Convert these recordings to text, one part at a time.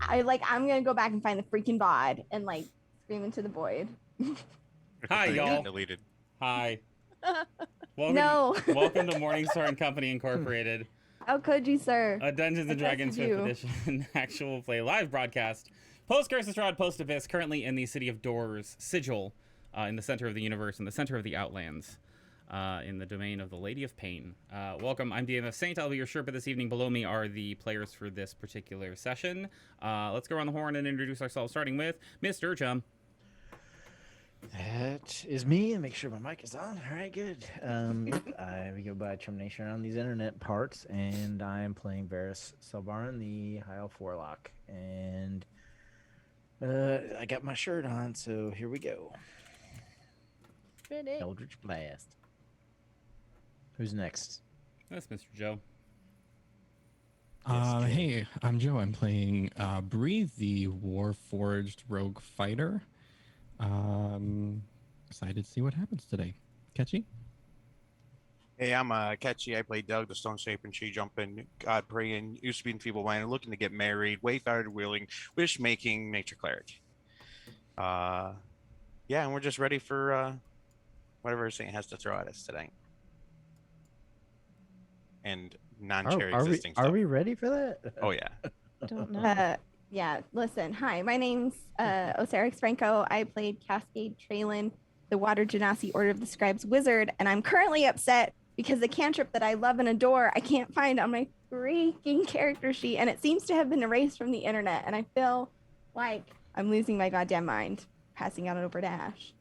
I'm gonna go back and find the freaking VOD and like scream into the void. Hi, y'all. Deleted. Hi. No. Welcome to Morningstar and Company Incorporated, How could you, sir? a Dungeons and Dragons 5th edition actual play live broadcast. Post Curse Strahd, post Abyss, currently in the city of Doors, Sigil, in the center of the universe, in the center of the Outlands, in the domain of the Lady of Pain. Welcome, I'm DMF Saint. I'll be your Sherpa this evening. Below me are the players for this particular session. Let's go around the horn and introduce ourselves, starting with Mr. Chum. That is me, and make sure my mic is on. All right, good. We go by Termination on these internet parts, and I am playing Varys Selvarin, the High Elf Warlock. And I got my shirt on, so here we go. Ready. Eldritch Blast. Who's next? That's Mr. Joe. Hey, I'm Joe. I'm playing Breathe, the Warforged Rogue Fighter. Excited to see what happens today. Catchy? Hey, I'm Catchy. I play Doug, the Stone Shape and Tree Jumping, God Praying, used to be in Feeble Mind, looking to get married, Wayfarer Wheeling, Wish Making, Nature Cleric. Yeah, and we're just ready for whatever Saint has to throw at us today. And non-cherry existing stuff. Are we ready for that? Oh, yeah. Don't know. Yeah, listen. Hi, my name's Osirix Franco. I played Cascade Traylon, the Water Genasi Order of the Scribes Wizard, and I'm currently upset because the cantrip that I love and adore, I can't find on my freaking character sheet, and it seems to have been erased from the internet, and I feel like I'm losing my goddamn mind. Passing out over to Ash.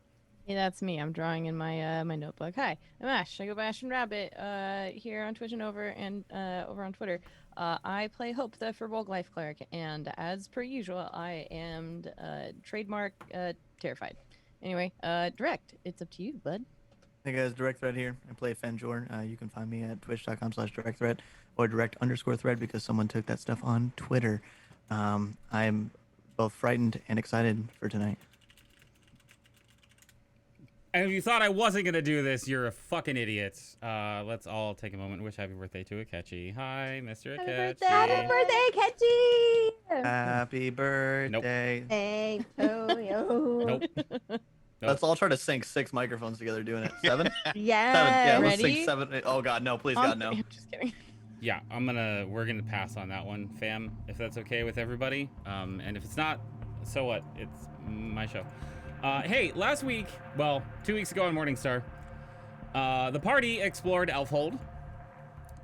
Hey, that's me. I'm drawing in my my notebook. Hi, I'm Ash. I go by Ash and Rabbit here on Twitch and over on Twitter. I play Hope, the Firbolg Life Cleric, and as per usual, I am trademark terrified. Anyway, Direct, it's up to you, bud. Hey guys, Direct Thread here. I play Fenjor. You can find me at twitch.com/directthread or direct_thread because someone took that stuff on Twitter. I'm both frightened and excited for tonight. And if you thought I wasn't going to do this, you're a fucking idiot. Let's all take a moment and wish happy birthday to Akechi. Hi, Mr. Akechi. Happy birthday, Catchy! Happy birthday. Hey, yo. Nope. Let's all try to sync 6 microphones together doing it. 7? 7. Yeah. Yeah, let's Ready? sync 7. Oh god, no, please god, no. I'm just kidding. Yeah, we're gonna pass on that one, fam, if that's okay with everybody. And if it's not, so what? It's my show. Hey, last week, well, 2 weeks ago on Morningstar, the party explored Elfhold,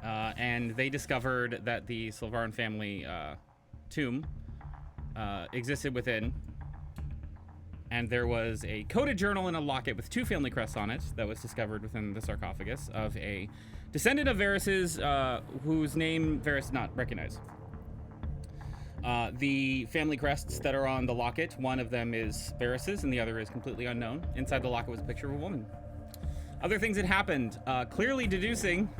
and they discovered that the Selvarin family tomb existed within, and there was a coded journal and a locket with 2 family crests on it that was discovered within the sarcophagus of a descendant of Varys's, whose name Varys did not recognize. The family crests that are on the locket, one of them is Varys's and the other is completely unknown. Inside the locket was a picture of a woman. Other things had happened, clearly deducing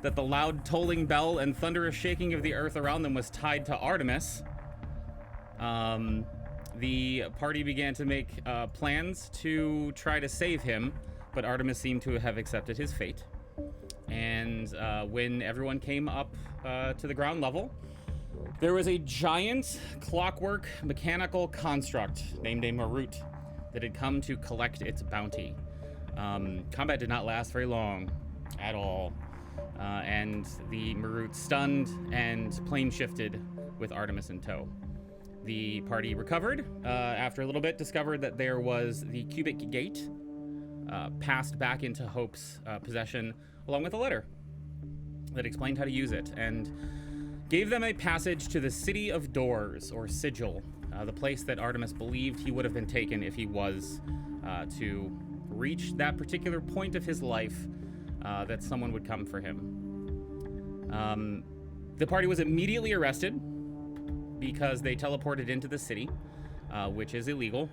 that the loud tolling bell and thunderous shaking of the earth around them was tied to Artemis. The party began to make plans to try to save him, but Artemis seemed to have accepted his fate. And when everyone came up to the ground level, there was a giant clockwork mechanical construct named a Marut that had come to collect its bounty. Combat did not last very long at all, and the Marut stunned and plane shifted with Artemis in tow. The party recovered after a little bit, discovered that there was the cubic gate, passed back into Hope's possession, along with a letter that explained how to use it, and gave them a passage to the City of Doors, or Sigil, the place that Artemis believed he would have been taken if he was to reach that particular point of his life, that someone would come for him. The party was immediately arrested because they teleported into the city, which is illegal,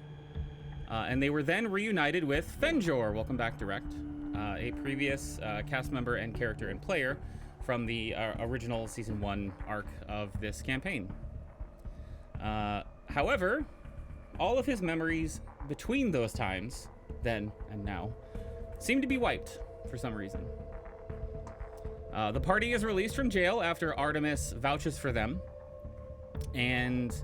and they were then reunited with Fenjor. Welcome back, Direct, a previous cast member and character and player from the original Season 1 arc of this campaign. However, all of his memories between those times, then and now, seem to be wiped for some reason. The party is released from jail after Artemis vouches for them, and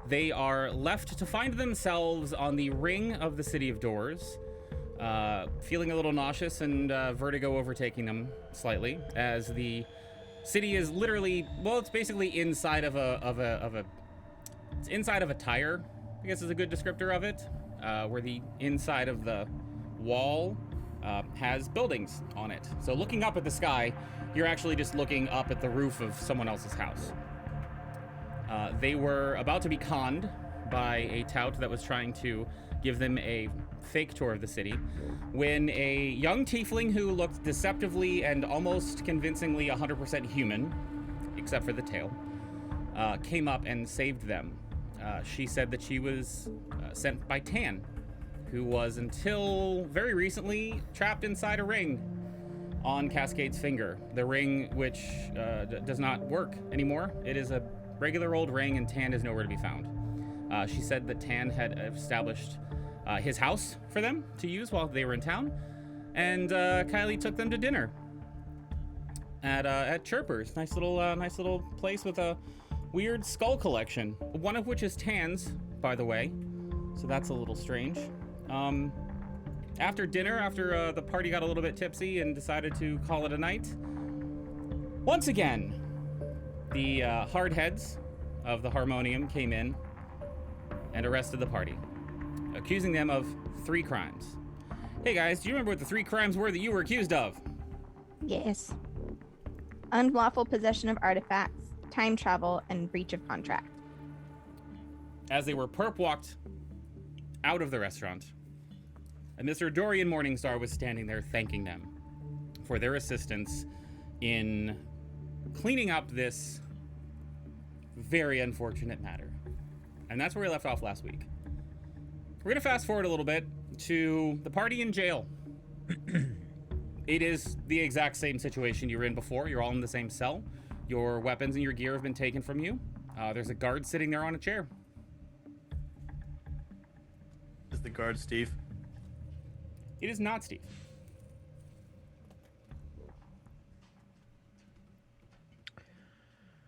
they are left to find themselves on the ring of the City of Doors, feeling a little nauseous and vertigo overtaking them slightly, as the city is literally, well, it's basically inside of it's inside of a tire, I guess is a good descriptor of it, where the inside of the wall has buildings on it. So looking up at the sky, you're actually just looking up at the roof of someone else's house. They were about to be conned by a tout that was trying to give them a fake tour of the city when a young tiefling who looked deceptively and almost convincingly 100% human, except for the tail, came up and saved them. She said that she was sent by Tan, who was until very recently trapped inside a ring on Cascade's finger. The ring which does not work anymore. It is a regular old ring, and Tan is nowhere to be found. She said that Tan had established his house for them to use while they were in town, and Kylie took them to dinner at Chirpers. Nice little place with a weird skull collection, one of which is Tan's, by the way, so that's a little strange. After dinner, after the party got a little bit tipsy and decided to call it a night, once again, the hard heads of the Harmonium came in and arrested the party, accusing them of 3 crimes. Hey guys, do you remember what the 3 crimes were that you were accused of? Yes. Unlawful possession of artifacts, time travel, and breach of contract. As they were perp walked out of the restaurant, and Mr. Dorian Morningstar was standing there thanking them for their assistance in cleaning up this very unfortunate matter. And that's where we left off last week. We're gonna fast forward a little bit to the party in jail. It is the exact same situation you were in before. You're all in the same cell. Your weapons and your gear have been taken from you. There's a guard sitting there on a chair. Is the guard Steve? It is not Steve.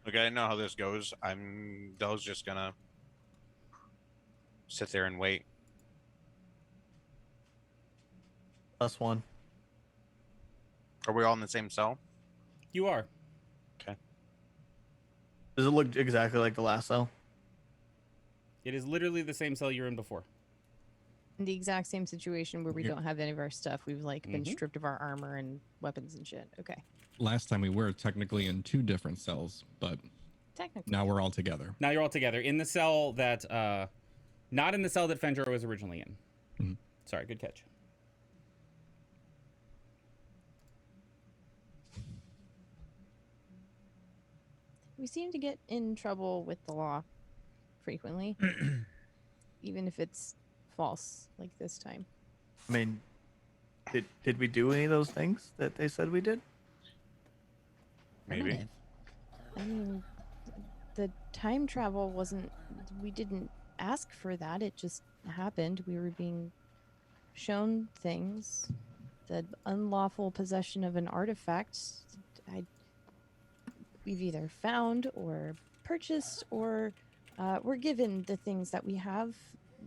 Okay, I know how this goes. Dell's just gonna sit there and wait. +1. Are we all in the same cell? You are. Does it look exactly like the last cell? It is literally the same cell you were in before. In the exact same situation where we Yeah. don't have any of our stuff. We've been stripped of our armor and weapons and shit. Okay. Last time we were technically in 2 different cells, but Technically. now we're all together. Now you're all together in the cell that, not in the cell that Fenjor was originally in. Mhm. Sorry, good catch. We seem to get in trouble with the law frequently, even if it's false, like this time. I mean, did we do any of those things that they said we did? Maybe. I mean, the time travel wasn't. We didn't ask for that. It just happened. We were being shown things. The unlawful possession of an artifact. We've either found or purchased or were given the things that we have,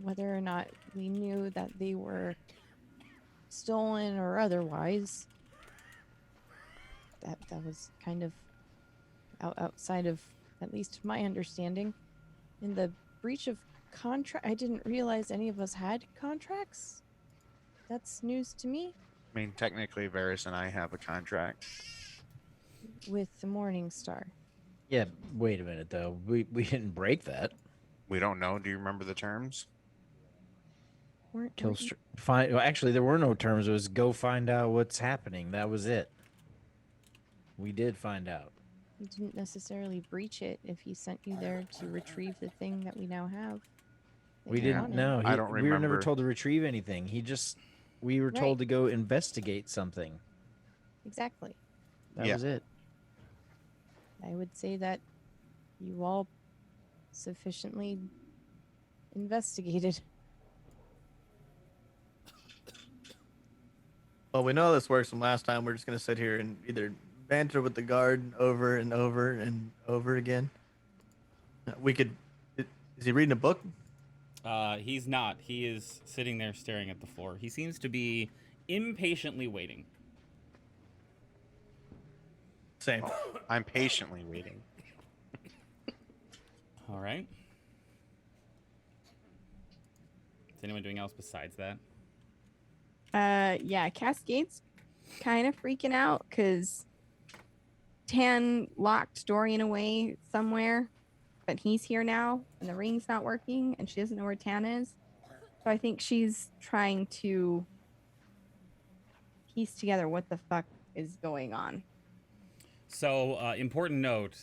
whether or not we knew that they were stolen or otherwise. That was kind of outside of at least my understanding. In the breach of contract, I didn't realize any of us had contracts. That's news to me. I mean, technically, Varys and I have a contract. With the Morningstar. Yeah, wait a minute though. We didn't break that. We don't know. Do you remember the terms? Weren't Till we- well, actually, there were no terms. It was go find out what's happening. That was it. We did find out. We didn't necessarily breach it if he sent you there to retrieve the thing that we now have. that We you didn't wanted. know. I don't We were never remember. told to retrieve anything. We were told Right. to go investigate something. Exactly. That Yeah. was it. I would say that you all sufficiently investigated. Well, we know how this works from last time. We're just gonna sit here and either banter with the guard over and over and over again. We could. Is he reading a book? He's not. He is sitting there staring at the floor. He seems to be impatiently waiting. Same. I'm patiently waiting. All right. Is anyone doing else besides that? Yeah, Cascade's kind of freaking out because Tan locked Dorian away somewhere, but he's here now and the ring's not working and she doesn't know where Tan is. So I think she's trying to piece together what the fuck is going on. So, important note.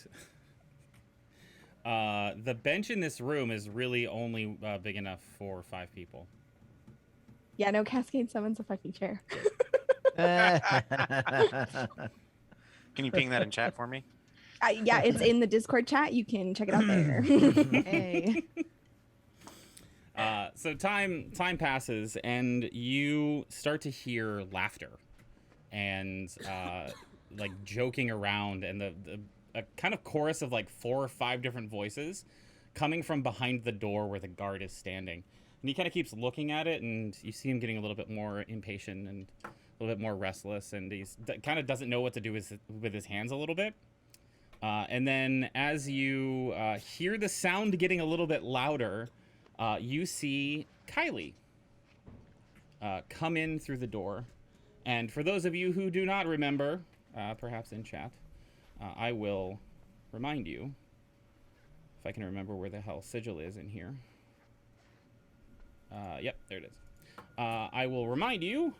The bench in this room is really only big enough for 5 people. Yeah, no, Cascade summons a fucking chair. Can you ping that in chat for me? Yeah, it's in the Discord chat. You can check it out there. Hey. So time passes, and you start to hear laughter, and like joking around, and a kind of chorus of like 4 or 5 different voices coming from behind the door where the guard is standing. And he kind of keeps looking at it, and you see him getting a little bit more impatient and a little bit more restless, and he's kind of doesn't know what to do with his hands a little bit. And then as you hear the sound getting a little bit louder, you see Kylie come in through the door. And for those of you who do not remember, perhaps in chat, I will remind you, if I can remember where the hell Sigil is in here. Yep, there it is. I will remind you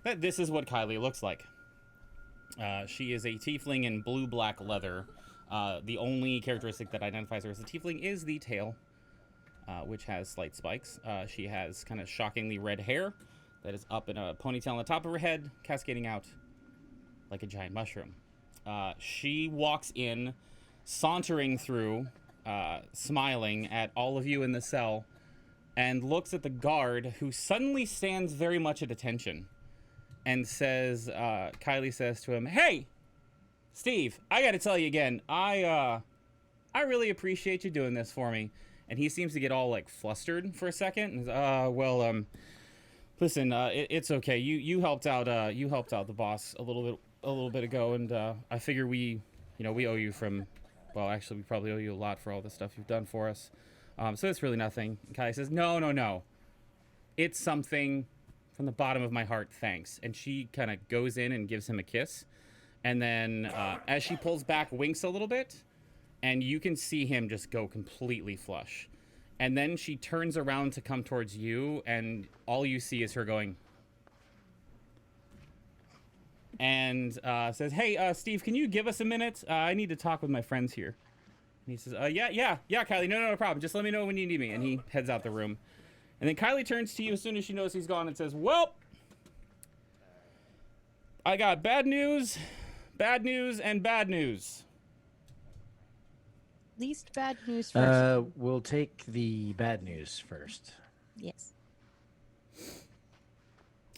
that this is what Kylie looks like. She is a tiefling in blue-black leather. The only characteristic that identifies her as a tiefling is the tail, which has slight spikes. She has kind of shockingly red hair that is up in a ponytail on the top of her head, cascading out like a giant mushroom. She walks in, sauntering through, smiling at all of you in the cell, and looks at the guard, who suddenly stands very much at attention, and says, Kylie says to him, "Hey, Steve, I gotta tell you again, I really appreciate you doing this for me." And he seems to get all like flustered for a second. And, listen, it's okay. You helped out the boss a little bit ago, and I figure we owe you from, well, actually we probably owe you a lot for all the stuff you've done for us. So it's really nothing. And Kylie says, no. It's something from the bottom of my heart, thanks. And she kind of goes in and gives him a kiss. And then as she pulls back, winks a little bit, and you can see him just go completely flush. And then she turns around to come towards you, and all you see is her going, and says, "Hey, Steve, can you give us a minute? I need to talk with my friends here." And he says, yeah, Kylie, no problem. Just let me know when you need me. And he heads out the room. And then Kylie turns to you as soon as she knows he's gone and says, "Well, I got bad news, and bad news." Least bad news first. We'll take the bad news first. Yes.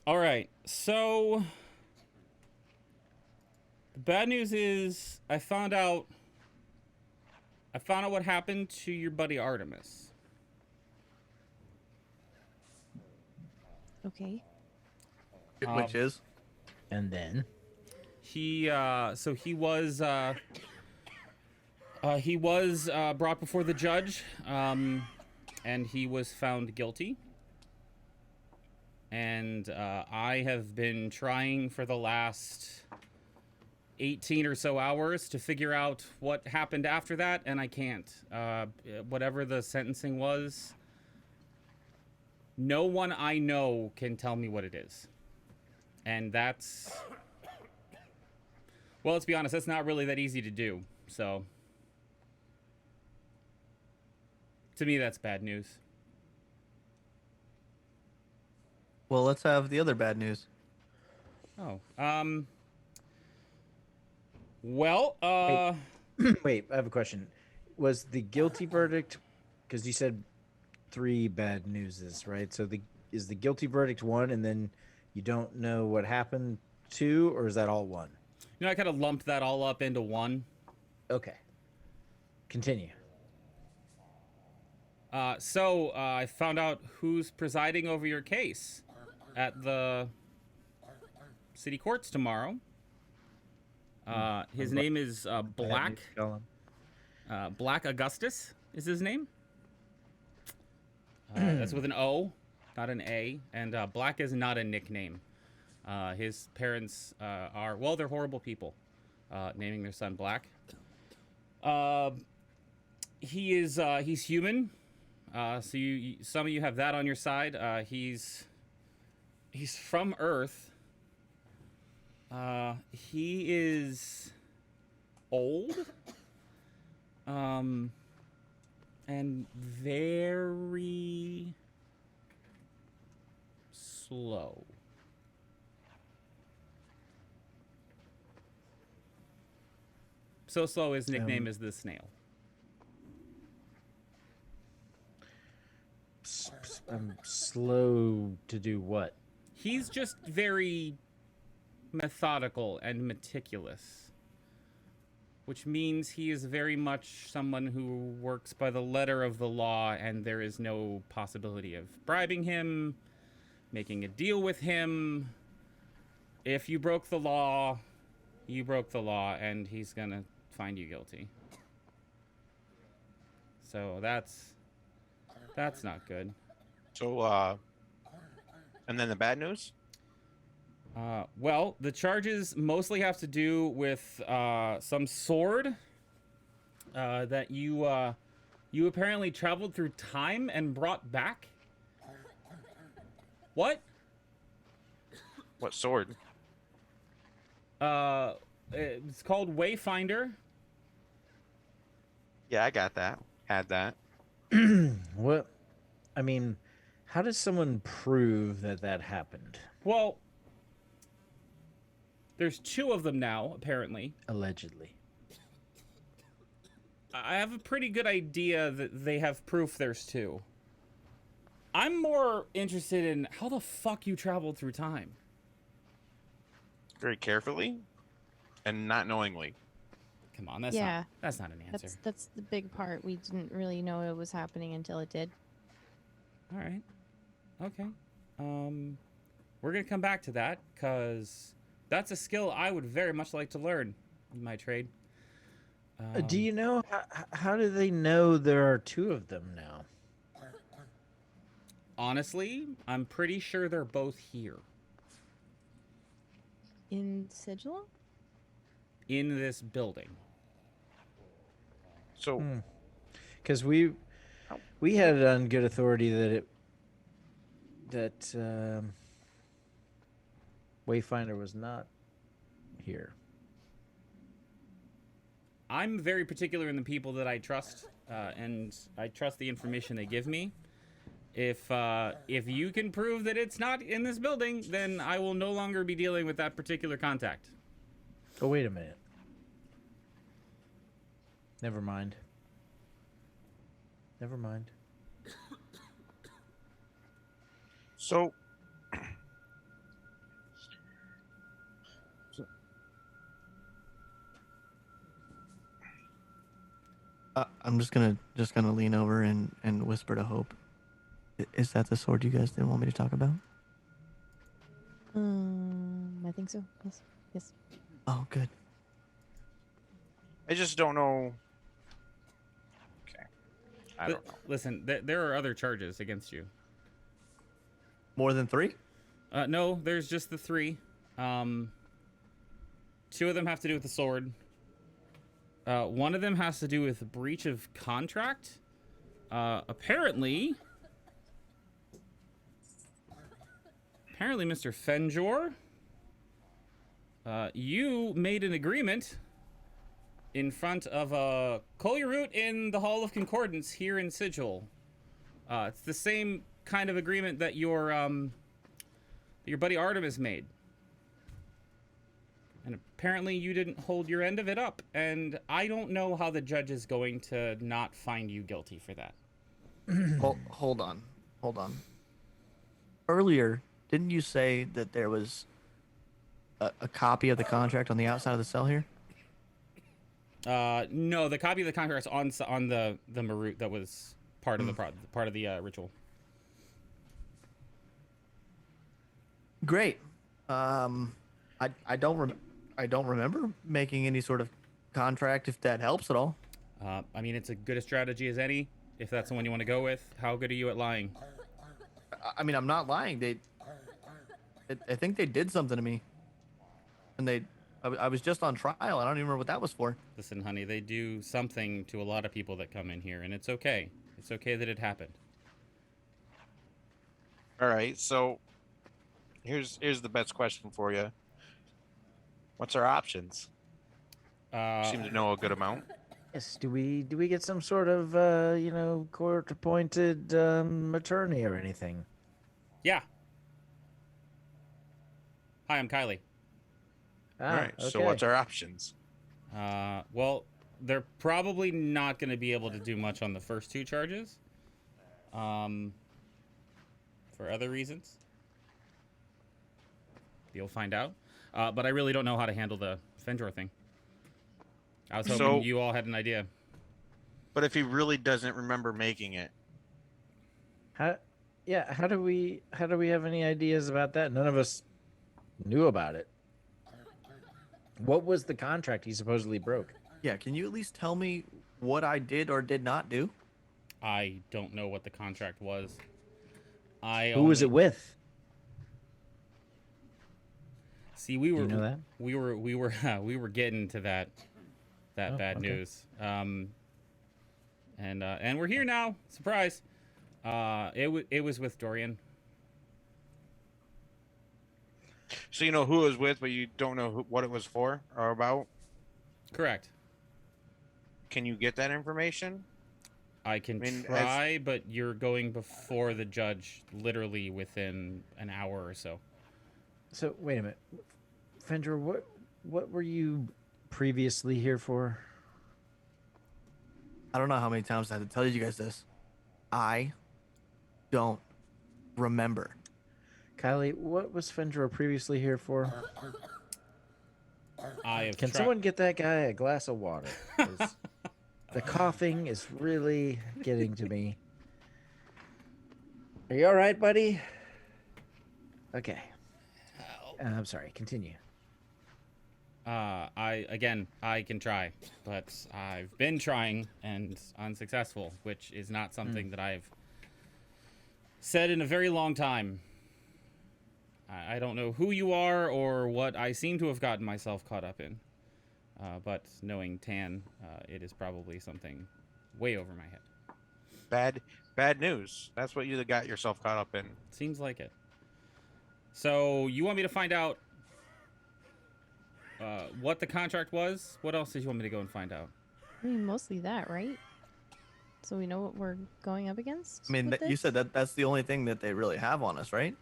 All right, so the bad news is I found out what happened to your buddy Artemis. Okay. Which is? And then? He was brought before the judge, and he was found guilty. And I have been trying for the last 18 or so hours to figure out what happened after that, and I can't. Whatever the sentencing was, no one I know can tell me what it is. And that's... well, let's be honest, that's not really that easy to do, so... to me, that's bad news. Well, let's have the other bad news. Oh, well, Wait, I have a question. Was the guilty verdict, because you said 3 bad newses, right? So is the guilty verdict 1, and then you don't know what happened 2, or is that all 1? I kind of lumped that all up into one. Okay. Continue. So I found out who's presiding over your case at the city courts tomorrow. His name is Black. Black Augustus is his name. That's with an O, not an A. And Black is not a nickname. His parents are, well, they're horrible people, naming their son Black. He's human. So some of you have that on your side. He's from Earth. He is old. And very slow. So slow his nickname is the snail. Slow to do what? He's just very methodical and meticulous, which means he is very much someone who works by the letter of the law, and there is no possibility of bribing him, making a deal with him. If you broke the law, you broke the law, and he's gonna find you guilty. So that's not good. So, and then the bad news? Well, the charges mostly have to do with some sword that you apparently traveled through time and brought back. What? What sword? It's called Wayfinder. Yeah, I got that. Had that. What? I mean, how does someone prove that happened? Well, there's 2 of them now, apparently. Allegedly. I have a pretty good idea that they have proof there's 2. I'm more interested in how the fuck you traveled through time. Very carefully and not knowingly. Come on, that's not an answer. That's the big part. We didn't really know it was happening until it did. All right. Okay. We're gonna come back to that because that's a skill I would very much like to learn in my trade. Do you know how do they know there are 2 of them now? Honestly, I'm pretty sure they're both here In Sigil? in this building. So, Because we had it on good authority that Wayfinder was not here. I'm very particular in the people that I trust, and I trust the information they give me. If you can prove that it's not in this building, then I will no longer be dealing with that particular contact. Oh, wait a minute. Never mind. Never mind. so I'm just gonna lean over and whisper to Hope. Is that the sword you guys didn't want me to talk about? I think so. Yes. Yes. Oh, good. I just don't know. Okay. I don't know. Listen, there are other charges against you. More than 3? No, there's just the 3. 2 of them have to do with the sword. One of them has to do with breach of contract. Apparently, Mr. Fenjor, you made an agreement in front of a Collier in the Hall of Concordance here in Sigil. It's the same kind of agreement that your buddy Artemis made. And apparently you didn't hold your end of it up, and I don't know how the judge is going to not find you guilty for that. Hold on. Earlier, didn't you say that there was a copy of the contract on the outside of the cell here? No, the copy of the contract is on the Marut that was part of the part of the ritual. Great. I don't remember making any sort of contract. If that helps at all. I mean, it's as good a strategy as any. If that's the one you want to go with, how good are you at lying? I mean, I'm not lying. I think they did something to me, and I was just on trial. I don't even remember what that was for. Listen, honey, they do something to a lot of people that come in here, and it's okay. It's okay that it happened. All right, so here's the best question for you. What's our options? You seem to know a good amount. Yes. Do we get some sort of court-appointed attorney or anything? Yeah. Hi, I'm Kylie. All right, so what's our options? Well, they're probably not going to be able to do much on the first 2 charges. For other reasons. You'll find out. But I really don't know how to handle the Fenjor thing. I was hoping you all had an idea. But if he really doesn't remember making it, How do we have any ideas about that? None of us knew about it. What was the contract he supposedly broke? Yeah, can you at least tell me what I did or did not do? I don't know what the contract was. Who was it with? See, we were you know that? we were getting to that bad news. And we're here now. Surprise. It was with Dorian. so you know who it was with, but you don't know what it was for or about. Correct. Can you get that information? I can try, but you're going before the judge literally within an hour or so. So wait a minute, Fenjor, what were you previously here for? I don't know how many times I had to tell you guys this. I don't remember. Kylie, what was Fenjor previously here for? Can someone get that guy a glass of water? 'Cause the coughing is really getting to me. Are you all right, buddy? Okay. I'm sorry. Continue. I can try, but I've been trying and unsuccessful, which is not something that I've said in a very long time. I don't know who you are or what I seem to have gotten myself caught up in. But knowing Tan, it is probably something way over my head. Bad news. That's what you got yourself caught up in. Seems like it. So you want me to find out what the contract was? What else did you want me to go and find out? I mean, mostly that, right? So we know what we're going up against. I mean, you said that's the only thing that they really have on us, right?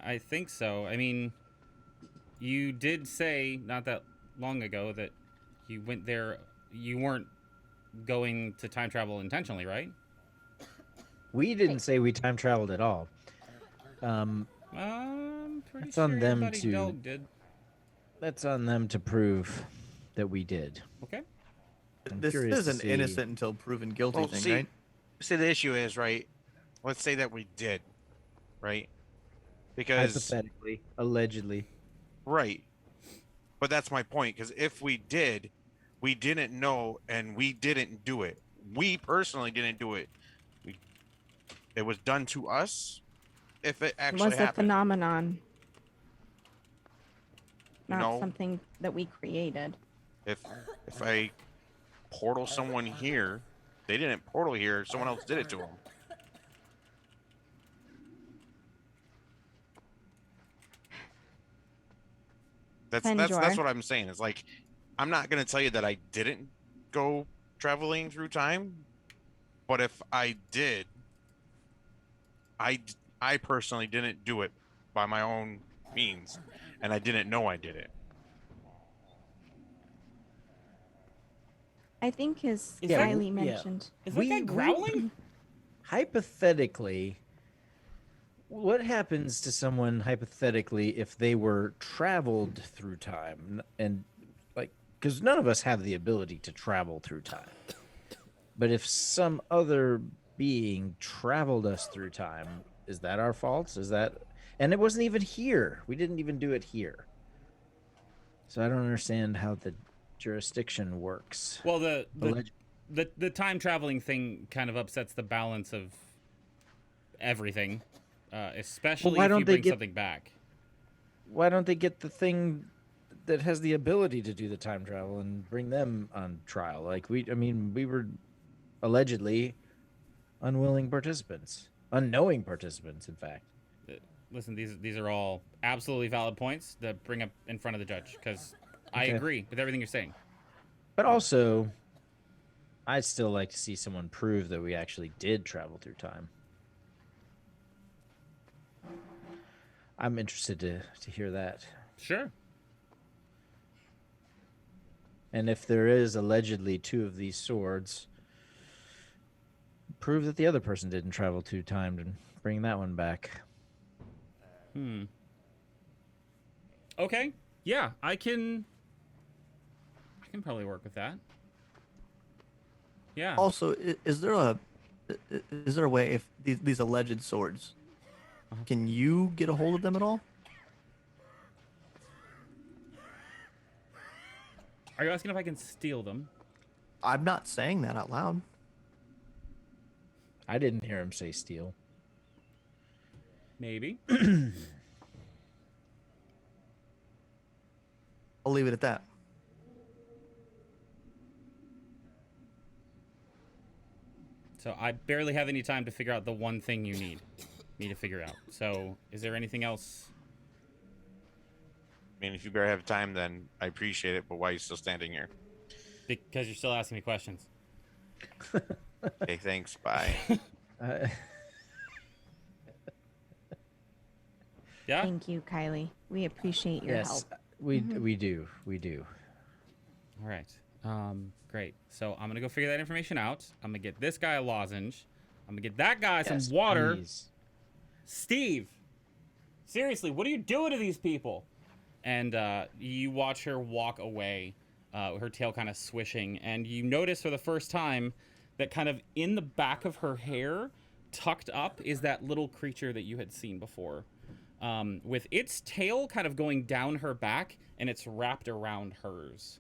I think so. I mean, you did say not that long ago that you went there. You weren't going to time travel intentionally, right? We didn't say we time traveled at all. I'm pretty It's sure on them everybody to- Dog did. That's on them to prove that we did. Okay. I'm This curious is to an see- innocent until proven guilty Well, thing, see, right? See, the issue is, right? Let's say that we did, right? Because Hypothetically, allegedly. right. But that's my point. Because if we did, we didn't know, and we didn't do it. We personally didn't do it. It was done to us. If it It actually was a happened, phenomenon, You not know- something that we created. if I portal someone here, they didn't portal here. Someone else did it to them. That's Fenjor. what I'm saying. It's like I'm not gonna tell you that I didn't go traveling through time, but if I did, I personally didn't do it by my own means, and I didn't know I did it. I think as Is that- Kylie yeah. mentioned. Is that guy growling? Hypothetically, what happens to someone hypothetically if they were traveled through time and because none of us have the ability to travel through time, but if some other being traveled us through time. Is that our fault? Is that? And it wasn't even here. We didn't even do it here. So I don't understand how the jurisdiction works. Well, the time traveling thing kind of upsets the balance of everything, especially why if don't you they bring get- something back. Why don't they get the thing that has the ability to do the time travel and bring them on trial? Like we were allegedly unwilling participants, unknowing participants, in fact. Listen, these are all absolutely valid points to bring up in front of the judge, because I Okay. agree with everything you're saying. But also, I'd still like to see someone prove that we actually did travel through time. I'm interested to hear that. Sure. And if there is allegedly 2 of these swords, prove that the other person didn't travel through time and bring that one back. Okay. Yeah, I can probably work with that. Yeah. Also, is there a way if these alleged swords, can you get a hold of them at all? Are you asking if I can steal them? I'm not saying that out loud. I didn't hear him say steal. Maybe. I'll leave it at that. So I barely have any time to figure out the one thing you need me to figure out. So is there anything else? I mean, if you better have time, then I appreciate it. But why are you still standing here? Because you're still asking me questions. Okay, thanks. Bye. Yeah? Thank you, Kylie. We appreciate your help. Yes, we do. All right. Great. So I'm going to go figure that information out. I'm going to get this guy a lozenge. I'm going to get that guy some water. Please. Steve, seriously, what are you doing to these people? And you watch her walk away, her tail kind of swishing, and you notice for the first time that kind of in the back of her hair, tucked up, is that little creature that you had seen before, with its tail kind of going down her back, and it's wrapped around hers,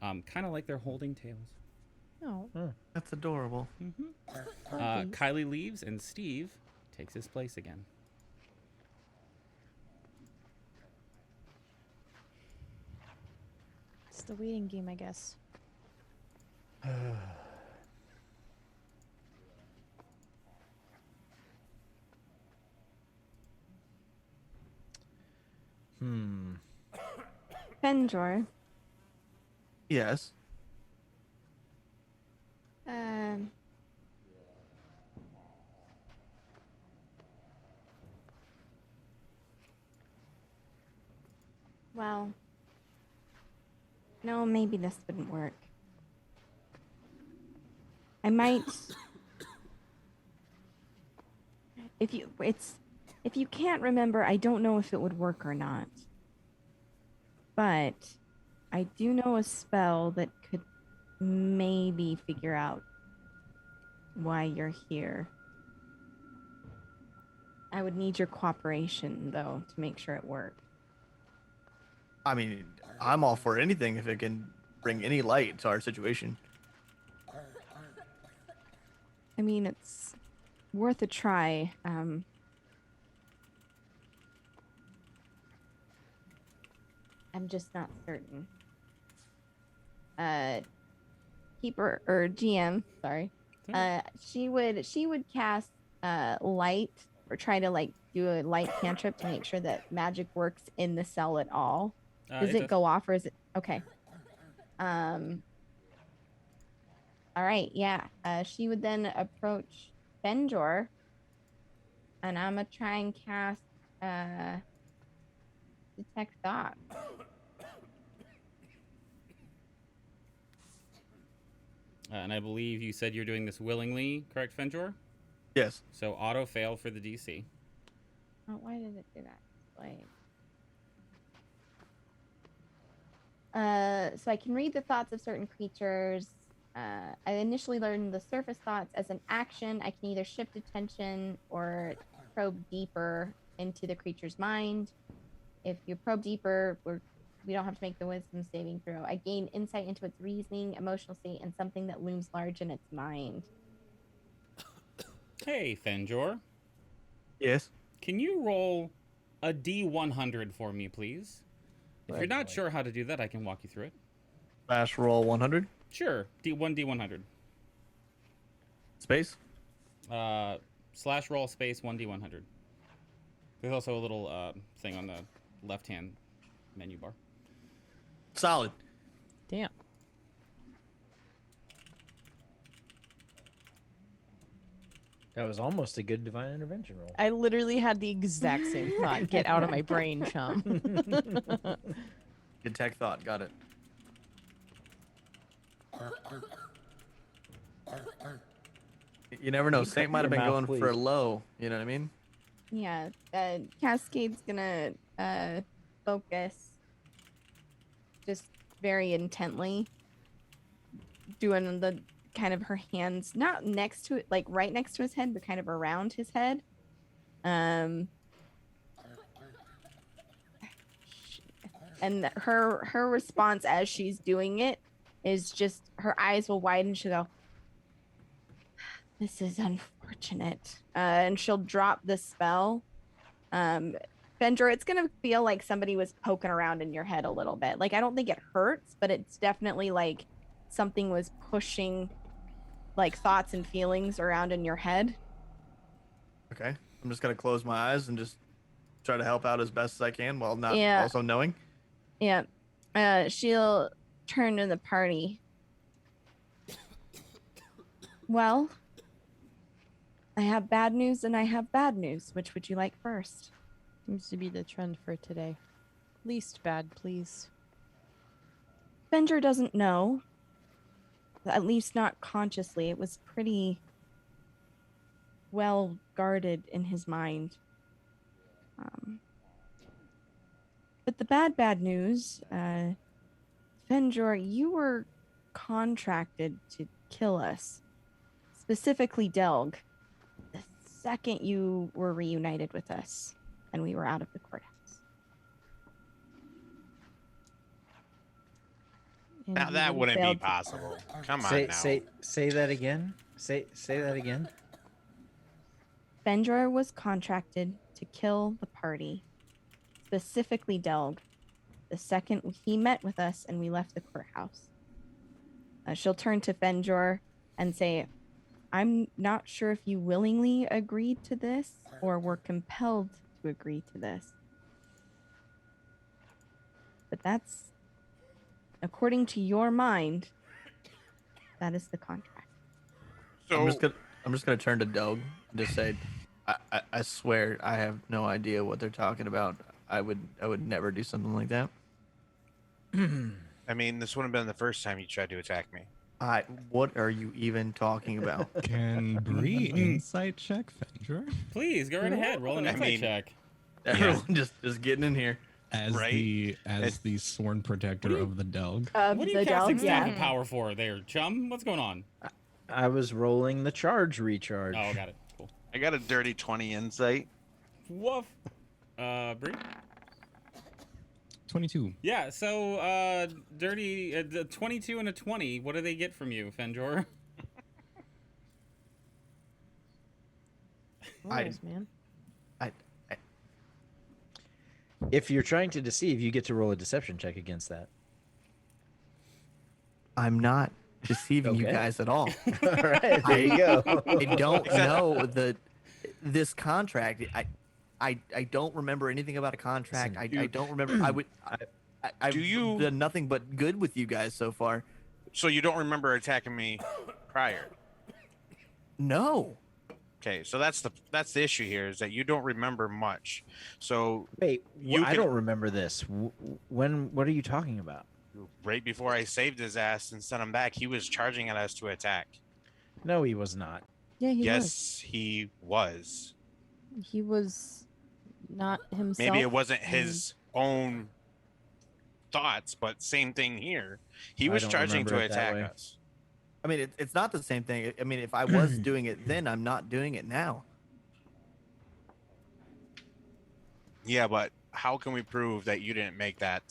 kind of like they're holding tails. Oh. That's adorable. Kylie leaves, and Steve takes his place again. It's the waiting game, I guess. Fenjor. Yes. Um. Well, no, maybe this wouldn't work. I might. If you can't remember, I don't know if it would work or not. But I do know a spell that could maybe figure out why you're here. I would need your cooperation, though, to make sure it works. I mean, I'm all for anything if it can bring any light to our situation. I mean, it's worth a try. I'm just not certain. Keeper or GM, sorry. She would cast light or try to like do a light cantrip to make sure that magic works in the cell at all. Does it go off or is it okay? All right, yeah. She would then approach Fenjor, and I'm gonna try and cast detect thoughts. And I believe you said you're doing this willingly, correct, Fenjor? Yes. So auto fail for the DC. Oh, why did it do that? Like, so I can read the thoughts of certain creatures. I initially learned the surface thoughts as an action. I can either shift attention or probe deeper into the creature's mind. If you probe deeper, we don't have to make the wisdom saving throw. I gain insight into its reasoning, emotional state, and something that looms large in its mind. Hey, Fenjor. Yes. Can you roll a D100 for me, please? If you're not sure how to do that, I can walk you through it. Slash roll 100. Sure. D100. Space. Slash roll space 1D100. There's also a little thing on the left-hand menu bar. Solid. Damn. That was almost a good divine intervention roll. I literally had the exact same thought. Get out of my brain, chum. Good tech thought. Got it. You never know. Saint might have been going for a low. You know what I mean? Yeah, Cascade's gonna focus just very intently, doing the kind of her hands not next to it, like right next to his head, but kind of around his head. And her response as she's doing it is just her eyes will widen. She'll go, "This is unfortunate," and she'll drop the spell. Fenjor, it's gonna feel like somebody was poking around in your head a little bit. Like, I don't think it hurts, but it's definitely like something was pushing like thoughts and feelings around in your head. Okay. I'm just gonna close my eyes and just try to help out as best as I can while not Yeah. also knowing. Yeah. She'll turn to the party. Well, I have bad news and I have bad news. Which would you like first? Seems to be the trend for today. Least bad, please. Fenjor doesn't know. At least not consciously. It was pretty well guarded in his mind. But the bad news, Fenjor, you were contracted to kill us. Specifically Delg. The second you were reunited with us and we were out of the courthouse. And Now you that wouldn't be failed to- possible. Come on Say now. say that again. Say that again. Fenjor was contracted to kill the party, specifically Delg, the second he met with us and we left the courthouse. She'll turn to Fenjor and say, "I'm not sure if you willingly agreed to this or were compelled to agree to this. But that's, according to your mind, that is the contract." So I'm just gonna turn to Doug and just say, I swear I have no idea what they're talking about. I would never do something like that. I mean, this wouldn't have been the first time you tried to attack me. What are you even talking about? Can Bree insight check Fenjor? Please, go right ahead. Roll an I insight mean- check. Everyone just getting in here. As Right. the sworn protector of the Delg. What are you casting staff Yeah. of power for there, chum? What's going on? I was rolling the charge recharge. Oh, got it. Cool. I got a dirty 20 insight. Woof. Bree? 22. Yeah, so, dirty, 22 and a 20. What do they get from you, Fenjor? Rolls, man. If you're trying to deceive, you get to roll a deception check against that. I'm not deceiving you Okay. guys at all. All right, there you go. I don't know this contract. I don't remember anything about a contract. Listen, I don't remember. I've Do you- done nothing but good with you guys so far. So you don't remember attacking me prior? No. Okay, so that's the issue here is that you don't remember much. So Wait, You I can- don't remember this. When? What are you talking about? right before I saved his ass and sent him back, he was charging at us to attack. No, he was not. Yeah, he Yes, he was. was. He was not himself. Maybe it wasn't his own thoughts, but same thing here. He I was don't charging to remember it that attack way. us. I mean, it's not the same thing. I mean, if I was doing it then, I'm not doing it now. Yeah, but how can we prove that you didn't make that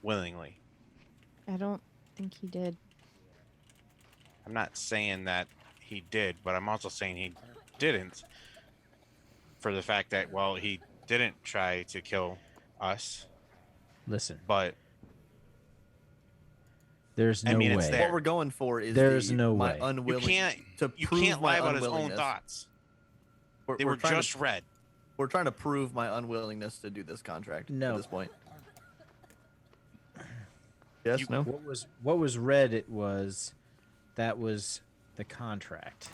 willingly? I don't think he did. I'm not saying that he did, but I'm also saying he didn't. For the fact that, well, he didn't try to kill us, Listen, but there's no I mean, way. it's there. What we're going for is There's no my way. unwilling You can't lie about his own thoughts. They were just read. We're trying to prove my unwillingness to do this contract No. at this point. Yes, no? What was read? That was the contract,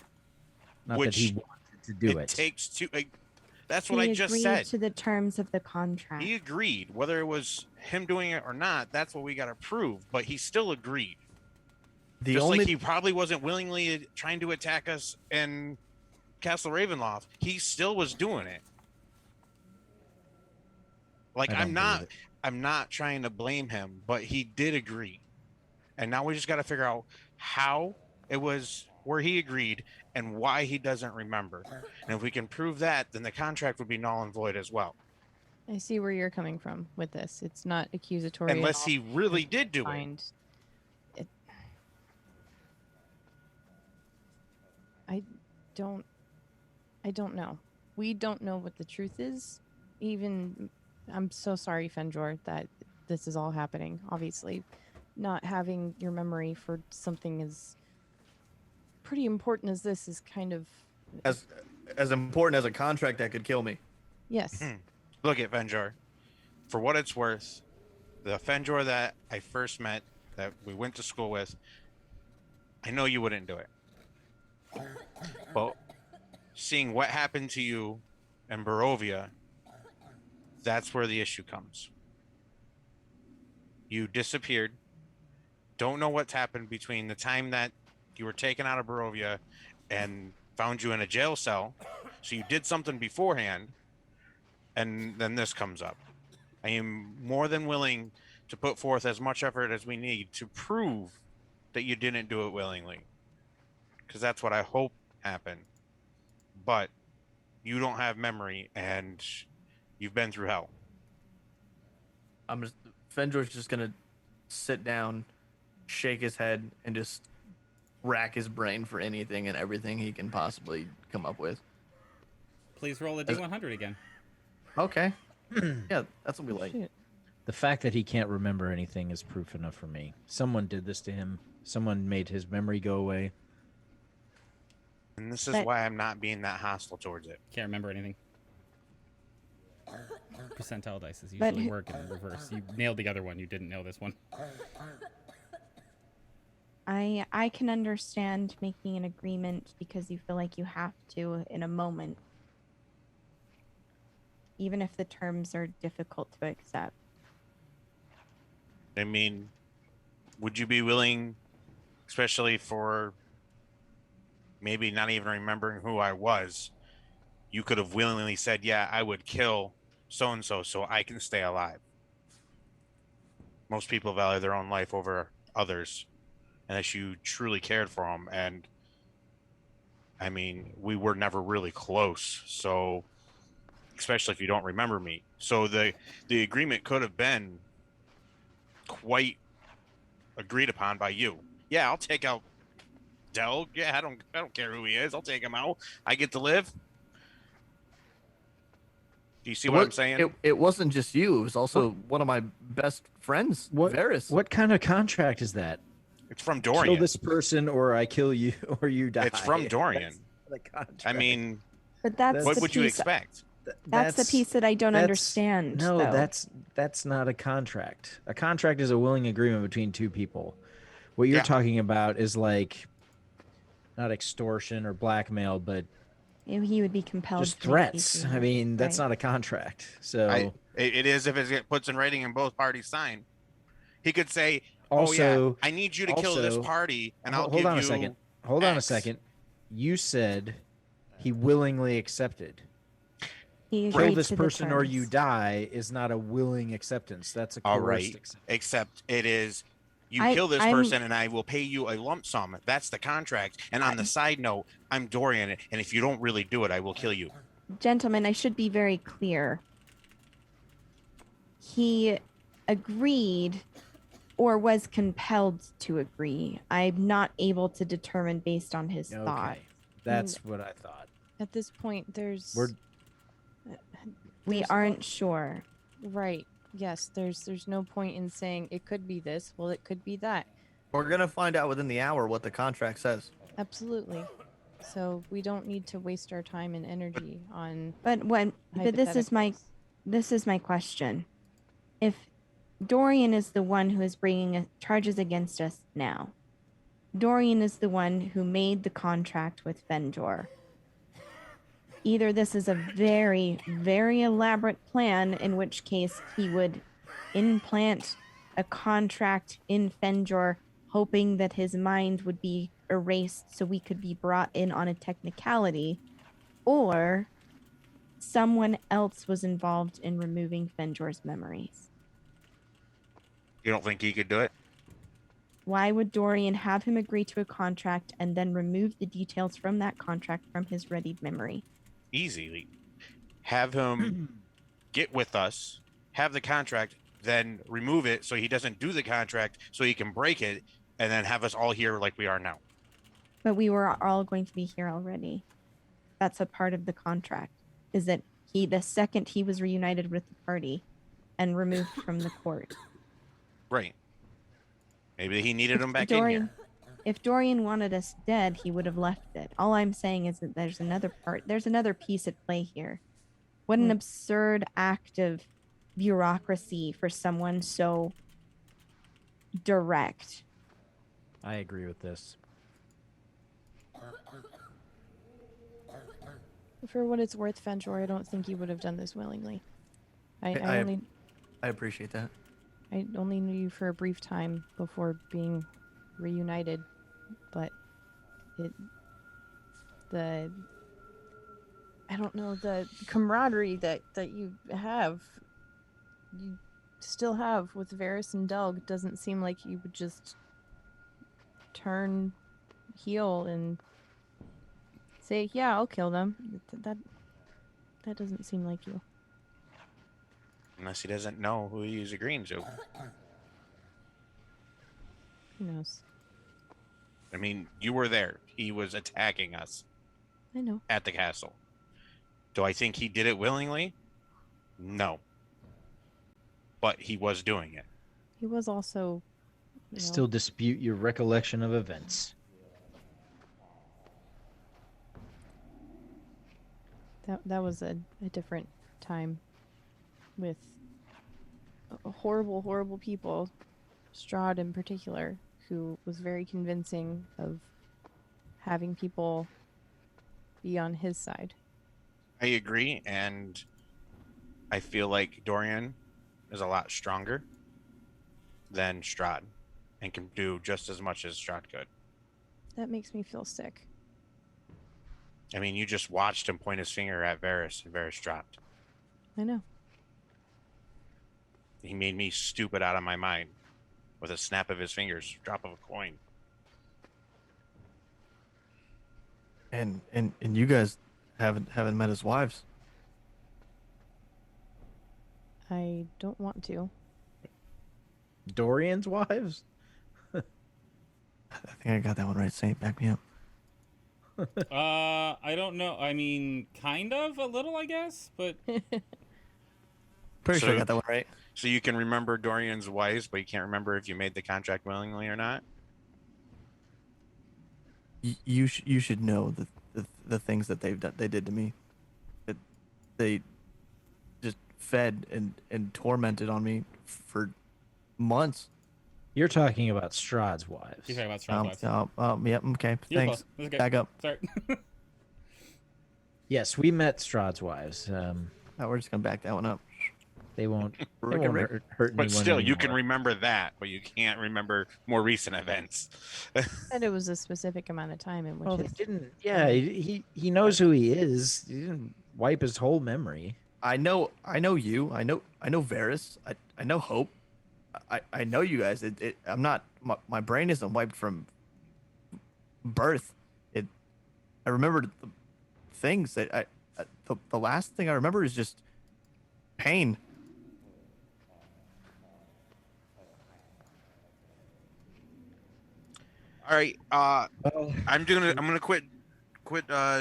not that he wanted to do it. Takes two. That's what He I just agreed said. to the terms of the contract. He agreed, whether it was him doing it or not. That's what we got to prove. But he still agreed. Like he probably wasn't willingly trying to attack us in Castle Ravenloft. He still was doing it. Like I'm not trying to blame him, but he did agree. And now we just got to figure out how it was where he agreed and why he doesn't remember. And if we can prove that, then the contract would be null and void as well. I see where you're coming from with this. It's not accusatory. Unless he really did do it. I don't know. We don't know what the truth is. Even I'm so sorry, Fenjor, that this is all happening. Obviously, not having your memory for something as pretty important as this is kind of as important as a contract that could kill me. Yes. Look at Fenjor. For what it's worth, the Fenjor that I first met, that we went to school with, I know you wouldn't do it. But seeing what happened to you in Barovia, that's where the issue comes. You disappeared. Don't know what's happened between the time that you were taken out of Barovia and found you in a jail cell. So you did something beforehand, and then this comes up. I am more than willing to put forth as much effort as we need to prove that you didn't do it willingly, because that's what I hope happened. But you don't have memory, and you've been through hell. Fenjor's just gonna sit down, shake his head, and just rack his brain for anything and everything he can possibly come up with. Please roll a D100 again. Okay. Yeah, that's what we like. Shoot. The fact that he can't remember anything is proof enough for me. Someone did this to him. Someone made his memory go away. And this is why I'm not being that hostile towards it. Can't remember anything. Percentile dice usually work in reverse. You nailed the other one. You didn't nail this one. I can understand making an agreement because you feel like you have to in a moment, even if the terms are difficult to accept. I mean, would you be willing, especially for maybe not even remembering who I was, you could have willingly said, yeah, I would kill so-and-so so I can stay alive. Most people value their own life over others, unless you truly cared for them. And I mean, we were never really close, so especially if you don't remember me. So the agreement could have been quite agreed upon by you. Yeah, I'll take out Del. Yeah, I don't care who he is. I'll take him out. I get to live. Do you see what I'm saying? It wasn't just you. It was also one of my best friends, Varys. What kind of contract is that? It's from Dorian. Kill this person or I kill you or you die. It's from Dorian. That's the contract. I mean, But that's what the would you piece- expect? That's the piece that I don't understand. No, though. that's not a contract. A contract is a willing agreement between two people. What you're talking about is like not extortion or blackmail, but he would be compelled. just to make threats. these I mean, that's right. not a contract. So it is if it puts in writing and both parties sign. He could say, also, "Oh yeah, I need you to kill this party, and I'll give you." Hold on a second. Hold on a X." second. You said he willingly accepted. He Kill agreed this to the person or you terms. die is not a willing acceptance. That's a coerced All right. acceptance. Except it is, You kill this person and I will pay you a lump sum. That's the contract. And on the side note, I'm Dorian, and if you don't really do it, I will kill you. Gentlemen, I should be very clear. He agreed or was compelled to agree. I'm not able to determine based on his thought. That's what I thought. At this point, We aren't sure. Right. Yes, there's no point in saying it could be this. Well, it could be that. We're gonna find out within the hour what the contract says. Absolutely. So we don't need to waste our time and energy on. But this is my question. If Dorian is the one who is bringing charges against us now, Dorian is the one who made the contract with Fenjor. Either this is a very, very elaborate plan, in which case he would implant a contract in Fenjor, hoping that his mind would be erased so we could be brought in on a technicality, or someone else was involved in removing Fenjor's memories. You don't think he could do it? Why would Dorian have him agree to a contract and then remove the details from that contract from his readied memory? Easily. Have him get with us, have the contract, then remove it so he doesn't do the contract so he can break it, and then have us all here like we are now. But we were all going to be here already. That's a part of the contract, is that the second he was reunited with the party and removed from the court. Right. Maybe he needed him back in here. If Dorian wanted us dead, he would have left it. All I'm saying is that there's another piece at play here. What an absurd act of bureaucracy for someone so direct. I agree with this. For what it's worth, Fenjor, I don't think you would have done this willingly. I appreciate that. I only knew you for a brief time before being reunited, but I don't know, the camaraderie that you still have with Varys and Delg doesn't seem like you would just turn heel and say, yeah, I'll kill them. That doesn't seem like you. Unless he doesn't know who he's agreeing to. Who knows? I mean, you were there. He was attacking us. I know. At the castle. Do I think he did it willingly? No. But he was doing it. He was also... Still dispute your recollection of events. That was a different time with horrible, horrible people, Strahd in particular, who was very convincing of having people be on his side. I agree, and I feel like Dorian is a lot stronger than Strahd and can do just as much as Strahd could. That makes me feel sick. I mean, you just watched him point his finger at Varys, and Varys dropped. I know. He made me stupid out of my mind with a snap of his fingers, drop of a coin. And you guys haven't met his wives. I don't want to. Dorian's wives? I think I got that one right. Saint, back me up. I don't know. I mean, kind of, a little, I guess, but... Pretty sure I got that one right. So you can remember Dorian's wives, but you can't remember if you made the contract willingly or not? You should know the things that they did to me. That they just fed and tormented on me for months. You're talking about Strahd's wives. You're talking about Strahd's wives. Yep, okay. You're Thanks. okay. Back up. Sorry. Yes, we met Strahd's wives. We're just gonna back that one up. They won't Rick. hurt anyone But still, you can anymore. remember that, but you can't remember more recent events. And it was a specific amount of time in which Well, he his... didn't. Yeah, he knows who he is. He didn't wipe his whole memory. I know you. I know Varys. I know Hope. I know you guys. I'm not. My brain isn't wiped from birth. I remembered things that the last thing I remember is just pain. All right. Well, I'm gonna quit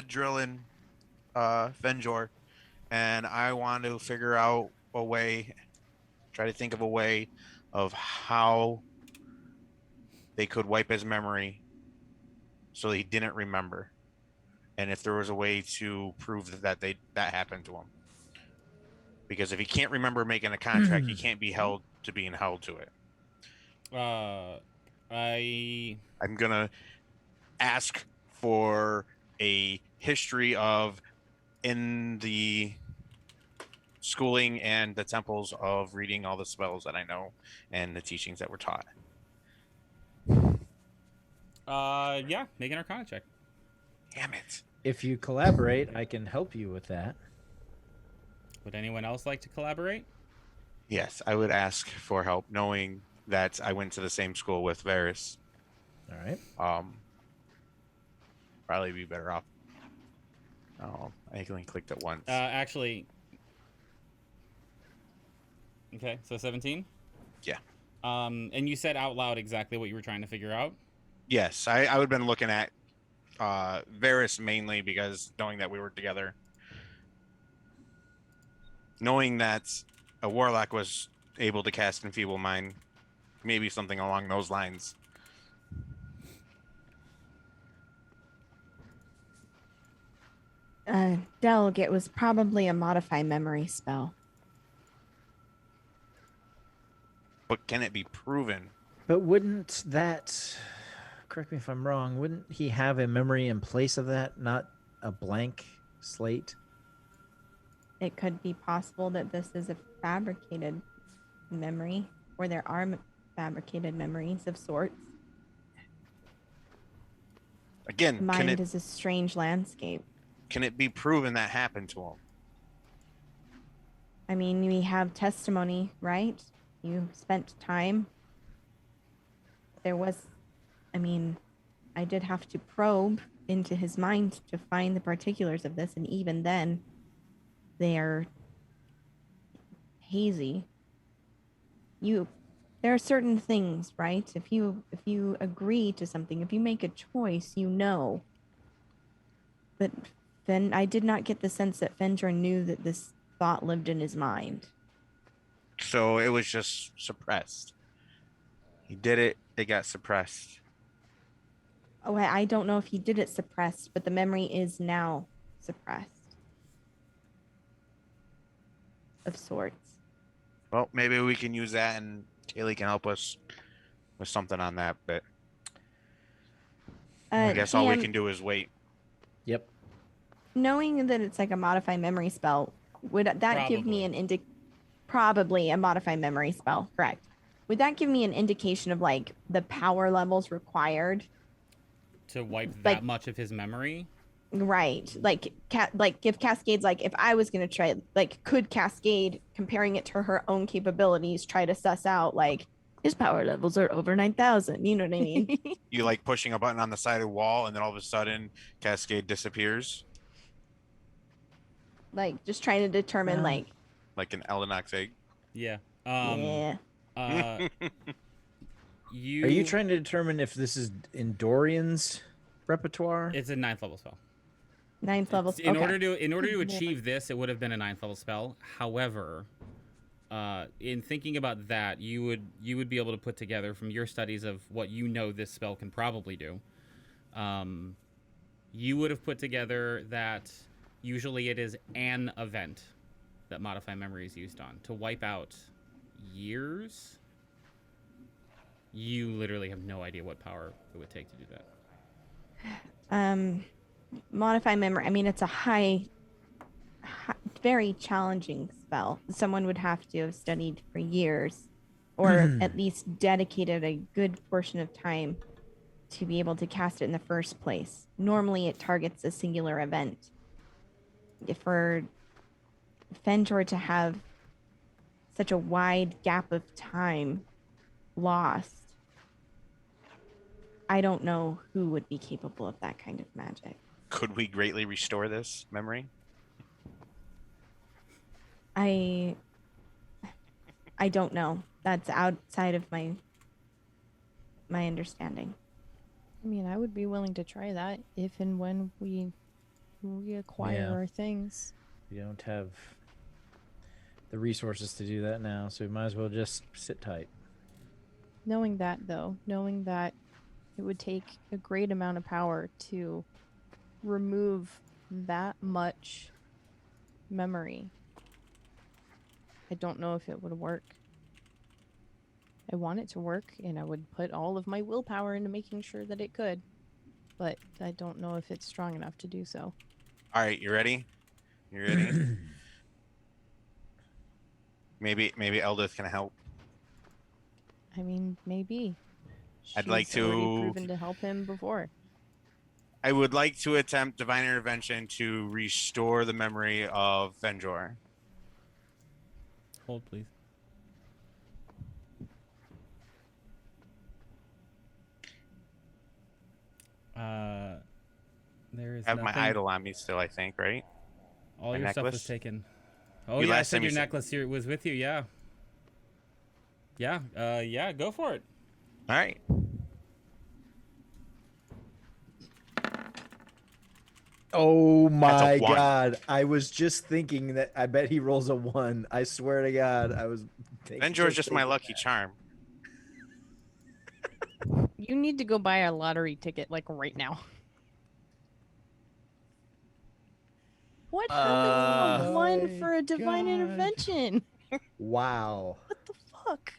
drilling Fenjor, and I want to figure out a way. Try to think of a way of how they could wipe his memory so he didn't remember, and if there was a way to prove that that happened to him. Because if he can't remember making a contract, he can't be held to being held to it. I I'm gonna ask for a history of in the schooling and the temples of reading all the spells that I know and the teachings that were taught. yeah, make an Arcana check. Damn it. if you collaborate, I can help you with that. Would anyone else like to collaborate? Yes, I would ask for help, knowing that I went to the same school with Varys. All right. Probably be better off. Oh, I only clicked it once. Actually. Okay, so 17? Yeah. And you said out loud exactly what you were trying to figure out? Yes, I would have been looking at Varys mainly because knowing that we were together. Knowing that a warlock was able to cast Enfeeble Mind, maybe something along those lines. Delegate was probably a modify memory spell. But can it be proven? But wouldn't that, correct me if I'm wrong, wouldn't he have a memory in place of that, not a blank slate? It could be possible that this is a fabricated memory, or there are fabricated memories of sorts. Again, The mind is a strange landscape. Can it be proven that happened to him? I mean, we have testimony, right? You spent time. There was, I mean, I did have to probe into his mind to find the particulars of this, and even then, they are hazy. There are certain things, right? If you agree to something, if you make a choice, you know. But then I did not get the sense that Fenjor knew that this thought lived in his mind. So it was just suppressed. He did it, it got suppressed. Oh, I don't know if he did it suppressed, but the memory is now suppressed. Of sorts. Well, maybe we can use that and Kaylee can help us with something on that, but I guess all we can do is wait. Yep. Knowing that it's like a modify memory spell, would that give me an probably a modify memory spell, correct? Would that give me an indication of like the power levels required to wipe that much of his memory? Right. Like if Cascade's like, if I was gonna try, like, could Cascade, comparing it to her own capabilities, try to suss out like his power levels are over 9,000? You know what I mean? You like pushing a button on the side of the wall and then all of a sudden Cascade disappears? Like just trying to determine like an Elenox egg? Yeah. Yeah. Are you trying to determine if this is in Dorian's repertoire? It's a 9th level spell. 9th level. In order to achieve this, it would have been a 9th level spell. However, in thinking about that, you would be able to put together from your studies of what you know this spell can probably do. You would have put together that usually it is an event that modify memory is used on to wipe out years. You literally have no idea what power it would take to do that. Modify memory. I mean, it's a high, very challenging spell. Someone would have to have studied for years, or at least dedicated a good portion of time to be able to cast it in the first place. Normally, it targets a singular event. For Fenjor to have such a wide gap of time lost, I don't know who would be capable of that kind of magic. Could we greatly restore this memory? I don't know. That's outside of my understanding. I mean, I would be willing to try that if and when we acquire Yeah. our things. We don't have the resources to do that now, so we might as well just sit tight. Knowing that, though, knowing that it would take a great amount of power to remove that much memory, I don't know if it would work. I want it to work, and I would put all of my willpower into making sure that it could, but I don't know if it's strong enough to do so. All right, you ready? You ready? maybe Eldith can help. I mean, maybe. I'd like She's already to- proven to help him before. I would like to attempt divine intervention to restore the memory of Fenjor. Hold, please. There is I have nothing. my idol on me still, I think, right? All my your stuff was necklace? taken. Oh You yeah, I last said time your you said- necklace here was with you. Yeah. Yeah. Go for it. All right. Oh That's my a 1. god. I was just thinking that I bet he rolls a 1. I swear to god, I was Fenjor's just my lucky charm. You need to go buy a lottery ticket, like, right now. What happens to a 1 for a divine God. intervention? Wow. What the fuck?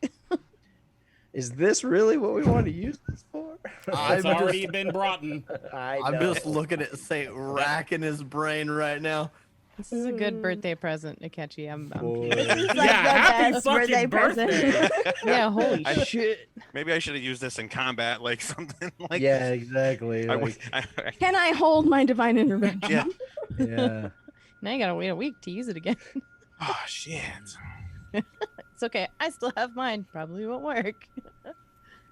Is this really what we want to use this for? It's already been brought in. I'm just looking at Saint racking his brain right now. This is a good birthday present, Akechi. I'm Boy. pleased. This is like Yeah, the happy best fucking birthday. Yeah, holy I- shit. Maybe I should have used this in combat, like something like. Yeah, exactly. I, like, Can I hold my divine intervention? yeah. yeah. Now you gotta wait a week to use it again. Oh shit. It's okay. I still have mine. Probably won't work.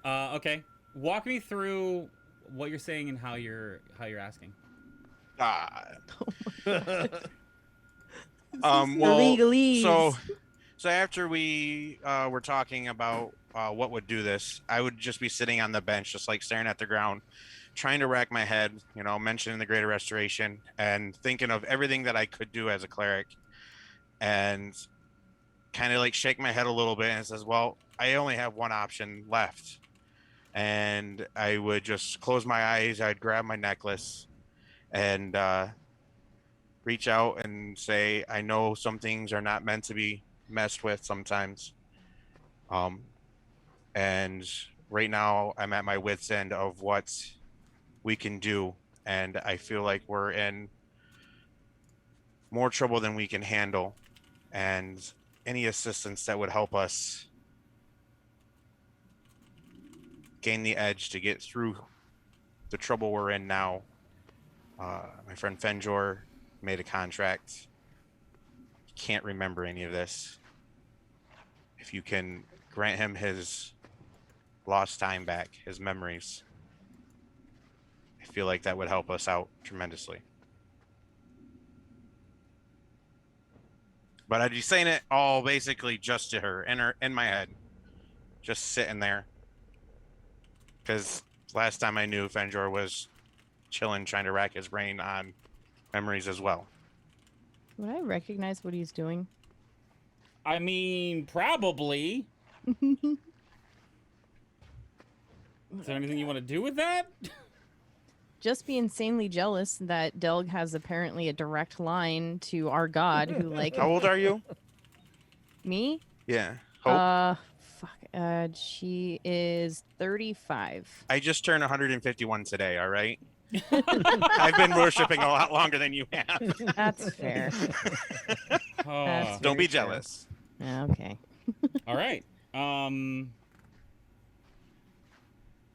Okay. Walk me through what you're saying and how you're asking. Ah. The Well, legalese. so after we were talking about what would do this, I would just be sitting on the bench, just like staring at the ground, trying to rack my head, mentioning the Greater Restoration and thinking of everything that I could do as a cleric, and kind of like shake my head a little bit and says, well, I only have one option left. And I would just close my eyes, I'd grab my necklace and reach out and say, I know some things are not meant to be messed with sometimes. And right now I'm at my wit's end of what we can do. And I feel like we're in more trouble than we can handle. And any assistance that would help us gain the edge to get through the trouble we're in now. My friend Fenjor made a contract. He can't remember any of this. If you can grant him his lost time back, his memories, I feel like that would help us out tremendously. But I'd be saying it all basically just to her, in my head, just sitting there. Because last time I knew, Fenjor was chilling, trying to rack his brain on memories as well. Would I recognize what he's doing? I mean, probably. Is there anything you want to do with that? Just be insanely jealous that Delg has apparently a direct line to our god who, like, How old are you? me? Yeah. Hope. She is 35. I just turned 151 today, all right? I've been worshiping a lot longer than you have. That's fair. Oh, That's- Don't be Very true. jealous. Okay. all right.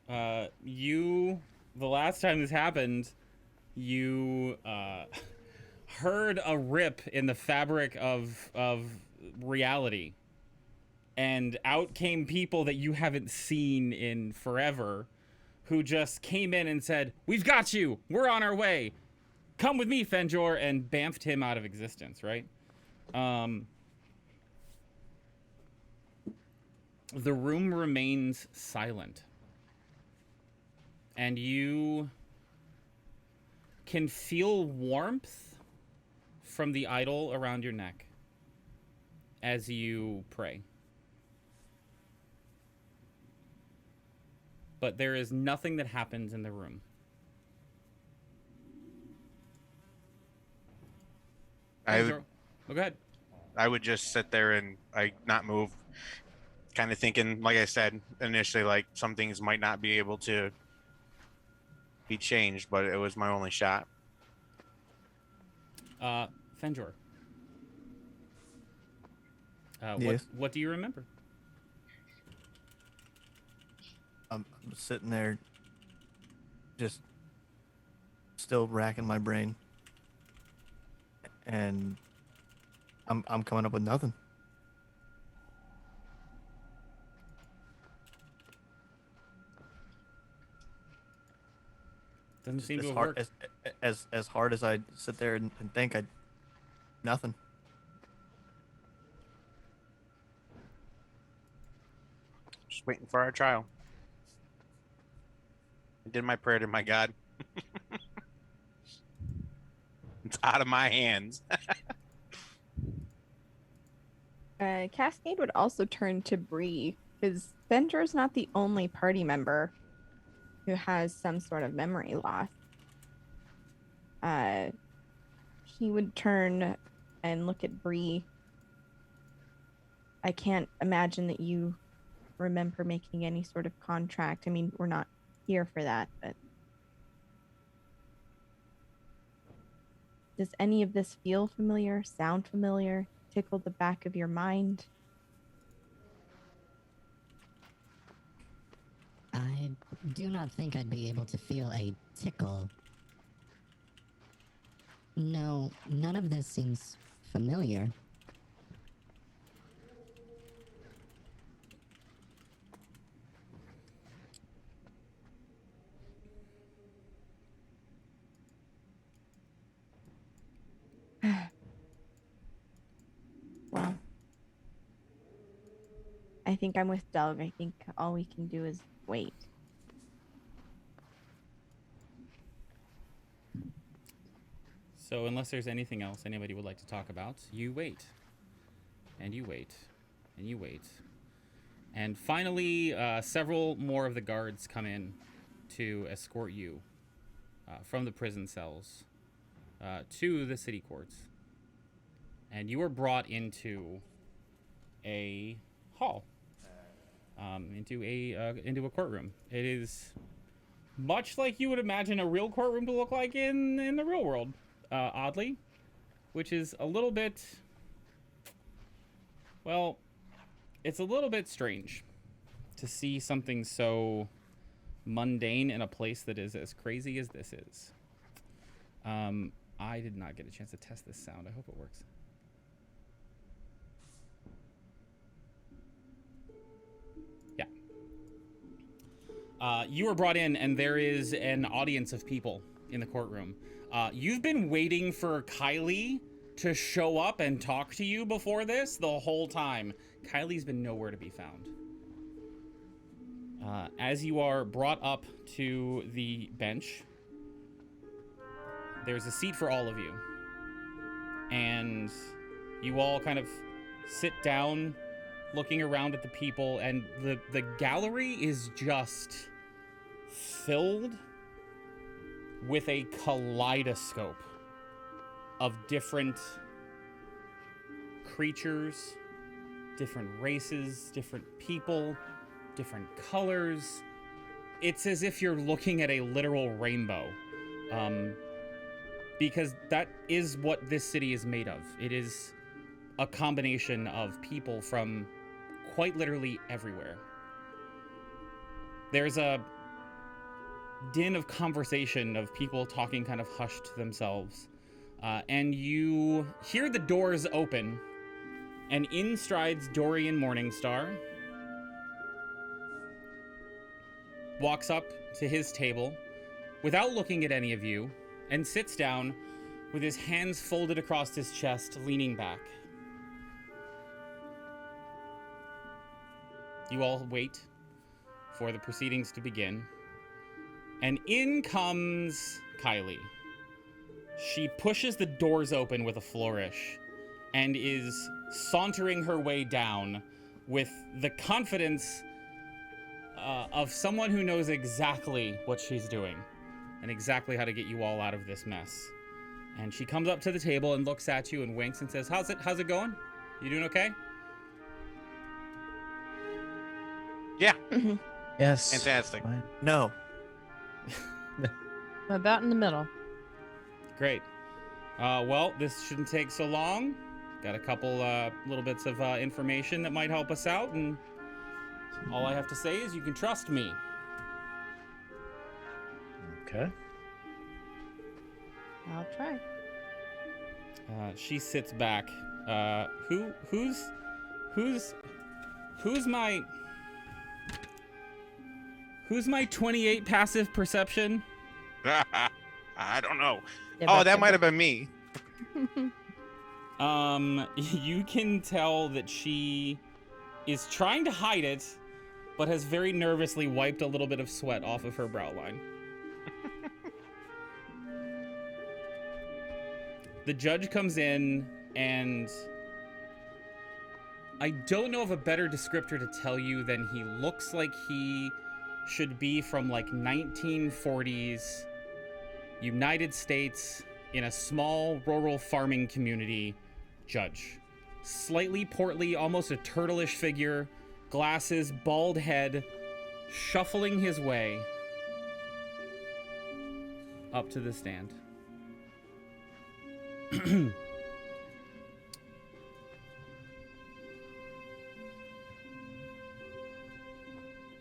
The last time this happened, you heard a rip in the fabric of reality. and out came people that you haven't seen in forever, who just came in and said, "We've got you. We're on our way. Come with me, Fenjor," and bamfed him out of existence, right? The room remains silent. And you can feel warmth from the idol around your neck as you pray. But there is nothing that happens in the room. Oh, go ahead. I would just sit there and not move, kind of thinking, like I said initially, like some things might not be able to be changed, but it was my only shot. Fenjor. Yes. What do you remember? I'm sitting there, just still racking my brain, and I'm coming up with nothing. Doesn't seem to As have hard worked. as hard as I sit there and think, nothing. Just waiting for our trial. I did my prayer to my God. It's out of my hands. Cascade would also turn to Bree, because Fenjor's not the only party member who has some sort of memory loss. He would turn and look at Bree. I can't imagine that you remember making any sort of contract. I mean, we're not here for that, but does any of this feel familiar, sound familiar, tickle the back of your mind? I do not think I'd be able to feel a tickle. No, none of this seems familiar. Well, I think I'm with Doug. I think all we can do is wait. So unless there's anything else anybody would like to talk about, you wait. And you wait. And you wait. And finally, several more of the guards come in to escort you from the prison cells to the city courts. And you are brought into a hall, into a courtroom. It is much like you would imagine a real courtroom to look like in the real world, oddly, which is a little bit, well, it's a little bit strange to see something so mundane in a place that is as crazy as this is. I did not get a chance to test this sound. I hope it works. You are brought in, and there is an audience of people in the courtroom. You've been waiting for Kylie to show up and talk to you before this the whole time. Kylie's been nowhere to be found. As you are brought up to the bench, there's a seat for all of you. And you all kind of sit down, looking around at the people, and the gallery is just filled with a kaleidoscope of different creatures, different races, different people, different colors. It's as if you're looking at a literal rainbow, because that is what this city is made of. It is a combination of people from quite literally everywhere. There's a din of conversation of people talking kind of hushed to themselves, and you hear the doors open And in strides Dorian Morningstar. Walks up to his table without looking at any of you and sits down with his hands folded across his chest, leaning back. You all wait for the proceedings to begin. And in comes Kylie. She pushes the doors open with a flourish and is sauntering her way down with the confidence of someone who knows exactly what she's doing and exactly how to get you all out of this mess. And she comes up to the table and looks at you and winks and says, How's it going? You doing okay? Yeah, Yes. fantastic. Fine. No. I'm about in the middle. Great. Well, this shouldn't take so long. Got a couple little bits of information that might help us out, and all I have to say is you can trust me. Okay. I'll try. She sits back. Who's my 28 passive perception? I don't know. Yeah, Oh, but- that might have been me. You can tell that she is trying to hide it, but has very nervously wiped a little bit of sweat off of her brow line. The judge comes in, and I don't know of a better descriptor to tell you than he looks like he should be from like 1940s United States in a small rural farming community judge. Slightly portly, almost a turtleish figure, glasses, bald head, shuffling his way up to the stand.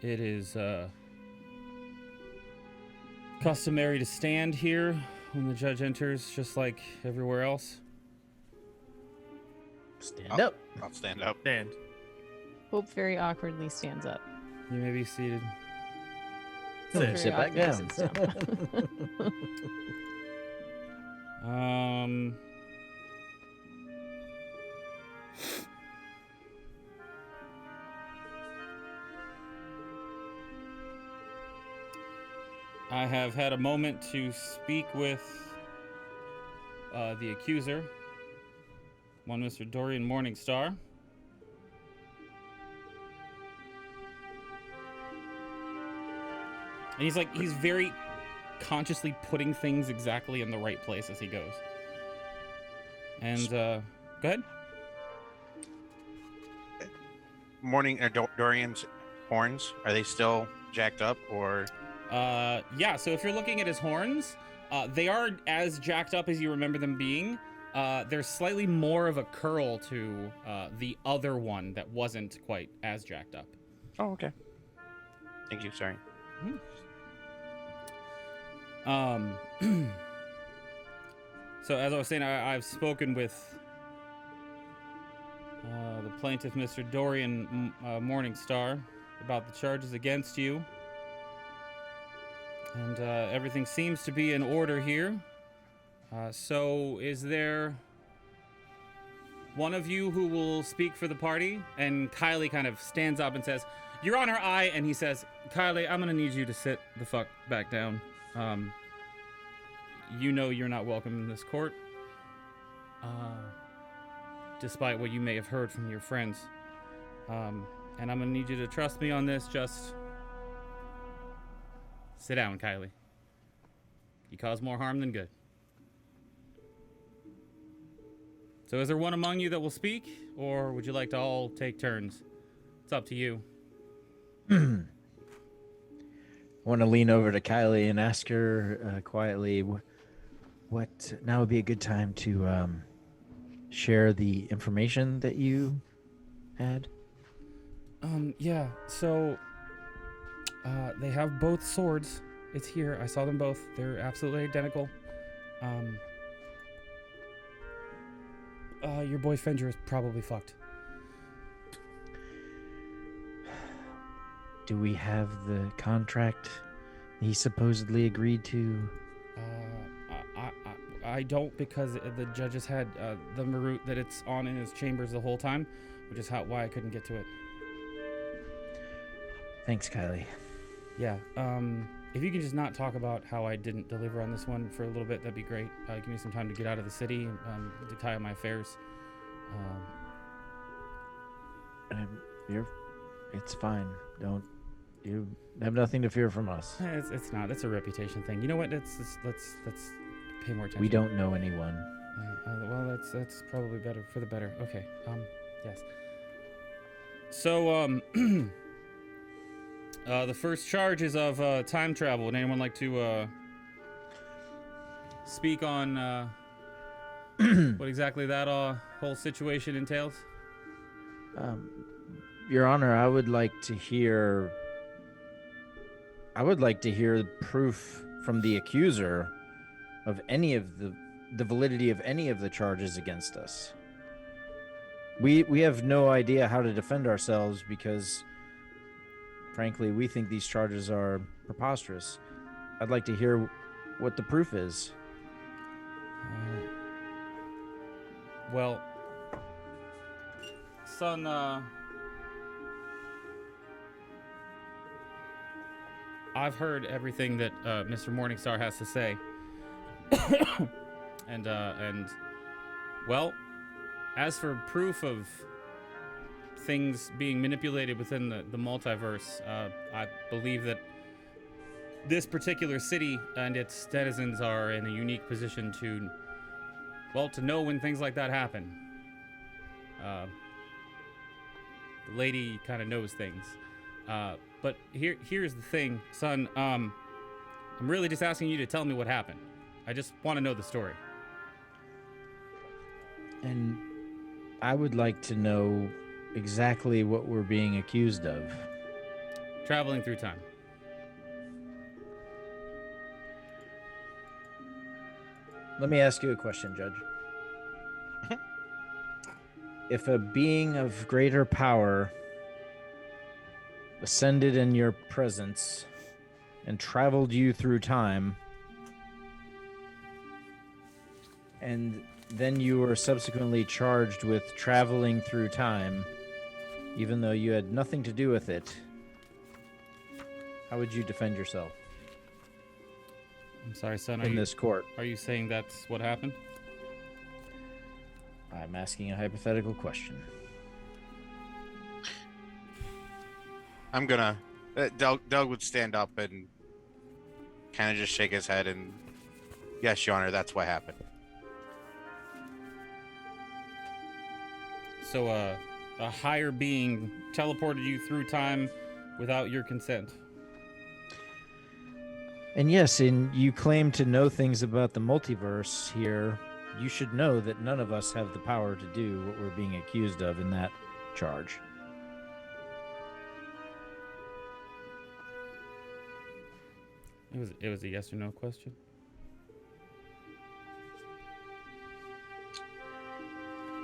It is customary to stand here when the judge enters, just like everywhere else. Stand up. I'll stand up. Stand. Hope very awkwardly stands up. You may be seated. Hope Sit. very Sit back awkwardly down. sits down. I have had a moment to speak with the accuser, one Mr. Dorian Morningstar. And he's very consciously putting things exactly in the right place as he goes. And, go ahead. Dorian's horns, are they still jacked up, or? Yeah, so if you're looking at his horns, they are as jacked up as you remember them being. There's slightly more of a curl to the other one that wasn't quite as jacked up. Oh, okay. Thank you. Sorry. So as I was saying, I've spoken with the plaintiff, Mr. Dorian Morningstar, about the charges against you. And everything seems to be in order here. So is there one of you who will speak for the party? And Kylie kind of stands up and says, Your Honor, and he says, Kylie, I'm going to need you to sit the fuck back down. You know you're not welcome in this court, despite what you may have heard from your friends. And I'm going to need you to trust me on this. Just sit down, Kylie. You cause more harm than good. So is there one among you that will speak, or would you like to all take turns? It's up to you. I want to lean over to Kylie and ask her quietly, what now would be a good time to share the information that you had? Yeah, so they have both swords. It's here. I saw them both. They're absolutely identical. Your boy Fenjor is probably fucked. Do we have the contract he supposedly agreed to? I don't, because the judges had the Marut that it's on in his chambers the whole time, which is why I couldn't get to it. Thanks, Kylie. Yeah. If you can just not talk about how I didn't deliver on this one for a little bit, that'd be great. Give me some time to get out of the city, to tie up my affairs. It's fine. You have nothing to fear from us. It's not. It's a reputation thing. You know what? Let's pay more attention. We don't know anyone. Well, that's probably better for the better. Okay. Yes. So, the first charge is of time travel. Would anyone like to speak on what exactly that whole situation entails? Your Honor, I would like to hear proof from the accuser of any of the validity of any of the charges against us. We have no idea how to defend ourselves because, frankly, we think these charges are preposterous. I'd like to hear what the proof is. Well, son, I've heard everything that Mr. Morningstar has to say. and well, as for proof of things being manipulated within the multiverse, I believe that this particular city and its denizens are in a unique position to know when things like that happen. The lady kind of knows things. But here's the thing, son. I'm really just asking you to tell me what happened. I just want to know the story. And I would like to know exactly what we're being accused of. Traveling through time. Let me ask you a question, Judge. If a being of greater power ascended in your presence and traveled you through time, and then you were subsequently charged with traveling through time, even though you had nothing to do with it, how would you defend yourself? I'm sorry, son. In this court. Are you saying that's what happened? I'm asking a hypothetical question. I'm gonna. Doug would stand up and kind of just shake his head and, yes, Your Honor, that's what happened. So, a higher being teleported you through time without your consent. And yes, you claim to know things about the multiverse here. You should know that none of us have the power to do what we're being accused of in that charge. It was a yes or no question.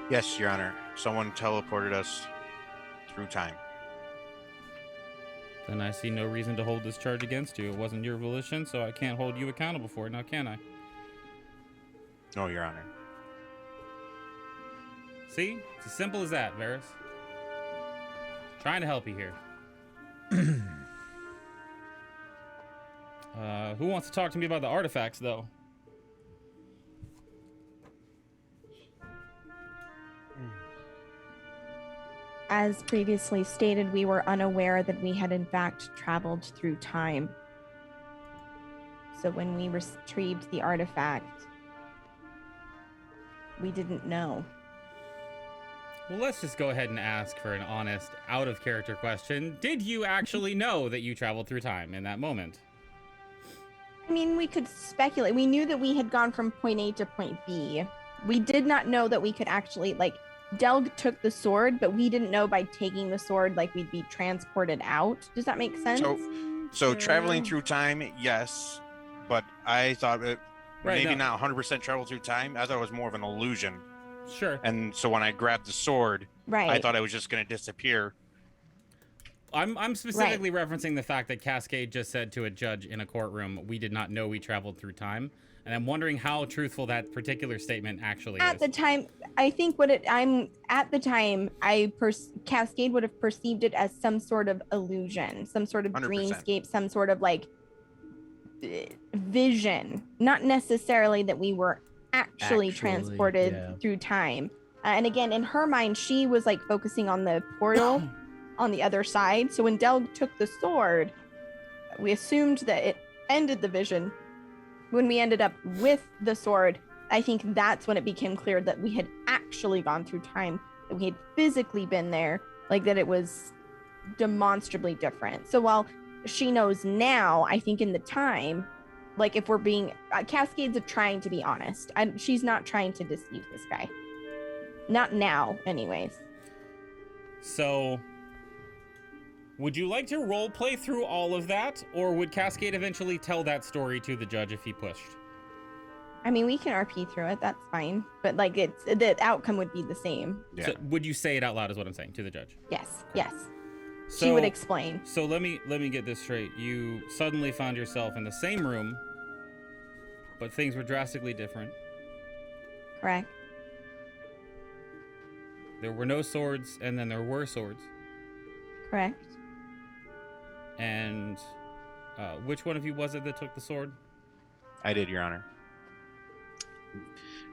Yes, Your Honor. Someone teleported us through time. Then I see no reason to hold this charge against you. It wasn't your volition, so I can't hold you accountable for it now, can I? No, Your Honor. See? It's as simple as that, Varys. Trying to help you here. Who wants to talk to me about the artifacts, though? As previously stated, we were unaware that we had in fact traveled through time. So when we retrieved the artifact, we didn't know. Well, let's just go ahead and ask for an honest, out-of-character question. Did you actually know that you traveled through time in that moment? I mean, we could speculate. We knew that we had gone from point A to point B. We did not know that we could actually, Delg took the sword, but we didn't know by taking the sword, we'd be transported out. Does that make sense? So traveling through time, yes, but I thought it not 100% travel through time. I thought it was more of an illusion. Sure. And so when I grabbed the sword, I thought I was just going to disappear. I'm specifically referencing the fact that Cascade just said to a judge in a courtroom, "We did not know we traveled through time," and I'm wondering how truthful that particular statement actually At is. the time, I think Cascade would have perceived it as some sort of illusion, some sort of 100%. dreamscape, some sort of like vision, not necessarily that we were actually transported through time. And again, in her mind, she was like focusing on the portal on the other side. So when Delg took the sword, we assumed that it ended the vision. When we ended up with the sword, I think that's when it became clear that we had actually gone through time, that we had physically been there, like that it was demonstrably different. So while she knows now, I think in the time, like if we're being, Cascade's trying to be honest. She's not trying to deceive this guy. Not now, anyways. So, would you like to role play through all of that, or would Cascade eventually tell that story to the judge if he pushed? I mean, we can RP through it. That's fine. But like, the outcome would be the same. Yeah. So would you say it out loud? Is what I'm saying to the judge. Yes. Yes. So, She would explain. So let me get this straight. You suddenly found yourself in the same room, but things were drastically different. Correct. There were no swords, and then there were swords. Correct. And which one of you was it that took the sword? I did, Your Honor.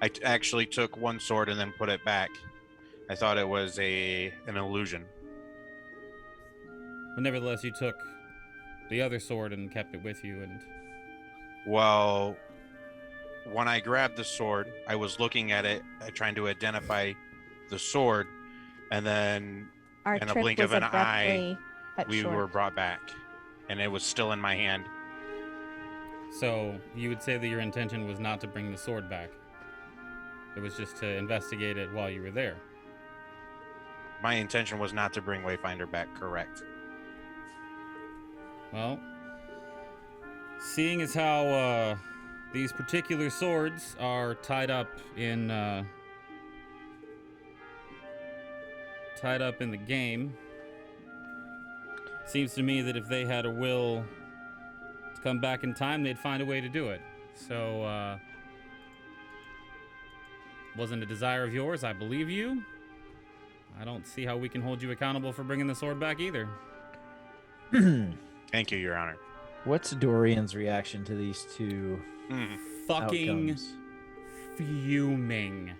I actually took one sword and then put it back. I thought it was an illusion. But nevertheless, you took the other sword and kept it with you, and... Well, when I grabbed the sword, I was looking at it, trying to identify the sword, and then Our in a trip blink was of an eye, abruptly cut we short. were brought back, and it was still in my hand. So, you would say that your intention was not to bring the sword back. It was just to investigate it while you were there. My intention was not to bring Wayfinder back, correct? Well, seeing as how these particular swords are tied up in the game, seems to me that if they had a will to come back in time, they'd find a way to do it. So, wasn't a desire of yours. I believe you. I don't see how we can hold you accountable for bringing the sword back either. Thank you, Your Honor. What's Dorian's reaction to these two Fucking outcomes? fuming.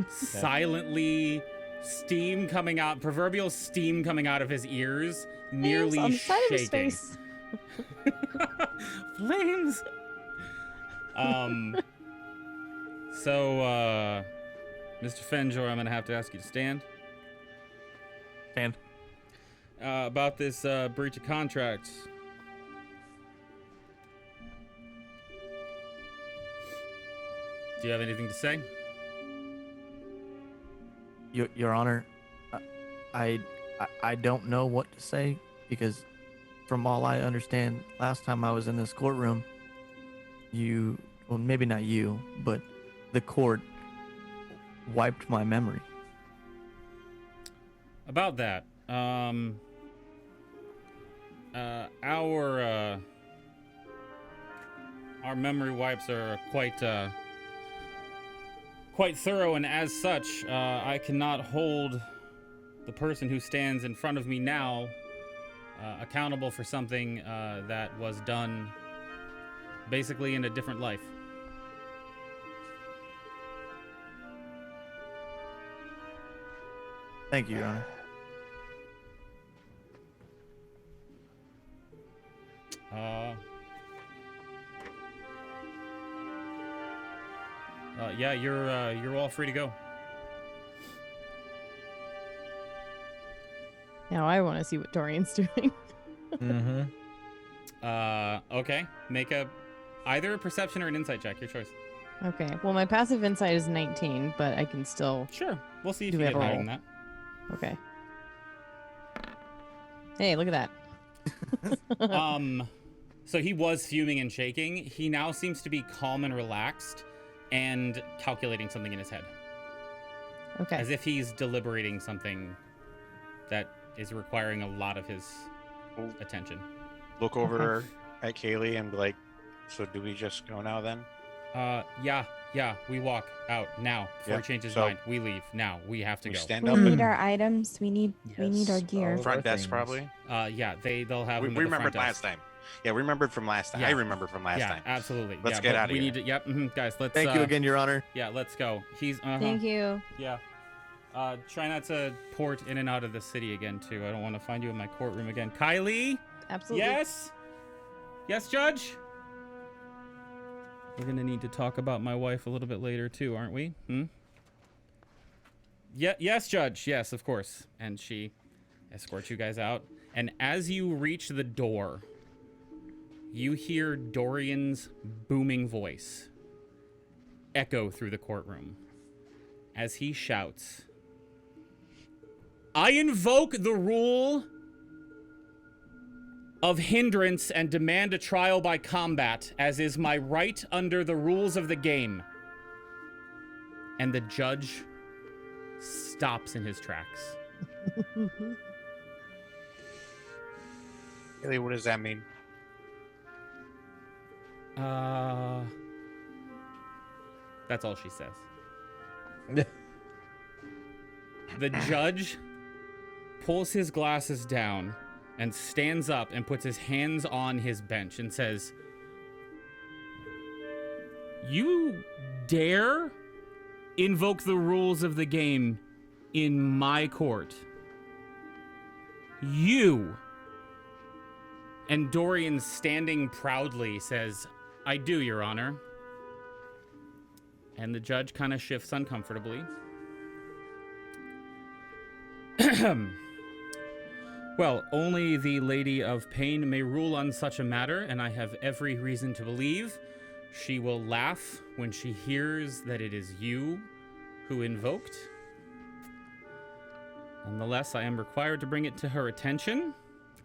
Silently, steam coming out, proverbial steam coming out of his ears, nearly on the side of his shaking. face. Flames. So, Mr. Fenjor, I'm gonna have to ask you to stand. Stand. About this breach of contract. Do you have anything to say? Your Honor, I don't know what to say because, from all I understand, last time I was in this courtroom, well, maybe not you, but the court wiped my memory. About that, our memory wipes are quite thorough, and as such, I cannot hold the person who stands in front of me now accountable for something that was done basically in a different life. Thank you, Your Honor. Yeah, you're all free to go. Now I want to see what Dorian's doing. Okay. Make either a perception or an insight check, your choice. Okay. Well, my passive insight is 19, but I can still. Sure. We'll see if Do you we get have a higher roll? than that. Okay. Hey, look at that. So he was fuming and shaking. He now seems to be calm and relaxed and calculating something in his head. Okay. As if he's deliberating something that is requiring a lot of his attention. Look over at Kaylee and be like, so do we just go now then? Yeah, we walk out now before Yep, he changes his so- mind. We leave now. We have to We go. stand We up need and our items. We need our Yes, gear. all of our front desk things. probably. Yeah, they'll have We them at the remembered front last desk. time. Yeah, we remembered from last time. Yeah. I remember from last Yeah, time. absolutely. Let's yeah, get but outta we here. need to. Yep, guys. Let's. Thank you again, Your Honor. Yeah, let's go. He's. Thank you. Yeah. Try not to port in and out of the city again, too. I don't want to find you in my courtroom again. Kylie? Absolutely. Yes? Yes, Judge? We're going to need to talk about my wife a little bit later, too, aren't we? Yeah, yes, Judge. Yes, of course. And she escorts you guys out. And as you reach the door, you hear Dorian's booming voice echo through the courtroom as he shouts, I invoke the rule of hindrance and demand a trial by combat, as is my right under the rules of the game. And the judge stops in his tracks. Kaylee, what does that mean? That's all she says. The judge pulls his glasses down and stands up and puts his hands on his bench and says, you dare invoke the rules of the game in my court? You. And Dorian, standing proudly, says, I do, Your Honor. And the judge kind of shifts uncomfortably. Well, only the Lady of Pain may rule on such a matter, and I have every reason to believe she will laugh when she hears that it is you who invoked. Nonetheless, I am required to bring it to her attention.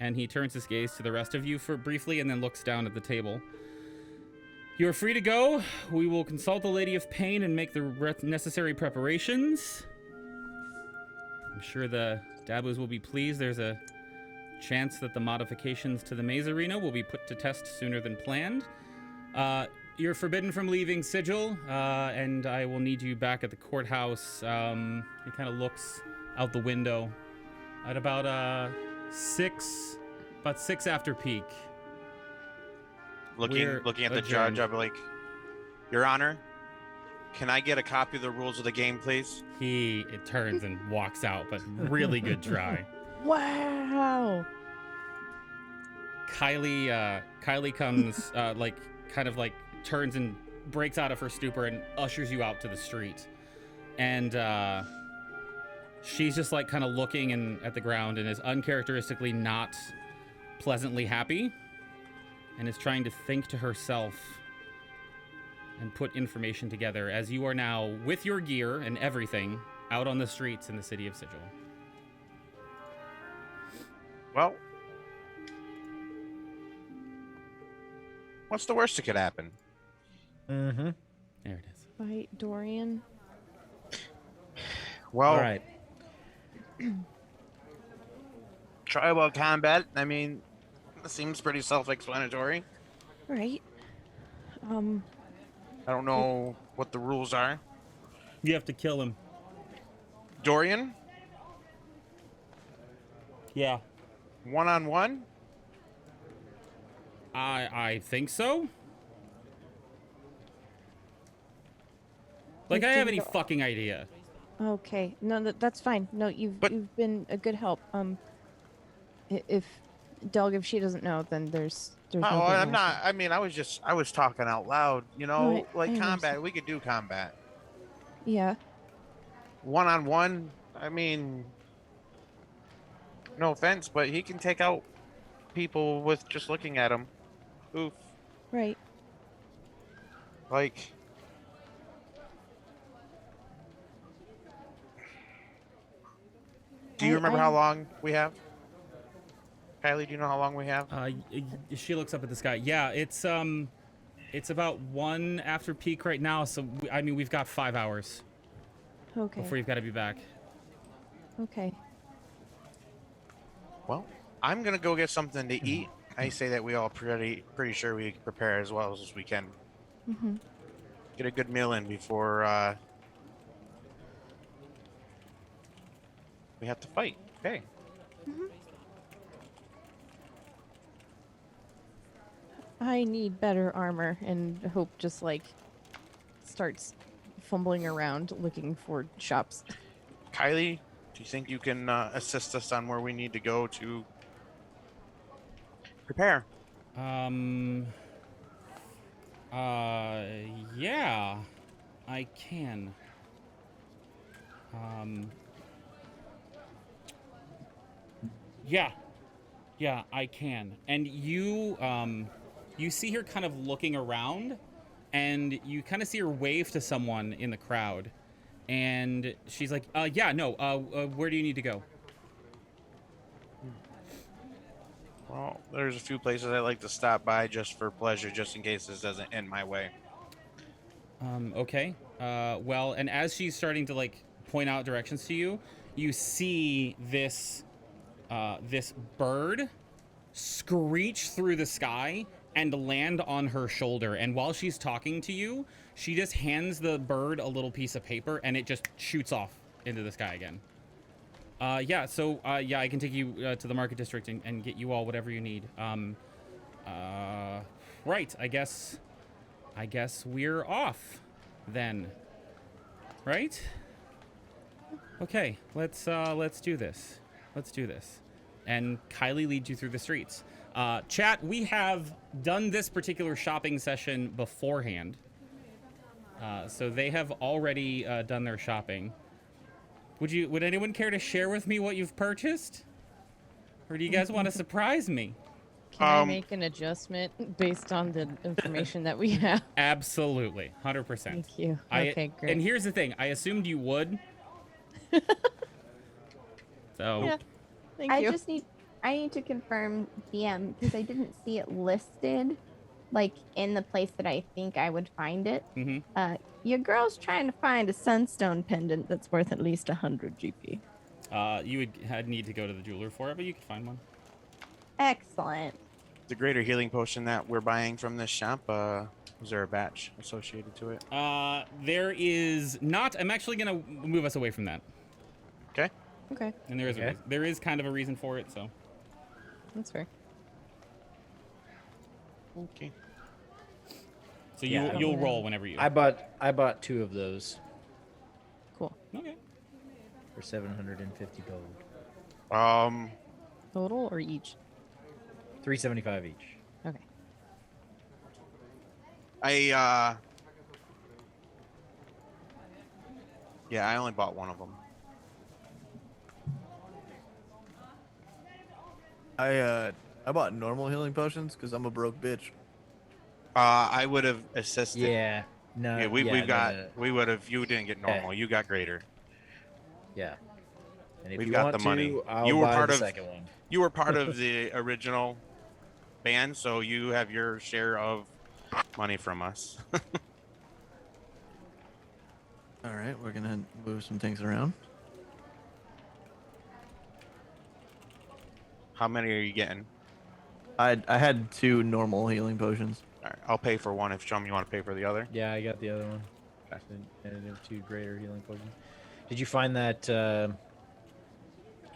And he turns his gaze to the rest of you for briefly and then looks down at the table. You are free to go. We will consult the Lady of Pain and make the necessary preparations. I'm sure the Dabus will be pleased. There's a chance that the modifications to the maze arena will be put to test sooner than planned. You're forbidden from leaving Sigil, and I will need you back at the courthouse. He kind of looks out the window at about 6 after peak. Looking at the judge, I'll be like, Your Honor, can I get a copy of the rules of the game, please? It turns and walks out, but really good try. Wow. Kylie comes, turns and breaks out of her stupor and ushers you out to the street. And she's just like kind of looking at the ground and is uncharacteristically not pleasantly happy, and is trying to think to herself and put information together as you are now, with your gear and everything, out on the streets in the city of Sigil. Well, what's the worst that could happen? Mm-hmm. There it is. Fight Dorian. Well, All right. tribal combat, I mean, it seems pretty self-explanatory. Right. I don't know what the rules are. You have to kill him. Dorian, Yeah. one-on-one? I think so. Like, We I have can any go- fucking idea. Okay. No, that's fine. No, you've been a good help. If she doesn't know, then there's Oh, no point I'm in not. I mean, I was talking out loud. You know, No, I like combat. understand. We could do combat. asking. Yeah. One-on-one. I mean, no offense, but he can take out people with just looking at him. Oof. Right. Like, do you remember how long we have? Kylie, do you know how long we have? She looks up at the sky. Yeah, it's about 1 after peak right now. So we've got 5 hours Okay. before you've got to be back. Okay. Well, I'm gonna go get something to eat. I say that we all pretty sure we prepare as well as we can. Mm-hmm. Get a good meal in before we have to fight. Okay. I need better armor, and Hope just like starts fumbling around looking for shops. Kylie, do you think you can assist us on where we need to go to prepare? Yeah, I can. Yeah, I can. And you see her kind of looking around, and you kind of see her wave to someone in the crowd, and she's like, yeah, no, where do you need to go? Well, there's a few places I like to stop by just for pleasure, just in case this doesn't end my way. Okay. Well, and as she's starting to like point out directions to you, you see this bird screech through the sky and land on her shoulder. And while she's talking to you, she just hands the bird a little piece of paper, and it just shoots off into the sky again. Yeah, so yeah, I can take you to the market district and get you all whatever you need. Right, I guess we're off then. Right? Okay, let's do this. Let's do this. And Kylie leads you through the streets. Chat, we have done this particular shopping session beforehand. So they have already done their shopping. Would anyone care to share with me what you've purchased? Or do you guys want to surprise me? Can I make an adjustment based on the information that we have? Absolutely, 100%. Thank you. Okay, great. And here's the thing, I assumed you would. So Yeah. Thank you. I need to confirm DM because I didn't see it listed like in the place that I think I would find it. Mm-hmm. Your girl's trying to find a sunstone pendant that's worth at least 100 GP. You would need to go to the jeweler for it, but you could find one. Excellent. The greater healing potion that we're buying from this shop, is there a batch associated to it? There is not. I'm actually gonna move us away from that. Okay. Okay, And there is kind of a reason for it, so. that's fair. Okay. So Yeah, you'll roll whenever you. I bought 2 of those Cool. Okay. for 750 gold. Total or each? 375 each. Okay. Yeah, I only bought one of them. I bought normal healing potions because I'm a broke bitch. I would have assisted. Yeah. No. Yeah, we would have. You didn't get Okay. normal. You got greater. Yeah. And if We've you got want the money. to, I'll You were buy part the of- second one. You were part of the original band, so you have your share of money from us. All right, we're gonna move some things around. How many are you getting? I had 2 normal healing potions. All right, I'll pay for one if Chum you want to pay for the other. Yeah, I got the other one. Okay. And there were 2 greater healing potions. Did you find that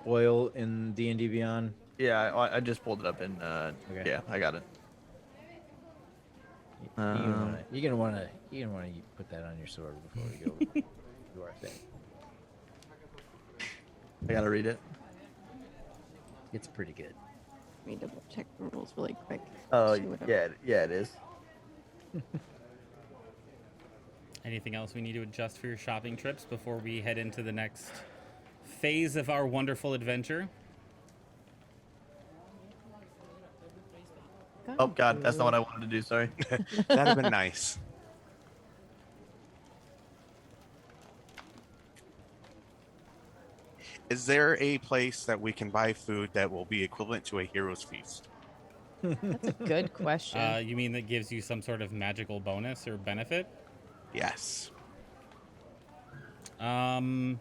oil in D&D Beyond? Yeah, I just pulled it up and Okay. yeah, I got it. You're gonna wanna put that on your sword before we go do our thing. I gotta read it. It's pretty good. Let me double check the rules really quick. Oh See what I- yeah, it is. Anything else we need to adjust for your shopping trips before we head into the next phase of our wonderful adventure? Oh god, that's not what I wanted to do. Sorry. That'd have been nice. Is there a place that we can buy food that will be equivalent to a hero's feast? That's a good question. You mean that gives you some sort of magical bonus or benefit? Yes. On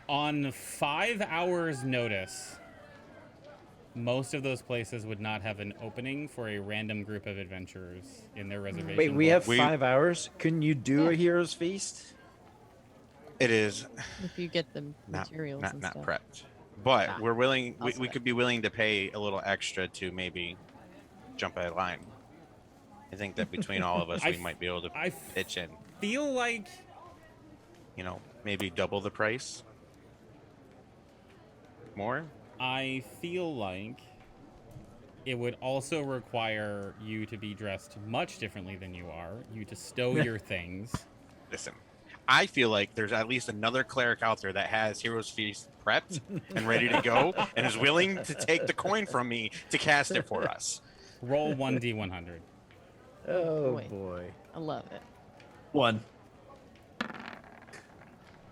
5 hours notice, most of those places would not have an opening for a random group of adventurers in their reservation. Wait, we have book. 5 hours. Couldn't you do a hero's feast? It is If you get the not materials not and not stuff. prepped, but Ah, we're willing. I'll We sweat. could be willing to pay a little extra to maybe jump a line. I think that between all of us, we might be able to I pitch in. feel like Maybe double the price. More. I feel like it would also require you to be dressed much differently than you are. You to stow your things. Listen, I feel like there's at least another cleric out there that has Hero's Feast prepped and ready to go and is willing to take the coin from me to cast it for us. Roll 1d100. Oh Boy. boy. I love it. 1.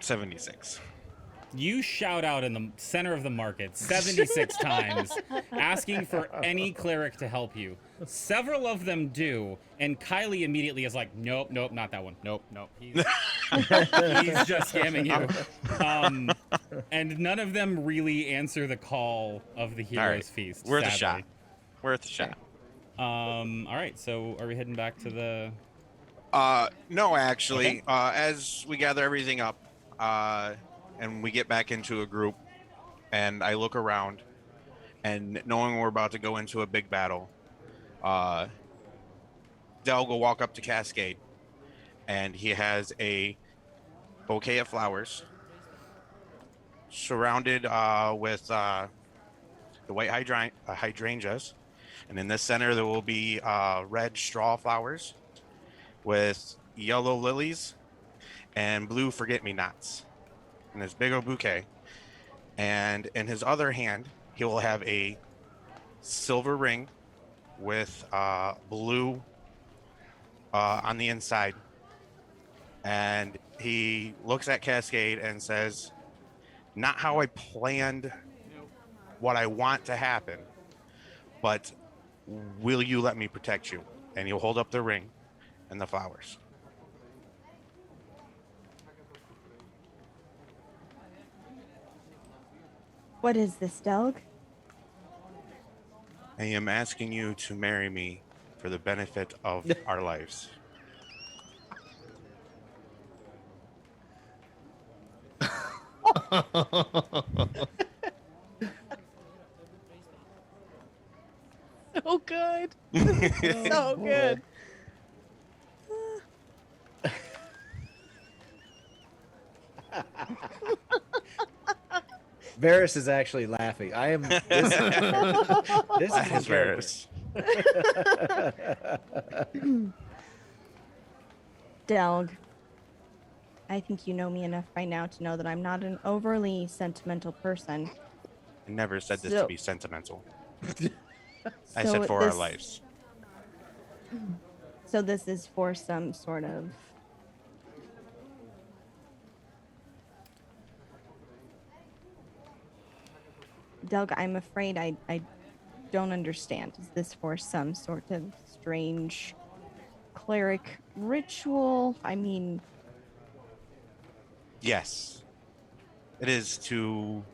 76. You shout out in the center of the market 76 times, asking for any cleric to help you. Several of them do, and Kylie immediately is like, nope, not that one. Nope. He's just scamming you. And none of them really answer the call of the Hero's right. Feast. Worth a sadly. shot. Worth a shot. All right, so are we heading back to the... No, actually, Okay. As we gather everything up, and we get back into a group, and I look around, and knowing we're about to go into a big battle, Del will walk up to Cascade, and he has a bouquet of flowers surrounded with the white hydrangeas, and in the center there will be red straw flowers with yellow lilies and blue forget-me-nots in his big old bouquet. And in his other hand, he will have a silver ring with blue on the inside. And he looks at Cascade and says, not how I planned what I want to happen, but will you let me protect you? And he'll hold up the ring and the flowers. What is this, Delg? I am asking you to marry me for the benefit of our lives. So good. So good. Varys is actually laughing. I am. This is That is hilarious. Delg, I think you know me enough by now to know that I'm not an overly sentimental person. I never said this So- to be sentimental. I So said for our this- lives. So this is for some sort of... Delg, I'm afraid I don't understand. Is this for some sort of strange cleric ritual? I mean, Yes. It is to.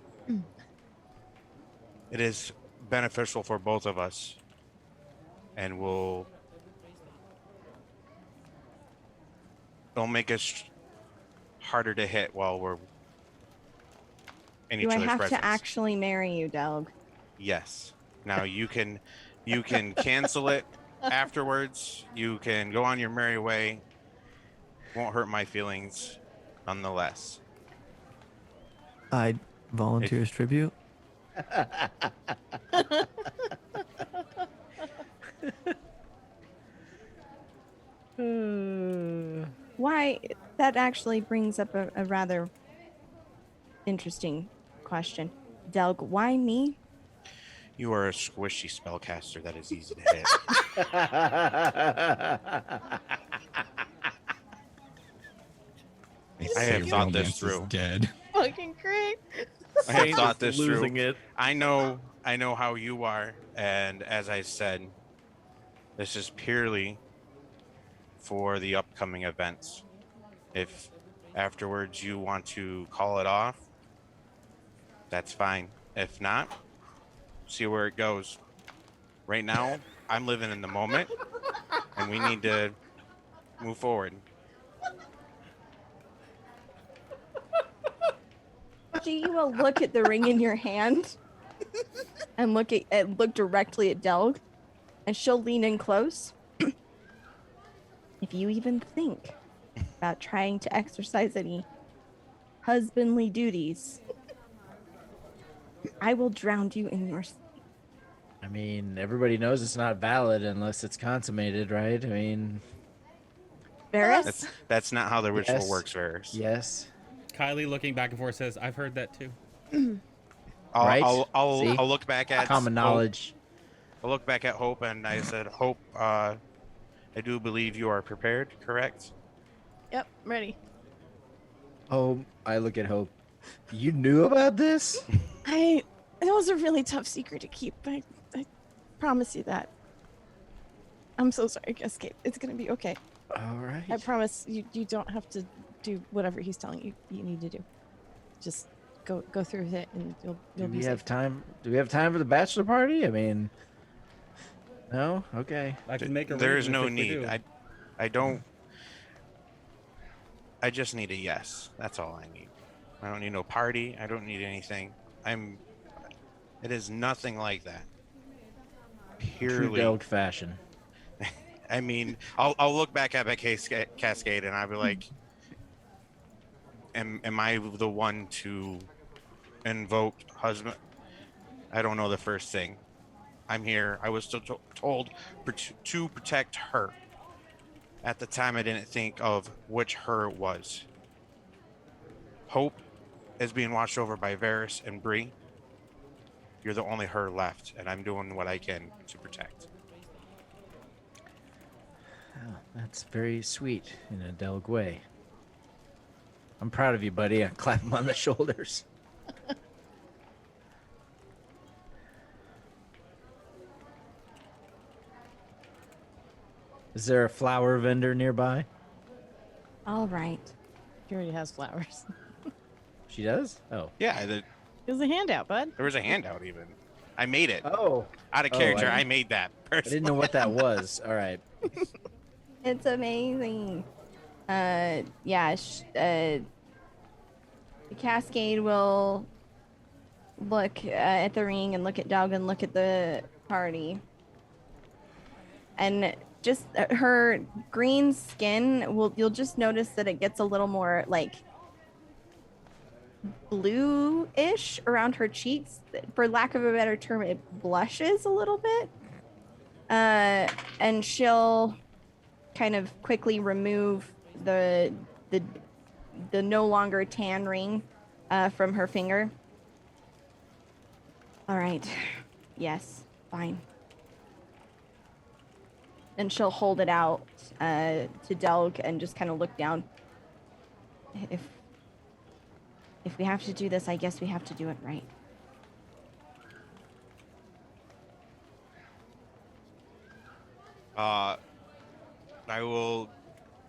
It is beneficial for both of us. And it'll make us harder to hit while we're in each do I other's have presence. to actually marry you, Delg? Yes. Now you can cancel it afterwards. You can go on your merry way. Won't hurt my feelings nonetheless. I volunteer as tribute. Why? That actually brings up a rather interesting question. Delg, why me? You are a squishy spellcaster that is easy to hit. I have thought this Romance is through. Dead. Fucking great. I have thought this through. Losing it. I know how you are, and as I said, this is purely for the upcoming events. If afterwards you want to call it off, that's fine. If not, see where it goes. Right now, I'm living in the moment, and we need to move forward. She will look at the ring in your hand and look directly at Delg, and she'll lean in close. If you even think about trying to exercise any husbandly duties, I will drown you in your sleep. I mean, everybody knows it's not valid unless it's consummated, right? I mean, Varys? That's not how the ritual Yes. works, Varys. yes. Kylie, looking back and forth, says, "I've heard that too." Right? See? I'll look back at Common Hope. knowledge. I'll look back at Hope, and I said, Hope, I do believe you are prepared, correct? Yep, ready. Oh, I look at Hope. You knew about this? It was a really tough secret to keep. I promise you that. I'm so sorry, Cascade. It's gonna be okay. All right. I promise you don't have to do whatever he's telling you need to do. Just go through with it and you'll Do be we safe. have time? Do we have time for the bachelor party? I mean, no. Okay. I can make a. There's arrangement no if we need. do. I don't. I just need a yes. That's all I need. I don't need no party. I don't need anything. It is nothing like that. True Purely. Delg fashion. I mean, I'll look back at my Cascade and I'll be like, am I the one to invoke husband? I don't know the first thing. I'm here. I was still told to protect her. At the time, I didn't think of which her it was. Hope is being watched over by Varys and Bree. You're the only her left, and I'm doing what I can to protect. Oh, that's very sweet in a Delg way. I'm proud of you, buddy. I clap him on the shoulders. Is there a flower vendor nearby? All right. He already has flowers. She does? Oh. Yeah, It was a handout, bud. there was a handout even. I made it. Oh. Out of Oh, character, I- I made that. I didn't know what that was. All right. It's amazing. Yeah. The Cascade will look at the ring and look at Doug and look at the party. And just her green skin you'll just notice that it gets a little more like blue-ish around her cheeks. For lack of a better term, it blushes a little bit. And she'll kind of quickly remove the no longer tan ring from her finger. All right. Yes, fine. And she'll hold it out to Delg and just kind of look down. If we have to do this, I guess we have to do it right. I will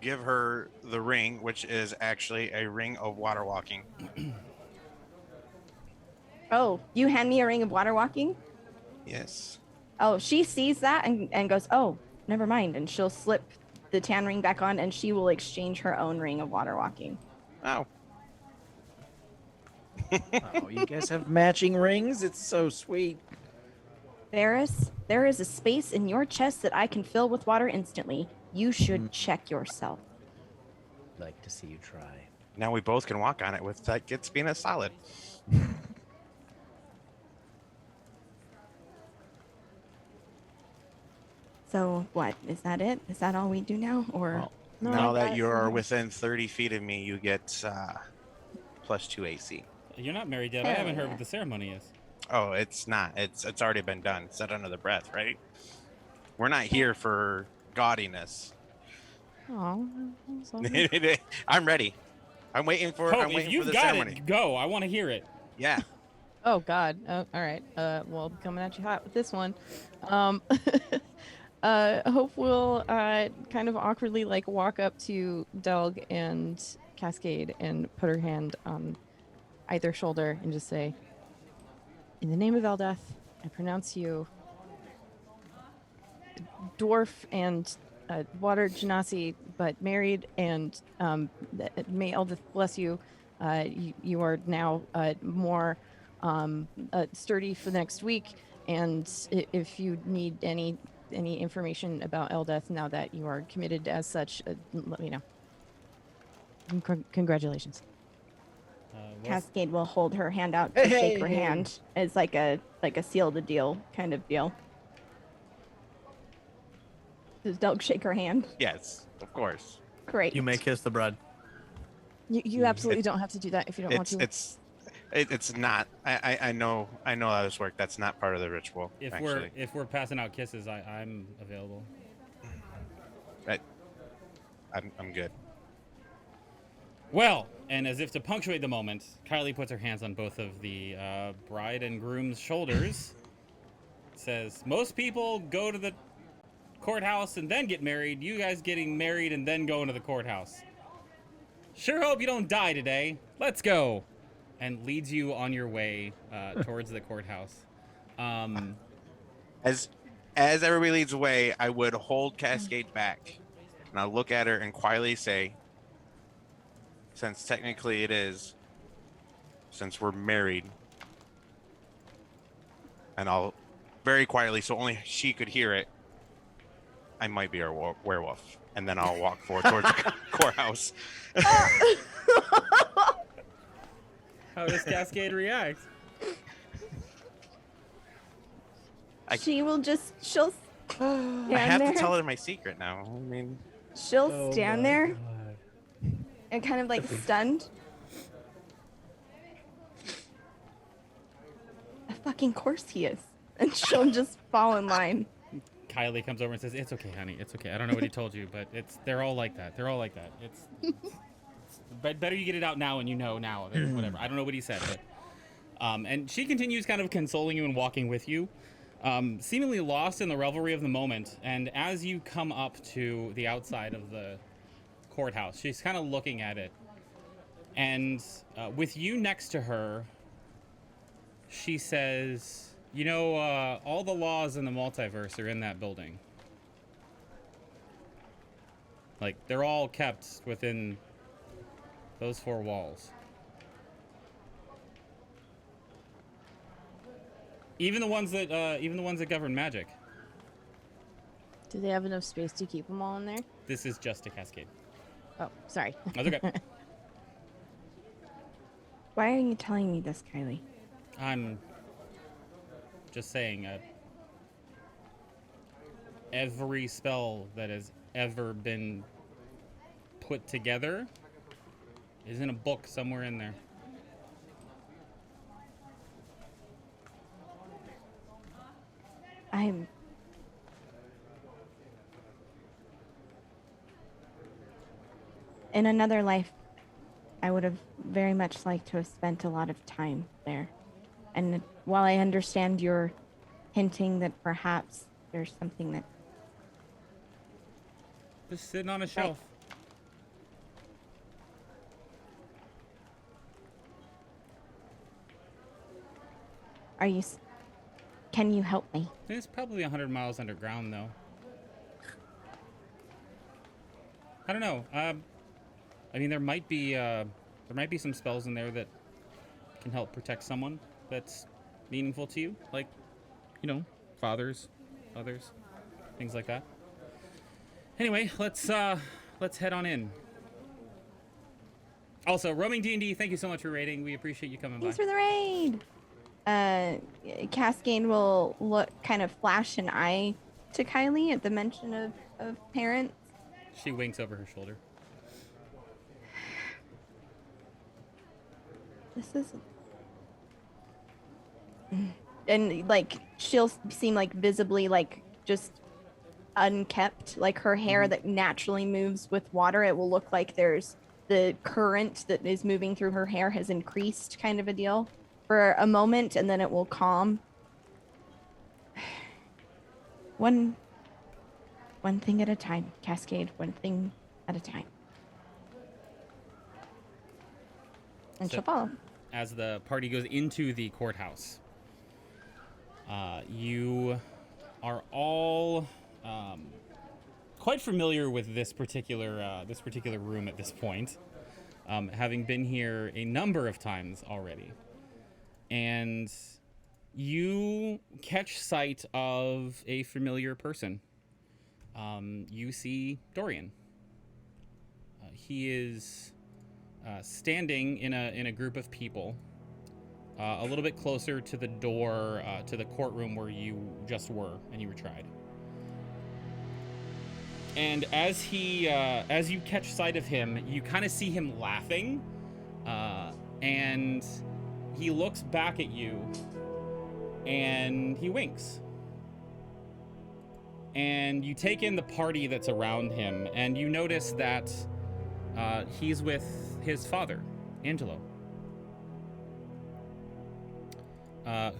give her the ring, which is actually a ring of water walking. Oh, you hand me a ring of water walking? Yes. Oh, she sees that and goes, oh, never mind. And she'll slip the tan ring back on and she will exchange her own ring of water walking. Oh. Oh, you guys have matching rings? It's so sweet. Varys, there is a space in your chest that I can fill with water instantly. You should check yourself. Like to see you try. Now we both can walk on it with that gets being a solid. So what? Is that it? Is that all we do now? Or Well, No, now I that got you are some. within 30 feet of me, you get +2 AC. You're not married yet. I Hell haven't heard yeah. what the ceremony is. Oh, it's not. It's already been done. Said under the breath, right? We're not here for gaudiness. Oh, I'm ready. I'm waiting for. Hope, I'm if waiting for you've the got ceremony. it, go. I want to hear it. Yeah. oh God. Oh, all right. Well, coming at you hot with this one. Hope will kind of awkwardly like walk up to Delg and Cascade and put her hand on either shoulder and just say, "In the name of Eldeth, I pronounce you dwarf and water genasi, but married, and may Eldith bless you. You are now more sturdy for the next week, and if you need any information about Eldith now that you are committed as such, let me know. Congratulations. Cascade will hold her hand out to shake her hand as like a seal the deal kind of deal. Does Doug shake her hand? Yes, of course. Great. You may kiss the bride. You absolutely don't have to do that if you don't want to. It's not. I know how this works. That's not part of the ritual. If we're passing out kisses, I'm available. I'm good. Well, and as if to punctuate the moment, Kylie puts her hands on both of the bride and groom's shoulders. Says, most people go to the courthouse and then get married. You guys getting married and then going to the courthouse. Sure hope you don't die today. Let's go. And leads you on your way towards the courthouse. As everybody leads away, I would hold Cascade back, and I'll look at her and quietly say, since technically it is, since we're married, and I'll very quietly, so only she could hear it, I might be a werewolf. And then I'll walk forward towards the courthouse. How does Cascade react? She'll stand I have there. to tell her my secret now. I mean, She'll stand there and kind of like stunned. A fucking course he is. And she'll just fall in line. Kylie comes over and says, "It's okay, honey. It's okay. I don't know what he told you, but they're all like that. They're all like that. It's better you get it out now and you know now. Whatever. I don't know what he said, but and she continues kind of consoling you and walking with you, seemingly lost in the revelry of the moment. And as you come up to the outside of the courthouse, she's kind of looking at it, and with you next to her, she says, you know, all the laws in the multiverse are in that building. Like, they're all kept within those four walls. Even the ones that govern magic. Do they have enough space to keep them all in there? This is just a cascade. Oh, sorry. That's okay. Why are you telling me this, Kylie? I'm just saying, every spell that has ever been put together is in a book somewhere in there. In another life, I would have very much liked to have spent a lot of time there. And while I understand you're hinting that perhaps there's something that... Just sitting on a shelf. Can you help me? It's probably 100 miles underground, though. I don't know. I mean, there might be some spells in there that can help protect someone that's meaningful to you, like, you know, fathers, others, things like that. Anyway, let's head on in. Also, Roaming D&D, thank you so much for raiding. We appreciate you coming Thanks by. for the raid. Cascade will kind of flash an eye to Kylie at the mention of parents. She winks over her shoulder. This is... And, like, she'll seem, like, visibly, like, just unkept. Like, her hair that naturally moves with water, it will look like there's the current that is moving through her hair has increased, kind of a deal, for a moment, and then it will calm. One thing at a time, Cascade. One thing at a time. And So- she'll follow. As the party goes into the courthouse, You are all quite familiar with this particular room at this point, having been here a number of times already. And you catch sight of a familiar person. You see Dorian. He is standing in a group of people, a little bit closer to the door to the courtroom where you just were and you were tried. And as you catch sight of him, you kind of see him laughing, and he looks back at you and he winks. And you take in the party that's around him, and you notice that he's with his father, Angelo,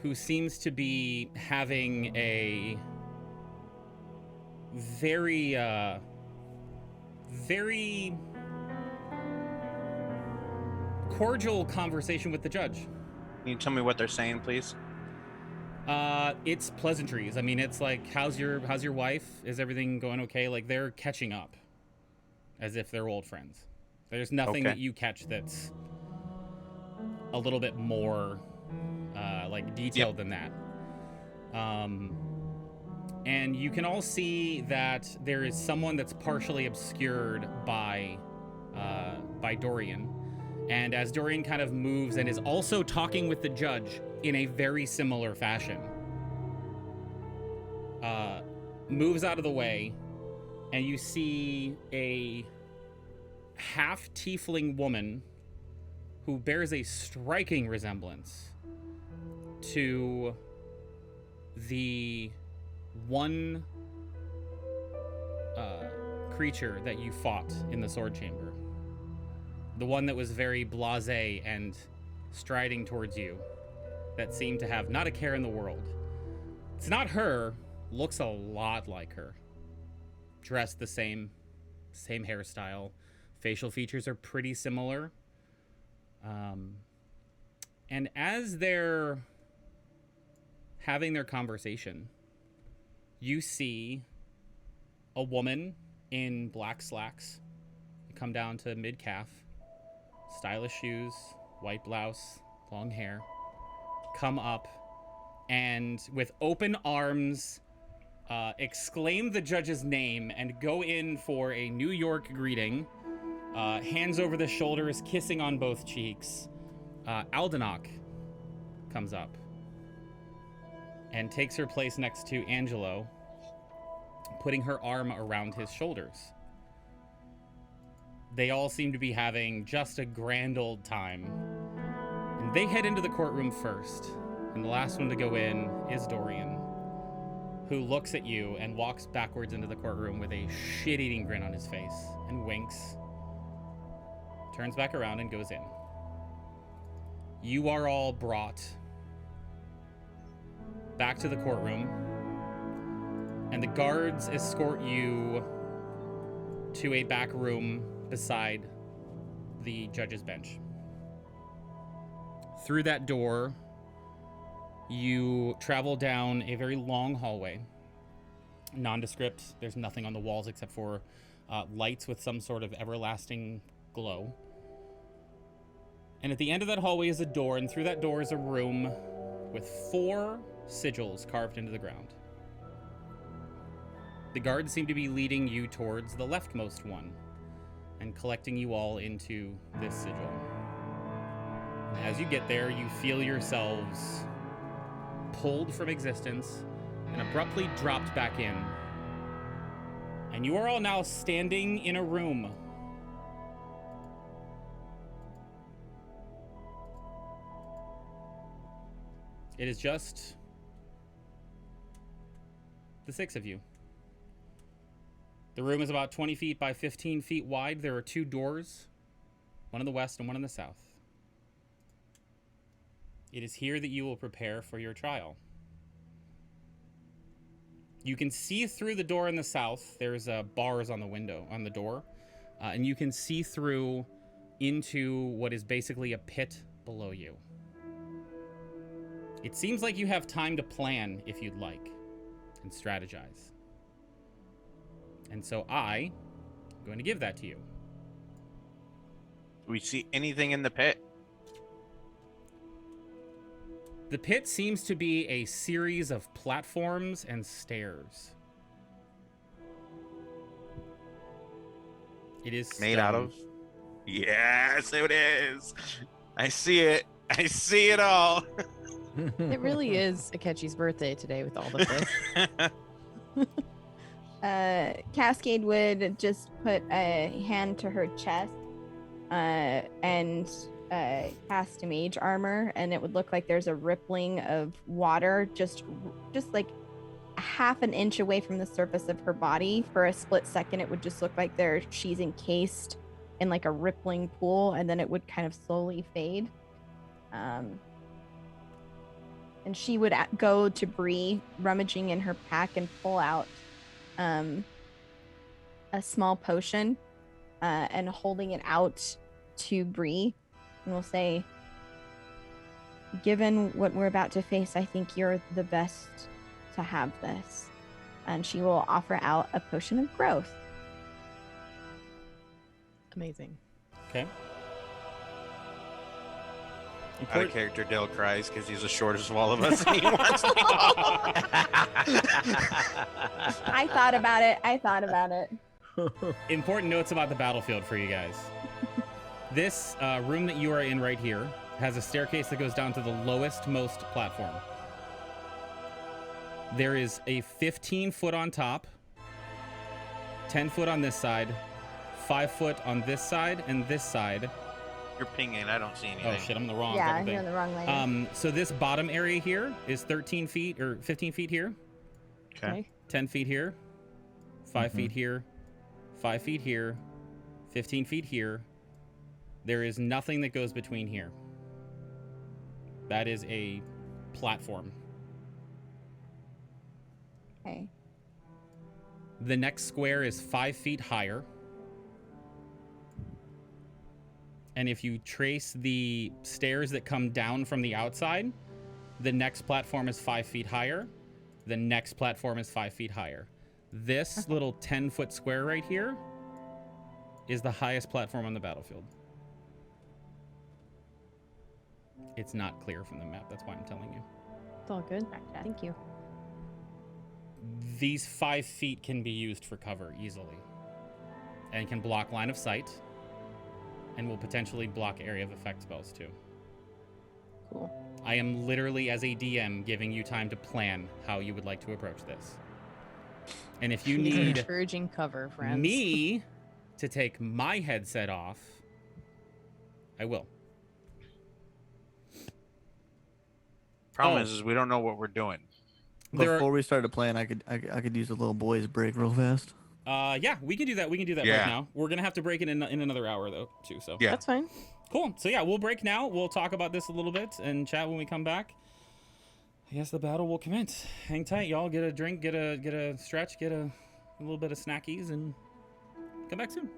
who seems to be having a very cordial conversation with the judge. Can you tell me what they're saying, please? It's pleasantries. I mean, it's like, how's your wife? Is everything going okay? Like, they're catching up as if they're old friends. There's nothing that you catch that's a little bit more like detailed than that. And you can all see that there is someone that's partially obscured by Dorian. And as Dorian kind of moves and is also talking with the judge in a very similar fashion, moves out of the way, and you see a half tiefling woman who bears a striking resemblance to the one creature that you fought in the sword chamber. The one that was very blasé and striding towards you, that seemed to have not a care in the world. It's not her, looks a lot like her. Dressed the same hairstyle. Facial features are pretty similar. And as they're having their conversation, you see a woman in black slacks come down to mid-calf, stylish shoes, white blouse, long hair, come up and with open arms exclaim the judge's name and go in for a New York greeting, hands over the shoulders, kissing on both cheeks. Aldenok comes up and takes her place next to Angelo, putting her arm around his shoulders. They all seem to be having just a grand old time. And they head into the courtroom first. And the last one to go in is Dorian, who looks at you and walks backwards into the courtroom with a shit-eating grin on his face and winks, turns back around and goes in. You are all brought back to the courtroom, and the guards escort you to a back room beside the judge's bench. Through that door, you travel down a very long hallway, nondescript. There's nothing on the walls except for lights with some sort of everlasting glow. And at the end of that hallway is a door, and through that door is a room with 4 sigils carved into the ground. The guards seem to be leading you towards the leftmost one and collecting you all into this sigil. And as you get there, you feel yourselves pulled from existence and abruptly dropped back in. And you are all now standing in a room. It is just the 6 of you. The room is about 20 feet by 15 feet wide. There are 2 doors, one in the west and one in the south. It is here that you will prepare for your trial. You can see through the door in the south. There's bars on the window, on the door, and you can see through into what is basically a pit below you. It seems like you have time to plan if you'd like and strategize. And so I'm going to give that to you. Do we see anything in the pit? The pit seems to be a series of platforms and stairs. It is Made out of? Yes, it is. I see it. I see it all. It really is Akechi's birthday today with all of this. Cascade would just put a hand to her chest and cast a mage armor, and it would look like there's a rippling of water just like a half an inch away from the surface of her body. For a split second, it would just look like she's encased in like a rippling pool, and then it would kind of slowly fade. And she would go to Bree, rummaging in her pack, and pull out a small potion and holding it out to Bree, and will say, given what we're about to face, I think you're the best to have this. And she will offer out a potion of growth. Amazing. Okay. Out of character, Dale cries because he's the shortest of all of us and he wants to go. I thought about it. Important notes about the battlefield for you guys. This room that you are in right here has a staircase that goes down to the lowest most platform. There is a 15 foot on top, 10 foot on this side, 5 foot on this side, and this side. You're pinging. I don't see anything. Oh shit, I'm in the wrong Yeah, fucking you're in thing. the wrong lane. So this bottom area here is 13 feet or 15 feet here, Okay. 10 feet here, 5 feet here, 5 feet here, 15 feet here. There is nothing that goes between here. That is a platform. Okay. The next square is 5 feet higher. And if you trace the stairs that come down from the outside, the next platform is 5 feet higher. The next platform is 5 feet higher. This little 10-foot square right here is the highest platform on the battlefield. It's not clear from the map. That's why I'm telling you. It's all good. Thank you. These 5 feet can be used for cover easily and can block line of sight and will potentially block area of effect spells too. Cool. I am literally, as a DM, giving you time to plan how you would like to approach this. And if you She's need encouraging cover, friends. me to take my headset off, I will. Problem is we don't know what we're doing. Before we started playing, I could use a little boys break real fast. Yeah, we can do that. We can do that Yeah. right now. We're gonna have to break it in another hour though, too. So Yeah. That's fine. cool. So yeah, we'll break now. We'll talk about this a little bit and chat when we come back. I guess the battle will commence. Hang tight, y'all. Get a drink, get a stretch, get a little bit of snackies, and come back soon.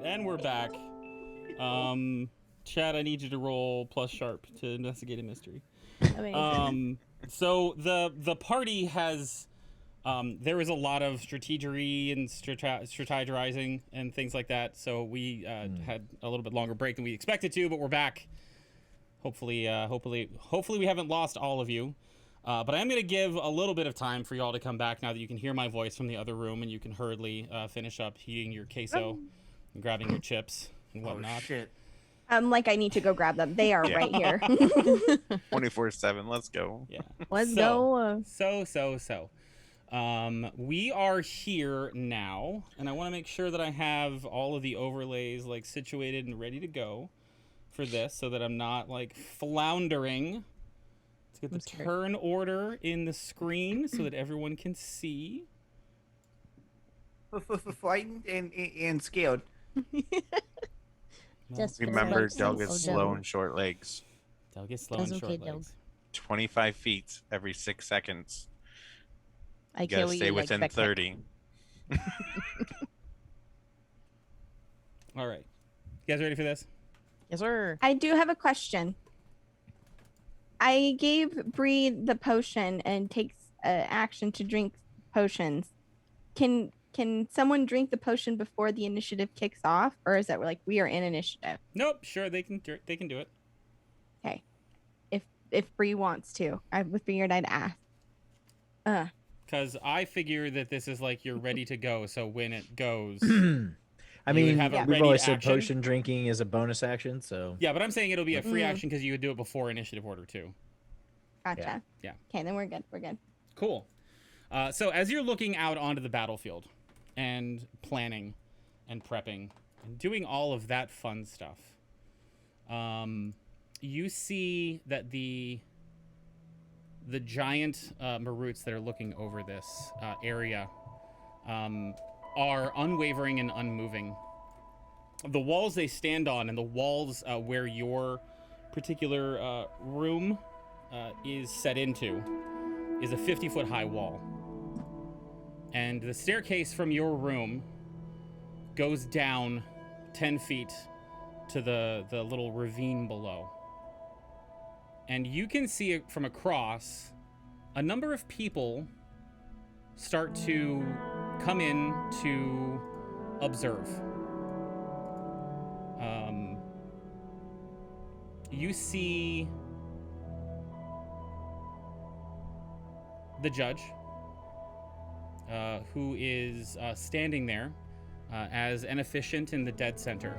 and we're back. Chad, I need you to roll plus sharp to investigate a mystery. Amazing. So the party has there was a lot of strategery and strategizing and things like that. So we had a little bit longer break than we expected to, but we're back. Hopefully we haven't lost all of you. But I'm going to give a little bit of time for y'all to come back now that you can hear my voice from the other room and you can hurriedly finish up eating your queso and grabbing your chips and whatnot. Oh shit. Like I need to go grab them. They are Yeah. right here. 24/7. Let's go. Yeah. Let's go. So. We are here now, and I want to make sure that I have all of the overlays like situated and ready to go for this so that I'm not like floundering. Let's get the turn order in the screen so that everyone can see. Frightened and scared. Just Remember, like Doug is so slow dumb. and short legs. Doug is slow and That's short okay, Doug. legs. 25 feet every 6 seconds. I You kill gotta you stay like within Beck Beck. 30. All right. You guys ready for this? Yes, sir. I do have a question. I gave Bree the potion and takes action to drink potions. Can someone drink the potion before the initiative kicks off, or is that like we are in initiative? Nope. Sure, they can do it. Okay. If Bree wants to, I figured I'd ask. Because I figure that this is like you're ready to go. So when it goes, I You would mean, have a we've ready always said action? potion drinking is a bonus action, so yeah. But I'm saying it'll be a free action because you would do it before initiative order too. Gotcha. Yeah. Okay, then we're good. We're good. Cool. So as you're looking out onto the battlefield and planning and prepping and doing all of that fun stuff, you see that the giant maroots that are looking over this area are unwavering and unmoving. The walls they stand on and the walls where your particular room is set into is a 50-foot high wall. And the staircase from your room goes down 10 feet to the little ravine below. And you can see it from across. A number of people start to come in to observe. You see the judge, who is standing there as an officiant in the dead center.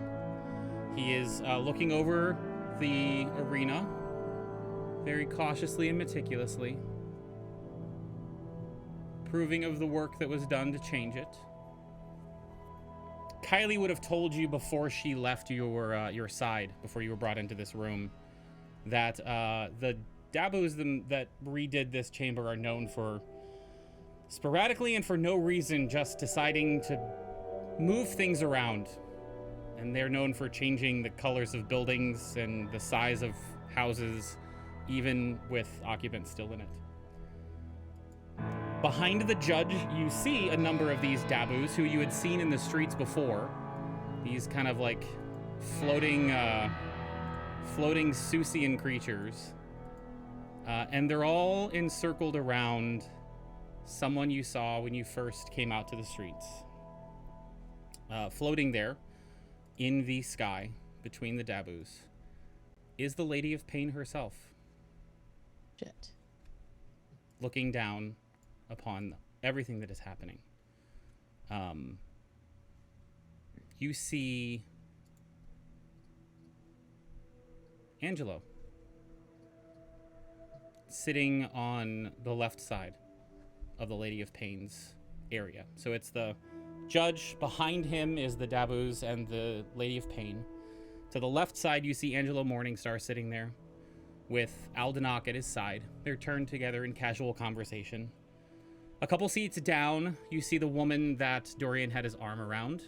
He is looking over the arena very cautiously and meticulously, approving of the work that was done to change it. Kylie would have told you before she left your side, before you were brought into this room, that the Dabos that redid this chamber are known for sporadically and for no reason just deciding to move things around. And they're known for changing the colors of buildings and the size of houses, even with occupants still in it. Behind the judge, you see a number of these Dabus who you had seen in the streets before. These kind of like floating Susian creatures. And they're all encircled around someone you saw when you first came out to the streets. Floating there in the sky between the Dabus is the Lady of Pain herself, Shit. looking down upon everything that is happening. You see Angelo sitting on the left side of the Lady of Pain's area. So it's the judge, behind him is the Dabus and the Lady of Pain. To the left side, you see Angelo Morningstar sitting there with Aldenok at his side. They're turned together in casual conversation. A couple seats down, you see the woman that Dorian had his arm around,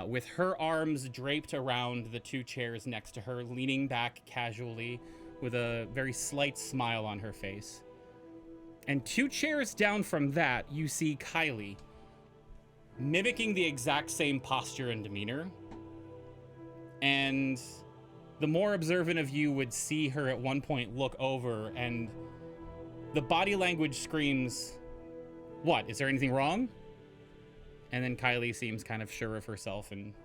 with her arms draped around the two chairs next to her, leaning back casually with a very slight smile on her face. And two chairs down from that, you see Kylie, mimicking the exact same posture and demeanor, And the more observant of you would see her at one point look over, and the body language screams, "What? Is there anything wrong?" And then Kylie seems kind of sure of herself and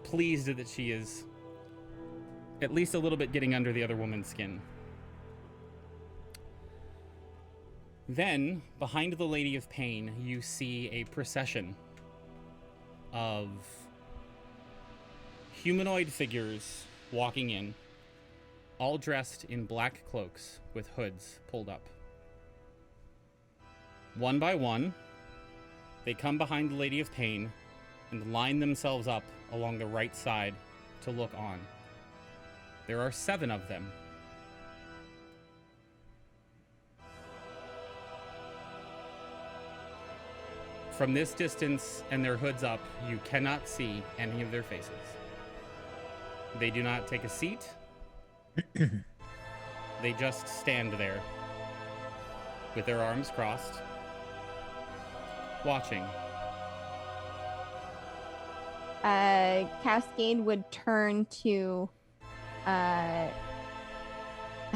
pleased that she is at least a little bit getting under the other woman's skin. Then, behind the Lady of Pain, you see a procession of humanoid figures walking in, all dressed in black cloaks with hoods pulled up. One by one, they come behind the Lady of Pain and line themselves up along the right side to look on. There are 7 of them. From this distance and their hoods up, you cannot see any of their faces. They do not take a seat. They just stand there with their arms crossed, watching. Cascade would turn to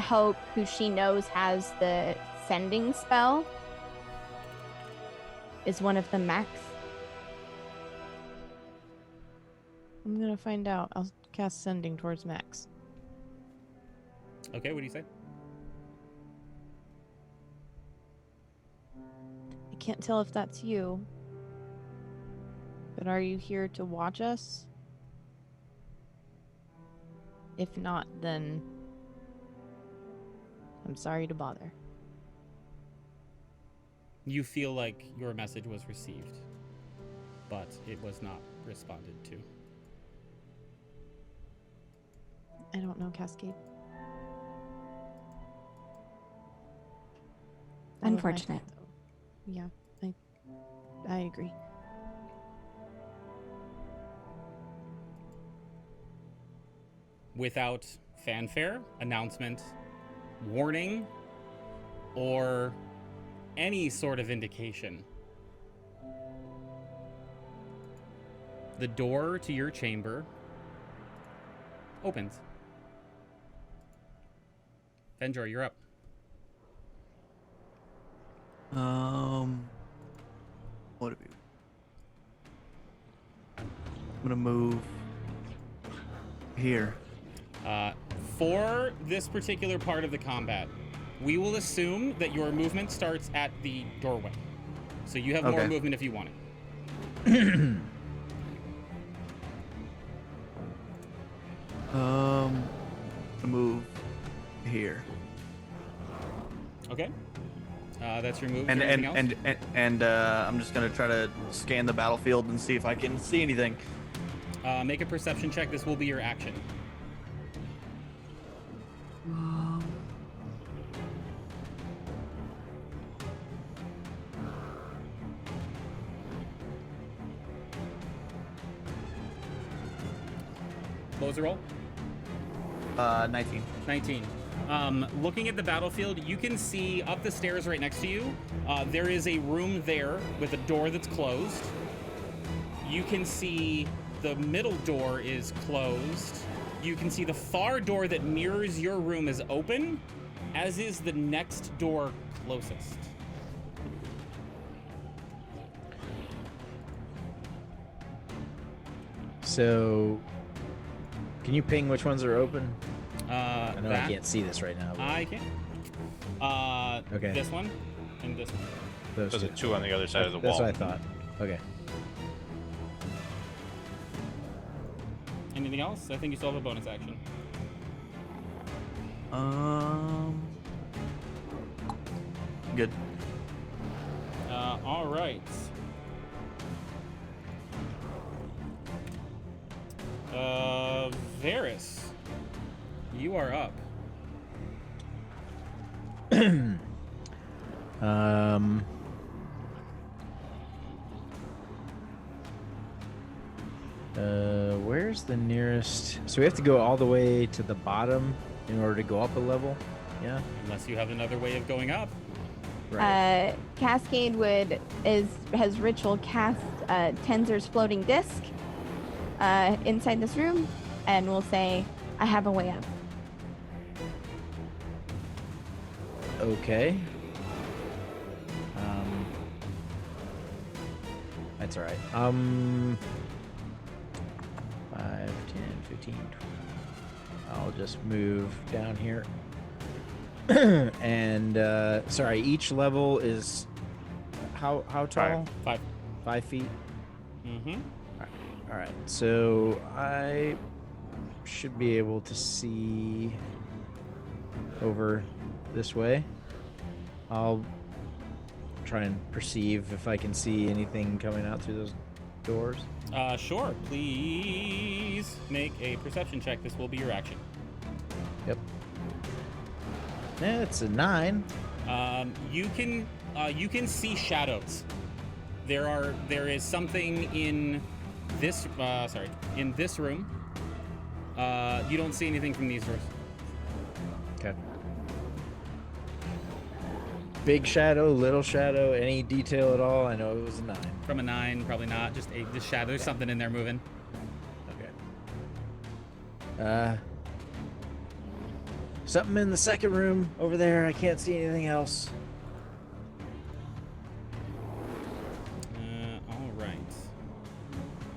Hope, who she knows has the sending spell. Is one of them Max? I'm gonna find out. I'll cast sending towards Max. Okay, what do you say? I can't tell if that's you. But are you here to watch us? If not, then I'm sorry to bother. You feel like your message was received, but it was not responded to. I don't know, Cascade. Unfortunate. Yeah, I agree. Without fanfare, announcement, warning, or any sort of indication, the door to your chamber opens. Fenjor, you're up. What have you? I'm gonna move here. For this particular part of the combat, we will assume that your movement starts at the doorway. So you have more Okay. movement if you want it. Move here. Okay. That's your move. And Is there anything else? I'm just gonna try to scan the battlefield and see if I can see anything. Make a perception check. This will be your action. What was the roll? 19. 19. Looking at the battlefield, you can see up the stairs right next to you. There is a room there with a door that's closed. You can see the middle door is closed. You can see the far door that mirrors your room is open, as is the next door closest. So, can you ping which ones are open? I know That I can't see this right now. but I can. Okay. This one and this one. those There's two. a 2 on the other side of the That's wall. what I thought. Okay. Anything else? I think you still have a bonus action. Good. All right. Varys, you are up. Where's the nearest? So we have to go all the way to the bottom in order to go up a level. Yeah. Unless you have another way of going up. Right. Cascade has ritual cast Tenzor's floating disc, inside this room, and we'll say, "I have a way up." Okay. That's all right. 5, 10, 15, 20. I'll just move down here. And sorry, each level is how tall? 5. 5 feet. Mm-hmm. All right. So I should be able to see over this way. I'll try and perceive if I can see anything coming out through those doors. Sure. Please make a perception check. This will be your action. Yep. Yeah, it's a 9. You can see shadows. There is something in this in this room. You don't see anything from these doors. Okay. Big shadow, little shadow, any detail at all? I know it was a 9. From a 9, probably not. Just shadow. There's something in there moving. Okay. Something in the second room over there. I can't see anything else. All right.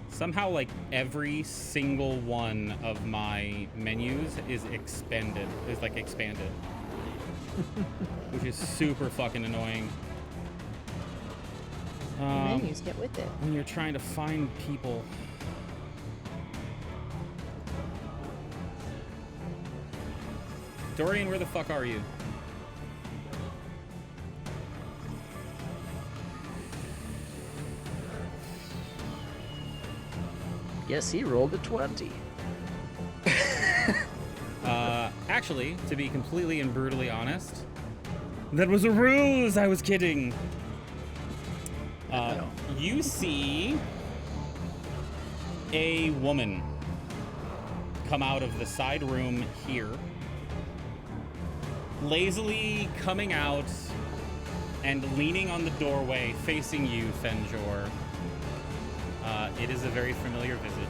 Somehow, like, every single one of my menus is expanded. Which is super fucking annoying. Your menus get with it. When you're trying to find people. Dorian, where the fuck are you? Yes, he rolled a 20. Actually, to be completely and brutally honest, that was a ruse. I was kidding. You see a woman come out of the side room here, lazily coming out and leaning on the doorway facing you, Fenjor. It is a very familiar visage.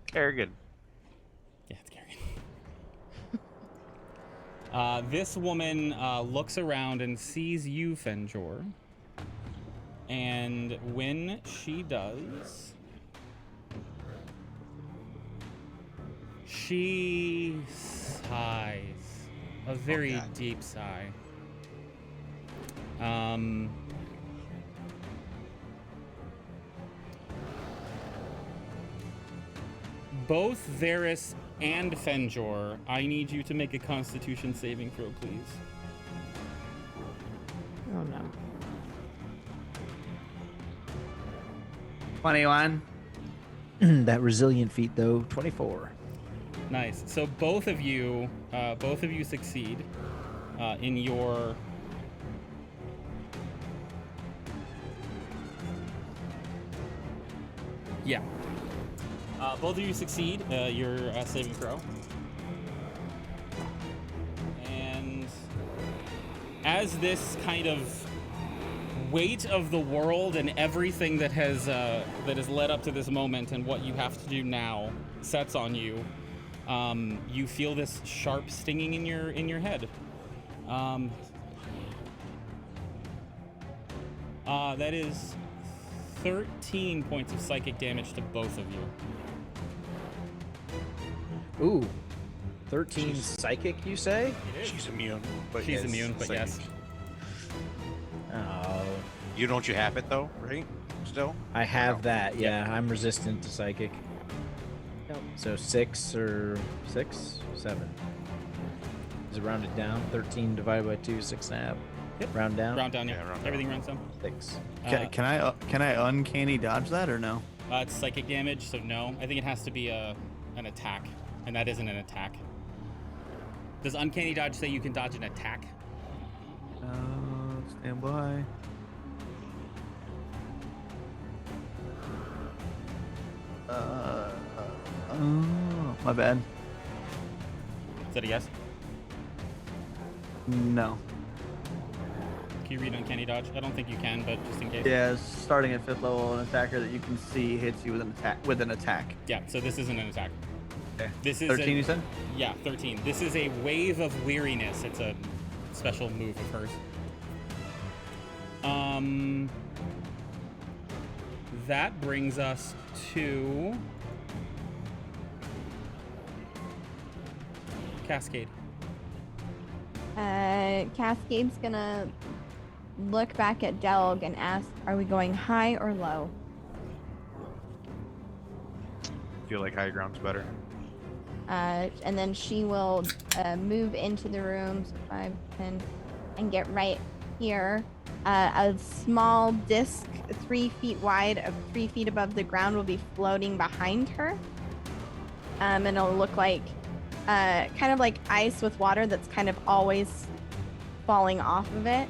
Kerrigan. Yeah, it's Kerrigan. This woman looks around and sees you, Fenjor. And when she does, she sighs. A very deep sigh. Both Varys and Fenjor, I need you to make a Constitution saving throw, please. Oh no. 21. That resilient feat, though, 24. Nice. So both of you succeed in your. Yeah. Both of you succeed your saving throw. And as this kind of weight of the world and everything that has led up to this moment and what you have to do now sets on you, you feel this sharp stinging in your head. That is 13 points of psychic damage to both of you. Ooh. 13 psychic, you say? She's immune, but She's yes, immune, but psychic. yes. Oh. You have it though, right? Still? I have that, yeah. I'm resistant to psychic. Nope. So 6 or 6? 7. Is it rounded down? 13 divided by 2, 6.5. Yep. Round down? Round down, yeah. Yeah, round down. Everything rounds down. 6. Can I uncanny dodge that or no? It's psychic damage, so no. I think it has to be an attack, and that isn't an attack. Does uncanny dodge say you can dodge an attack? Stand by. My bad. Is that a yes? No. if you read Uncanny Dodge. I don't think you can, but just in case. Yeah, starting at 5th level, an attacker that you can see hits you with an attack. Yeah, so this isn't an attack. Okay. This is 13, you said? Yeah, 13. This is a Wave of Weariness. It's a special move of hers. That brings us to Cascade. Cascade's gonna look back at Delg and ask, are we going high or low? Feel like high ground's better. And then she will move into the room, so 5, 10, and get right here. A small disc, 3 feet wide, of 3 feet above the ground, will be floating behind her. And it'll look like kind of like ice with water that's kind of always falling off of it.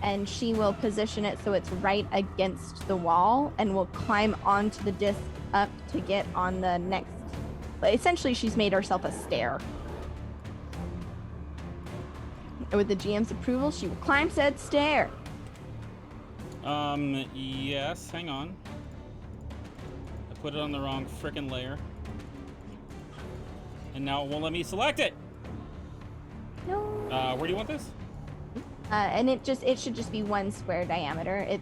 And she will position it so it's right against the wall and will climb onto the disc up to get on the next. Essentially, she's made herself a stair. With the GM's approval, she will climb said stair. Yes, hang on. I put it on the wrong frickin' layer. And now it won't let me select it. No. Where do you want this? And it should just be 1 square diameter.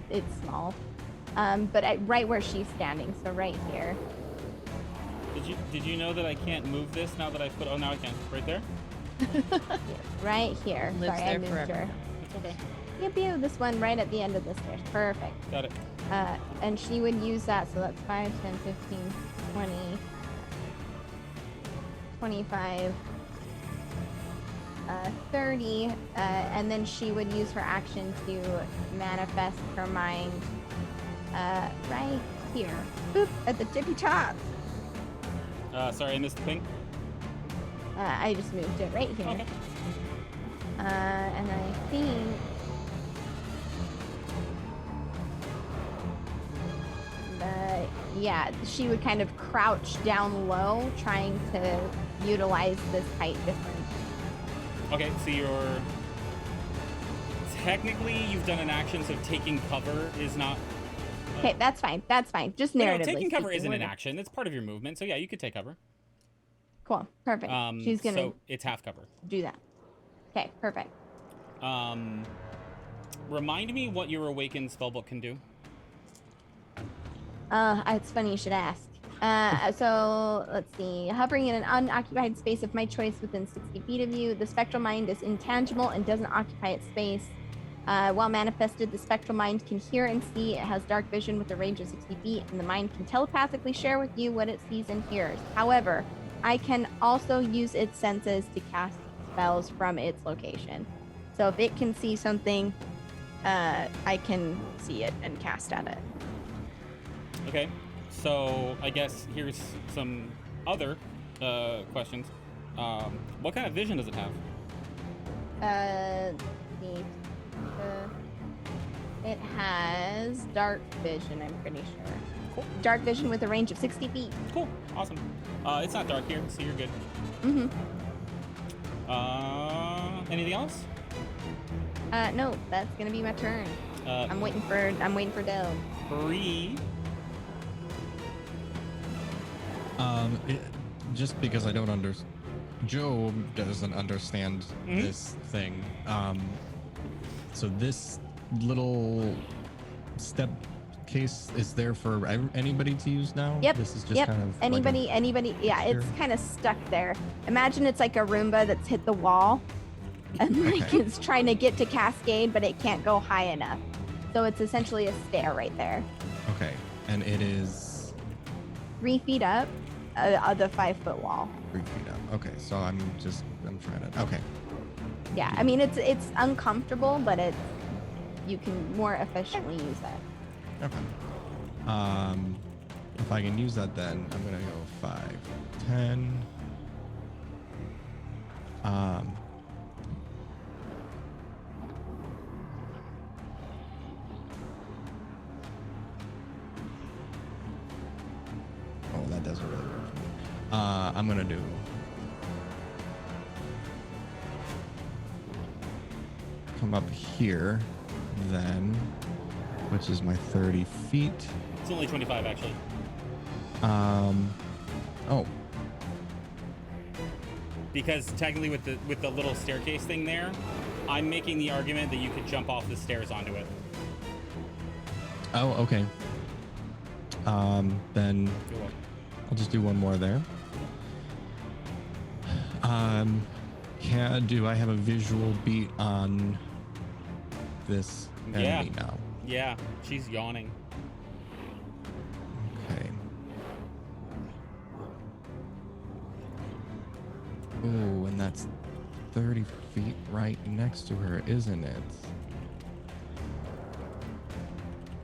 It's small. But right where she's standing, so right here. Did you know that I can't move this now that I put? Oh, now I can. Right there. Right here. Lives Sorry, I there moved forever. her. That's okay. Pew pew. This one right at the end of the stairs. Perfect. Got it. And she would use that, so that's 5, 10, 15, 20, 25, 30, and then she would use her action to manifest her mind right here. Boop, at the tippy top. Sorry, I missed the thing. I just moved it right here. Okay. And I think yeah, she would kind of crouch down low, trying to utilize this height difference. Okay, so you're technically you've done an action, so taking cover is not. Okay, that's fine. That's fine. Just No, narratively. taking cover speaking, isn't we're an good. action. It's part of your movement. So yeah, you could take cover. Cool. Perfect. She's gonna So it's half cover. do that. Okay, perfect. Remind me what your awakened spellbook can do. It's funny you should ask. So let's see. Hovering in an unoccupied space of my choice within 60 feet of you, the spectral mind is intangible and doesn't occupy its space. While manifested, the spectral mind can hear and see. It has dark vision with a range of 60 feet, and the mind can telepathically share with you what it sees and hears. However, I can also use its senses to cast spells from its location. So if it can see something, I can see it and cast at it. Okay, so I guess here's some other questions. What kind of vision does it have? It has dark vision, I'm pretty sure. Cool. Dark vision with a range of 60 feet. Cool, awesome. It's not dark here, so you're good. Mm-hmm. Anything else? No, that's gonna be my turn. I'm waiting for Del. Bree. Just because I don't understand, Joe doesn't understand this thing. So this little step case is there for everybody to use now? Yep. This is just Yep. kind of Anybody. Yeah, it's Sure. kind of stuck there. Imagine it's like a Roomba that's hit the wall, and like Okay. it's trying to get to Cascade, but it can't go high enough. So it's essentially a stair right there. Okay, and it is 3 feet up, the 5 foot wall. 3 feet up. Okay, so I'm trying to. Okay. Yeah, I mean it's uncomfortable, but you can more efficiently use that. Okay. If I can use that, then I'm gonna go 5, 10. Oh, that doesn't really work for me. I'm gonna do. come up here, then, which is my 30 feet. It's only 25, actually. Oh. Because technically with the little staircase thing there, I'm making the argument that you could jump off the stairs onto it. Oh, okay. Then You're welcome. I'll just do one more there. Do I have a visual beat on this enemy now? Yeah, she's yawning. Okay. Oh, and that's 30 feet right next to her, isn't it?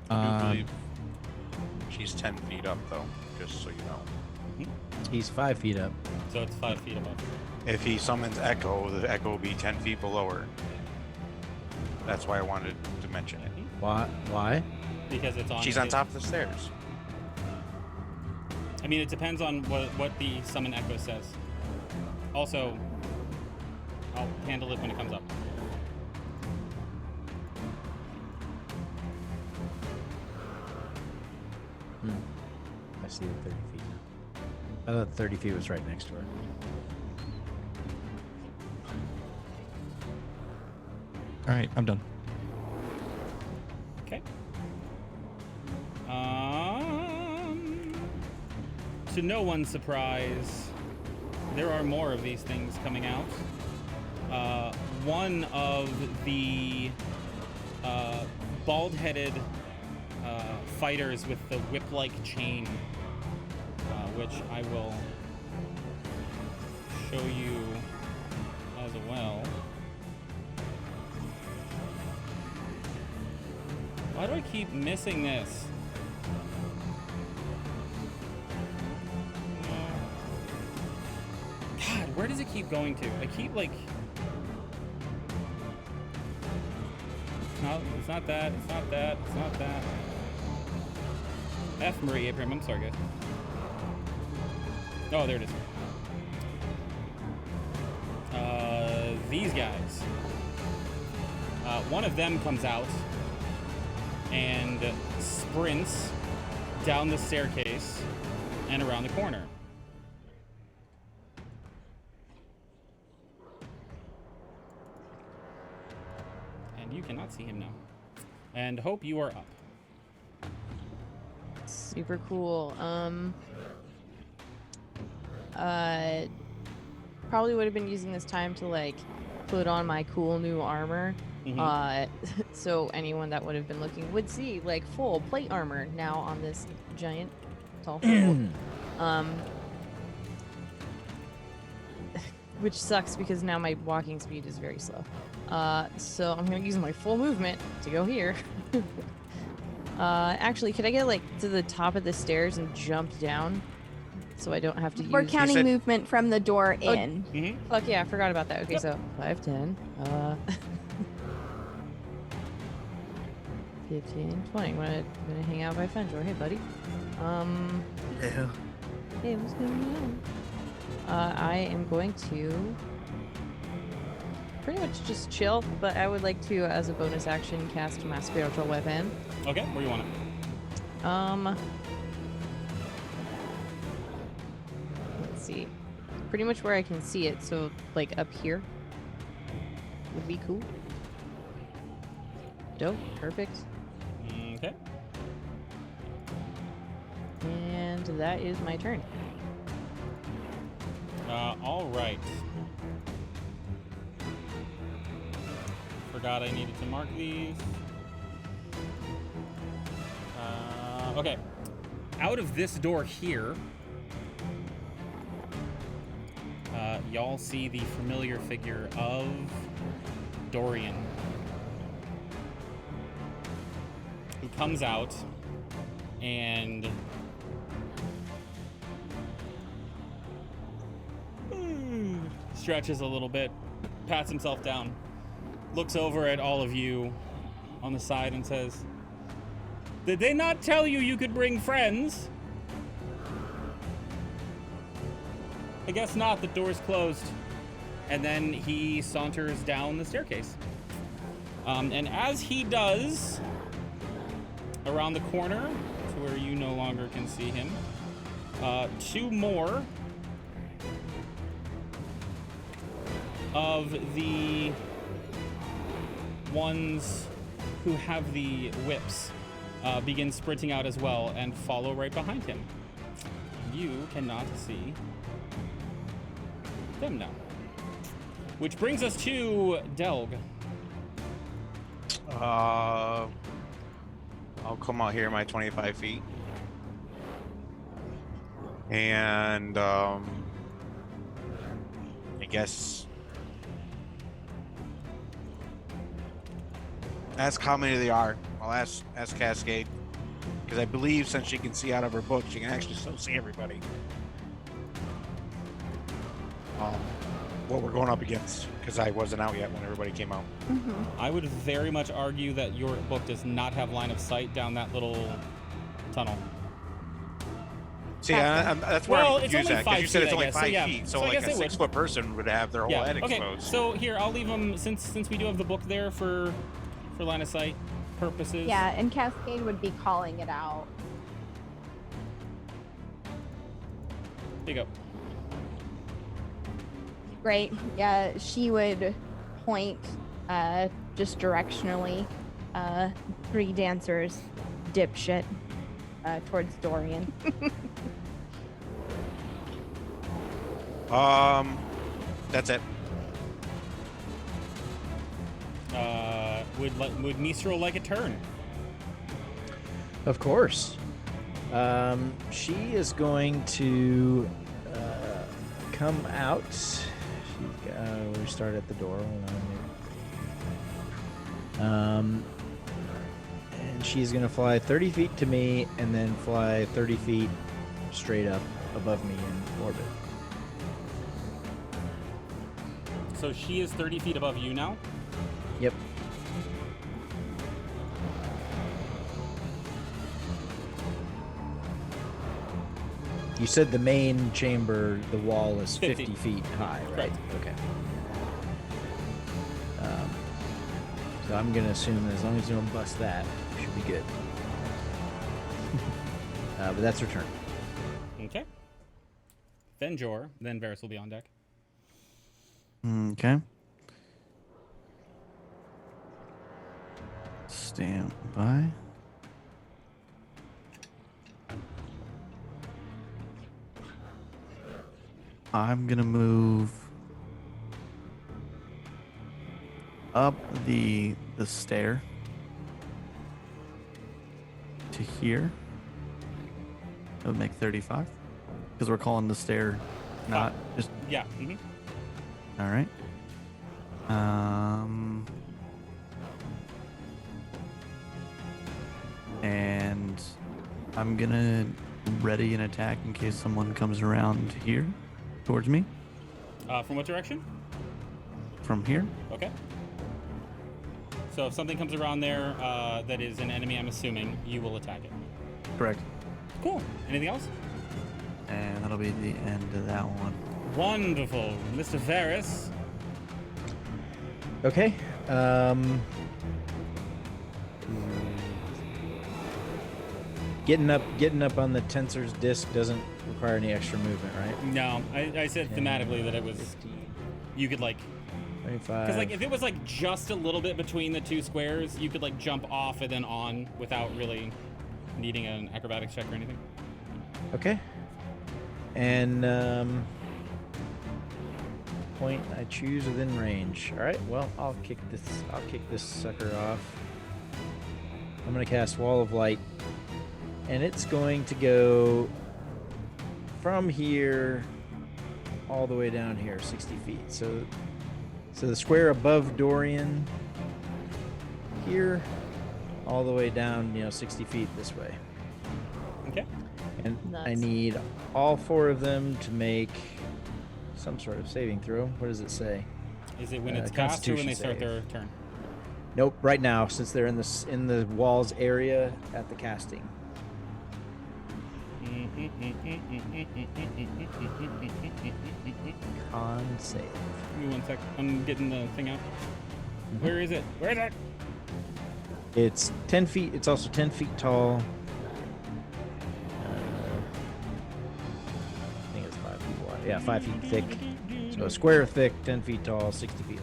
I do believe she's 10 feet up, though, just so you know. He's 5 feet up. So it's 5 feet above. If he summons Echo, the Echo will be 10 feet below her. That's why I wanted to mention it. Why? Because it's on. She's on top of the stairs. I mean, it depends on what the summon echo says. Also, I'll handle it when it comes up. I see the 30 feet now. I thought 30 feet was right next to her. All right, I'm done. Okay. To no one's surprise, there are more of these things coming out. One of the bald-headed fighters with the whip-like chain, which I will show you as well. Why do I keep missing this? God, where does it keep going to? I keep like... No, it's not that, it's not that, it's not that. F. Marie Abram, I'm sorry guys. Oh, there it is. These guys. One of them comes out and sprints down the staircase and around the corner. And you cannot see him now. And Hope, you are up. Super cool. Probably would have been using this time to like put on my cool new armor. So anyone that would have been looking would see like full plate armor now on this giant tall fool. Which sucks because now my walking speed is very slow. So I'm gonna use my full movement to go here. Actually, could I get like to the top of the stairs and jump down so I don't have to We're use... counting movement from the door in. Fuck yeah, I forgot about that. Okay, so 5, 10, 15, 20. I'm gonna hang out by Fenjor. Hey, buddy. Yeah. Hey, what's going on? I am going to pretty much just chill, but I would like to, as a bonus action, cast my spiritual weapon. Okay, where you want it? Let's see. Pretty much where I can see it, so like up here would be cool. Dope, perfect. Okay. And that is my turn. All right. Forgot I needed to mark these. Okay. Out of this door here, y'all see the familiar figure of Dorian. He comes out and stretches a little bit, pats himself down, looks over at all of you on the side and says, "Did they not tell you you could bring friends?" I guess not, the door's closed. And then he saunters down the staircase. And as he does, around the corner to where you no longer can see him, 2 more of the ones who have the whips begin sprinting out as well and follow right behind him. You cannot see them now. Which brings us to Delg. I'll come out here my 25 feet. And I guess ask how many they are. I'll ask Cascade, because I believe since she can see out of her book, she can actually still see everybody. What we're going up against, because I wasn't out yet when everybody came out. I would very much argue that your book does not have line of sight down that little tunnel. See, that's where Well, I'm it's confused only at, because 5 you said it's feet, I only guess. So, 5 yeah. feet, So so I like guess a it would. 6-foot person would have their whole head Okay. exposed. So here, I'll leave them since we do have the book there for line of sight purposes. Yeah, and Cascade would be calling it out. There you go. Great. Yeah, she would point just directionally 3 dancers, dipshit, towards Dorian. That's it. Would Mistral like a turn? Of course. She is going to come out. We start at the door. Hold on. And she's going to fly 30 feet to me and then fly 30 feet straight up above me in orbit. So she is 30 feet above you now? Yep. You said the main chamber, the wall is 50 feet high, right? Correct. Okay. So I'm going to assume that as long as you don't bust that, we should be good. But that's her turn. Okay. Fenjor, then Varys will be on deck. Okay. Stand by. I'm gonna move up the stair to here. That would make 35 because we're calling the stair not just Yeah. all right. And I'm gonna ready an attack in case someone comes around here towards me From what direction? from here. Okay. So if something comes around there that is an enemy, I'm assuming, you will attack it. Correct. Cool. Anything else? And that'll be the end of that one. Wonderful. Mr. Varys. Okay. Getting up on the tensor's disc doesn't require any extra movement, right? No, I said thematically that it was, 50, you could like, 25. because like if it was like just a little bit between the 2 squares, you could like jump off and then on without really needing an acrobatics check or anything. Okay. And point I choose within range. All right. Well, I'll kick this sucker off. I'm gonna cast Wall of Light, and it's going to go from here all the way down here, 60 feet. So the square above Dorian here, all the way down, 60 feet this way. Okay. And I Nuts. need all 4 of them to make some sort of saving throw. What does it say? Is it when it's cast or when they Constitution start save. their turn? Nope, right now, since they're in the walls area at the casting. Give Con save. me 1 sec. I'm getting the thing out. Where is it? Where is it? It's 10 feet. It's also 10 feet tall. I think it's 5 feet wide. Yeah, 5 feet thick. So a square thick, 10 feet tall, 60 feet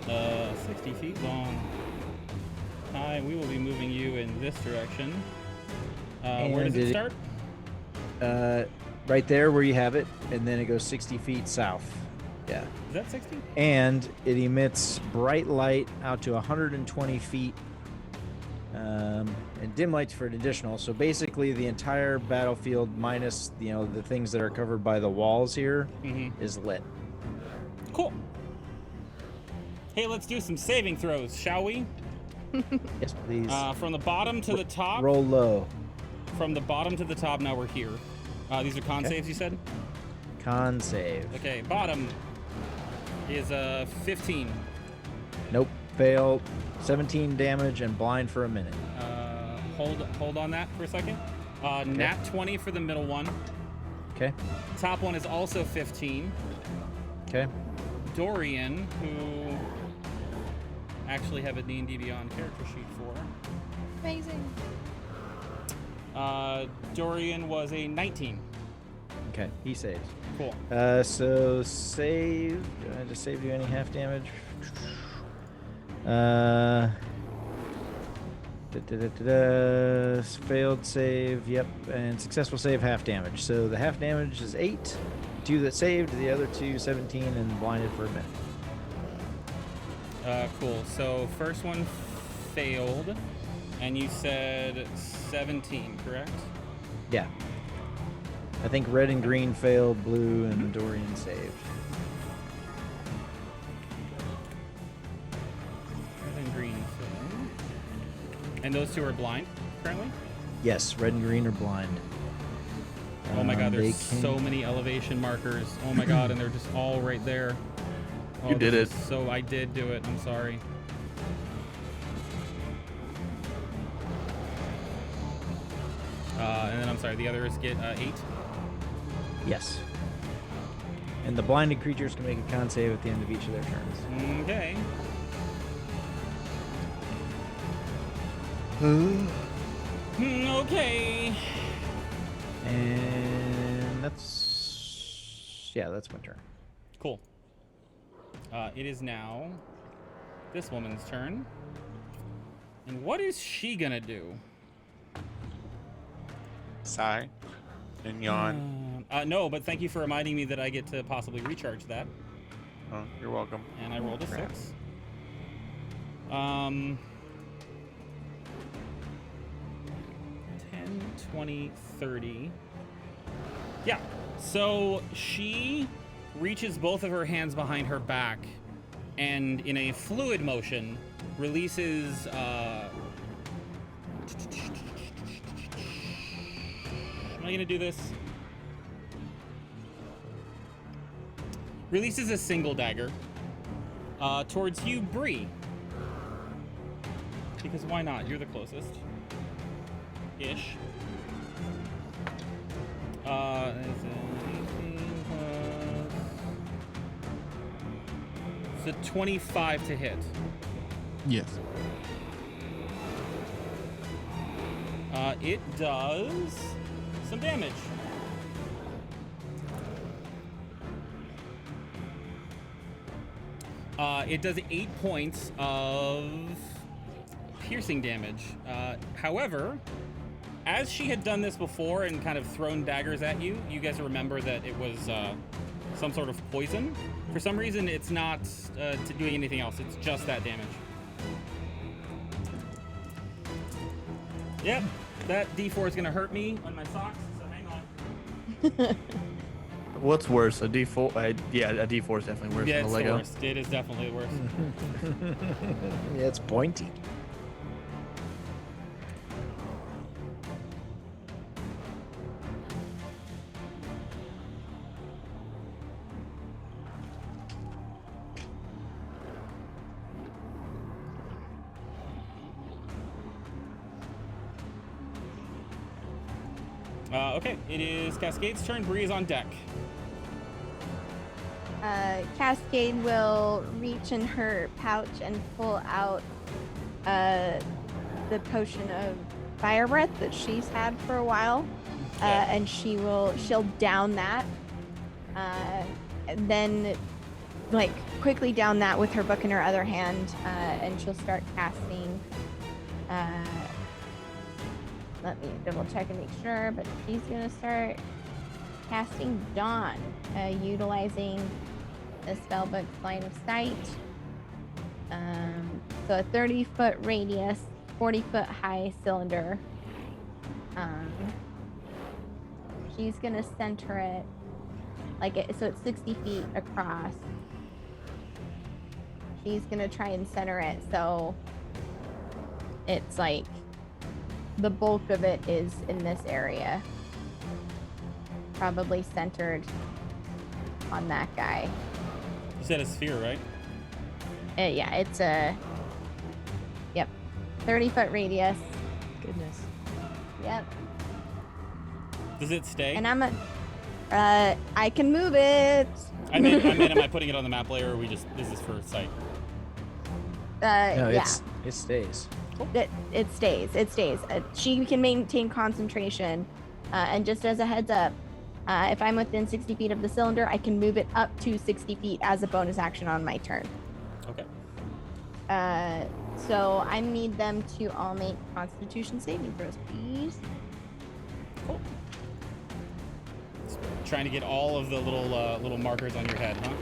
long. 60 feet long. Hi, we will be moving you in this direction. Where does it start? Right there where you have it, and then it goes 60 feet south. Yeah. Is that 60? And it emits bright light out to 120 feet, and dim lights for an additional. So basically, the entire battlefield minus the things that are covered by the walls here is lit. Cool. Hey, let's do some saving throws, shall we? Yes, please. From the bottom to the top. Roll low. From the bottom to the top. Now we're here. These are con saves, you said? Con save. Okay, bottom is 15. Nope. Failed. 17 damage and blind for a minute. Hold on that for a second. Nat 20 for the middle one. Okay. Top one is also 15. Okay. Dorian, who actually have a D&D Beyond character sheet for. Amazing. Dorian was a 19. Okay, he saves. Cool. So save. Do I just save you any half damage? Failed save. Yep, and successful save half damage. So the half damage is 8. 2 that saved, the other 2 17 and blinded for a minute. Cool. So first one failed, and you said 17, correct? Yeah. I think red and green failed, blue and Dorian saved. Red and green failed. And those two are blind currently? Yes, red and green are blind. Oh my god, there's so many elevation markers. Oh my god, and they're just all right there. Oh, You did it. So I did do it. I'm sorry. And then I'm sorry, the others get 8. Yes. And the blinded creatures can make a con save at the end of each of their turns. Okay. Okay. And that's my turn. Cool. It is now this woman's turn. And what is she gonna do? Sigh and yawn. No, but thank you for reminding me that I get to possibly recharge that. Oh, you're welcome. And I rolled a 6. 10, 20, 30. Yeah. So she reaches both of her hands behind her back and in a fluid motion releases am I gonna do this? Releases a single dagger towards you, Bree. Because why not? You're the closest. Ish. That's 18 plus... It's a 25 to hit. Yes. It does some damage. It does 8 points of piercing damage. However, as she had done this before and kind of thrown daggers at you, you guys remember that it was some sort of poison. For some reason, it's not doing anything else. It's just that damage. Yep, that D4 is going to hurt me on my socks, so hang on. What's worse, a D4? Yeah, a D4 is definitely worse Yeah, than it's a Lego. the worst. It is definitely the worst. Yeah, it's pointy. Okay, it is Cascade's turn. Bree is on deck. Cascade will reach in her pouch and pull out the potion of fire breath that she's had for a while, and she'll down that, and then like quickly down that with her book in her other hand, and she'll start casting. Let me double check and make sure, but she's gonna start casting Dawn, utilizing the spellbook's line of sight. So a 30-foot radius, 40-foot high cylinder. She's gonna center it so it's 60 feet across. She's gonna try and center it so it's like the bulk of it is in this area. Probably centered on that guy. You said a sphere, right? Yeah, it's a 30-foot radius. Goodness. Yep. Does it stay? And I can move it. I mean, am I putting it on the map layer, or is this for sight? No, Yeah. it stays. It stays. She can maintain concentration. And just as a heads up, if I'm within 60 feet of the cylinder, I can move it up to 60 feet as a bonus action on my turn. Okay. So I need them to all make Constitution saving throws, please. Cool. Trying to get all of the little markers on your head, huh?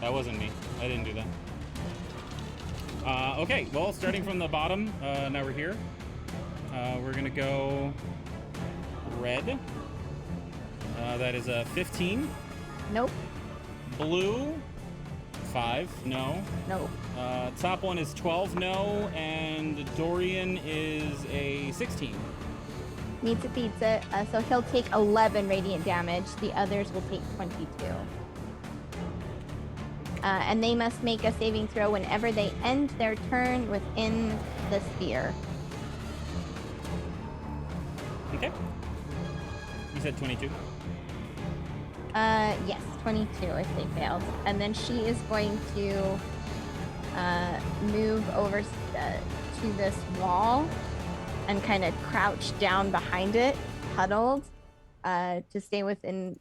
That wasn't me. I didn't do that. Okay, well, starting from the bottom, now we're here. We're gonna go red. That is a 15. Nope. Blue, 5, no. Nope. Top one is 12, no. And Dorian is a 16. Meets it, beats it. So he'll take 11 radiant damage. The others will take 22. And they must make a saving throw whenever they end their turn within the sphere. Okay. You said 22. Yes, 22 if they failed. And then she is going to move over to this wall and kind of crouch down behind it, huddled, to stay within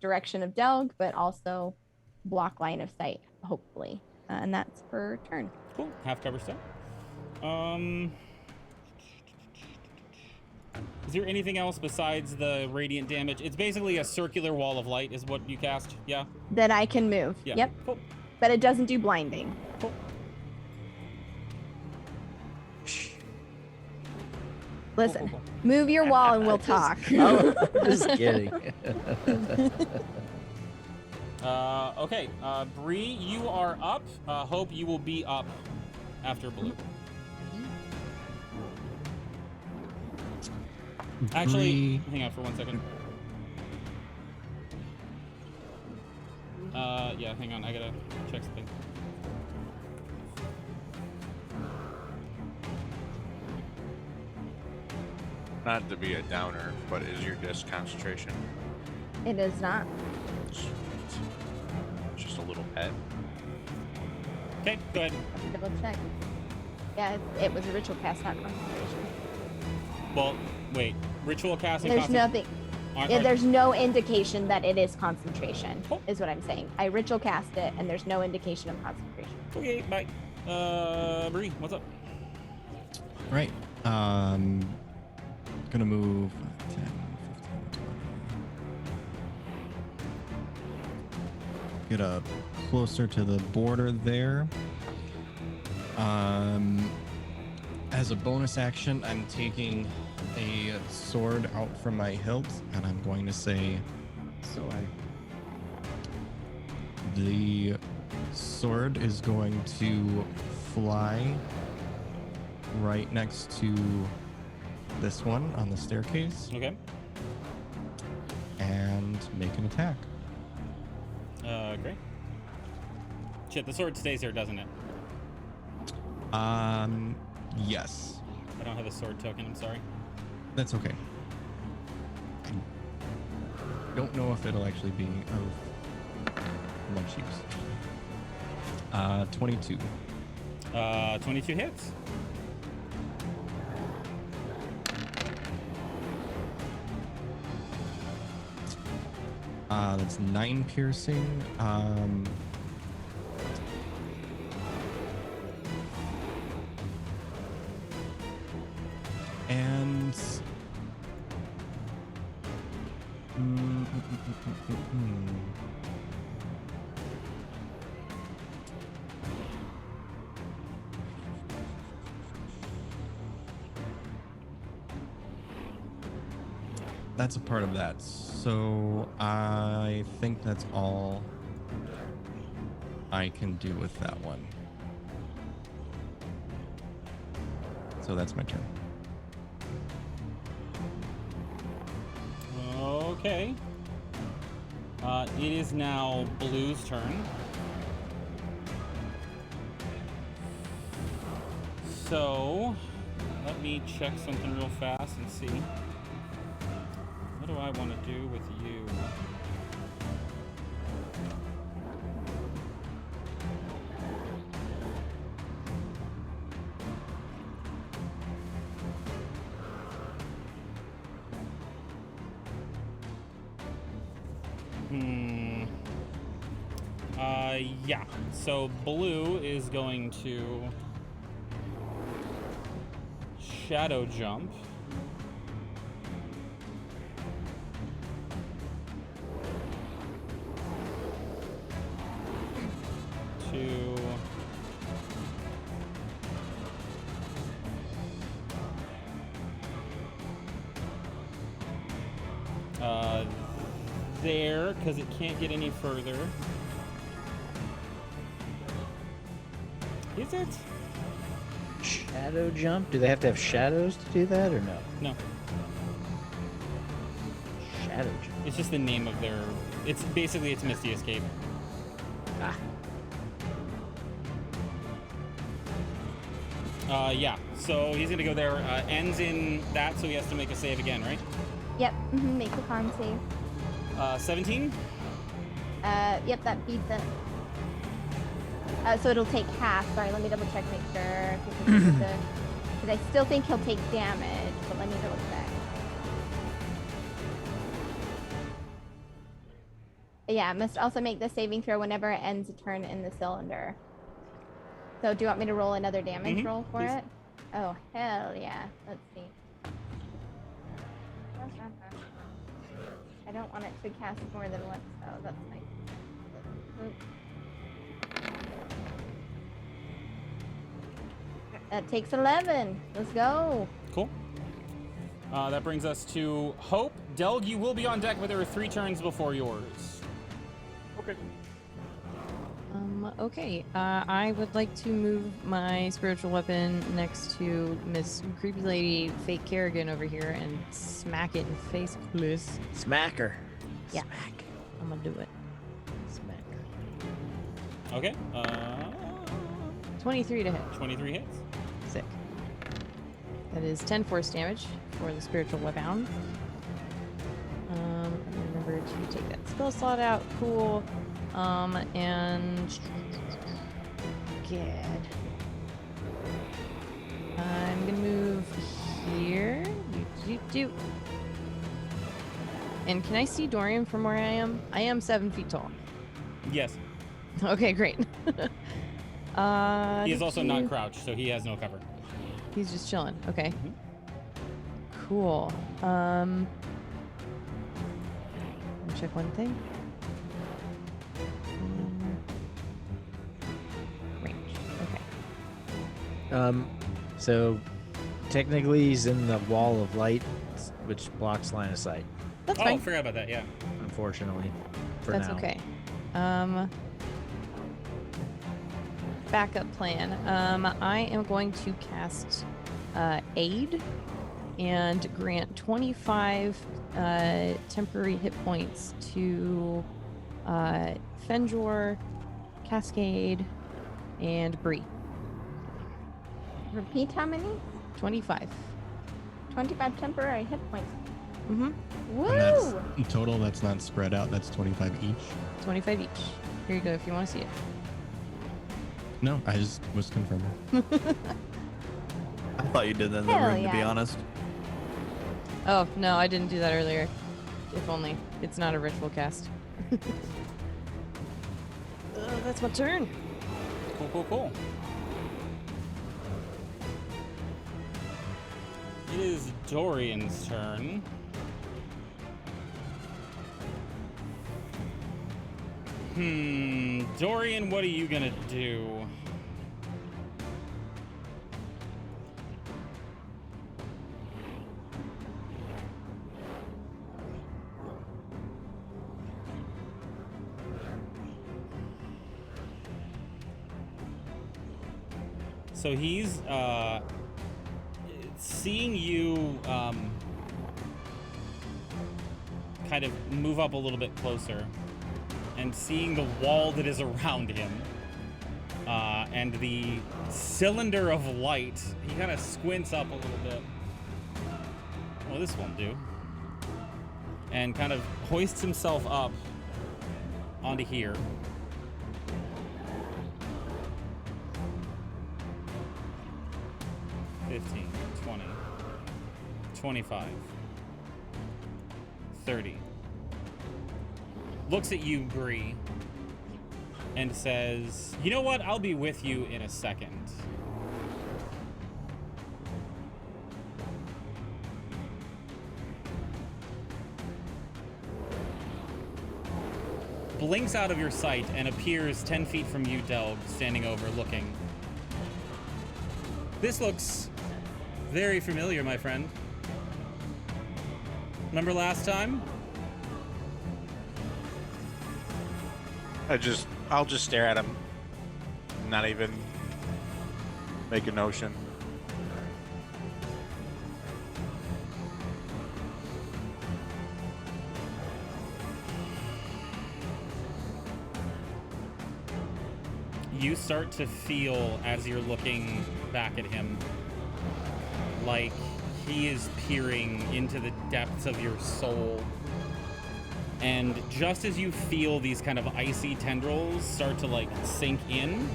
direction of Delg, but also block line of sight, hopefully. And that's her turn. Cool. Half cover step. Is there anything else besides the radiant damage? It's basically a circular wall of light is what you cast, yeah? That I can move. Yeah. Yep. Cool. But it doesn't do blinding. Cool. Listen, Cool. move your wall and we'll talk. Oh, just kidding. Okay, Bree, you are up. Hope, you will be up after Blue. Actually, Bree. hang on for 1 second. Yeah, hang on, I gotta check something. Not to be a downer, but is your disc concentration? It is not. Sweet. Just a little pet. Okay, go ahead. Double check. Yeah, it was a ritual cast, not concentration. Well, wait. Ritual casting. There's nothing. Aren't- Yeah, there's no indication that it is concentration, Cool. is what I'm saying. I ritual cast it, and there's no indication of concentration. Okay, bye. Bree, what's up? Right. Gonna move 10, 15, 20. Get up closer to the border there. As a bonus action, I'm taking a sword out from my hilt, and I'm going to say sword. The sword is going to fly right next to this one on the staircase Okay. and make an attack. Great. Shit, the sword stays here, doesn't it? Yes. I don't have a sword token, I'm sorry. That's okay. don't know if it'll actually be of much use. 22. 22 hits. That's 9 piercing. And that's a part of that. So I think that's all I can do with that one. So that's my turn. Okay. It is now Blue's turn. So, let me check something real fast and see. What do I want to do with you? Yeah. So Blue is going to shadow jump. To there, because it can't get any further. Is it? Shadow jump? Do they have to have shadows to do that, or no? No. Shadow jump. It's just the name of their... It's basically, it's Misty Escape. Yeah. So he's gonna go there. Ends in that, so he has to make a save again, right? Yep. Make the con save. 17? Yep, that beats it. So it'll take half. Sorry, let me double check, make sure. Because I still think he'll take damage, but let me double check. Yeah, must also make the saving throw whenever it ends a turn in the cylinder. So do you want me to roll another damage roll for please. it? Oh, hell yeah. Let's see. I don't want it to cast more than once, so that's nice. Oops. That takes 11. Let's go. Cool. That brings us to Hope. Delg, you will be on deck, but there are 3 turns before yours. Okay. Okay. I would like to move my spiritual weapon next to Miss Creepy Lady Fake Kerrigan over here and smack it in the face, please. Smack her. Yeah. Smack. I'm gonna do it. Smack her. Okay. 23 to hit. 23 hits. Sick. That is 10 force damage for the spiritual weapon. Remember to take that spell slot out. Cool. And good. I'm gonna move here. And can I see Dorian from where I am? I am 7 feet tall. Yes. Okay, great. He is also not crouched, so he has no cover. He's just chilling. Okay. Mm-hmm. Cool. Let me check one thing. Range. Okay. So technically he's in the wall of light, which blocks line of sight, That's I fine. forgot about that, yeah. unfortunately. For That's now. okay. Backup plan. I am going to cast Aid and grant 25 temporary hit points to Fenjor, Cascade, and Bree. Repeat how many? 25. 25 temporary hit points. Mm-hmm. Woo! And Total, that's not spread out. That's 25 each. 25 each. Here you go if you want to see it. No, I just was confirming. I thought you did that in the Hell room, to be yeah. honest. Oh, no, I didn't do that earlier. If only. It's not a ritual cast. That's my turn. Cool. It is Dorian's turn. Dorian, what are you gonna do? So he's seeing you kind of move up a little bit closer and seeing the wall that is around him and the cylinder of light. He kind of squints up a little bit. Well, this won't do. And kind of hoists himself up onto here. $15, $20, $25, $30. Looks at you, Bree, and says, "You know what? I'll be with you in a second." Blinks out of your sight and appears 10 feet from you, Delg, standing over, looking. This looks very familiar, my friend. Remember last time? I'll just stare at him. Not even make a notion. You start to feel, as you're looking back at him, like he is peering into the depths of your soul. And just as you feel these kind of icy tendrils start to like sink in,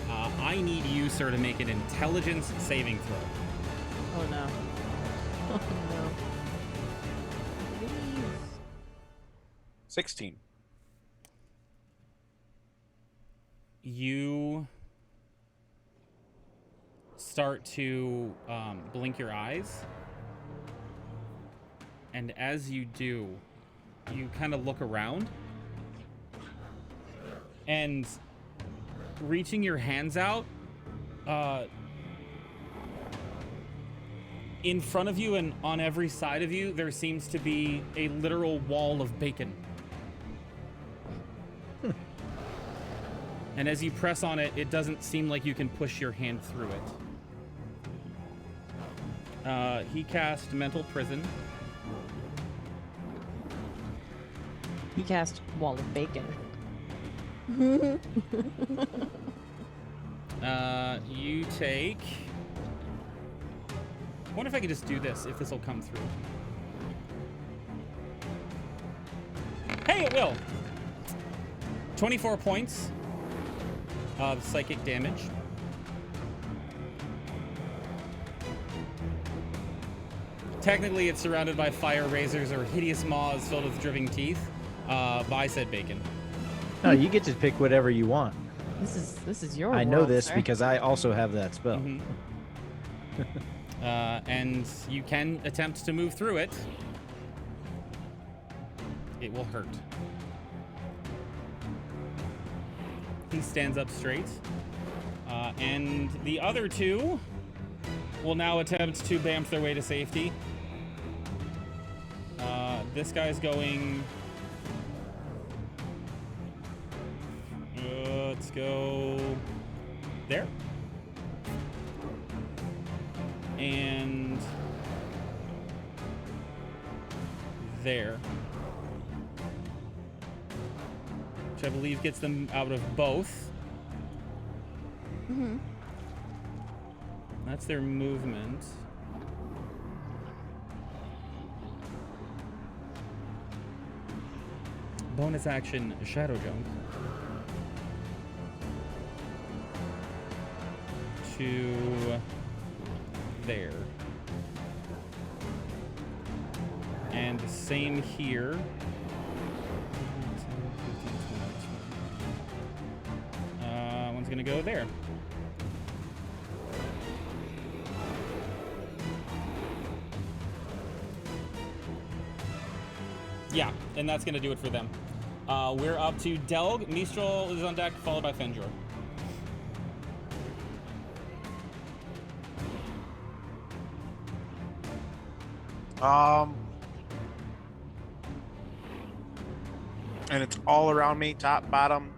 I need you, sir, to make an intelligence saving throw. Oh no. Oh no. Please. 16. You start to blink your eyes, and as you do, you kind of look around, and reaching your hands out, in front of you and on every side of you, there seems to be a literal wall of bacon. And as you press on it, it doesn't seem like you can push your hand through it. He cast Mental Prison. He cast Wall of Bacon. You take... I wonder if I could just do this, if this will come through. Hey, it will! 24 points of psychic damage. Technically, it's surrounded by fire razors or hideous maws filled with dripping teeth. But I said bacon. No, you get to pick whatever you want. This is your I know world, this sir. because I also have that spell. Mhm. And you can attempt to move through it. It will hurt. He stands up straight. And the other two will now attempt to bamf their way to safety. This guy's going... let's go there. And there. Which I believe gets them out of both. Mm-hmm. That's their movement. bonus action shadow jump to there. And the same here. 10, 15, 20. One's gonna go there. Yeah, and that's gonna do it for them. We're up to Delg. Mistral is on deck, followed by Fenjor. And it's all around me, top, bottom.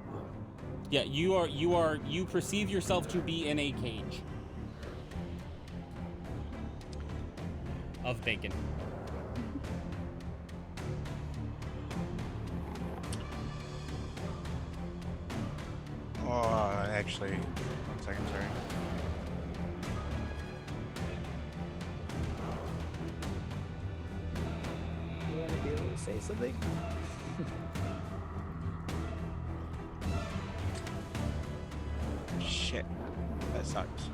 Yeah, you perceive yourself to be in a cage of bacon. Actually, 1 second, sorry. You want to be able to say something? Shit, that sucks.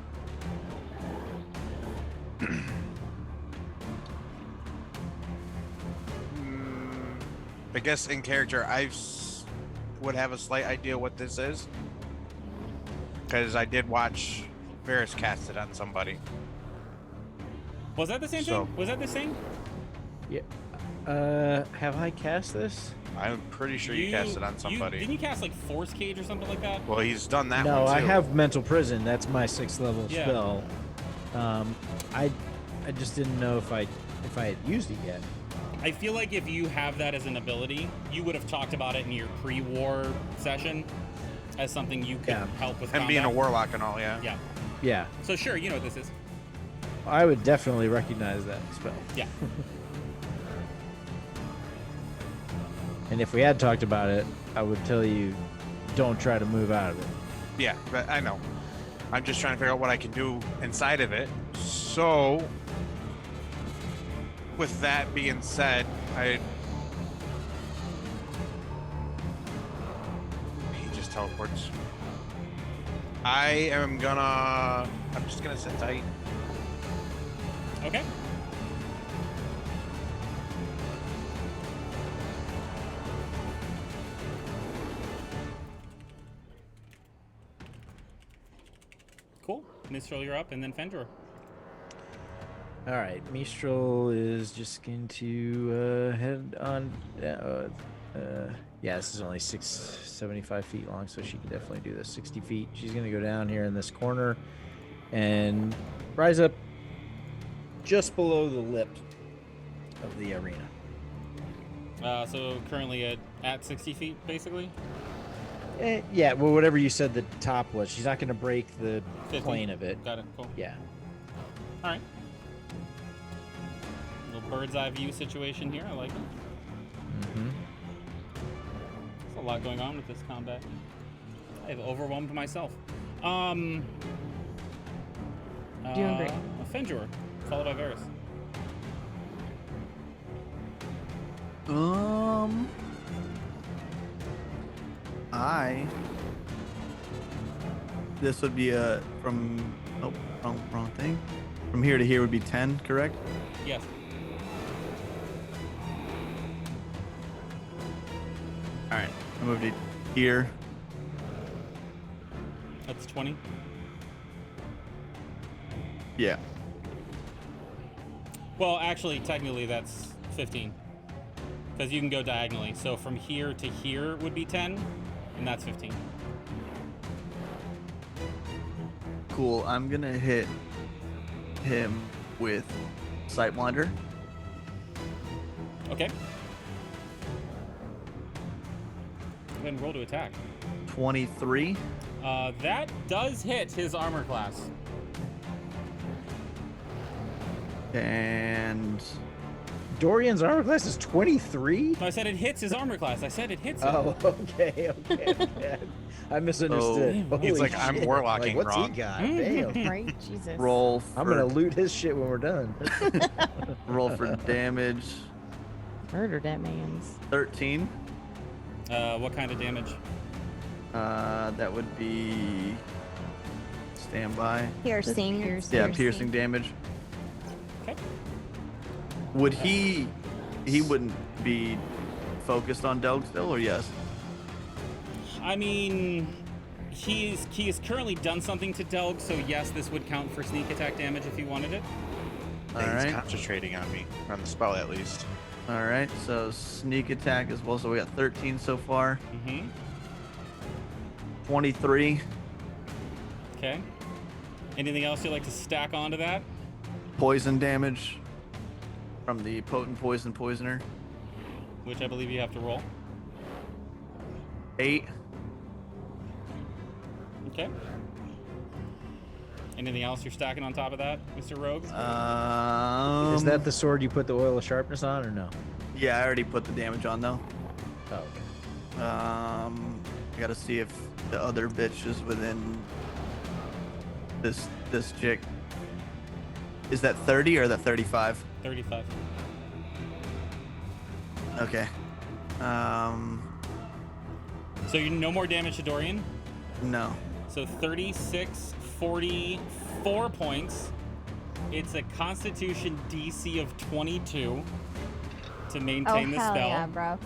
I guess in character, would have a slight idea what this is, because I did watch Varys cast it on somebody. Was that the same So- thing? Was that the same? Yeah. Have I cast this? I'm pretty sure you cast it on somebody. Didn't you cast like Force Cage or something like that? Well, he's done that No, one I too. have Mental Prison. That's my 6th level Yeah. spell. I just didn't know if I had used it yet. I feel like if you have that as an ability, you would have talked about it in your pre-war session as something you could Yeah. help with And being a combat. warlock and all, yeah. Yeah. Yeah, So sure, you know what this is. I would definitely recognize that spell. Yeah. And if we had talked about it, I would tell you, don't try to move out of it. Yeah, but I know. I'm just trying to figure out what I can do inside of it. So, with that being said, he just teleports. I'm just gonna sit tight. Okay. Cool. Mistral, you're up, and then Fenjor. All right, Mistral is just going to head on. Yeah, this is only 75 feet long, so she can definitely do this. 60 feet. She's going to go down here in this corner and rise up just below the lip of the arena. So currently at 60 feet, basically. Yeah, well, whatever you said the top was. She's not going to break the 50. plane of it. Got it. Cool. Yeah. All right. Little bird's eye view situation here. I like it. Mm-hmm. There's a lot going on with this combat. I've overwhelmed myself. Doing great. Fenjor, followed by Varys. This would be from wrong thing. From here to here would be 10, correct? Yes. All right, I moved it here. That's 20. Yeah. Well, actually, technically, that's 15. Because you can go diagonally. So from here to here would be 10, and that's 15. Cool. I'm gonna hit him with Sight Blinder. Okay. Go ahead and roll to attack. 23. That does hit his armor class. And Dorian's armor class is 23? No, I said it hits his armor class. I said it hits it. Oh, okay. I misunderstood. Oh, he's Holy like, I'm shit. warlocking Like, what's wrong. he got? Damn. Right? Jesus. roll for, I'm gonna loot his shit when we're done. roll for damage. Murder that man's. 13. What kind of damage? That would be standby. Piercing. Yeah, piercing damage. Okay. Would he wouldn't be focused on Delg still, or yes? I mean, he has currently done something to Delg, so yes, this would count for sneak attack damage if he wanted it. All He's right. concentrating on me, on the spell at least. All right. So sneak attack as well. So we got 13 so far. Mm-hmm. 23 Okay. Anything else you'd like to stack onto that? poison damage from the potent poisoner. Which I believe you have to roll. 8. Okay. Anything else you're stacking on top of that, Mr. Rogue? Is that the sword you put the oil of sharpness on, or no? Yeah, I already put the damage on though. Oh, okay. I gotta see if the other bitch is within this chick. Is that 30 or that 35? 35. Okay. So you no more damage to Dorian? No. So 36, 44 points. It's a Constitution DC of 22 to Oh, maintain the hell spell. yeah, bro.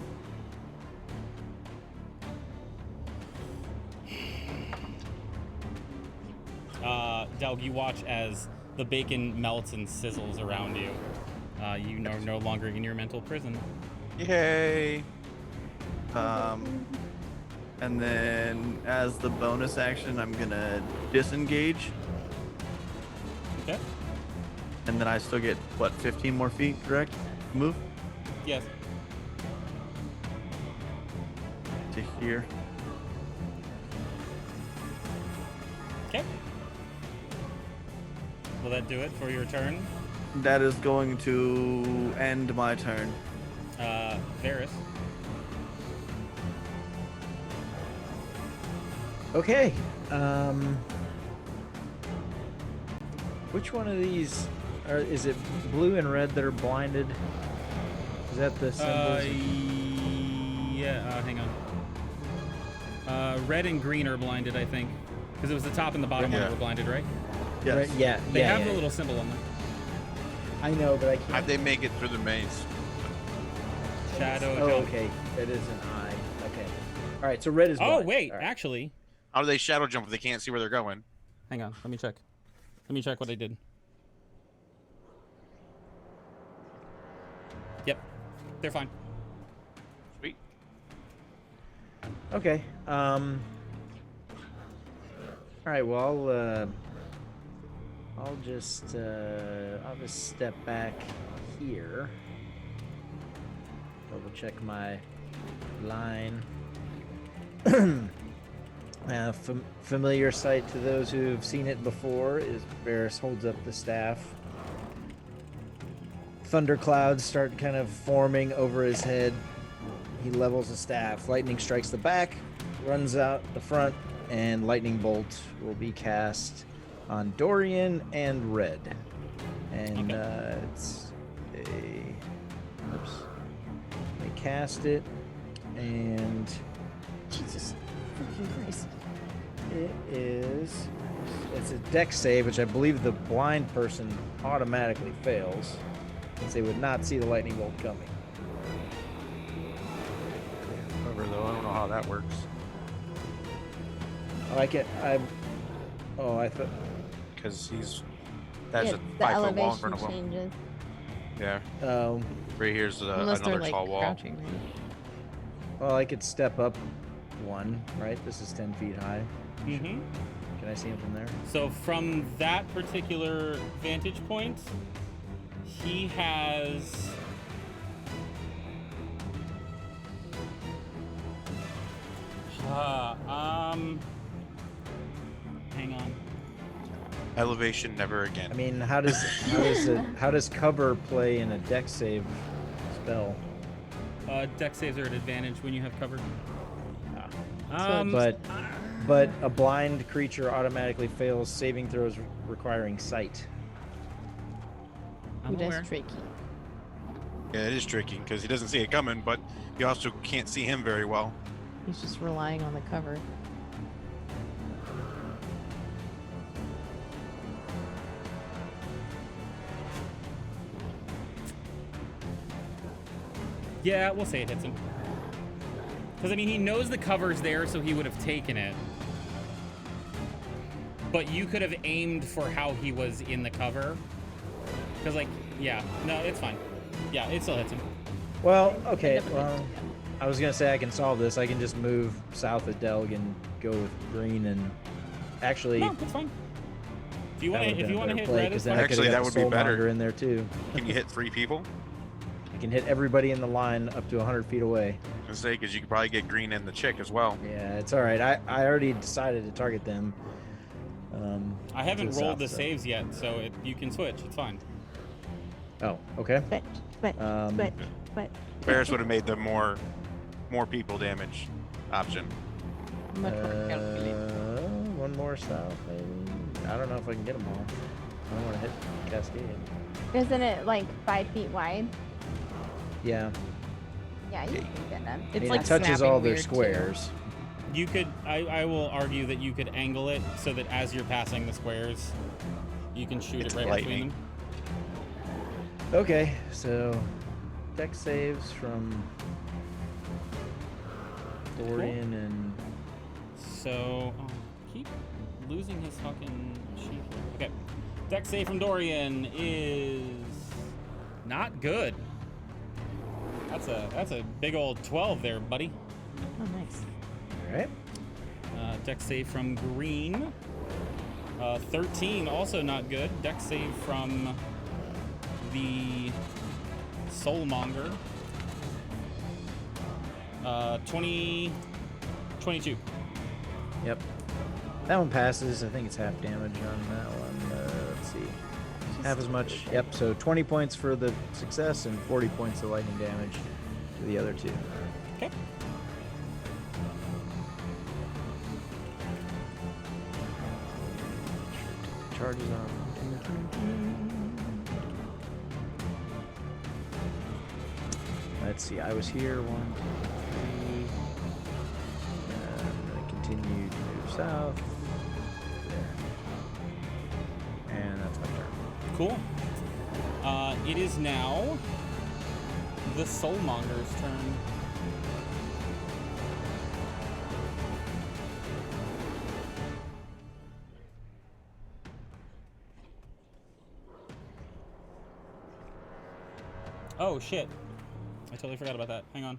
Delg, you watch as the bacon melts and sizzles around you. You are no longer in your mental prison. Yay! And then as the bonus action, I'm gonna disengage, Okay? and then I still get what, 15 more feet, correct? Move Yes. to here. Okay. Will that do it for your turn? That is going to end my turn. Varys. Okay. Which one of these is it blue and red that are blinded? Is that the symbols? Yeah, hang on. Red and green are blinded, I think. Because it was the top and the bottom one Yeah. that were blinded, right? Yes. Right, yeah. They yeah, have yeah, the little symbol on them. I know, but I can't. How'd they make it through the maze? Shadow. Oh, jump. okay. That is an eye. Okay. All right. So red is. Oh, blind. wait. All right. Actually, How do they shadow jump if they can't see where they're going? hang on. Let me check. Let me check what I did. Yep. They're fine. Sweet. Okay. All right. Well, I'll just step back here. Double check my line. Familiar sight to those who've seen it before is Varys holds up the staff. Thunderclouds start kind of forming over his head. He levels the staff. Lightning strikes the back, runs out the front, and lightning bolt will be cast on Dorian and Red. And it's a. Oops. They cast it, and Jesus fucking Christ. It's a dex save, which I believe the blind person automatically fails, since they would not see the lightning bolt coming. However, though, I don't know how that works. I thought. Because that's Yeah, a the 5 foot wall in elevation front of him. changes. Yeah. Right here's Unless they're another like tall wall. crouching. Right? Well, I could step up one, right? This is 10 feet high. Mm-hmm. Can I see him from there? So from that particular vantage point, he has... hang on. Elevation never again. I mean, how does cover play in a dex save spell? Dex saves are at advantage when you have cover. But a blind creature automatically fails saving throws requiring sight. I'm Ooh, aware. that's tricky. Yeah, it is tricky because he doesn't see it coming, but you also can't see him very well. He's just relying on the cover. Yeah, we'll say it hits him. Because, I mean, he knows the cover's there, so he would have taken it. But you could have aimed for how he was in the cover. Because, like, yeah. No, it's fine. Yeah, it still hits him. Well, okay. Well, I was gonna say I can solve this. I can just move south of Delg and go with green, and actually, No, it's fine. If you want to hit play, red, it's then fine. I could've Actually, got that the would be better. Soulmonger in there too. Can you hit 3 people? I can hit everybody in the line up to 100 feet away. I was gonna say, because you could probably get green and the chick as well. Yeah, it's all right. I already decided to target them. I haven't to the rolled south, the so- saves yet, so you can switch. It's fine. Oh, okay. But Ferris would have made the more people damage option. Much more calculated. One more south, maybe. I don't know if I can get them all. I don't want to hit Cascade. isn't it like 5 feet wide? Yeah, Yeah, you can get them. It's I mean, like it touches snapping all their weird, too. squares. You could. I will argue that you could angle it so that as you're passing the squares, you can shoot It's it right lightning. between them. Okay, so deck saves from Dorian and So, keep losing his fucking sheet here. Okay. Deck save from Dorian is not good. That's a big old 12 there, buddy. Oh, nice. all right. Deck save from Green. 13, also not good. Deck save from the Soulmonger. 22. Yep. That one passes. I think it's half damage on that one. Let's see. Half as much. Yep. So 20 points for the success and 40 points of lightning damage to the other two. Okay. Charges on. Let's see. I was here. 1, 2, 3. I'm gonna continue to move south. There. And that's my turn. Cool. It is now the Soulmonger's turn. Oh shit! I totally forgot about that. Hang on.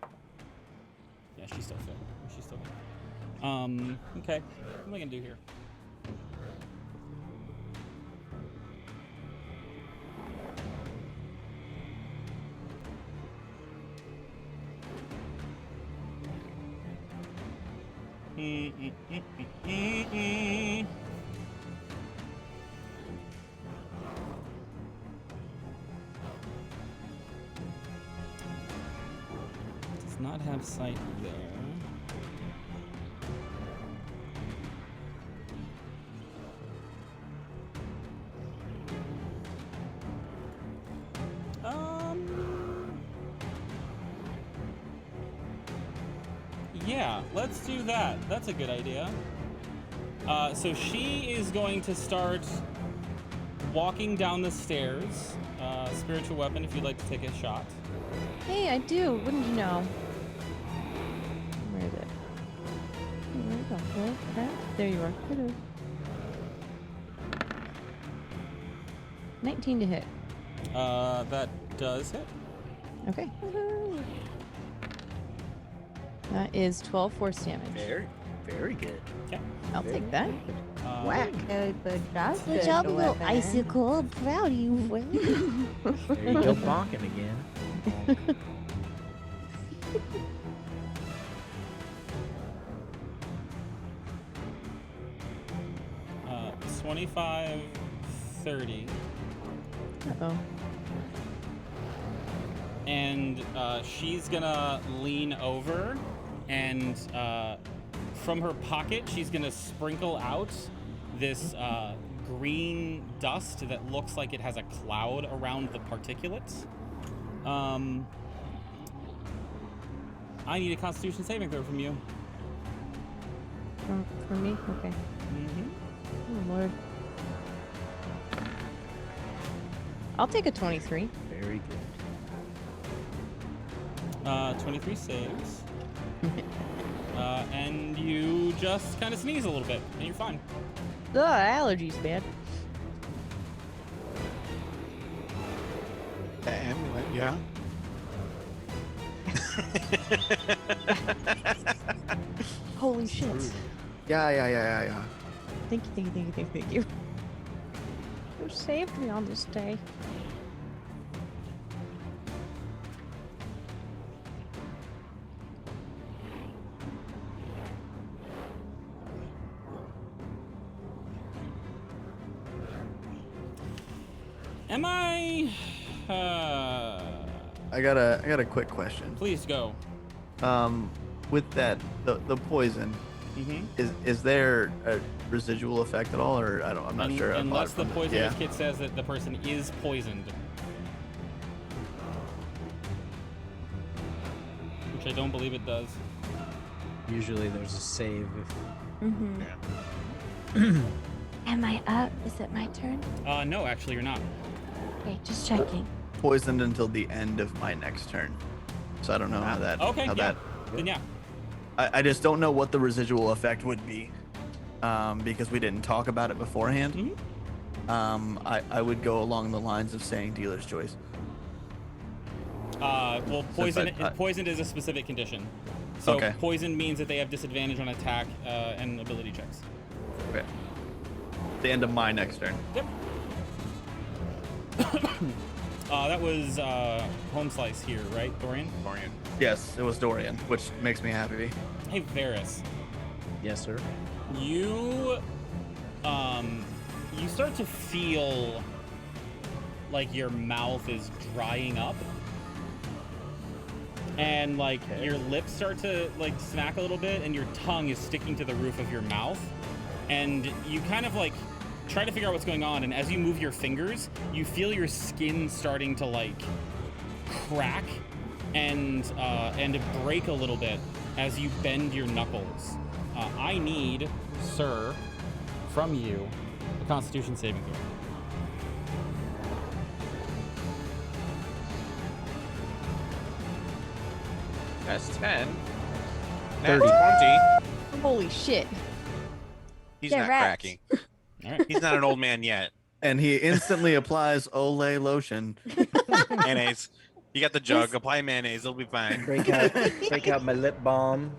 Yeah, she's still fit. She's still good. Okay. What am I gonna do here? Does not have sight there. Yeah, let's do that. That's a good idea. So she is going to start walking down the stairs. Spiritual weapon, if you'd like to take a shot. Hey, I do. Wouldn't you know? Where is it? Where you go? Where? There you are. Hello. 19 to hit. That does hit. Okay. That is 12 force damage. Very, very good. Okay. I'll take that. Whack. Good job. Good job, little weapon. icicle. I'm proud of you, Will. There you go, bonking again. 25, 30. Uh-oh. And she's gonna lean over and from her pocket she's gonna sprinkle out this green dust that looks like it has a cloud around the particulates. I need a Constitution saving throw from you. For me? Okay. Mm-hmm. Oh, Lord. I'll take a 23. Very good. 23 saves. And you just kind of sneeze a little bit, and you're fine. Ugh, allergies, man. The amulet, yeah. Holy shit. Yeah. Thank you. You saved me on this day. Am I? I got a quick question. Please go. With that, the poison, Mm-hmm. is there a residual effect at all, or I'm not sure. Unless the poisoner's Yeah. kit says that the person is poisoned. Which I don't believe it does. Usually there's a save. Am I up? Is it my turn? No, actually, you're not. Okay, just checking. Poisoned until the end of my next turn, so I don't know how that. Okay, How yeah. that. Then yeah. I just don't know what the residual effect would be, because we didn't talk about it beforehand. Mhm. I would go along the lines of saying dealer's choice. Well, poisoned is a specific condition. So Okay. poison means that they have disadvantage on attack and ability checks. Okay. The end of my next turn. Yep. That was home slice here, right, Dorian? Dorian. Yes, it was Dorian, which makes me happy. Hey, Varys. Yes, sir. You start to feel like your mouth is drying up, and like your lips start to like smack a little bit, and your tongue is sticking to the roof of your mouth, and you kind of like try to figure out what's going on, and as you move your fingers, you feel your skin starting to like crack and break a little bit as you bend your knuckles. I need, sir, from you, a Constitution saving throw. That's 10. Nat 20. Holy shit. He's Yeah, not rats. cracking. All right. He's not an old man yet. And he instantly applies Olay lotion. Mayonnaise. You got the jug. Apply mayonnaise. It'll be fine. Break out my lip balm.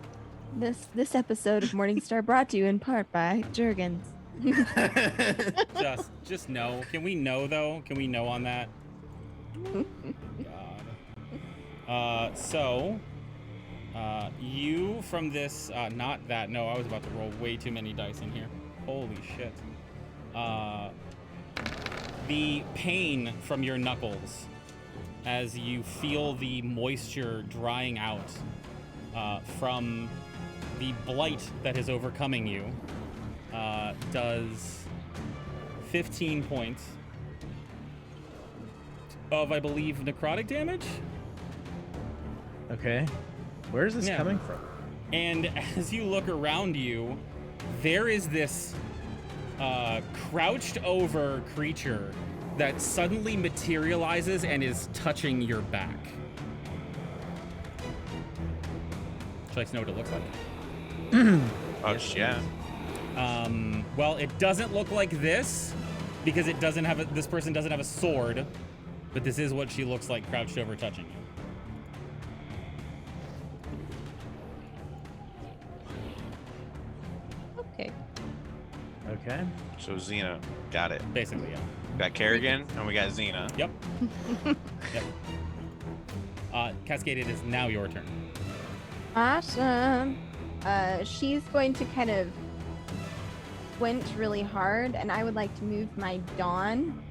This episode of Morningstar brought to you in part by Jergens. Just no. Can we know though? Can we know on that? God. You from this, not that. No, I was about to roll way too many dice in here. Holy shit. The pain from your knuckles as you feel the moisture drying out from the blight that is overcoming you does 15 points of, I believe, necrotic damage. Okay. Where is this Yeah. coming from? And as you look around you, there is this crouched over creature that suddenly materializes and is touching your back. Would you like to know what it looks like? Oh, yeah. Well, it doesn't look like this because it doesn't have this person doesn't have a sword, but this is what she looks like crouched over touching you. Okay. Okay. So Xena. Got it. Basically, yeah. We got Kerrigan and we got Xena. Yep. Yep. Cascade, it is now your turn. Awesome. She's going to kind of squint really hard, and I would like to move my Dawn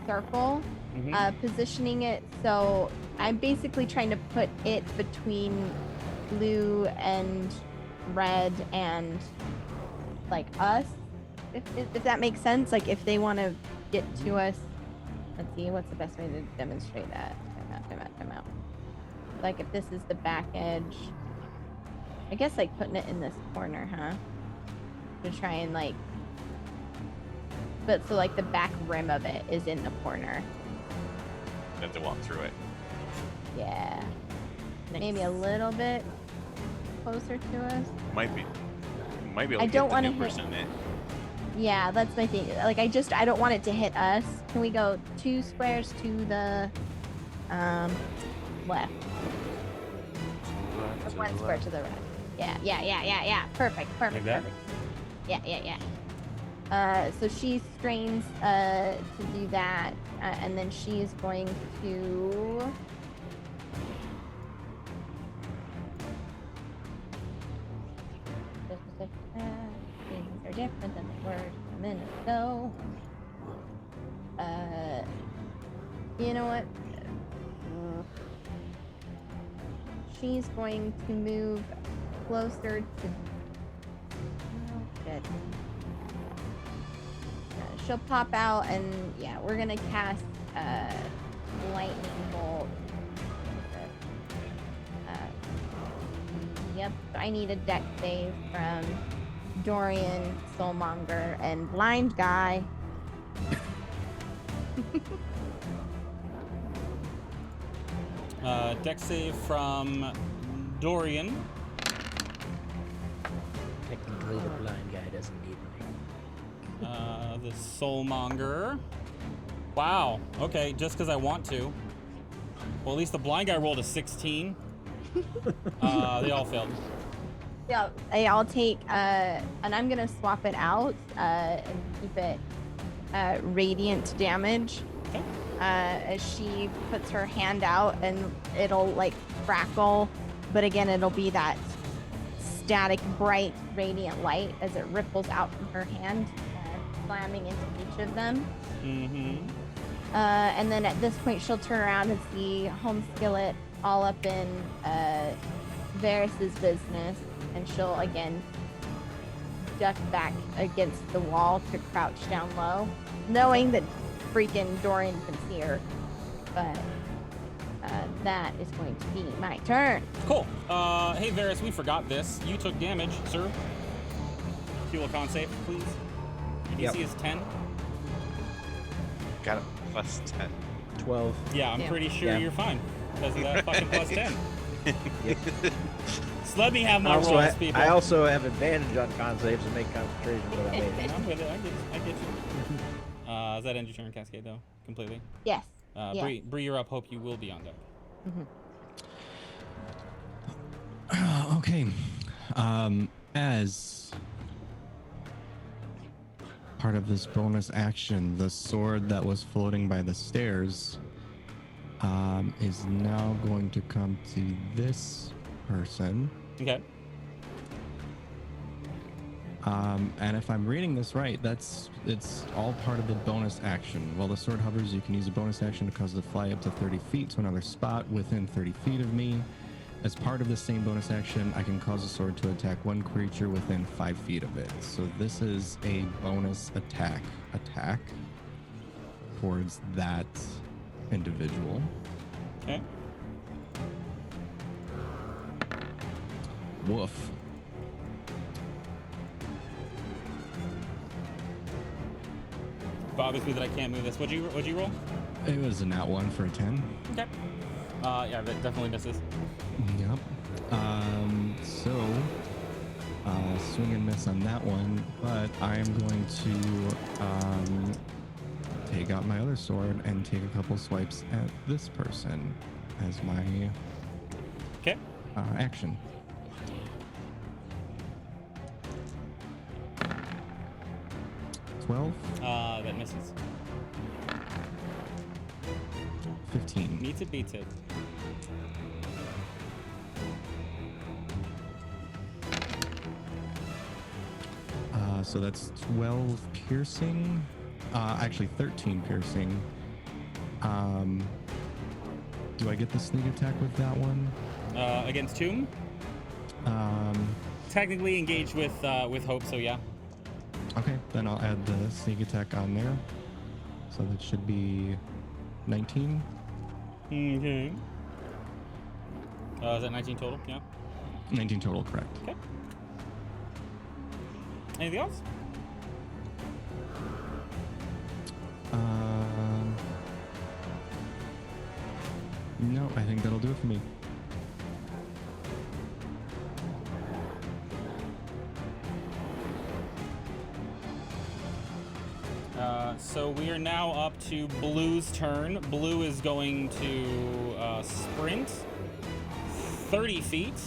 circle, Mhm. positioning it so I'm basically trying to put it between blue and red and like us, if that makes sense. Like if they want to get to us, let's see, what's the best way to demonstrate that? Time out. Like if this is the back edge, I guess like putting it in this corner, huh? To try and like, but so like the back rim of it is in the corner. You have to walk through it. Yeah. Maybe a little bit closer to us. Might be able I to don't get the wanna new hit- person in. Yeah, that's my thing. Like I don't want it to hit us. Can we go 2 squares to the left? Or 1 square to the right. Yeah. Perfect. Like that? Yeah. So she strains to do that, and then she is going to. Things are different than they were a minute ago. You know what? She's going to move closer to. Oh, shit. She'll pop out, and yeah, we're gonna cast lightning bolt. Yep, I need a deck save from Dorian, Soulmonger, and Blind Guy. Deck save from Dorian. Technically, the blind guy doesn't need me. The Soulmonger. Wow. Okay, just because I want to. Well, at least the blind guy rolled a 16. They all failed. Yeah, I'll take, and I'm gonna swap it out and keep it radiant damage. Okay. As she puts her hand out, and it'll like crackle, but again, it'll be that static, bright, radiant light as it ripples out from her hand, slamming into each of them. Mm-hmm. And then at this point, she'll turn around and see Home Skillet all up in Varys's business, and she'll again duck back against the wall to crouch down low, knowing that freaking Dorian can see her. But that is going to be my turn. Cool. Hey, Varys, we forgot this. You took damage, sir. Fuel con save, please. Your DC is 10. Got it. Plus 10. 12. Yeah, I'm Yeah. pretty sure Yeah. you're fine because of that fucking plus 10. Yep. So let me have my rolls, people. I also have advantage on con saves and make concentration, but I made it. I'm with it. I get you. Does that end your turn, Cascade, though? Completely? Yes. Yeah. Bree, you're up. Hope you will be on deck. Okay. As part of this bonus action, the sword that was floating by the stairs is now going to come to this person. Okay. And if I'm reading this right, it's all part of the bonus action. While the sword hovers, you can use a bonus action to cause it to fly up to 30 feet to another spot within 30 feet of me. As part of the same bonus action, I can cause the sword to attack one creature within 5 feet of it. So this is a bonus attack towards that individual. Okay. Woof. Bothers me that I can't move this. What'd you roll? It was a nat 1 for a 10. Okay. Yeah, that definitely misses. Yep. So, swing and miss on that one, but I am going to take out my other sword and take a couple swipes at this person as my Okay. action. That misses. 15. Meets it, beats it. So that's 12 piercing. Actually 13 piercing. Do I get the sneak attack with that one? Against Tomb? Technically engaged with Hope, so yeah. Okay, then I'll add the sneak attack on there. So that should be 19. Okay. Is that 19 total? Yeah. 19 total, correct. Okay. Anything else? No, I think that'll do it for me. So we are now up to Blue's turn. Blue is going to sprint 30 feet.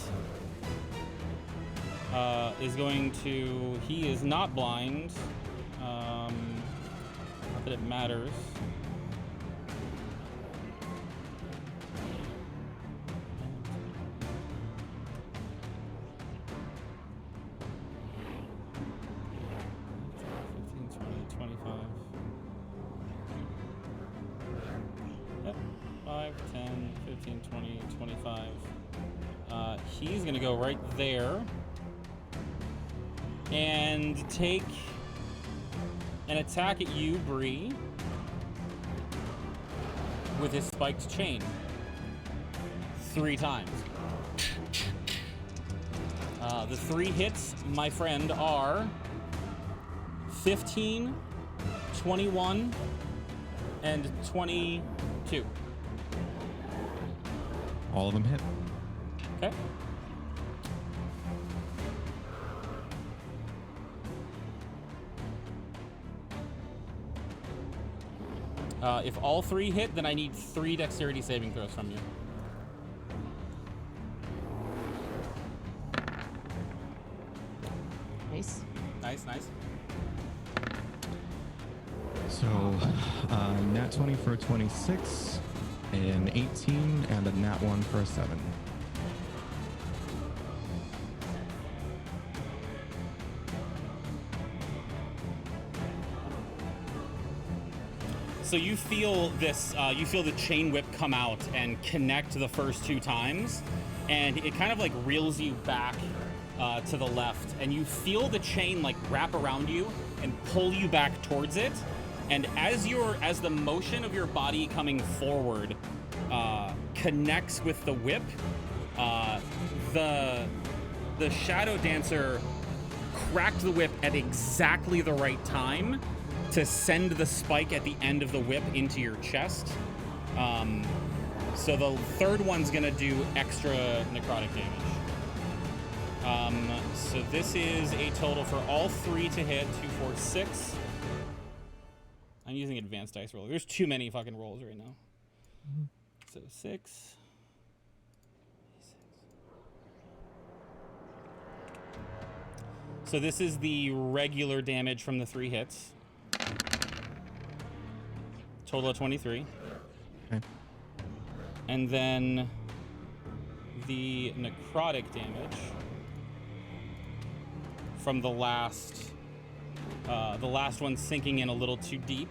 He is not blind. Not that it matters. Yep, 5, 10, 15, 20, 25. He's gonna go right there and take an attack at you, Bree, with his spiked chain 3 times. The 3 hits, my friend, are 15, 21, and 22. All of them hit. Okay. If all 3 hit, then I need 3 dexterity saving throws from you. Nice. Nice. So, Nat 20 for a 26, an 18, and a Nat 1 for a 7. So you feel this, you feel the chain whip come out and connect the first 2 times, and it kind of like reels you back to the left, and you feel the chain like wrap around you and pull you back towards it. And as the motion of your body coming forward connects with the whip, the Shadow Dancer cracked the whip at exactly the right time to send the spike at the end of the whip into your chest. So the third one's gonna do extra necrotic damage. So this is a total for all 3 to hit, 2, 4, 6. I'm using advanced dice roller. There's too many fucking rolls right now. So 6. So this is the regular damage from the 3 hits. Total of 23. Okay. And then the necrotic damage from the last one sinking in a little too deep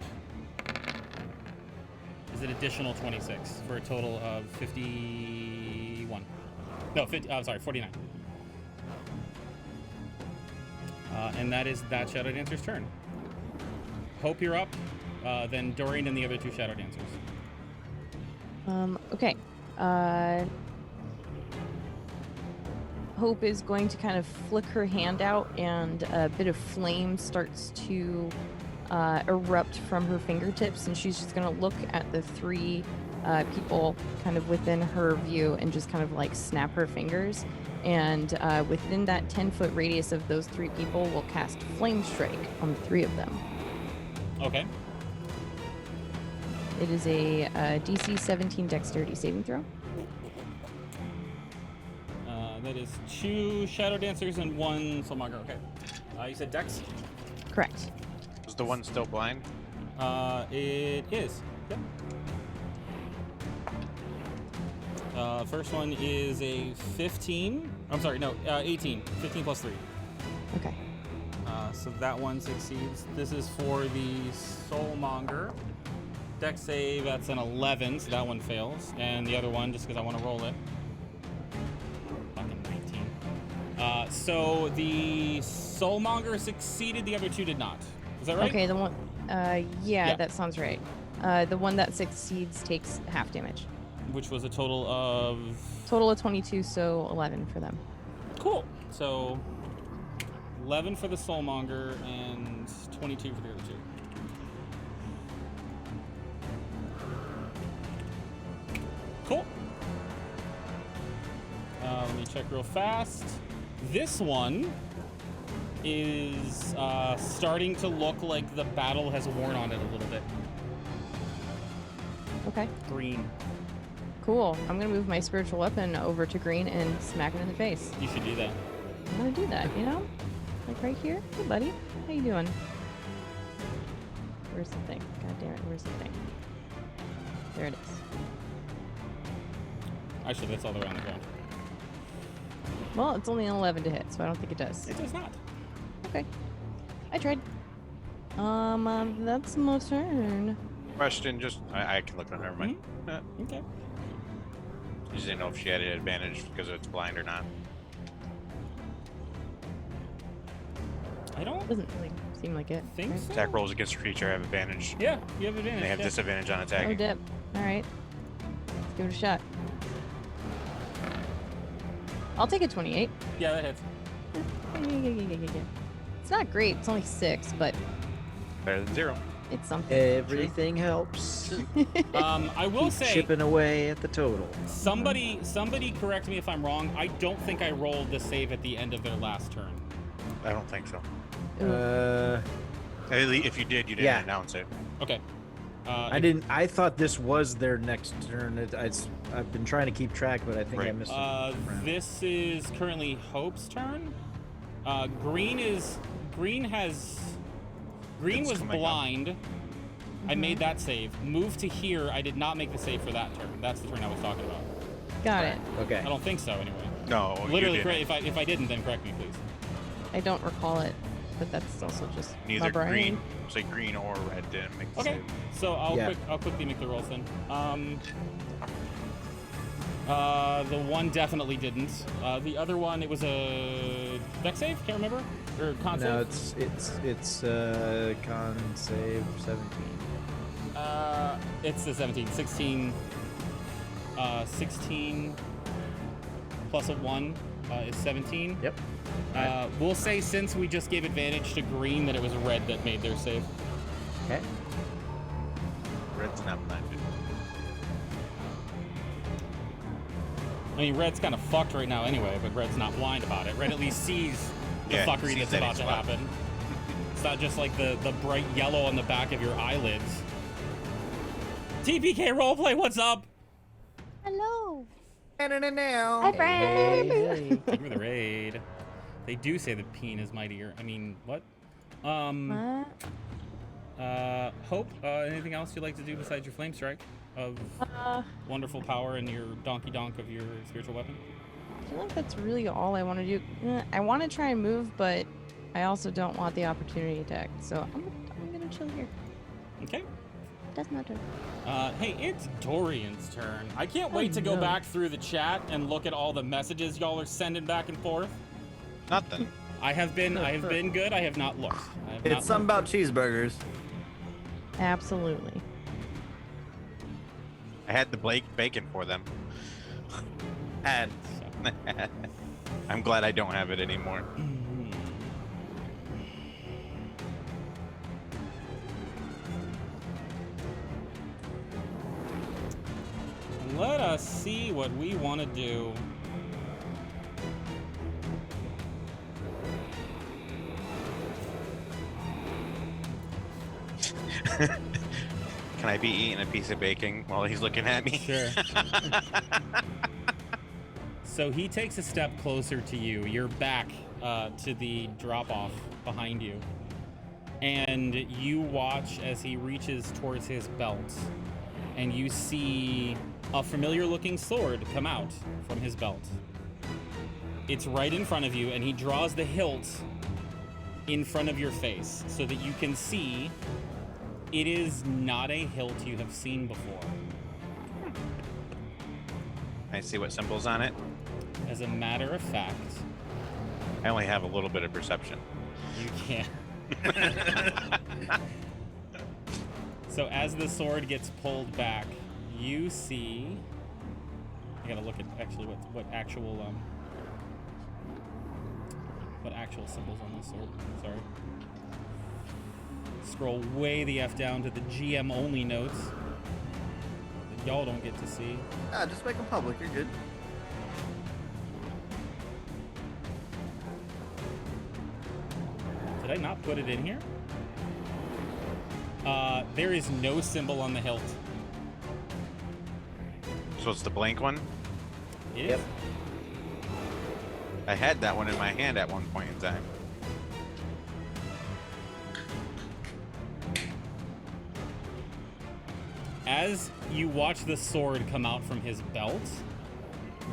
is an additional 26 for a total of 51. No, 49. And that is that Shadow Dancer's turn. Hope, you're up. Then Dorian and the other 2 Shadow Dancers. Okay. Hope is going to kind of flick her hand out, and a bit of flame starts to erupt from her fingertips, and she's just going to look at the 3 people kind of within her view and just kind of like snap her fingers. And within that 10-foot radius of those 3 people, will cast Flame Strike on the 3 of them. Okay. It is a DC 17 Dexterity saving throw. That is 2 Shadow Dancers and 1 Soulmonger. Okay. You said Dex? Correct. Is the one still blind? It is. Yep. First one is a 15. I'm sorry, no, 18. 15 plus 3. Okay. So that one succeeds. This is for the Soulmonger. Dex save, that's an 11, so that one fails. And the other one, just because I want to roll it. Fucking 19. So the Soulmonger succeeded, the other 2 did not. Is that right? Okay, the one, yeah, that sounds right. The one that succeeds takes half damage. Which was a total of... Total of 22, so 11 for them. Cool. So 11 for the Soulmonger and 22 for the other two. Cool. Let me check real fast. This one is starting to look like the battle has worn on it a little bit. Okay. Green. Cool. I'm gonna move my spiritual weapon over to green and smack it in the face. You should do that. I'm gonna do that, you know? Like right here. Hey, buddy. How you doing? Where's the thing? God damn it. Where's the thing? There it is. Actually, that's all the way on the ground. Well, it's only an 11 to hit, so I don't think it does. It does not. Okay. I tried. That's my turn. Question, just I can look at her. Never mind. Okay. I just didn't know if she had an advantage because it's blind or not. I don't Doesn't really seem like it. think right? so. Attack rolls against a creature have advantage. Yeah, you have advantage. And they have yeah. disadvantage on Oh, attacking. dip. Alright. Let's give it a shot. I'll take a 28. Yeah, that hits. It's not great. It's only 6, but Better than 0. it's something. Everything helps. I will Keep say, chipping away at the total. somebody correct me if I'm wrong. I don't think I rolled the save at the end of their last turn. I don't think so. At If you did, you didn't Yeah. announce it. Okay. I didn't. I thought this was their next turn. I've been trying to keep track, but I think I Right. missed it. This is currently Hope's turn. Green was It's coming up. blind. I made that save. Moved to here. I did not make the save for that turn. That's the turn I was talking about. Got it. Okay. I don't think so, anyway. No, Literally, you didn't. if I didn't, then correct me, please. I don't recall it, but that's also just my Neither brain. green, say green or red didn't make the Okay. save. So I'll Yeah. quickly make the rolls then. The one definitely didn't. The other one, it was a dex save. Can't remember, or con No, save. it's con save 17. It's the 17. 16. 16 plus a 1 is 17. Yep. We'll say since we just gave advantage to green that it was red that made their save. Okay. Red's not blinded. I mean, red's kind of fucked right now anyway, but red's not blind about it. Red at least sees the Yeah, fuckery sees that's that about it's to fucked. happen. It's not just like the bright yellow on the back of your eyelids. TPK roleplay, what's up? Hello. Hi, friend. Hey. Give me the raid. They do say the peen is mightier. I mean, what? What? Hope, anything else you'd like to do besides your flame strike of wonderful power and your donkey donk of your spiritual weapon? I feel like that's really all I want to do. I want to try and move, but I also don't want the opportunity attack. So I'm gonna chill here. Okay. That's my turn. Hey, it's Dorian's turn. I can't wait to go no. back through the chat and look at all the messages y'all are sending back and forth. Nothing. I have been good. I have not looked. I have not It's something about cheeseburgers. Absolutely. I had the bacon for them. And I'm glad I don't have it anymore. Let us see what we want to do. Can I be eating a piece of bacon while he's looking at me? Sure. So he takes a step closer to you. You're back to the drop-off behind you. And you watch as he reaches towards his belt. And you see a familiar-looking sword come out from his belt. It's right in front of you, and he draws the hilt in front of your face so that you can see it is not a hilt you have seen before. I see what symbol's on it. As a matter of fact, I only have a little bit of perception. you can't. So as the sword gets pulled back, you see. I gotta look at actually what actual actual symbols on this sword. Sorry. Scroll way the F down to the GM only notes that y'all don't get to see. Just make them public. You're good. Did I not put it in here? There is no symbol on the hilt. So it's the blank one? It is. Yep. I had that one in my hand at one point in time. As you watch the sword come out from his belt,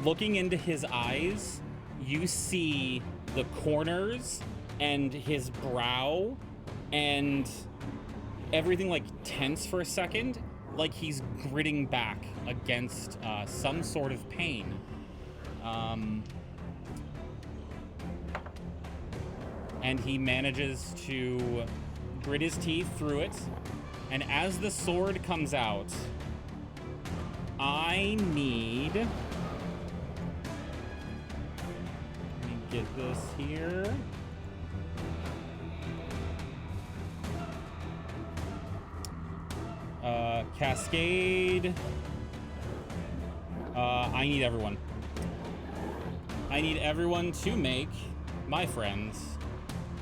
looking into his eyes, you see the corners and his brow and everything like tense for a second, like he's gritting back against some sort of pain. And he manages to grit his teeth through it. And as the sword comes out, I need... Let me get this here. Cascade. I need everyone. I need everyone to make, my friends,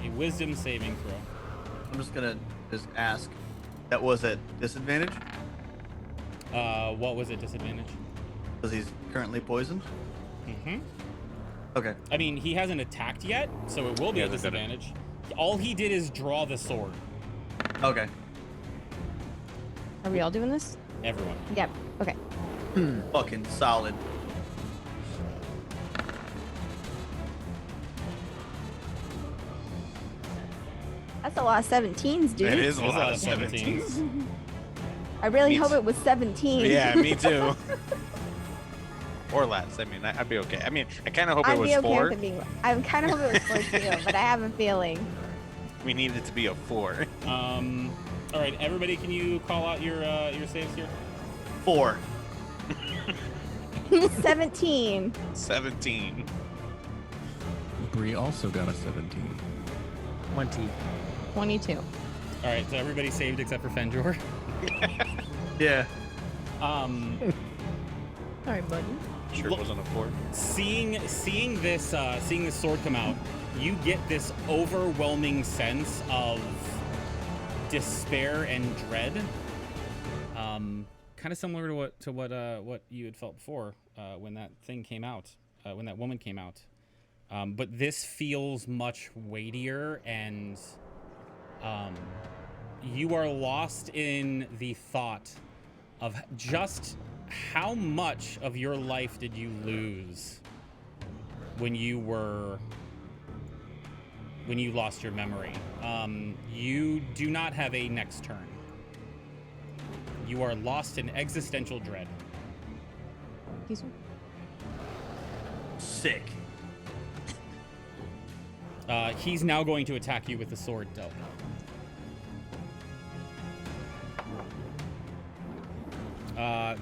a wisdom saving throw. I'm just gonna ask. That was at disadvantage What was it, disadvantage? because he's currently poisoned. Mm-hmm. Okay. I mean, he hasn't attacked yet, so it will be He a hasn't done it. disadvantage. All he did is draw the sword. Okay. Are we all doing this? Everyone. Yep. Okay. Fucking solid. That's a lot of 17s, dude. It is a There's lot of 17s. I really Me hope too. it was 17. Yeah, me too. Or less. I mean, I'd be okay. I mean, I kind of hope I'd it was be okay 4. with it being. I kind of hope it was 4 too, but I have a feeling. We need it to be a 4. All right, everybody, can you call out your saves here? 4. 17. 17. Bree also got a 17. 20. 22. All right, so everybody saved except for Fenjor. Yeah. All right, buddy. Sure it wasn't a 4. Seeing this sword come out, you get this overwhelming sense of despair and dread. Kind of similar to what you had felt before when that thing came out, when that woman came out. But this feels much weightier, and you are lost in the thought of just how much of your life did you lose when you lost your memory. You do not have a next turn. You are lost in existential dread. Excuse me? Sick. He's now going to attack you with the sword, though.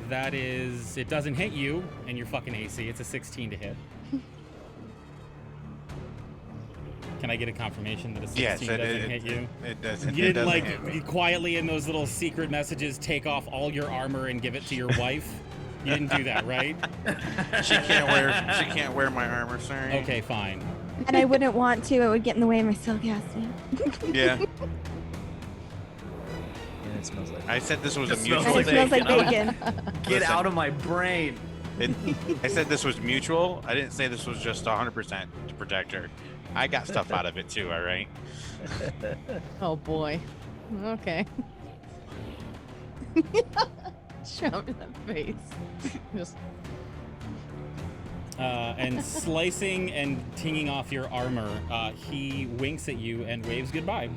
That is, it doesn't hit you, and you're fucking AC. It's a 16 to hit. Can I get a confirmation that a 16 Yes, doesn't hit you? It doesn't. You it didn't doesn't hit me. you quietly in those little secret messages take off all your armor and give it to your wife? You didn't do that, right? She can't wear my armor. Sorry. Okay, fine. And I wouldn't want to. It would get in the way of my spellcasting. Yeah. And it smells like. I said this was a It smells mutual And it thing. smells like bacon. Get Listen. out of my brain. I said this was mutual. I didn't say this was just 100% to protect her. I got stuff out of it too. All right. Oh boy. Okay. Show me that face. Just And slicing and tinging off your armor, he winks at you and waves goodbye.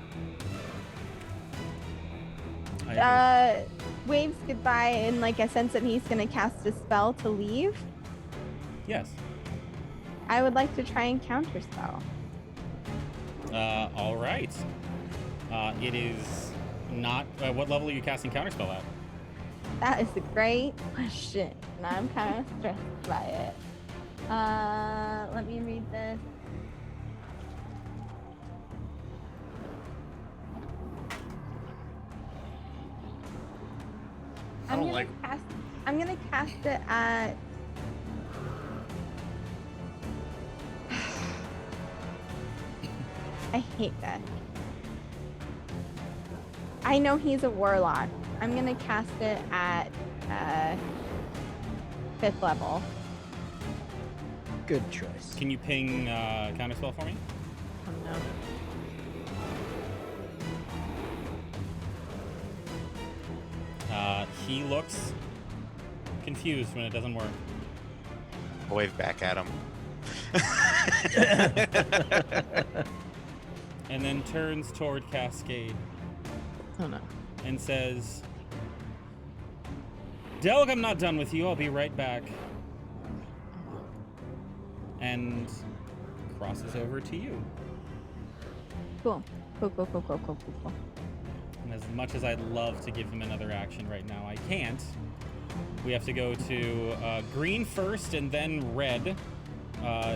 Waves goodbye in like a sense that he's gonna cast a spell to leave. Yes. I would like to try and counterspell. All right. It is not. What level are you casting counterspell at? That is a great question, and I'm kind of stressed by it. Let me read this. I don't like. I'm gonna cast it at. I hate that. I know he's a warlock. I'm gonna cast it at 5th level. Good choice. Can you ping counterspell for me? Oh no. He looks confused when it doesn't work. Wave back at him. And then turns toward Cascade Oh no. and says, Delg, I'm not done with you. I'll be right back. And crosses over to you. Cool. Cool. And as much as I'd love to give him another action right now, I can't. We have to go to green first and then red.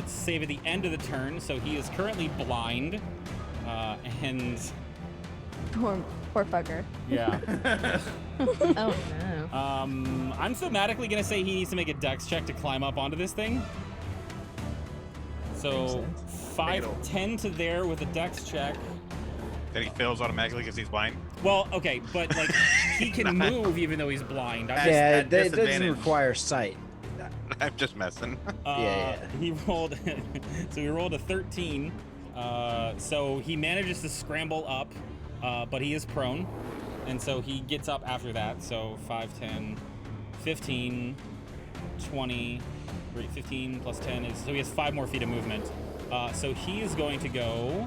Save at the end of the turn, so he is currently blind. And Poor fucker. yeah. Oh no. I'm thematically gonna say he needs to make a dex check to climb up onto this thing. So 5-10 to there with a dex check. Then he fails automatically because he's blind. Well, okay, but like he can move even though he's blind. That's Yeah, at it doesn't disadvantage. require sight. I'm just messing. Yeah. He rolled, so he rolled a 13. So he manages to scramble up, but he is prone, and so he gets up after that. So 5, 10, 15, 20, 15 plus 10 is, so he has 5 more feet of movement. So he is going to go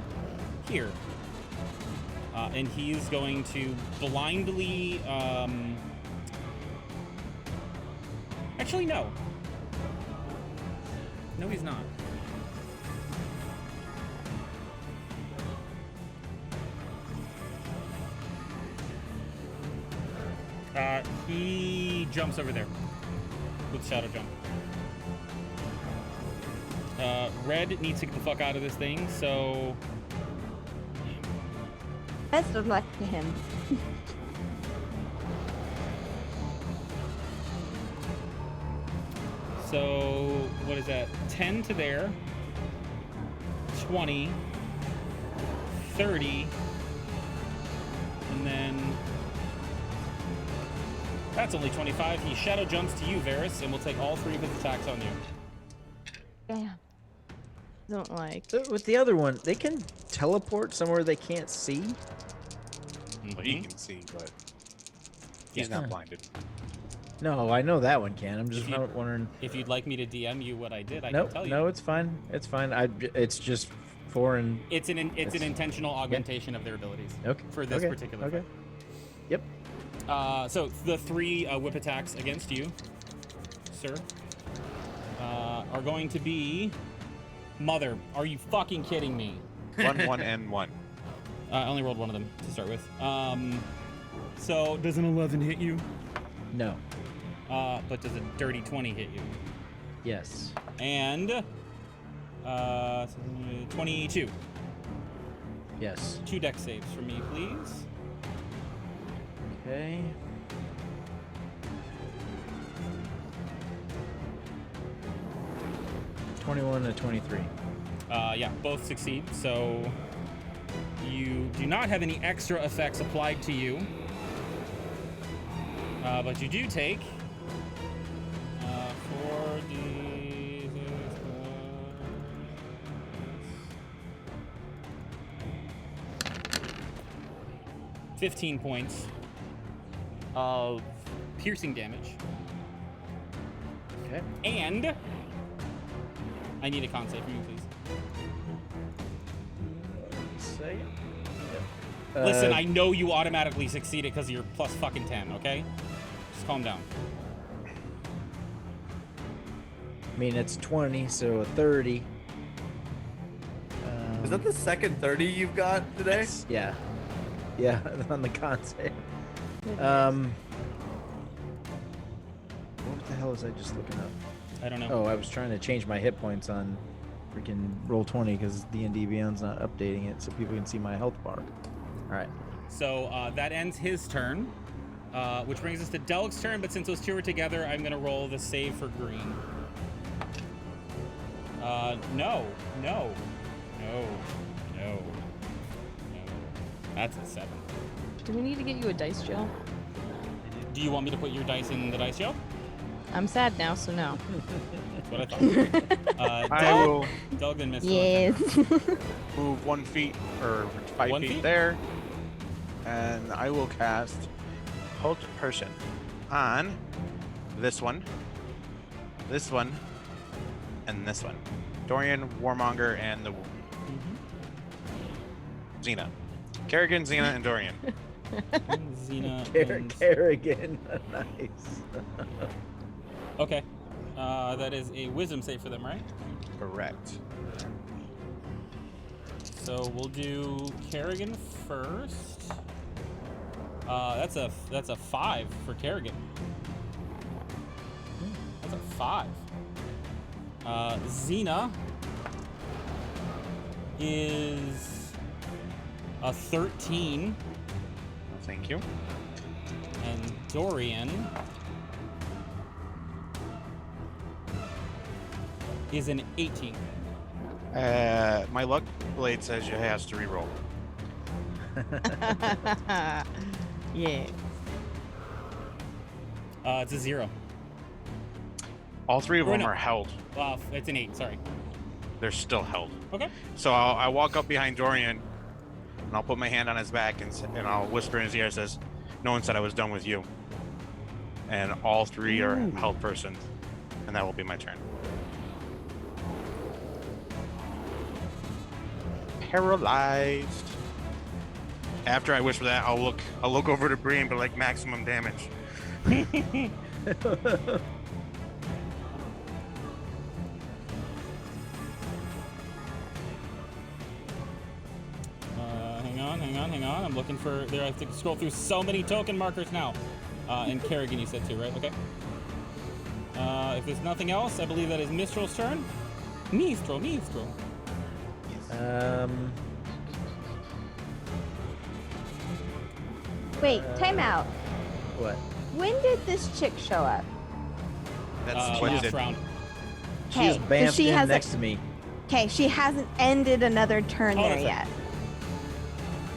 here. And he's going to blindly, actually, no. No, he's not. He jumps over there with Shadow Jump. Red needs to get the fuck out of this thing, so Best of luck to him. So, what is that? 10 to there, 20, 30, and then that's only 25. He shadow jumps to you, Varys, and will take all 3 of his attacks on you. Damn. Don't like. So with the other one, they can teleport somewhere they can't see. Well, he can see, but he's Yeah. not blinded. No, I know that one can. I'm just If you- not wondering. If you'd like me to DM you what I did, I No, can tell you. no, it's fine. It's fine. It's just foreign. It's an intentional augmentation of their abilities Okay. for this okay, particular Okay. fight. Yep. So the 3 whip attacks against you, sir, are going to be... Mother, are you fucking kidding me? 1, 1, and 1. I only rolled one of them to start with. So does an 11 hit you? No. But does a dirty 20 hit you? Yes. And 22. Yes. 2 dex saves for me, please. Okay. (21 to 23). Yeah, both succeed. So you do not have any extra effects applied to you. But you do take 4d6 15 points of piercing damage. Okay. And I need a con save from you, please. Second. Listen, I know you automatically succeeded because of your plus fucking 10, okay? Just calm down. I mean, it's 20, so a 30. Is that the second 30 you've got today? Yeah. Yeah, on the con save. What the hell was I just looking up? I don't know. Oh, I was trying to change my hit points on freaking Roll20 because D&D Beyond's not updating it so people can see my health bar. All right. So that ends his turn. Which brings us to Delg's turn, but since those two are together, I'm going to roll the save for green. No. That's a 7. Do we need to get you a dice gel? Do you want me to put your dice in the dice gel? I'm sad now, so no. That's what I thought. I will Delg and Miss. Yes. move 1 feet or 5 1 feet feet? there, and I will cast Halt Person on this one, and this one. Dorian, Warmonger, and the Xena. Kerrigan, Xena, and Dorian. Xena. and- Kerrigan. Nice. Okay. That is a wisdom save for them, right? Correct. So we'll do Kerrigan first. That's a 5 for Kerrigan. That's a 5. Xena is a 13, Thank you. and Dorian is an 18. My luck blade says you has to reroll. Yeah. It's a 0. All 3 of Or them no. are held. It's an 8. Sorry. They're still held. Okay. So I walk up behind Dorian, and I'll put my hand on his back, and I'll whisper in his ear. It says, "No one said I was done with you." And all 3 are held persons, and that will be my turn. Paralyzed. After I whisper that, I'll look over to Bree and be like, maximum damage. Hang on. I'm looking for. There, I have to scroll through so many token markers now. And Kerrigan, you said too, right? Okay. If there's nothing else, I believe that is Mistral's turn. Mistral. Wait, time out. What? When did this chick show up? That's what Last did. round. She Okay, just so bamfed she in has next to me. Okay, she hasn't ended another turn Oh, there that's right. yet.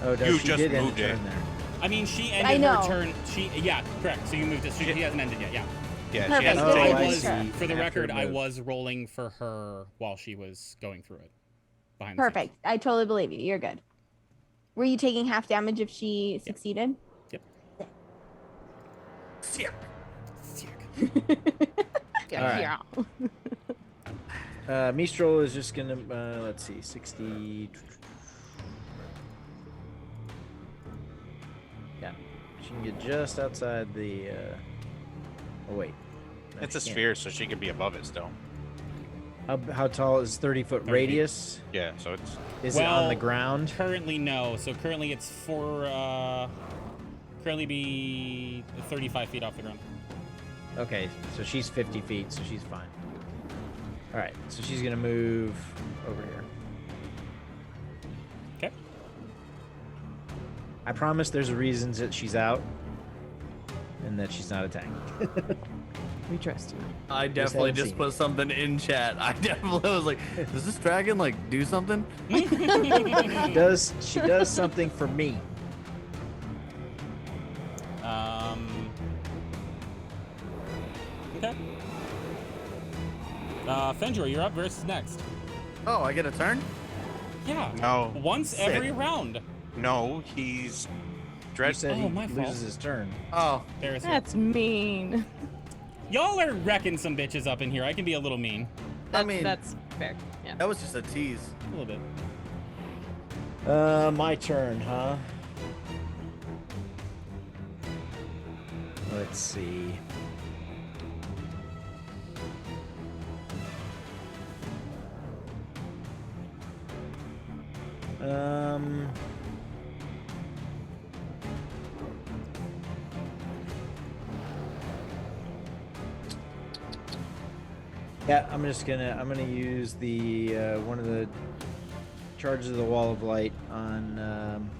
Oh, no, You she just did end moved a turn it. there. I mean, she I ended know. her turn. Yeah, correct. So you moved it. She hasn't ended yet. Yeah. Yeah, Perfect. she has Oh, to I take I see. was, Sure. for the After record, I move. was rolling for her while she was going through it. Behind the scenes. Perfect. I totally believe you. You're good. Were you taking half damage if she succeeded? Sick. Yeah. Mistral is just gonna let's see, 60. Yeah, she can get just outside the. Oh wait, No, It's she a can't. sphere, so she could be above it still. How tall is 30-foot 30 feet. radius? Yeah, so it's Is it on the Well, ground? Currently, no. So currently it's currently be 35 feet off the ground. Okay, so she's 50 feet, so she's fine. All right, so she's gonna move over here. Okay. I promise there's a reason that she's out and that she's not attacking. We trust you. I definitely haven't just seen put something in chat. I definitely was like, does this dragon like do something? She does something for me. Okay. Fenjor, you're up versus next. Oh, I get a turn? Yeah. no, Once every round. no. He's You dread. said Oh, he my fault. loses his turn. Oh, There's That's mean. Y'all are wrecking some bitches up in here. I can be a little mean. That's fair. Yeah. that was just a tease. A little bit. My turn, huh? Let's see. Yeah, I'm gonna use the one of the charges of the wall of light on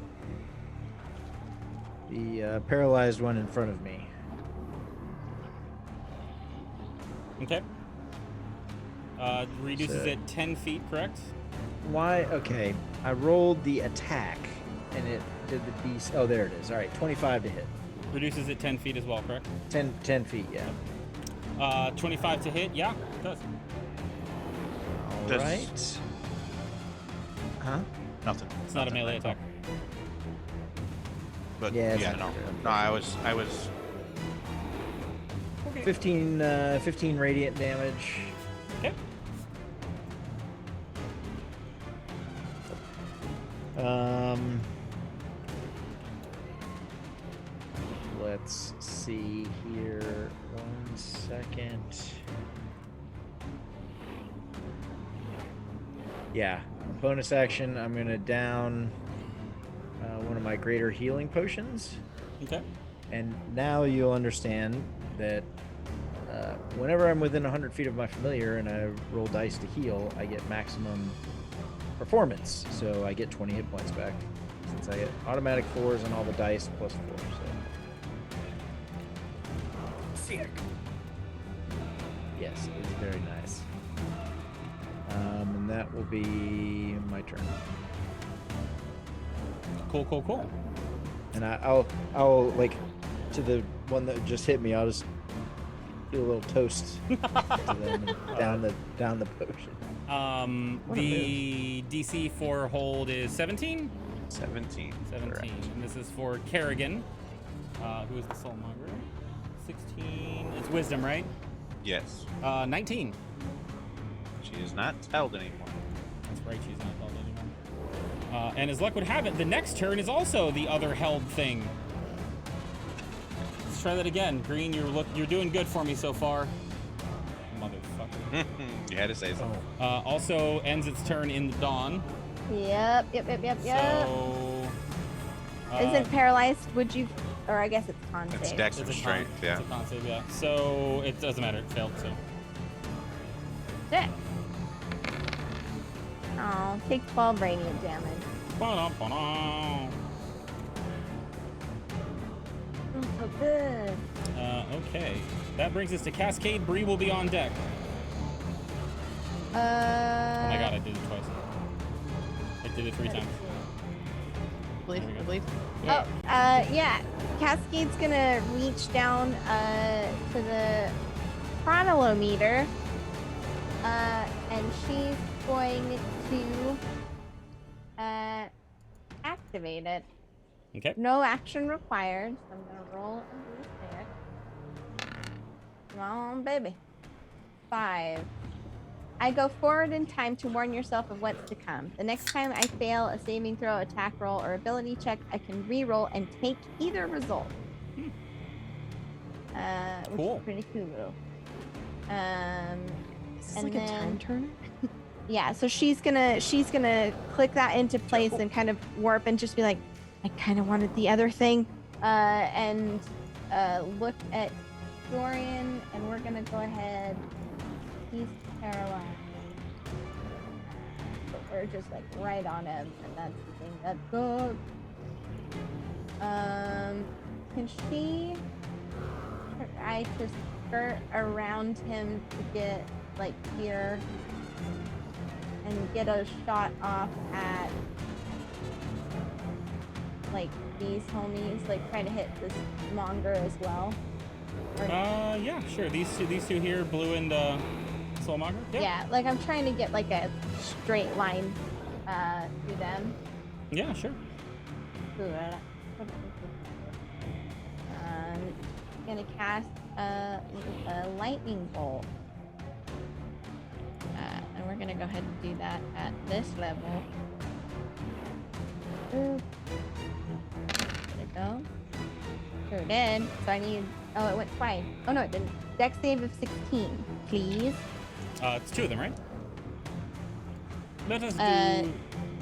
The paralyzed one in front of me. Okay. Reduces So- it 10 feet, correct? Why? Okay, I rolled the attack, and it did the beast. Oh, there it is. All right, 25 to hit. Reduces it 10 feet as well, correct? 10 feet, yeah. 25 to hit, yeah, it does. All Does- right. Huh? Nothing. It's not a melee attack. But Yeah, yeah, it's no. not true. No, I was 15 radiant damage. Okay. Let's see here. 1 second. Yeah, bonus action. I'm gonna down one of my greater healing potions, Okay. and now you'll understand that whenever I'm within 100 feet of my familiar and I roll dice to heal, I get maximum performance. So I get 20 hit points back since I get automatic 4s on all the dice plus 4. So yes, it's very nice. And that will be my turn. Cool. And I'll like to the one that just hit me. I'll just do a little toast to them and down the potion. The DC for hold is 17? 17. 17. Correct. And this is for Kerrigan, who is the Soulmonger. 16. It's Wisdom, right? Yes. 19. She is not held anymore. That's right, she's not held anymore. And as luck would have it, the next turn is also the other held thing. Let's try that again. Green, you're doing good for me so far. Motherfucker. You had to say something. Also ends its turn in the dawn. Yep. So. Isn't paralyzed? Would you? Or I guess it's con It's save. Dex It's and a Strength, con, yeah. It's a con save, yeah. So it doesn't matter. It failed, so. Sick. Oh, take 12 radiant damage. Ba-dum-ba-dum. So good. Okay. That brings us to Cascade. Bree will be on deck. Oh my god, I did it twice. I did it 3 times. I believe. Oh, yeah. Cascade's gonna reach down to the chronolometer, and she's going to activate it. Okay. No action required. So I'm gonna roll a d6. Come on, baby. 5. I go forward in time to warn yourself of what's to come. The next time I fail a saving throw, attack roll, or ability check, I can re-roll and take either result. Which Cool. is pretty cool. Is this And like a then- time turner? Yeah, so she's gonna click that into place and kind of warp and just be like, I kind of wanted the other thing, and look at Dorian, and we're gonna go ahead. He's paralyzed, but we're just like right on him, and that's the thing that's good. Can she try to skirt around him to get like here? And get a shot off at like these homies, like try to hit this monger as well. Or- Yeah, sure. These two here, Blue and Soulmonger. yeah, like I'm trying to get like a straight line through them. Yeah, sure. Gonna cast a lightning bolt. And we're gonna go ahead and do that at this level. Ooh. There it go. Sure did. So I need. Oh, it went twice. Oh no, it didn't. Dex save of 16, please. It's 2 of them, right? Let us do.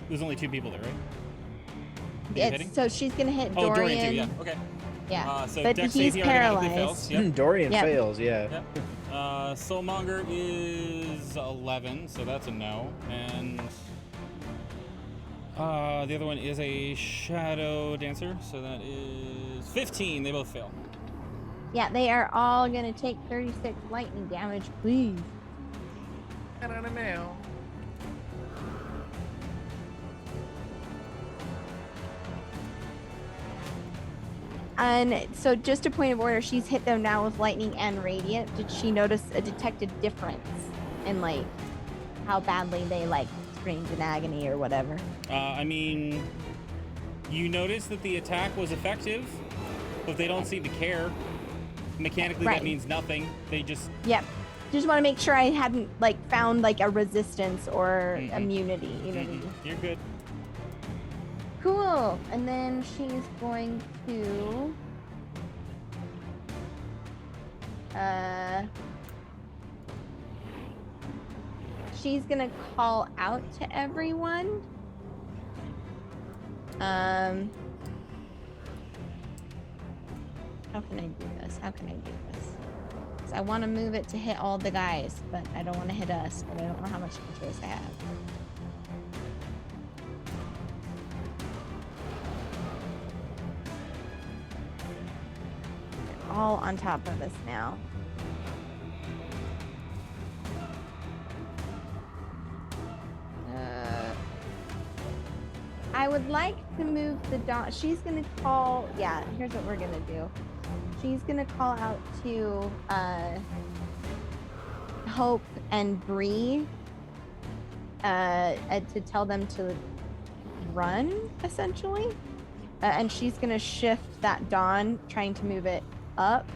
There's only 2 people there, right? Are you hitting? So she's gonna hit Oh, Dorian. Dorian too. Yeah. Okay. Yeah. So But Dex he's save he automatically paralyzed. fails. Yep. Dorian Yep. fails, yeah. Yep. Soulmonger is 11, so that's a no. And The other one is a shadow dancer, so that is 15. They both fail. Yeah, they are all gonna take 36 lightning damage, please. I don't know. And so, just a point of order, she's hit them now with lightning and radiant. Did she notice a detected difference in like how badly they like screamed in agony or whatever? I mean, you notice that the attack was effective, but they don't seem to care. Mechanically, Right. that means nothing. They just Yep. Just want to make sure I hadn't like found like a resistance or Mhm. immunity. You know what I mean? You're good. Cool. And then she's going to she's gonna call out to everyone. How can I do this? How can I do this? 'Cause I want to move it to hit all the guys, but I don't want to hit us, but I don't know how much choice I have. They're all on top of us now. I would like to move the Dawn. She's gonna call. Yeah, here's what we're gonna do. She's gonna call out to Hope and Bree to tell them to run, essentially. And she's gonna shift that Dawn, trying to move it up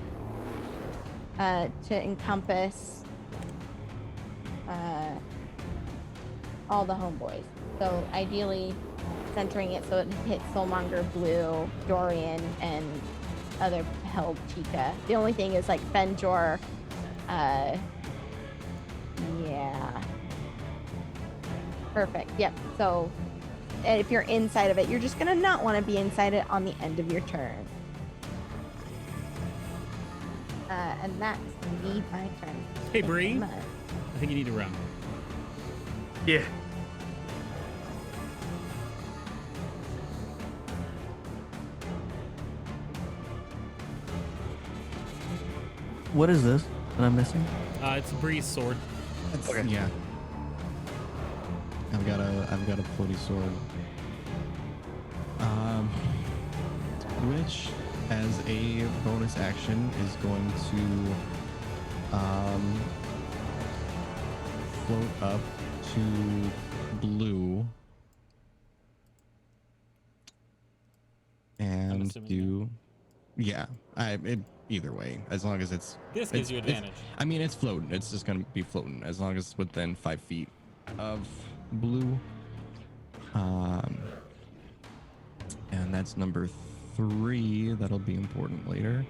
to encompass all the homeboys. So ideally centering it so it hits Soulmonger, Blue, Dorian, and other held Chica. The only thing is like Fenjor, yeah. Perfect. Yep. So if you're inside of it, you're just gonna not want to be inside it on the end of your turn. And that's indeed my turn. Hey, Thank you Bree. much. I think you need to run. Yeah. What is this that I'm missing? It's Bree's sword. Okay. Yeah. I've got a floaty sword. Which, as a bonus action, is going to float up to Blue and assuming, do. Yeah, either way, as long as it's. This gives you advantage. I mean, it's floating. It's just gonna be floating as long as it's within 5 feet of Blue. And that's number 3. That'll be important later.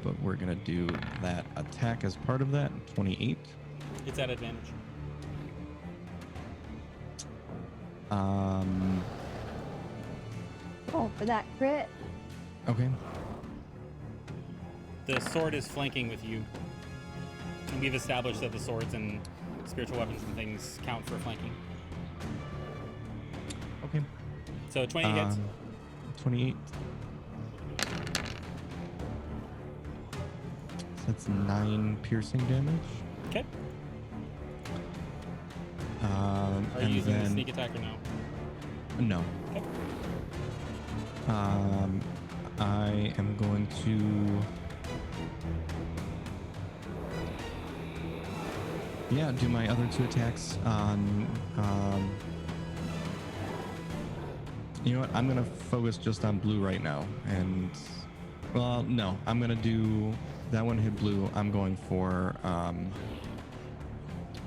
But we're gonna do that attack as part of that. 28. It's at advantage. Roll for that crit. Okay. The sword is flanking with you. And we've established that the swords and spiritual weapons and things count for flanking. Okay. So 20 hits. 28. So that's 9 piercing damage. Okay. Are you And using the then sneak attack or no? no. Okay. I am going to. Yeah, do my other 2 attacks on. You know what? I'm gonna focus just on Blue right now, and well, no, I'm gonna do that one. Hit Blue. I'm going for. I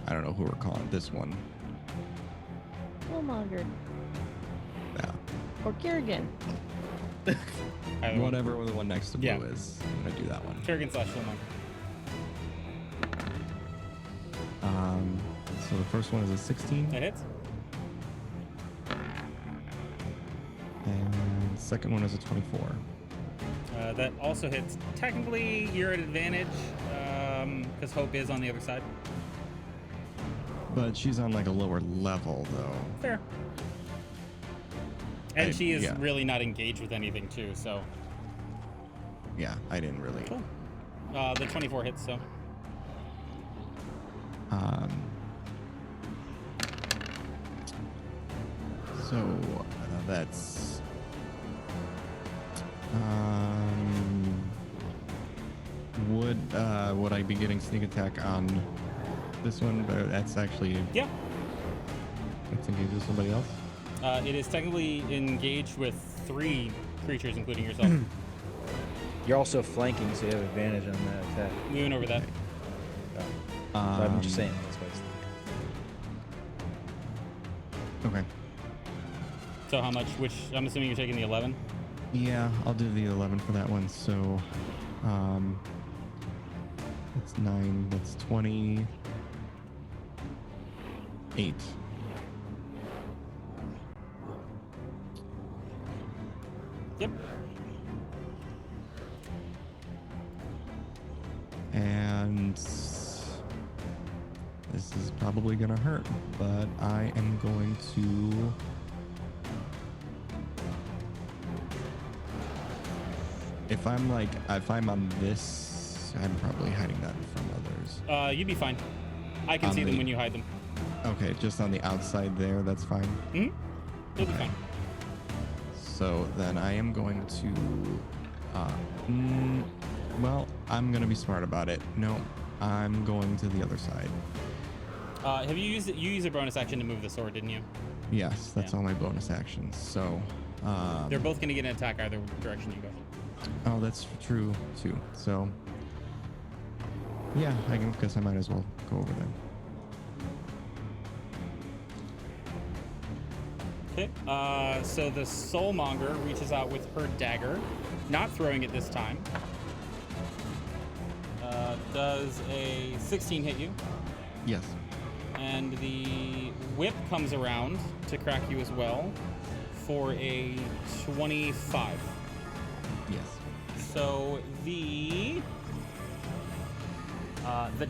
don't know who we're calling this one. Soulmonger. Yeah. Or Kerrigan. Whatever the one next to Blue Yeah. is, I'm gonna do that one. Kerrigan / Soulmonger. So the first one is a 16, That hits. and the second one is a 24. That also hits. Technically, you're at advantage because Hope is on the other side. But she's on like a lower level though. Fair. And she is really not engaged with anything too, so. Yeah, I didn't really. Cool. The 24 hits, so. So that's. Would I be getting sneak attack on this one? But that's actually. Yeah. It's engaged with somebody else. It is technically engaged with 3 creatures, including yourself. You're also flanking, so you have advantage on that attack. We went over that. So I'm just saying that's why it's Okay. So how much? Which I'm assuming you're taking the 11. Yeah, I'll do the 11 for that one. So, that's 9. That's 28. Yep. And this is probably gonna hurt, but I am going to. If I'm on this, I'm probably hiding that from others. You'd be fine. I can see them when you hide them. Okay, just on the outside there, that's fine. Mm-hmm. You'll be fine. So then I am going to, well, I'm gonna be smart about it. No, I'm going to the other side. Have you used a bonus action to move the sword, didn't you? Yes, that's all my bonus actions. So, they're both gonna get an attack either direction you go. Oh, that's true too. So, yeah, I guess I might as well go over there. Okay. So the Soulmonger reaches out with her dagger, not throwing it this time. Does a 16 hit you? Yes. And the whip comes around to crack you as well for a 25. Yes. So the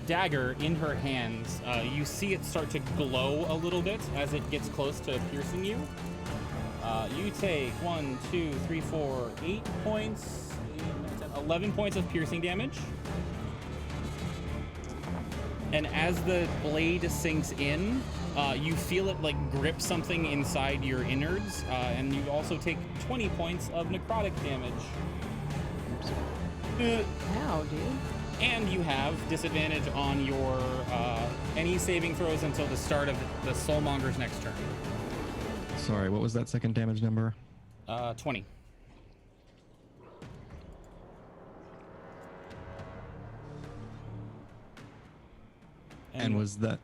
dagger in her hands, you see it start to glow a little bit as it gets close to piercing you. You take 1, 2, 3, 4, 8 points, 11 points of piercing damage. And as the blade sinks in, you feel it like grip something inside your innards, and you also take 20 points of necrotic damage. Wow, dude. And you have disadvantage on your any saving throws until the start of the Soulmonger's next turn. Sorry, what was that second damage number? 20. And was that?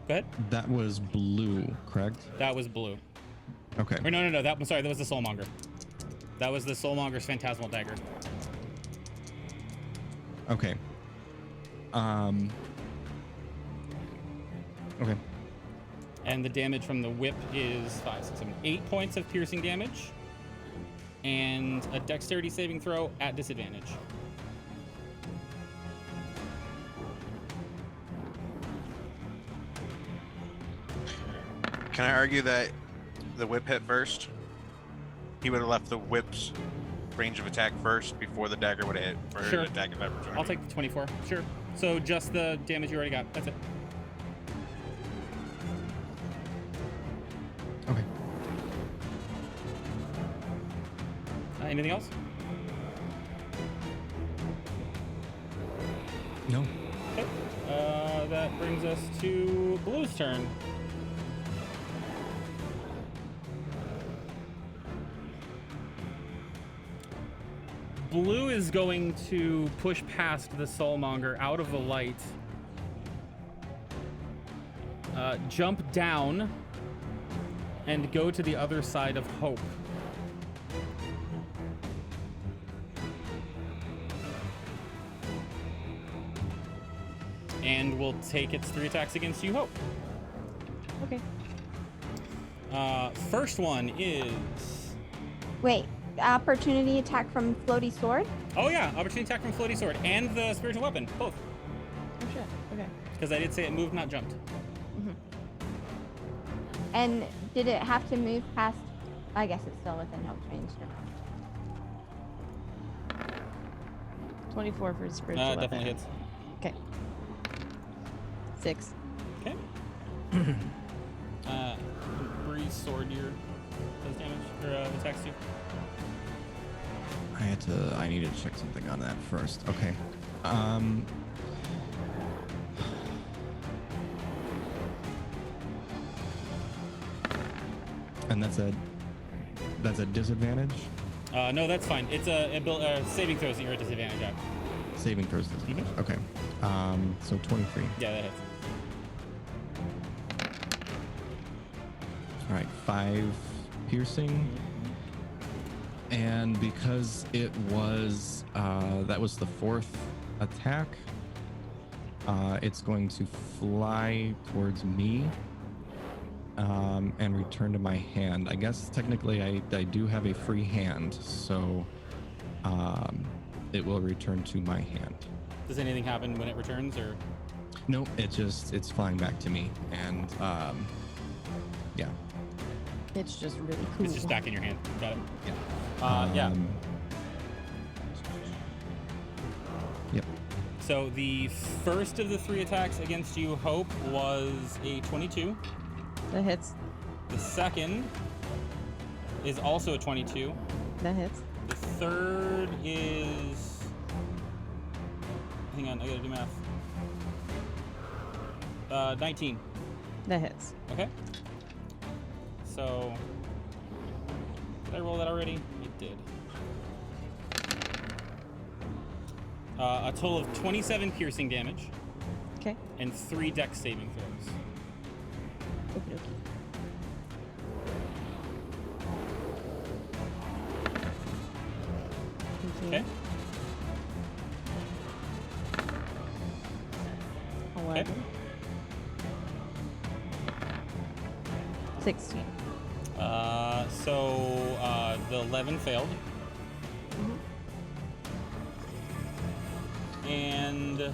Go ahead. That was blue, correct? That was blue. Okay. Or no. That was the Soulmonger. That was the Soulmonger's Phantasmal Dagger. Okay. Okay. And the damage from the whip is 5, 6, 7, 8 points of piercing damage. And a dexterity saving throw at disadvantage. Can I argue that the whip hit first? He would have left the whip's range of attack first before the dagger would have hit for Sure. the attack of opportunity. I'll take the 24. Sure. So just the damage you already got. That's it. Okay. Anything else? No. Okay. That brings us to Blue's turn. Blue is going to push past the Soulmonger out of the light, jump down, and go to the other side of Hope. And will take its 3 attacks against you, Hope. Okay. First one is... Wait, opportunity attack from floaty sword? Oh yeah, opportunity attack from Floaty Sword and the spiritual weapon, both. Oh shit. Okay. Because I did say it moved, not jumped. And did it have to move past I guess it's still within help range. 24 for spiritual weapon. Definitely hits. Okay. 6. Okay. Breeze sword your does damage or attacks you. I need to check something on that first. Okay. And that's a disadvantage. No, that's fine. It's a saving throws that you're at disadvantage at. Saving throws disadvantage. Okay. So 23. Yeah, that hits. All right, 5 piercing. And because it was that was the 4th attack, it's going to fly towards me and return to my hand. I guess technically I do have a free hand, so it will return to my hand. Does anything happen when it returns, or? No, it's flying back to me, and yeah. It's just really cool. It's just back in your hand. Got it. Yeah. Yeah. Yep. So the first of the 3 attacks against you, Hope, was a 22. That hits. The second is also a 22. That hits. The third is... Hang on, I gotta do math. 19. That hits. Okay. So... Did I roll that already? I did. A total of 27 piercing damage. Okay. And 3 dex saving throws. Okie dokie. Okay. 11. 16. So the 11 failed. And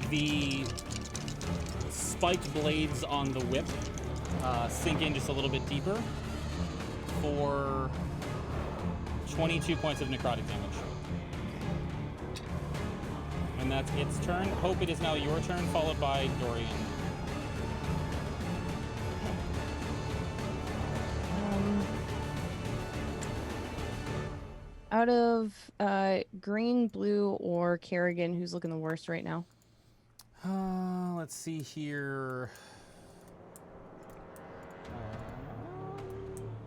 the spiked blades on the whip sink in just a little bit deeper for 22 points of necrotic damage. And that's its turn. Hope, it is now your turn, followed by Dorian. Out of Green, Blue, or Kerrigan, who's looking the worst right now? Let's see here.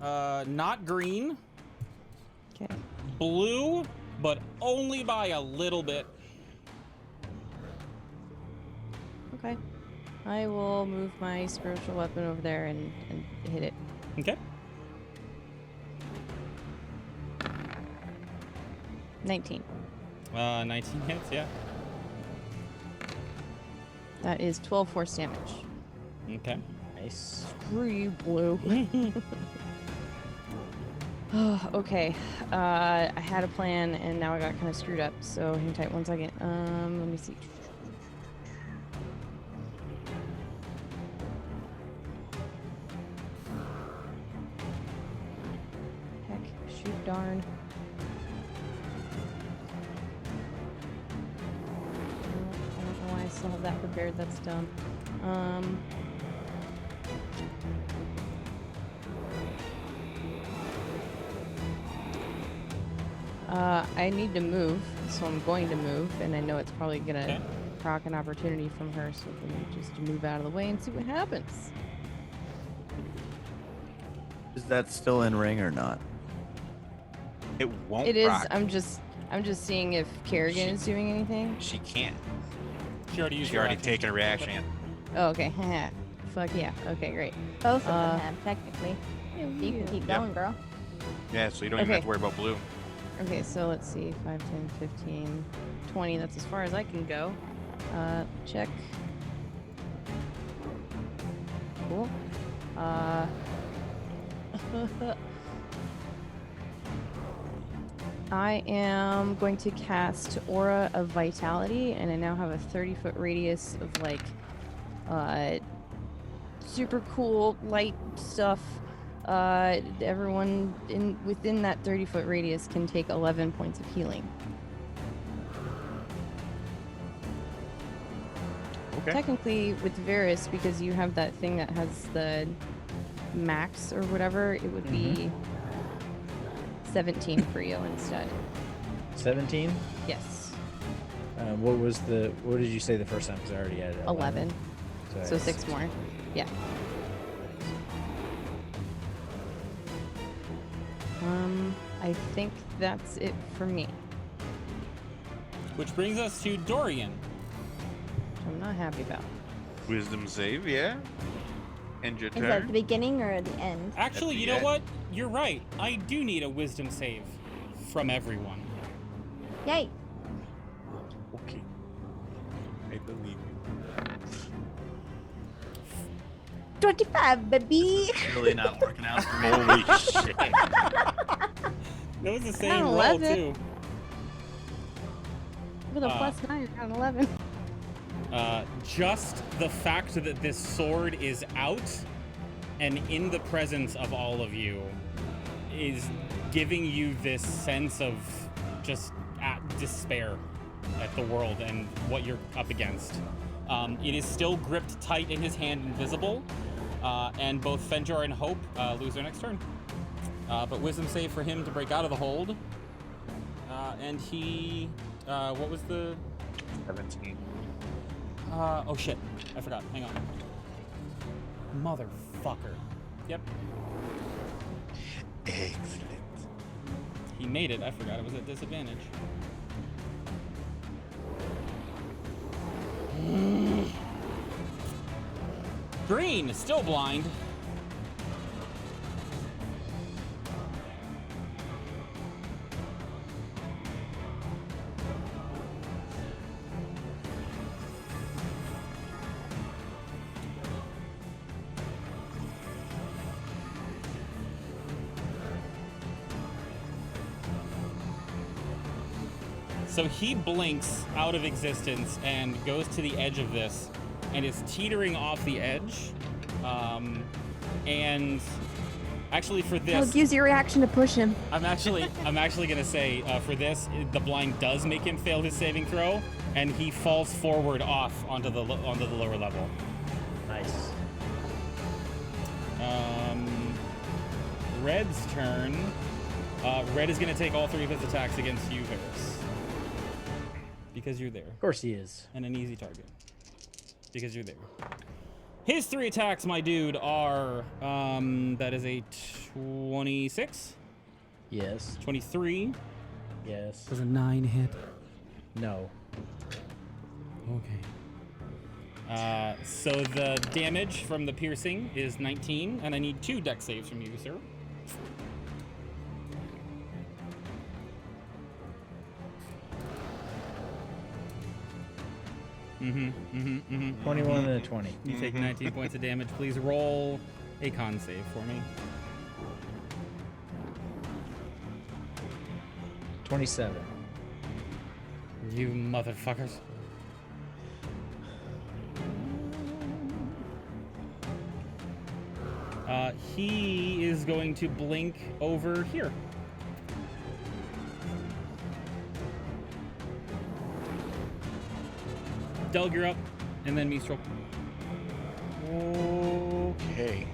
Not Green. Okay. Blue, but only by a little bit. Okay. I will move my spiritual weapon over there and hit it. Okay. 19. 19 hits, yeah. That is 12 force damage. Okay. Nice. Screw you, Blue. Okay. I had a plan and now I got kind of screwed up. So hang tight 1 second. Let me see. Heck, shoot, darn. I don't know why I still have that prepared. That's dumb. I need to move, so I'm going to move, and I know it's probably gonna proc an opportunity from her, so let me just move out of the way and see what happens. Is that still in ring or not? It won't. It is. proc. I'm just seeing if Kerrigan is doing anything. She can't. She already used She her already action. taken a reaction. Oh, okay. Fuck yeah. Okay, great. Both of them have, technically. You can keep Yep. going, girl. Yeah, so you don't even have Okay. to worry about blue. Okay, so let's see. 5, 10, 15, 20. That's as far as I can go. Check. Cool. I am going to cast Aura of Vitality, and I now have a 30-foot radius of like super cool light stuff. Everyone within that 30-foot radius can take 11 points of healing. Okay. Technically, with Varys, because you have that thing that has the max or whatever, it would be 17 for you instead. 17. Yes. What did you say the first time? Because I already had 11. So I- 6 more. Yeah. I think that's it for me. Which brings us to Dorian. Which I'm not happy about. Wisdom save, yeah. End your Is that at the turn. beginning or at the end? Actually, At you the know end. what? You're right. I do need a wisdom save from everyone. Yay! Okay. I believe you. 25, baby! It's really not working out for me. Holy shit. That was the same Got roll 11. too. With a plus 9, I got an 11. Just the fact that this sword is out and in the presence of all of you is giving you this sense of just despair at the world and what you're up against. It is still gripped tight in his hand, invisible, and both Fenjor and Hope lose their next turn. But wisdom save for him to break out of the hold. And he, what was the? 17. Oh shit, I forgot. Hang on. Motherfucker. Yep, Excellent. he made it. I forgot it was at disadvantage. Green, still blind. So he blinks out of existence and goes to the edge of this and is teetering off the edge. And actually for I'll this, use your reaction to push him. I'm actually gonna say for this, the blind does make him fail his saving throw, and he falls forward off onto the lower level. Nice. Red's turn. Red is gonna take all 3 of his attacks against you, Varys. Because you're there. Of course he is. And an easy target. Because you're there. His 3 attacks, my dude, are that is a 26, Yes. 23. Yes. Does a 9 hit? No. Okay. So the damage from the piercing is 19, and I need 2 dex saves from you, sir. Mm-hmm. 21 and a 20. You take 19 points of damage. Please roll a con save for me. 27. You motherfuckers. He is going to blink over here. Doug, you're up, and then Mistral. Okay.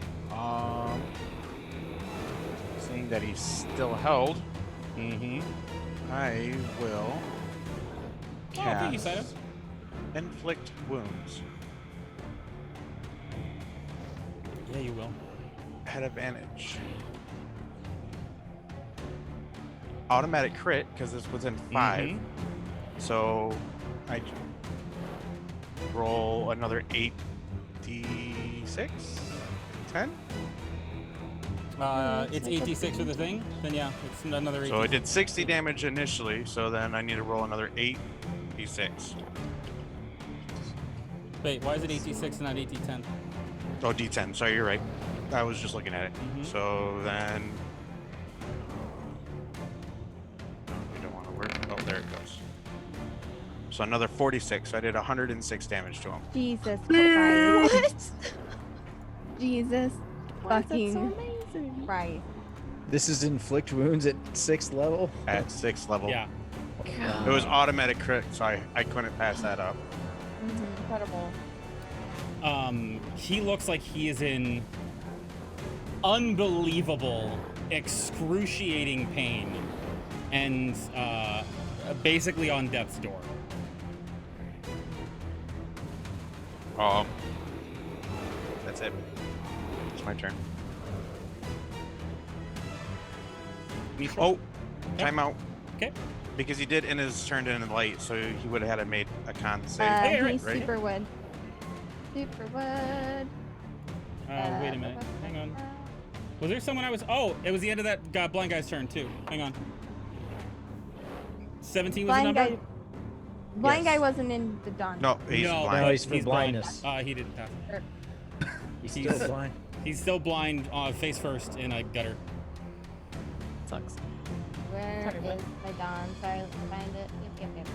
Seeing that he's still held, Mm-hmm. I will Oh, thank you, cast Saito. Inflict Wounds Yeah, you will. at advantage. Automatic crit because it's within 5. Mhm. So I roll another 8d6, 10. It's 86 for the thing. Then yeah, it's another 86. So I did 60 damage initially. So then I need to roll another 8d6. Wait, why is it 86 and not 1810? Oh, d10. Sorry, you're right. I was just looking at it. Mhm. So then So another 46. So I did 106 damage to him. Jesus Christ. Jesus Why is that so fucking amazing? Christ. This is inflict wounds at 6th level. At 6th level. Yeah. It was automatic crit, so I couldn't pass that up. Incredible. He looks like he is in unbelievable, excruciating pain, and basically on death's door. That's it. It's my turn. Oh, timeout. Okay. Because he did end his turn in light, so he would have had to made a con save. Hey, He's right. super wood. Super wood. Wait a minute. Hang on. Was there someone I was... Oh, it was the end of that blind guy's turn, too. Hang on. 17 was the Blind number? guy. Blind Yes. guy wasn't in the dawn. No, he's no, blind. No, he's for blind. blindness. He didn't pass. He's He's- still blind. He's still blind, face first in a gutter. Sucks. Where Sorry, bud. is my dawn? Sorry, let's find it.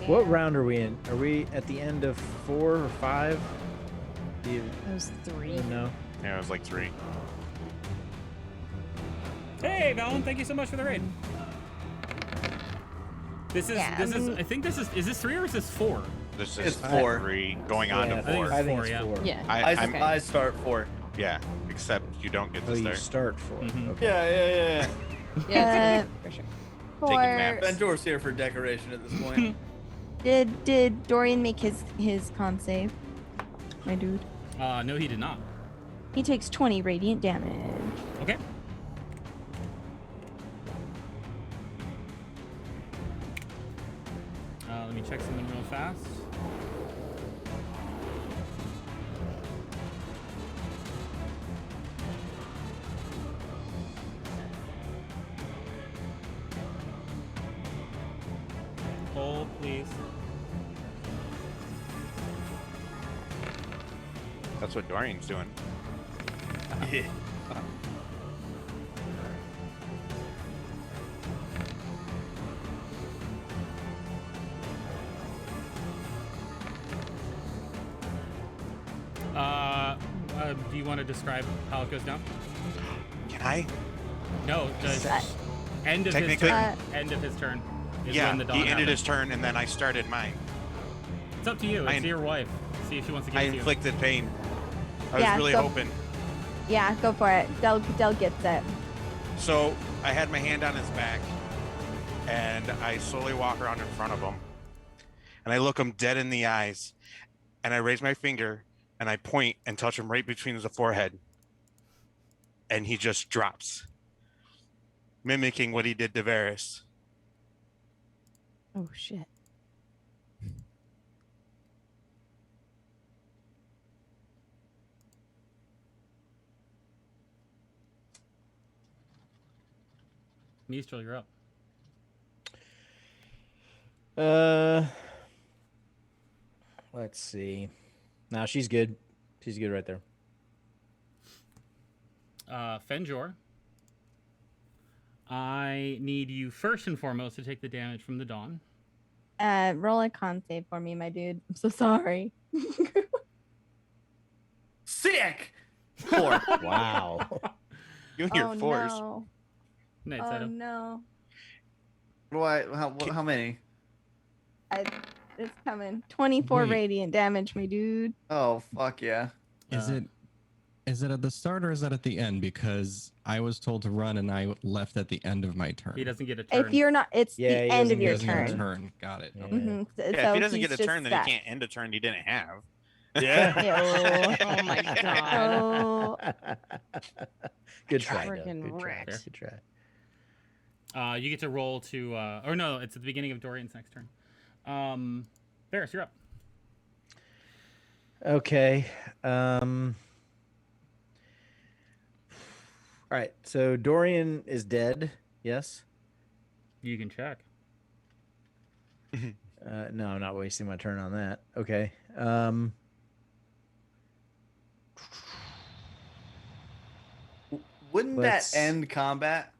Yep. What round are we in? Are we at the end of 4 or 5? Do you That was 3. know? Yeah, it was like 3. Hey, Valen, thank you so much for the raid. This is, Yeah, this I is, mean- I think this is 3 or is this 4? This It's is 4. 3 going on Yeah, to 4. I think Four, it's yeah. 4. Yeah. I'm, I start 4. yeah, except you don't get Oh, to you start. start 4. Mhm. Okay. Yeah. Yeah, for sure. Taking naps. Fenjor's here for decoration at this point. Did Dorian make his con save? My dude. No, he did not. He takes 20 radiant damage. Okay. Let me check something real fast. Hold, please. That's what Dorian's doing. Yeah. Do you want to describe how it goes down? Can I? No, the Uh, end of his Technically- turn. End of his turn. Is Yeah, when the dawn he ended happens. his turn, and then I started mine. It's up to you. I It's your wife. See if she wants to give I it to you. inflicted pain. I was Yeah, really so- hoping. Yeah, go for it. Del gets it. So I had my hand on his back, and I slowly walk around in front of him, and I look him dead in the eyes, and I raise my finger, and I point and touch him right between the forehead, and he just drops, mimicking what he did to Varys. Oh shit. Mistral, you're up. Let's see. Now she's good. She's good right there. Fenjor. I need you first and foremost to take the damage from the dawn. Roll a con save for me, my dude. I'm so sorry. Sick! 4. Wow. You and your oh force. no. Nice, Oh Adam. no. How many? It's coming. 24 Wait. radiant damage, my dude. Oh, fuck yeah. Is it at the start or is it at the end? Because I was told to run and I left at the end of my turn. He doesn't get a turn. If you're not, it's Yeah, the he end doesn't of your get a Doesn't get a turn. turn. Got it. Yeah. Okay. Mhm. Yeah, So if he doesn't he's get a just turn, then set. he can't end a turn he didn't have. Yeah. Oh my god. Oh, Good try, Friggin' Doug. Good try. wrecked. Good try. You get to roll to, or no, it's at the beginning of Dorian's next turn. Varys, you're up. Okay. All right. So Dorian is dead. Yes. You can check. No, I'm not wasting my turn on that. Okay. Wouldn't Let's- that end combat?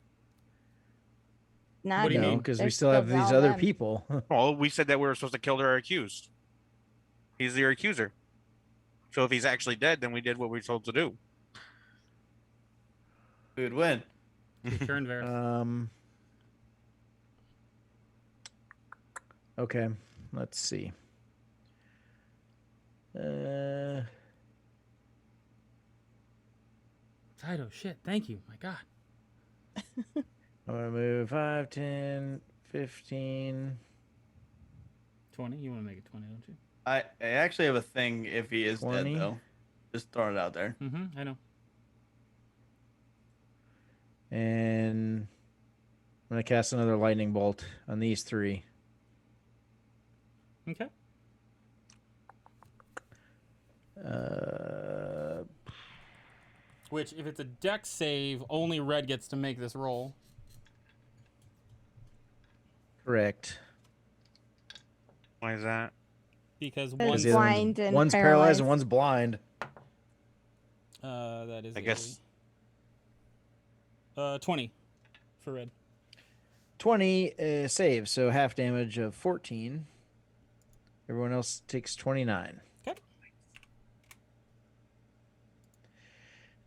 not What do you No, mean? because we They're still have still these all other them. people. Well, we said that we were supposed to kill our accused. He's your accuser. So if he's actually dead, then we did what we were told to do. We would win. Your turn, Varys. Okay, let's see. Tido, shit. Thank you. My God. I'm gonna move 5, 10, 15. 20. You want to make it 20, don't you? I actually have a thing if he is 20. dead, though. Just throwing it out there. Mm-hmm. I know. And I'm gonna cast another lightning bolt on these 3. Okay. Which, if it's a dex save, only red gets to make this roll. Correct. Why is that? Because There's one's the other blind and one's paralyzed and one's blind. that is I guess 20 for red. 20 save, so half damage of 14. Everyone else takes 29. Okay.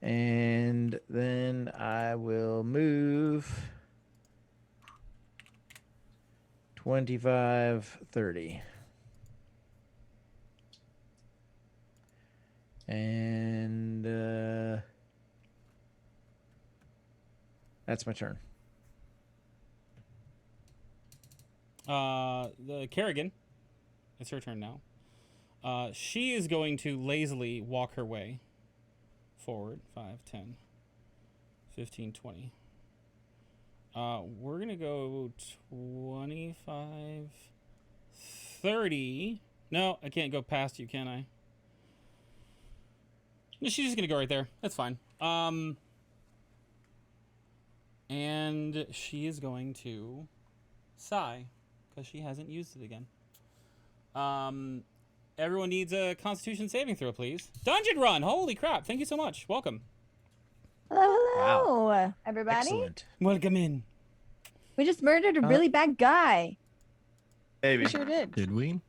And then I will move 25, 30. And that's my turn. The Kerrigan, it's her turn now. She is going to lazily walk her way forward. 5, 10, 15, 20. We're going to go 25, 30. No, I can't go past you, can I? She's just going to go right there. That's fine. And she is going to sigh because she hasn't used it again. Everyone needs a Constitution saving throw, please. Dungeon Run! Holy crap! Thank you so much. Welcome. Hello, everybody. Excellent. Welcome in. We just murdered a really bad guy. Maybe. We sure did. Did we?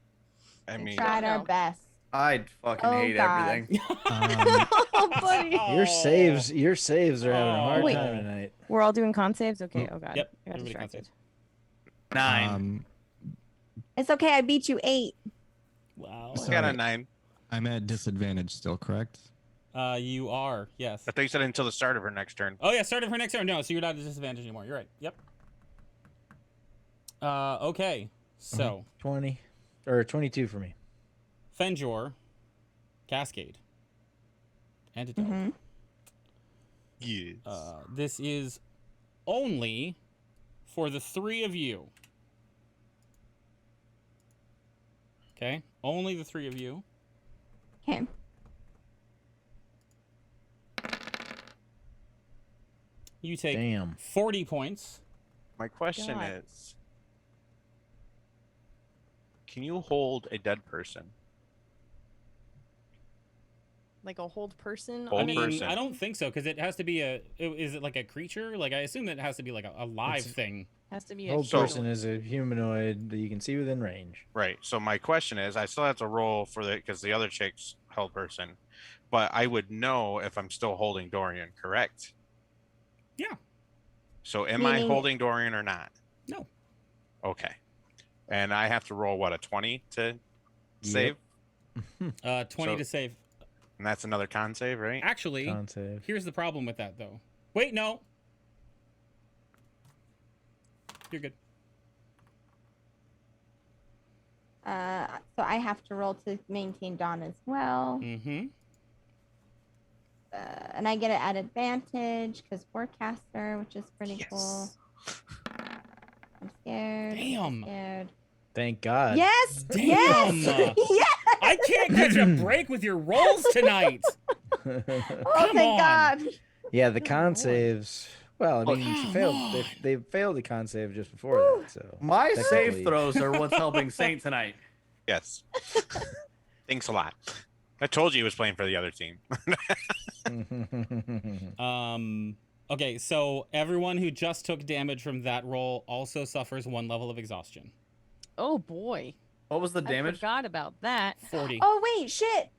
I mean, Tried our No. best. I'd fucking Oh, hate God. everything. Oh, buddy. Your saves are having a hard Wait. time tonight. We're all doing con saves? Okay. Oh, God. Yep, I got everybody con distracted. saves. 9. It's okay. I beat you 8. Wow. So- I got a 9. I'm at disadvantage still, correct? You are, yes. I thought you said until the start of her next turn. Oh, yeah, start of her next turn. No, so you're not at a disadvantage anymore. You're right. Yep. Okay. So, 20 or 22 for me. Fenjor, Cascade, and Adele. Mm-hmm. Yes. This is only for the 3 of you. Okay? Only the 3 of you. Okay. You take Damn. 40 points. My question God. is, can you hold a dead person? Like a hold person? Hold I mean, person. I don't think so, because it has to be is it like a creature? Like, I assume that it has to be like a live It's- thing. Has to be a Old So- person is a humanoid that you can see within range. Right. So my question is, I still have to roll for the because the other chick's held person, but I would know if I'm still holding Dorian, correct? Yeah. So am I Meaning- holding Dorian or not? No. Okay. And I have to roll what, a 20 to save? 20 So- to save. And that's another con save, right? Actually, Con save. here's the problem with that, though. Wait, no. You're good. So I have to roll to maintain Dawn as well. Mm-hmm. And I get it at advantage because forecaster, which is pretty cool. I'm scared. Damn. I'm scared. Thank God. Yes. Damn. Yes. yes. I can't catch a break with your rolls tonight. Oh, Come thank on. God. Yeah, the con saves. Well, I mean, she come failed. on. They failed the con save just before that. So My technically- save throws are what's helping Saint tonight. Yes. Thanks a lot. I told you he was playing for the other team. Okay, so everyone who just took damage from that roll also suffers 1 level of exhaustion. Oh, boy. What was the I damage? forgot about that. 40. Oh wait, shit.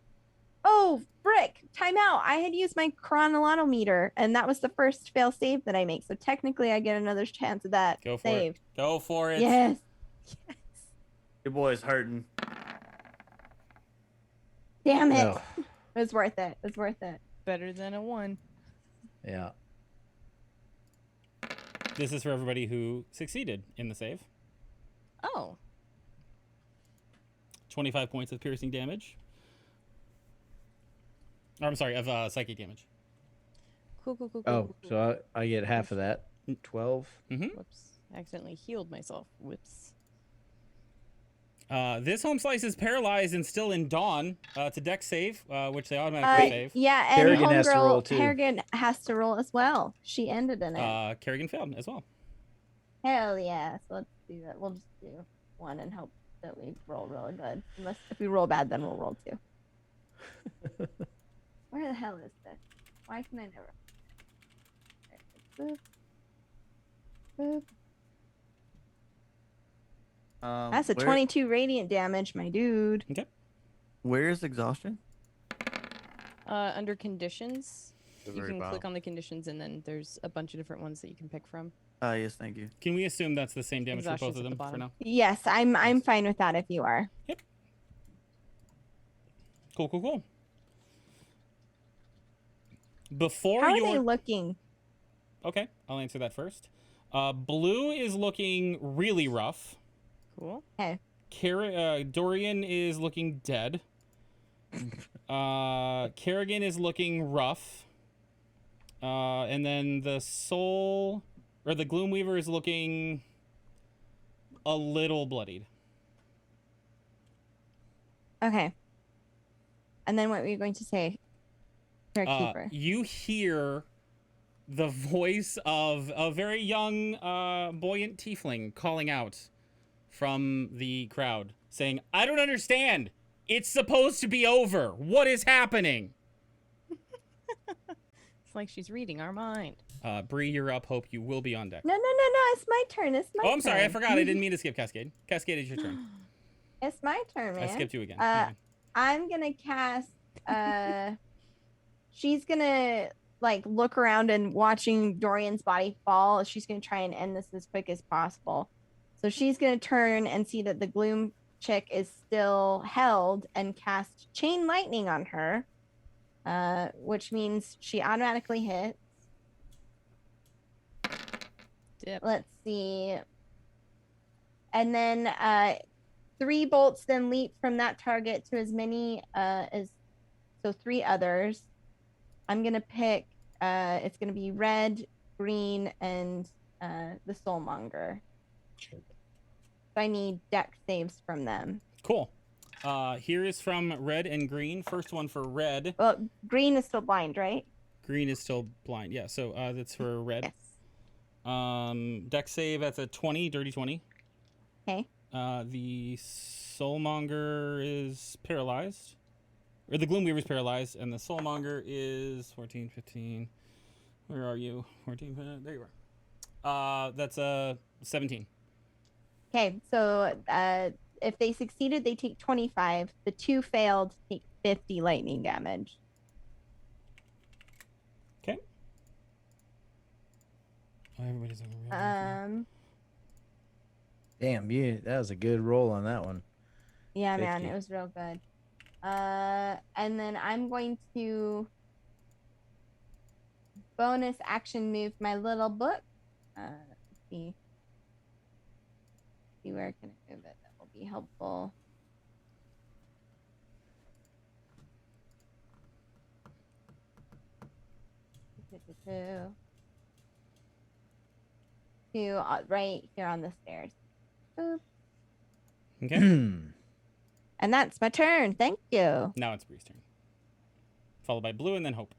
Oh, frick. Time out. I had used my chronolotometer, and that was the first fail save that I make. So technically, I get another chance of that Go for save. it. Go for it. Yes. Yes. Your boy's hurting. Damn it. No. It was worth it. It was worth it. Better than a 1. Yeah. This is for everybody who succeeded in the save. Oh. 25 points of piercing damage. Or, I'm sorry, of psychic damage. Cool. Oh, so I get half of that. 12. Mm-hmm. Whoops. Accidentally healed myself. Whoops. This home slice is paralyzed and still in dawn. It's a dex save, which they automatically save. Yeah, and Kerrigan has to roll, homegirl too. Harrigan has to roll as well. She ended in it. Kerrigan failed as well. Hell yeah. So let's do that. We'll just do 1 and hope that we roll really good. Unless if we roll bad, then we'll roll 2. Where the hell is this? Why can I never? Boop. Boop. That's a 22 radiant damage, my dude. Okay. Where is exhaustion? Under conditions, The you very can bottom. click on the conditions, and then there's a bunch of different ones that you can pick from. Yes, thank you. Can we assume that's the same damage for both Exhaustion's of at the them for bottom. now? Yes, I'm fine with that if you are. Cool. Before How are your they looking? Okay, I'll answer that first. Blue is looking really rough. Cool. Okay. Dorian is looking dead. Kerrigan is looking rough. And then the Gloomweaver is looking a little bloodied. Okay. And then what were you going to say? Keeper. You hear the voice of a very young, buoyant tiefling calling out from the crowd, saying, "I don't understand. It's supposed to be over. What is happening?" It's like she's reading our mind. Bree, you're up. Hope you will be on deck. No. It's my turn. It's my turn. Oh, I'm sorry. I forgot. I didn't mean to skip Cascade. Cascade, it's your turn. It's my turn, man. I skipped you again. I'm gonna cast. She's gonna like look around and watching Dorian's body fall. She's gonna try and end this as quick as possible. So she's gonna turn and see that the gloom chick is still held and cast chain lightning on her, which means she automatically hits. Dip. Let's see. And then 3 bolts then leap from that target to as many as 3 others. I'm gonna pick it's gonna be red, green, and the soulmonger. So I need deck saves from them. Cool. Here is from red and green. First one for red. Well, green is still blind, right? Green is still blind. Yeah, so that's for red. Yes. Deck save, that's a 20, dirty 20. Okay. The soulmonger is paralyzed. Or the Gloomweaver's paralyzed, and the soulmonger is 14, 15. Where are you? 14, there you are. That's a 17. Okay, so if they succeeded, they take 25. The 2 failed, take 50 lightning damage. Okay. Oh, everybody's on real. Damn, that was a good roll on that one. Yeah, 50. man, it was real good. And then I'm going to bonus action move my little book. Let's see where can I move it that will be helpful. To right here on the stairs. Boop. Okay. And that's my turn. Thank you. Now it's Bree's turn. Followed by Blue and then Hope.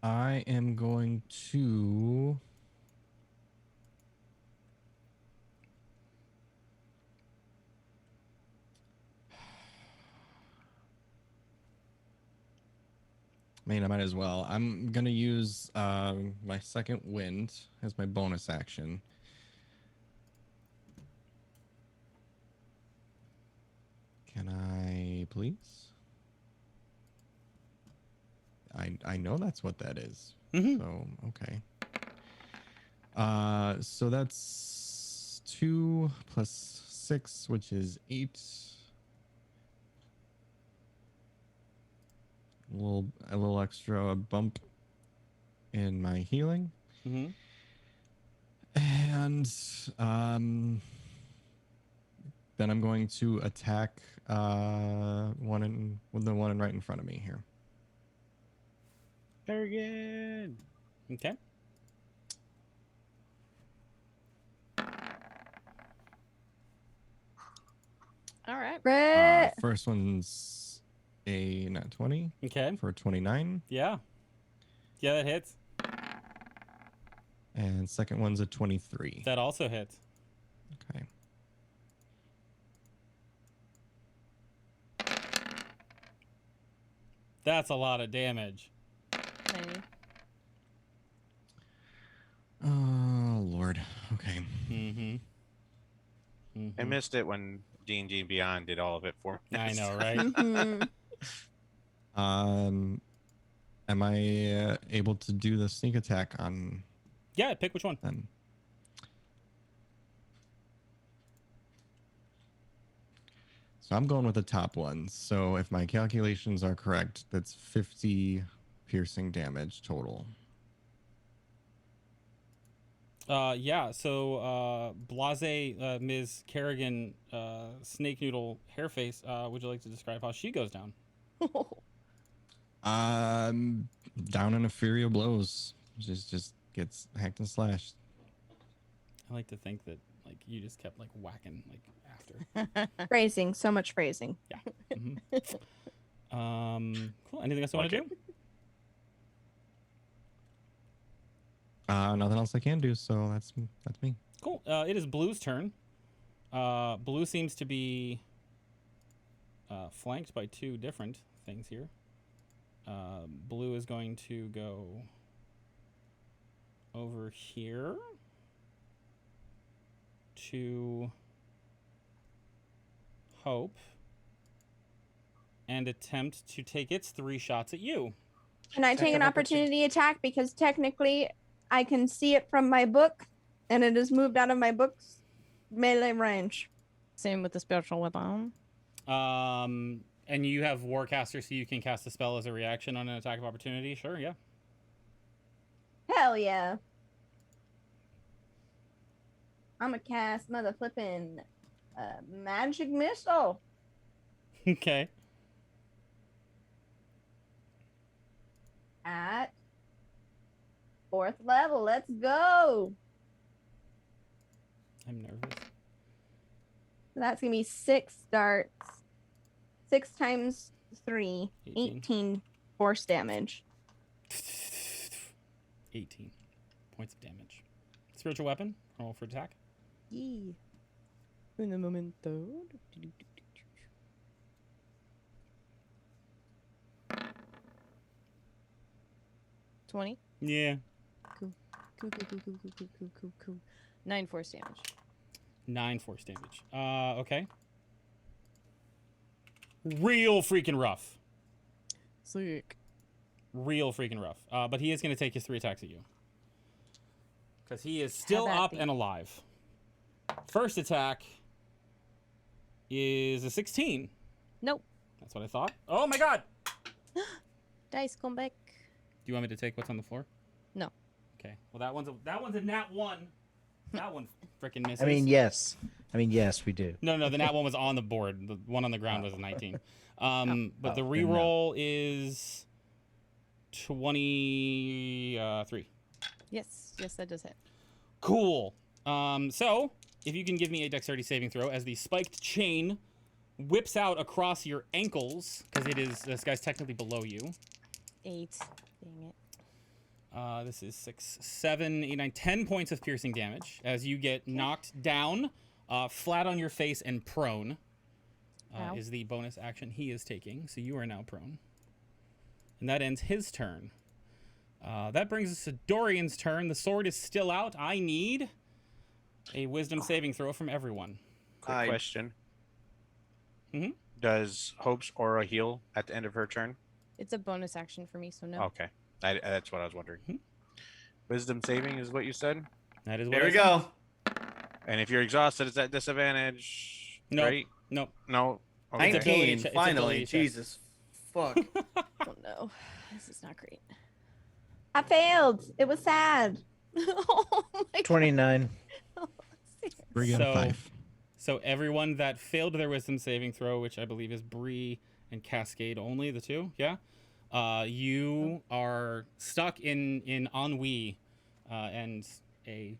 I am going to mean, I might as well. I'm gonna use my second wind as my bonus action. Can I please? I know that's what that is. So okay. So that's 2 plus 6, which is 8. A little extra bump in my healing. And then I'm going to attack the one right in front of me here. Very good. Okay. All right. Brett. First one's a Nat 20 Okay. for 29. Yeah. Yeah, that hits. And second one's a 23. That also hits. Okay. That's a lot of damage. 90. Oh, Lord. Okay. I missed it when D&D Beyond did all of it for me. I know, right? Mhm. Am I able to do the sneak attack on Yeah, pick which one. them? So I'm going with the top one. So if my calculations are correct, that's 50 piercing damage total. Yeah, so Blase, Ms. Kerrigan, Snake Noodle Hairface, would you like to describe how she goes down? Down in a fury of blows. Just gets hacked and slashed. I like to think that like you just kept like whacking like after. Phrasing, so much phrasing. Cool. Anything else you want to do? Nothing else I can do, so that's me. Cool. It is Blue's turn. Blue seems to be flanked by two different things here. Blue is going to go over here to Hope and attempt to take its 3 shots at you. Can I take an opportunity attack? Because technically I can see it from my book and it is moved out of my book's melee range. Same with the spiritual weapon. And you have Warcaster, so you can cast a spell as a reaction on an attack of opportunity. Sure, yeah. Hell yeah. I'm gonna cast mother flippin' magic missile. Okay. At 4th level. Let's go. I'm nervous. That's gonna be 6 darts. 6 times 3. 18 force damage. 18 points of damage. Spiritual weapon. Roll for attack. Yee. In the momento. 20. Yeah. Cool. 9 force damage. 9 force damage. Okay. Real freaking rough. Sick. Real freaking rough. But he is going to take his 3 attacks at you. Because he is still up and alive. First attack is a 16. Nope. That's what I thought. Oh my god! Dice, come back. Do you want me to take what's on the floor? No. Okay. Well, that one's a nat 1. That one freaking misses. I mean, yes, we do. No, the nat 1 was on the board. The one on the ground was a 19. But the then reroll is 23. Yes, that does hit. Cool. So if you can give me a dexterity saving throw as the spiked chain whips out across your ankles, because this guy's technically below you. 8. Dang it. This is 6, 7, 8, 9, 10 points of piercing damage as you get knocked down, flat on your face and prone. Is the bonus action he is taking. So you are now prone. And that ends his turn. That brings us to Dorian's turn. The sword is still out. I need a wisdom saving throw from everyone. Quick question. Mhm. Does Hope's aura heal at the end of her turn? It's a bonus action for me, so no. Okay. That's what I was wondering. Wisdom saving is what you said? That is what Here I we said. go. And if you're exhausted, it's at disadvantage. Nope. Right? Nope. No. Okay. It's ability 19. check- it's Finally. ability check. Jesus. Fuck. Oh no, this is not great. I failed. It was sad. Oh my 29. God. 3 out of 5. So everyone that failed their wisdom saving throw, which I believe is Bree and Cascade only, the two, yeah? You are stuck in ennui and a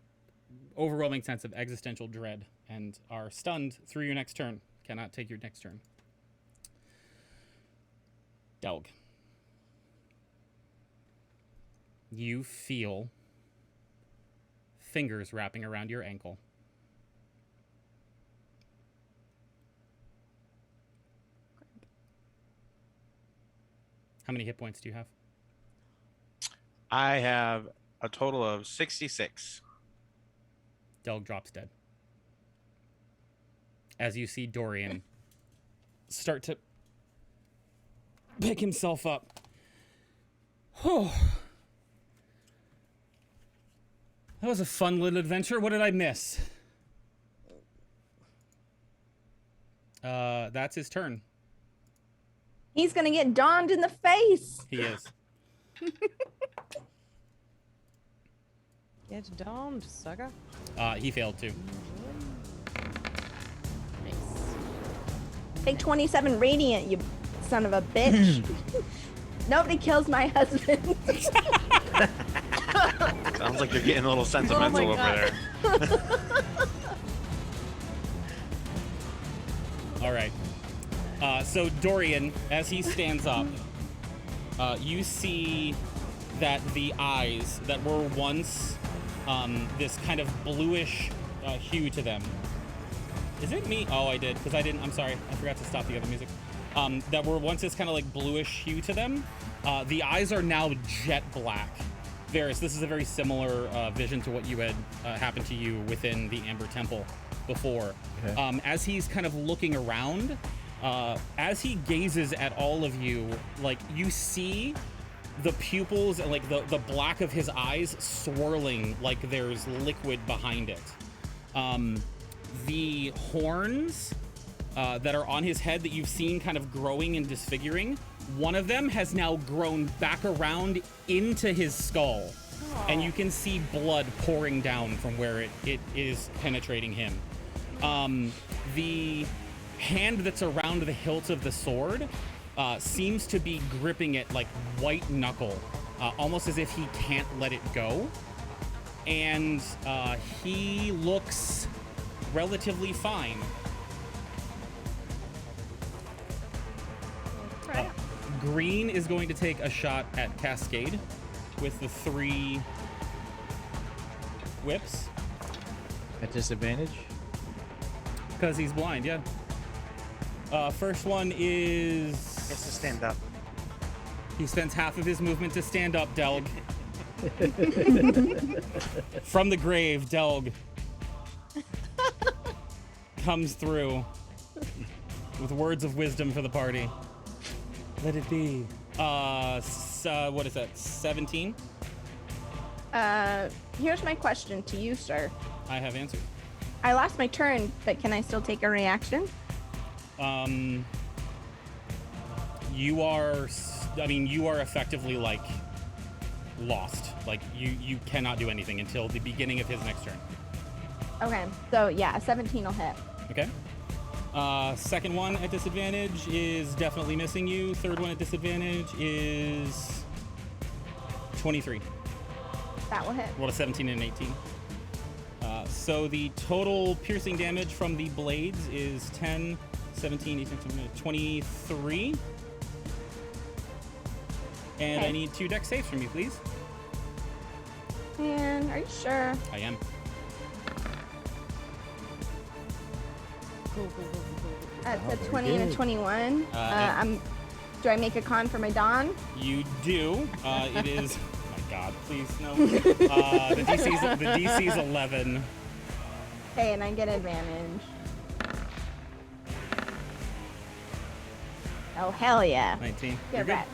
overwhelming sense of existential dread and are stunned through your next turn. Cannot take your next turn. Delg. You feel fingers wrapping around your ankle. How many hit points do you have? I have a total of 66. Delg drops dead. As you see Dorian start to pick himself up. Whew. That was a fun little adventure. What did I miss? That's his turn. He's gonna get donned in the face. He is. Get domed, sucker. He failed too. Nice. Take 27 radiant, you son of a bitch. Nobody kills my husband. Sounds like you're getting a little sentimental over God. there. All right. So Dorian, as he stands up, you see that the eyes that were once this kind of bluish hue to them. Is it me? Oh, I did, because I didn't. I'm sorry. I forgot to stop the other music. That were once this kind of like bluish hue to them. The eyes are now jet black. Varys, this is a very similar vision to what you had happened to you within the Amber Temple before. Okay. As he's kind of looking around, as he gazes at all of you, like you see the pupils and like the black of his eyes swirling like there's liquid behind it. The horns that are on his head that you've seen kind of growing and disfiguring, one of them has now grown back around into his skull. And you can see blood pouring down from where it is penetrating him. The hand that's around the hilt of the sword seems to be gripping it like white knuckle, almost as if he can't let it go. And he looks relatively fine. Green is going to take a shot at Cascade with the 3 whips. At disadvantage? Because he's blind, yeah. First one is... Gets to stand up. He spends half of his movement to stand up, Delg. From the grave, Delg comes through with words of wisdom for the party. Let it be. What is that? 17? Here's my question to you, sir. I have answered. I lost my turn, but can I still take a reaction? You are effectively like lost. Like you cannot do anything until the beginning of his next turn. Okay, so yeah, 17 will hit. Okay. Second one at disadvantage is definitely missing you. Third one at disadvantage is 23. That will hit. Roll a 17 and an 18. So the total piercing damage from the blades is 10, 17, 18, 23. And I Okay. need 2 dex saves from you, please. And are you sure? I am. It's a very 20 and a good. 21. I'm Do I make a con for my Dawn? You do. It is. Oh my God! Please no. The DC's 11. Okay, and I get advantage. Oh hell yeah! 19. Get You're good. wrecked.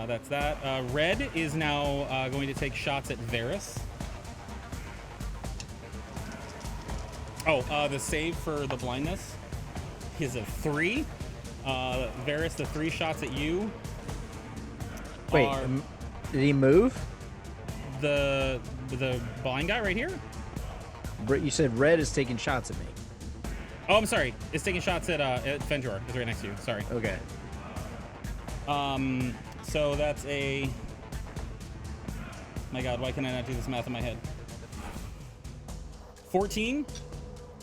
That's that. Red is now going to take shots at Varys. Oh, the save for the blindness is a 3. Varys, the 3 shots at you. Wait, are did he move? the blind guy right here? You said red is taking shots at me. Oh, I'm sorry. It's taking shots at Fenjor. It's right next to you. Sorry. Okay. So that's a. My God, why can I not do this math in my head? 14.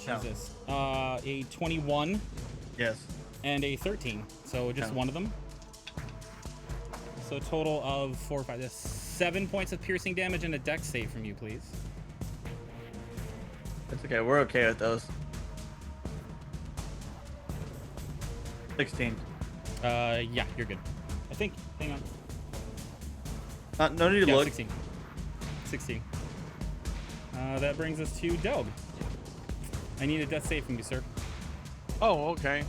No. Jesus. A 21 Yes. and a 13. So just No. one of them. So a total of 4, 5. That's 7 points of piercing damage and a dex save from you, please. It's okay. We're okay with those. 16. Yeah, you're good. I think. Hang on. No need to Yeah, look. 16. 16. That brings us to Delg. I need a death save from you, sir. Oh, okay.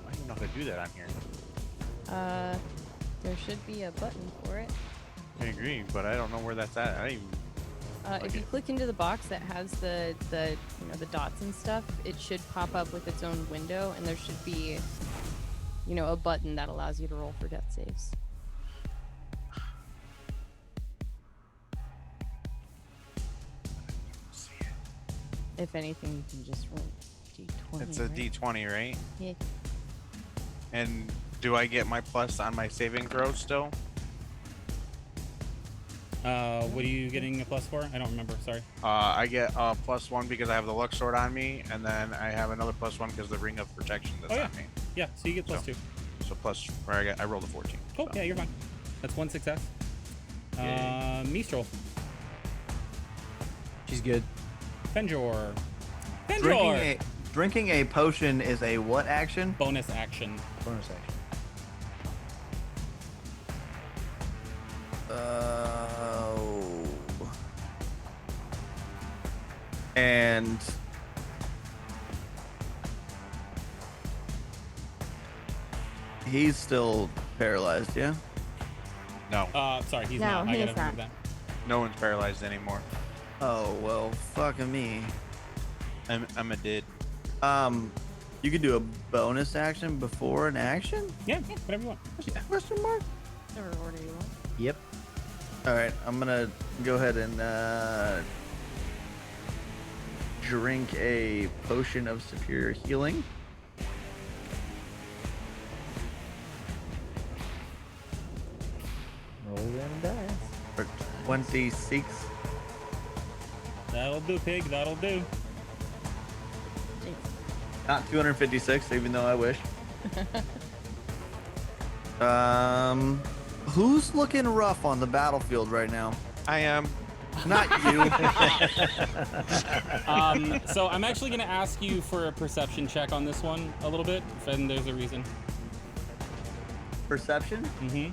I don't know how to do that on here. There should be a button for it. I agree, but I don't know where that's at. I don't even. If you click into the box that has the the dots and stuff, it should pop up with its own window, and there should be, a button that allows you to roll for death saves. If anything, you can just roll d20. It's a right? D20, right? Yeah. And do I get my plus on my saving throw still? What are you getting a plus for? I don't remember. Sorry. I get +1 because I have the luck sword on me, and then I have another +1 because the ring of protection that's Oh, yeah. on me. Yeah, so you get plus 2. So plus, or I rolled a 14. Cool. so. Yeah, you're fine. That's 1 success. Yay. Mistral. She's good. Fenjor. Drinking a potion is a what action? Bonus action. Bonus action. And he's still paralyzed, yeah? No, Sorry, he's No, not. I he's gotta not. remove that. no one's paralyzed anymore. Oh, well, fucking me. I'm a did. You could do a bonus action before an action? Yeah, whatever you want. Question mark? Whatever order you want. Yep. All right, I'm gonna go ahead and drink a potion of superior healing. Roll them dice. For 26. That'll do, pig. That'll do. Not 256, even though I wish. Who's looking rough on the battlefield right now? I am. Not you. So I'm actually gonna ask you for a perception check on this one a little bit, and there's a reason. Perception? Mm-hmm.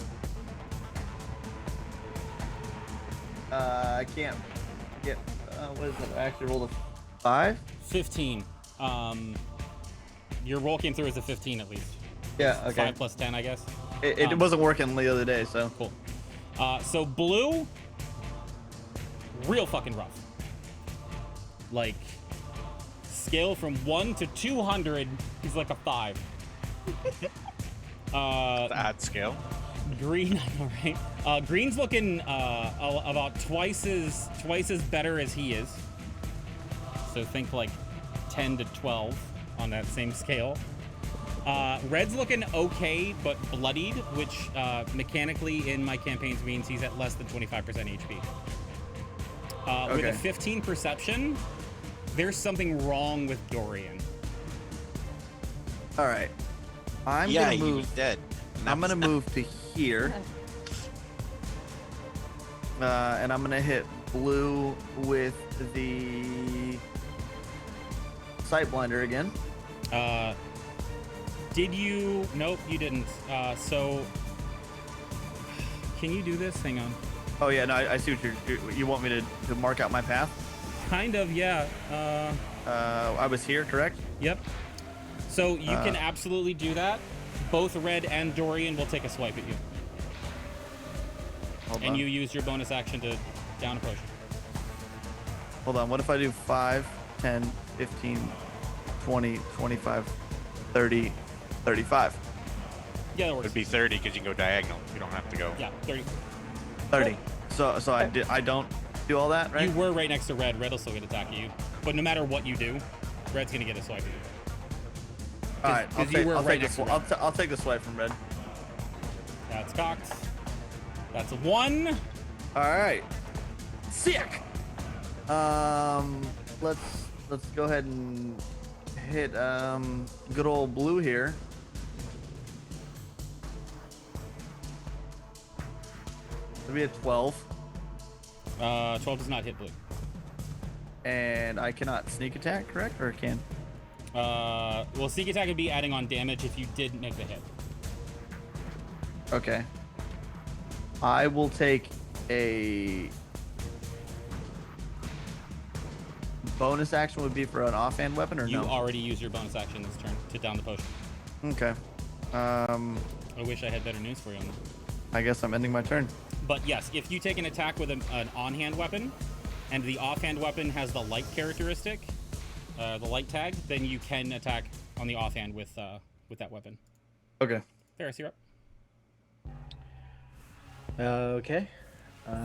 I can't get. What is it? I actually rolled a 5. 15. Your roll came through as a 15 at least. Yeah. Okay. 5 plus 10, I guess. It wasn't working the other day, so. Cool. So blue, real fucking rough. Like, scale from 1 to 200, he's like a 5. The odd scale. Green, I know, right? Green's looking about twice as better as he is. So think like 10 to 12 on that same scale. Red's looking okay, but bloodied, which mechanically in my campaigns means he's at less than 25% HP. With a Okay. 15 perception, there's something wrong with Dorian. All right. I'm yeah, gonna he move. was dead. I'm gonna move to here. And I'm gonna hit blue with the sight blinder again. Did you? Nope, you didn't. So, can you do this? Hang on. Oh yeah, no, I see what you want me to mark out my path. Kind of, yeah. I was here, correct? Yep. So you can absolutely do that. Both Red and Dorian will take a swipe at you. Hold And on. you use your bonus action to down a potion. Hold on. What if I do 5, 10, 15, 20, 25, 30, 35? Yeah, that works. It'd be 30 because you can go diagonal. You don't have to go. Yeah, 30. 30. So I don't do all that, right? You were right next to Red. Red will still get attack at you. But no matter what you do, Red's going to get a swipe at you. All right, I'll 'cause you were right take next this. to Red. I'll take the swipe from Red. That's cocked. That's a 1. All right. Sick. Let's go ahead and hit good old blue here. It'll be a 12, 12 does not hit blue. and I cannot sneak attack, correct? Or it can? Well, sneak attack would be adding on damage if you did make the hit. Okay. I will take a bonus action would be for an offhand weapon or You no? already used your bonus action this turn to down the potion. Okay. I wish I had better news for you on that. I guess I'm ending my turn. But yes, if you take an attack with an on-hand weapon, and the offhand weapon has the light characteristic, the light tag, then you can attack on the offhand with that weapon. Okay. Ferris, you're up. Okay.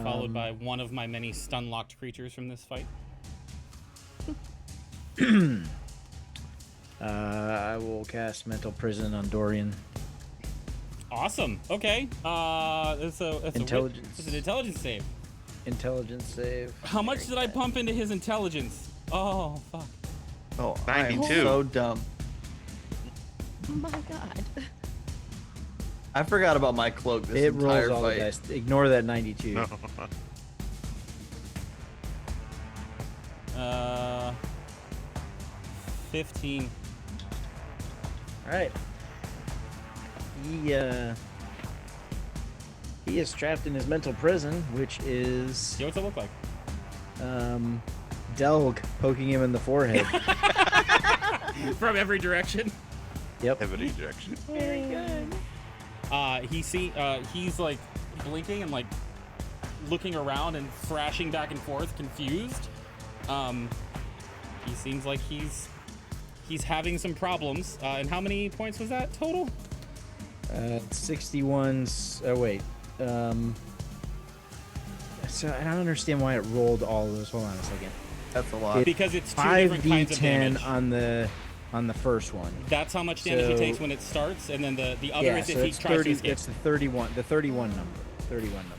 Followed by one of my many stun-locked creatures from this fight. I will cast Mental Prison on Dorian. Awesome. Okay. It's Intelligence. It's an intelligence save. Intelligence save. How much did I pump into his intelligence? Oh, fuck. Oh, I am 92. so dumb. Oh my god. I forgot about my cloak this It entire rolls all the fight. dice. Ignore that 92. No. 15. All right. He is trapped in his mental prison, which is See what's it look like? Delg poking him in the forehead. From every direction. Yep. Every direction. Very good. He's like blinking and like looking around and thrashing back and forth, confused. He seems like he's having some problems. And how many points was that total? 61's. Oh wait. So I don't understand why it rolled all of those. Hold on a second. That's a lot. Because it's two different kinds of 5d10 damage. on the first one. That's how much damage he So- takes when it starts, and then the other Yeah, is so if he it's tries 30. to escape. It's the 31. The 31 number. 31 number.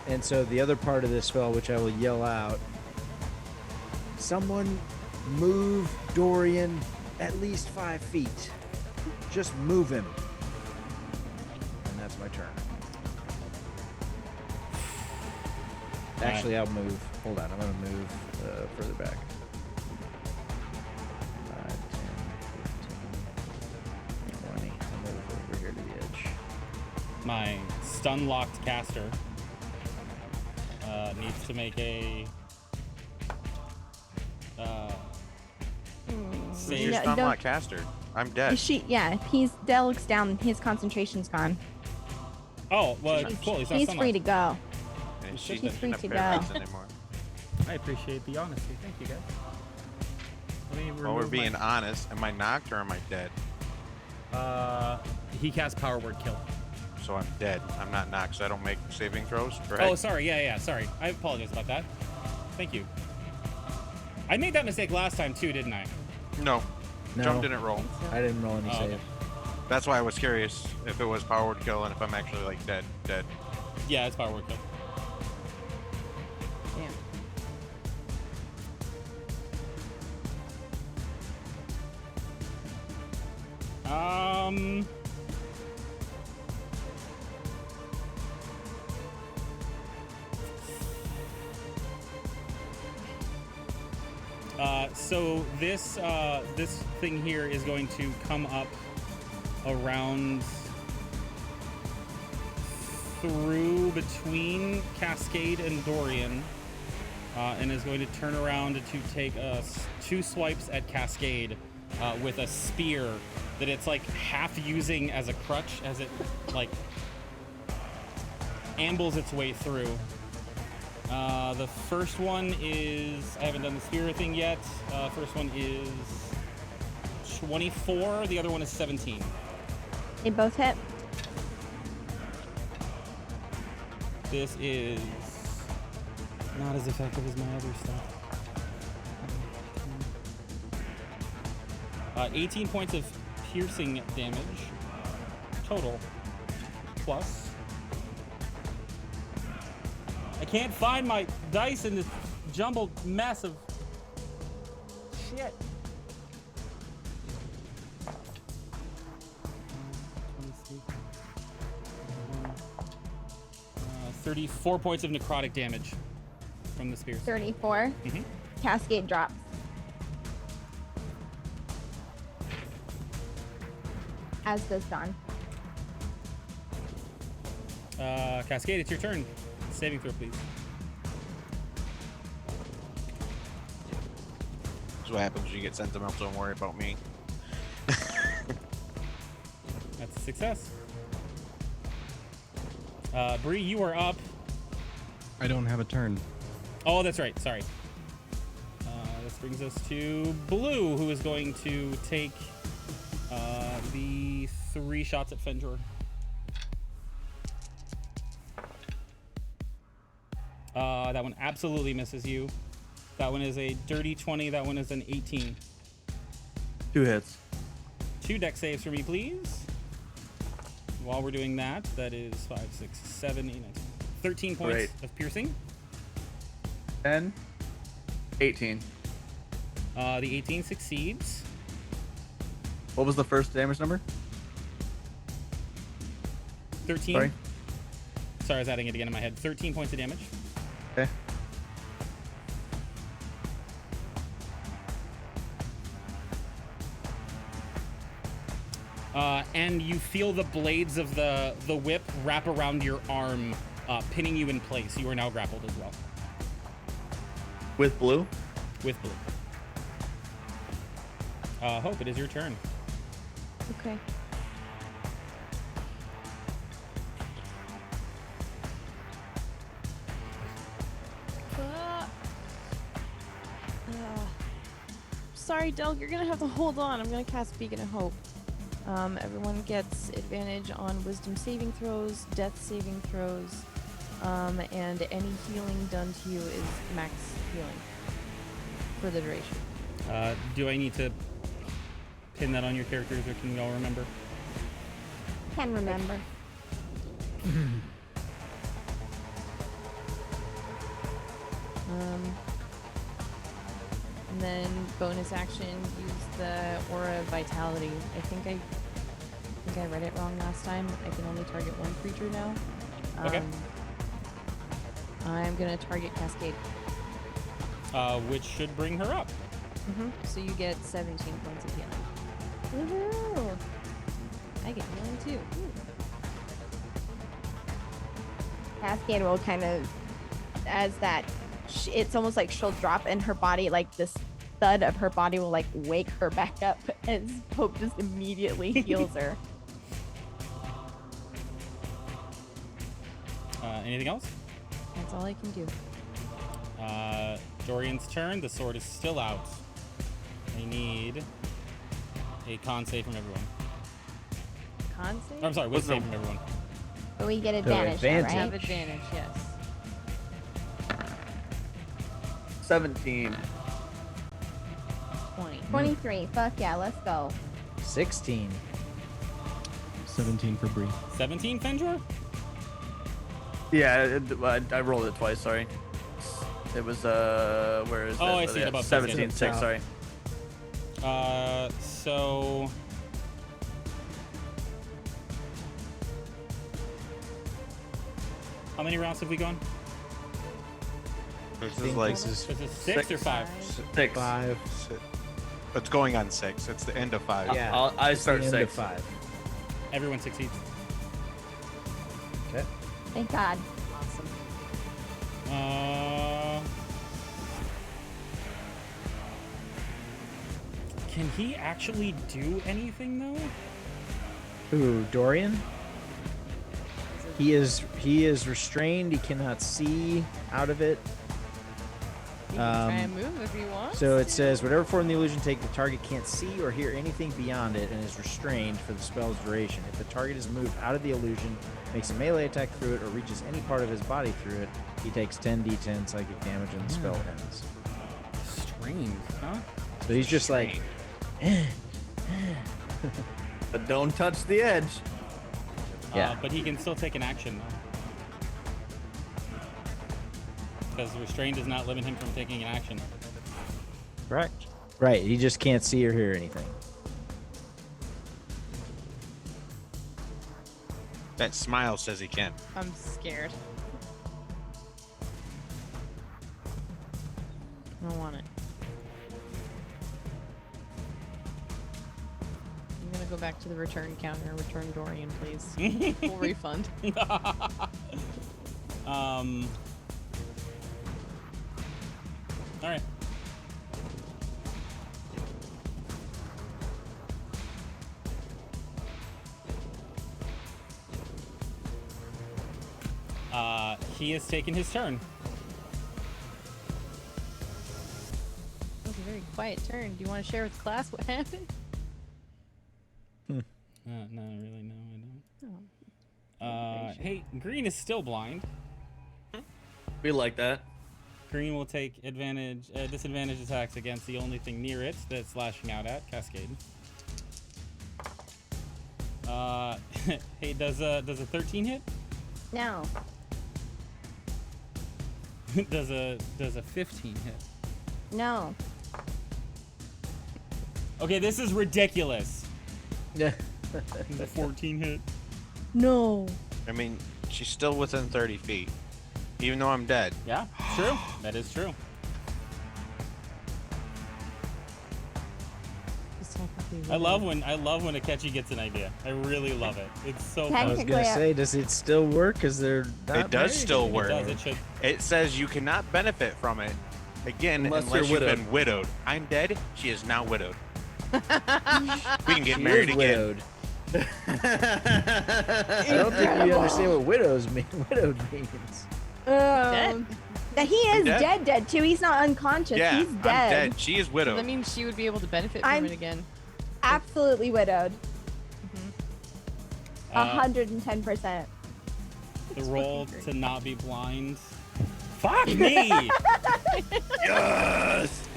And so the other part of this spell, which I will yell out. Someone move Dorian at least 5 feet. Just move him. And that's my turn. Actually, I'll move. Hold on, I'm going to move further back. 5, 10, 15, 20. I'll move over here to the edge. My stun-locked caster needs to make a save. You're Yeah, not don't- my caster. I'm dead. He's Delg's down. His concentration's gone. Oh, well, cool. He's not He's free to stun-locked. go. And she He's doesn't free have to parents go. anymore. I appreciate the honesty. Thank you, guys. Let me Well, we're remove being honest. Am I knocked or am I dead? He casts Power Word Kill. So I'm dead. I'm not knocked, so I don't make saving throws. Right? Oh, sorry. Yeah. Sorry. I apologize about that. Thank you. I made that mistake last time too, didn't I? No. No. Jump didn't roll. I didn't roll any Oh, save. okay. That's why I was curious if it was power word kill and if I'm actually like dead. Yeah, it's Power Word Kill. So this thing here is going to come up around through between Cascade and Dorian, and is going to turn around to take 2 swipes at Cascade with a spear that it's like half using as a crutch as it like ambles its way through. The first one is, I haven't done the spear thing yet. First one is 24. The other one is 17. They both hit. This is not as effective as my other stuff. 18 points of piercing damage total. Plus, I can't find my dice in this jumbled mess of shit. 34 points of necrotic damage from the spears. 34. Mm-hmm. Cascade drops. As does Dawn. Cascade, it's your turn. Saving throw, please. That's what happens when you get sentimental. Don't worry about me. That's a success. Bree, you are up. I don't have a turn. Oh, that's right. Sorry. This brings us to Blue, who is going to take the 3 shots at Fenjor. That one absolutely misses you. That one is a dirty 20. That one is an 18. 2 hits. 2 deck saves for me, please. While we're doing that, that is 5, 6, 7, 8, 9, 13 points Great. of piercing. 10. 18. The 18 succeeds. What was the first damage number? 13. Sorry. Sorry, I was adding it again in my head. 13 points of damage. Okay. And you feel the blades of the whip wrap around your arm, pinning you in place. You are now grappled as well. With blue? With Blue. Hope, it is your turn. Okay. Sorry, Del, you're gonna have to hold on. I'm gonna cast Beacon of Hope. Everyone gets advantage on Wisdom saving throws, Death saving throws, and any healing done to you is max healing for the duration. Do I need to pin that on your characters, or can you all remember? Can remember. And then bonus action, use the Aura of Vitality. I think I read it wrong last time. I can only target one creature now. Okay. I'm gonna target Cascade. Which should bring her up. So you get 17 points of healing. Woohoo! I get healing too. Ooh. Cascade will kind of, as that, it's almost like she'll drop and her body, like this thud of her body will like wake her back up as Hope just immediately heals her. Anything else? That's all I can do. Dorian's turn. The sword is still out. I need a con save from everyone. Con save? I'm sorry, wisdom save from everyone. But we get advantage, now, advantage. Have right? advantage, yes. 17. 20. 23. Fuck yeah, let's go. 16. 17 for Bree. 17, Fenjor? Yeah, I rolled it twice, sorry. It was, where is it? Oh, I see it above. 17, 6, sorry. So... How many rounds have we gone? This is like This This is 6 or 5? 6. 5. it's going on 6. It's the end of 5. Yeah. I It's the start end 6. of 5. Everyone succeeds. Okay. Thank God. Awesome. Can he actually do anything though? Ooh, Dorian. He is restrained. He cannot see out of it. You can try and move if you want. So it says, whatever form the illusion take, the target can't see or hear anything beyond it and is restrained for the spell's duration. If the target is moved out of the illusion, makes a melee attack through it, or reaches any part of his body through it, he takes 10d10 psychic damage and the spell ends. Strange, huh? So he's just like, But don't touch the edge. Yeah. But he can still take an action though. Because restraint does not limit him from taking an action. correct. Right, he just can't see or hear anything. That smile says he can. I'm scared. I don't want it. I'm gonna go back to the return counter and return Dorian, please. Full refund. All right. He has taken his turn. That was a very quiet turn. Do you want to share with class what happened? No, really, no, I don't. Oh. Hey, green is still blind. We like that. Green will take disadvantage attacks against the only thing near it that's lashing out at, Cascade. Hey, does a 13 hit? No. does a 15 hit? No. Okay, this is ridiculous. Yeah. The 14 hit. No. I mean, she's still within 30 feet. Even though I'm dead. Yeah, true. That is true. I love when Akechi gets an idea. I really love it. It's so I fun. was Technically, gonna say, does it still work? Because they're not It does married still anymore. work. It does. It should. It says you cannot benefit from it again Unless unless you're you've widowed. been widowed. I'm dead. She is now widowed. We can get She married is again. widowed. I don't think you understand what widows mean. Widowed means. Dead. That he is dead. dead too. He's not unconscious. Yeah, He's I'm dead. dead. She is So widowed. that means she would be able to benefit I'm- from it again. Absolutely widowed. Uh, 110%. the roll to not be blind. Fuck me! Yes.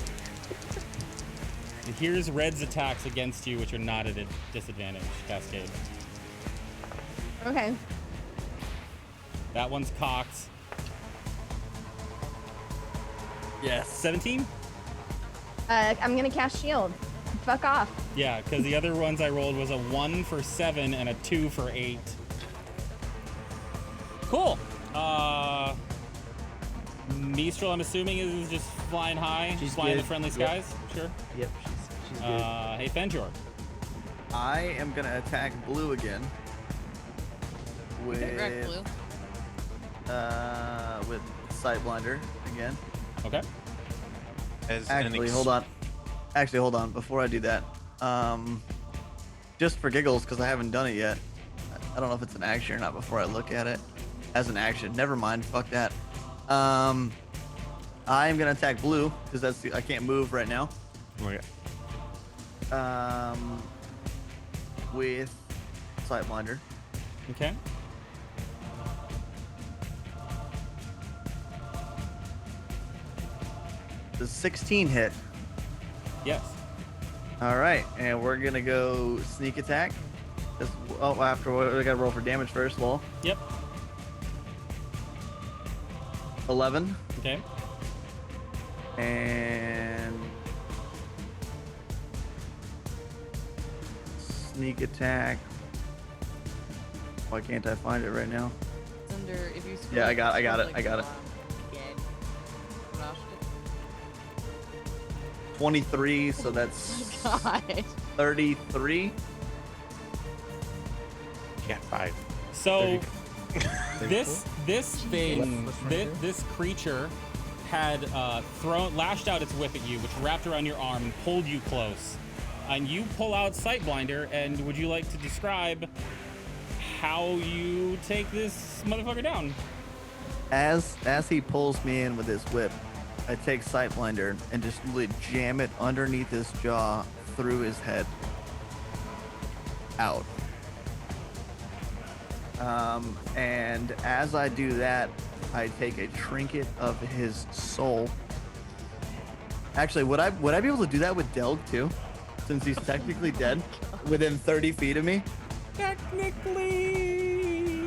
Here's Red's attacks against you, which are not at a disadvantage, Cascade. Okay. That one's cocked. Yes. 17? I'm gonna cast shield. Fuck off. Yeah, because the other ones I rolled was a 1 for 7 and a 2 for 8. Cool. Mistral, I'm assuming, is just flying high, She's flying in good. the friendly Yep. skies. Sure. Yep, she's good. Hey, Fenjor. I am gonna attack blue again. Direct With blue. with sight blinder again. Okay. As Actually, hold on. Actually, hold on. Before I do that, just for giggles, because I haven't done it yet. I don't know if it's an action or not. Before I look at it, as an action, never mind. Fuck that. I am gonna attack blue because I can't move right now. Okay. With sight blinder. Okay. Does 16 hit? Yes. All right, and we're gonna go sneak attack. After we gotta roll for damage first. Lol. Yep. 11 Okay. and sneak attack. Why can't I find it right now? It's under if you. Yeah, I got it, scroll I got it. bottom again. 23, so that's God. 33. Yeah, 5. So this Right this creature had lashed out its whip at you, which wrapped around your arm and pulled you close. And you pull out Sightblinder, and would you like to describe how you take this motherfucker down? As he pulls me in with his whip, I take Sightblinder and just really jam it underneath his jaw, through his head, out. And as I do that, I take a trinket of his soul. Actually, would I be able to do that with Delg too, since he's technically dead, within 30 feet of me? Technically.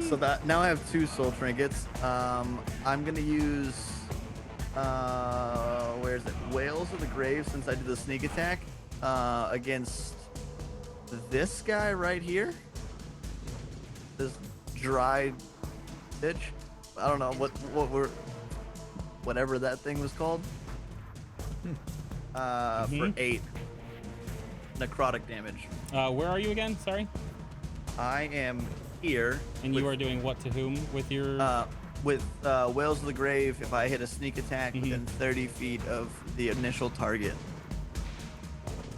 So that now I have 2 soul trinkets. I'm gonna use where is it? Whales of the Grave, since I did the sneak attack against this guy right here. This dry bitch. I don't know whatever that thing was called. For 8 necrotic damage. Where are you again? Sorry. I am here. And you are doing what to whom with your? With Whales of the Grave. If I hit a sneak attack within 30 feet of the initial target,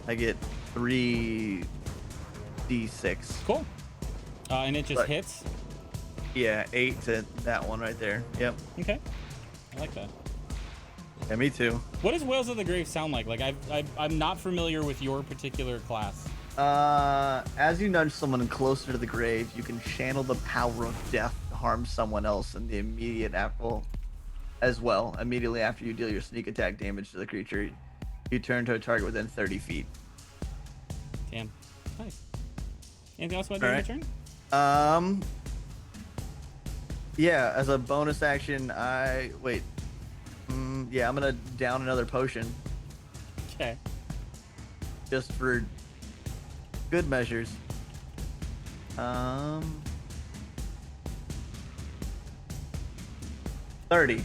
I get 3d6. Cool. And it just But- hits. Yeah, 8 to that one right there. Yep. Okay. I like that. Yeah, me too. What does Whales of the Grave sound like? Like I'm not familiar with your particular class. As you nudge someone closer to the grave, you can channel the power of death to harm someone else in the immediate apple as well. Immediately after you deal your sneak attack damage to the creature, you turn to a target within 30 feet. Damn. Nice. Anything else about doing your turn? Yeah, as a bonus action, I'm gonna down another potion Okay. just for good measures. 30. Good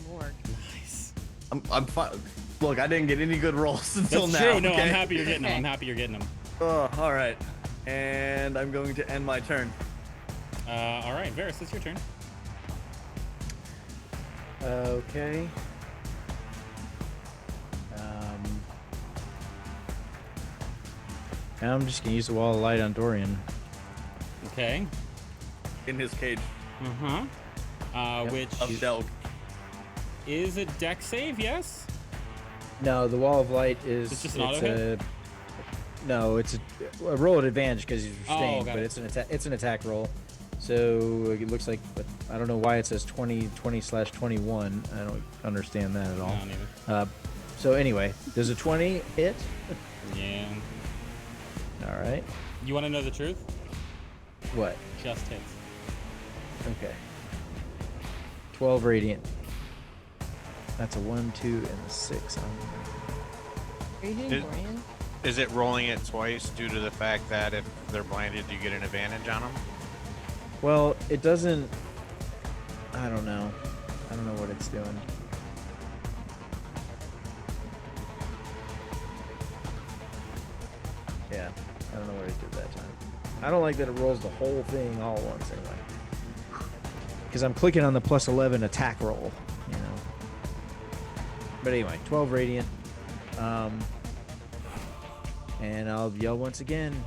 Lord. Nice. I'm fine. Look, I didn't get any good rolls until That's now. true. No, okay? I'm happy you're getting them. I'm happy you're getting them. Oh, all right. And I'm going to end my turn. All right, Varys, it's your turn. Okay. I'm just gonna use the wall of light on Dorian. Okay. In his cage. Which Of Delg. is a deck save, yes? No, the wall of light is. It's just an auto hit? No, it's a roll at advantage because he's Oh, restrained, got but it. it's an attack. It's an attack roll. So it looks like, but I don't know why it says 20/21. I don't understand that at all. No, neither. So anyway, does a 20 hit? Yeah. All right. You want to know the truth? What? Just hits. Okay. 12 radiant. That's a 1, 2, and a 6. Are you hitting It- Dorian? Is it rolling it twice due to the fact that if they're blinded, you get an advantage on them? Well, it doesn't. I don't know. I don't know what it's doing. Yeah, I don't know what it did that time. I don't like that it rolls the whole thing all at once anyway. Because I'm clicking on the +11 attack roll, you know. But anyway, 12 radiant. And I'll yell once again.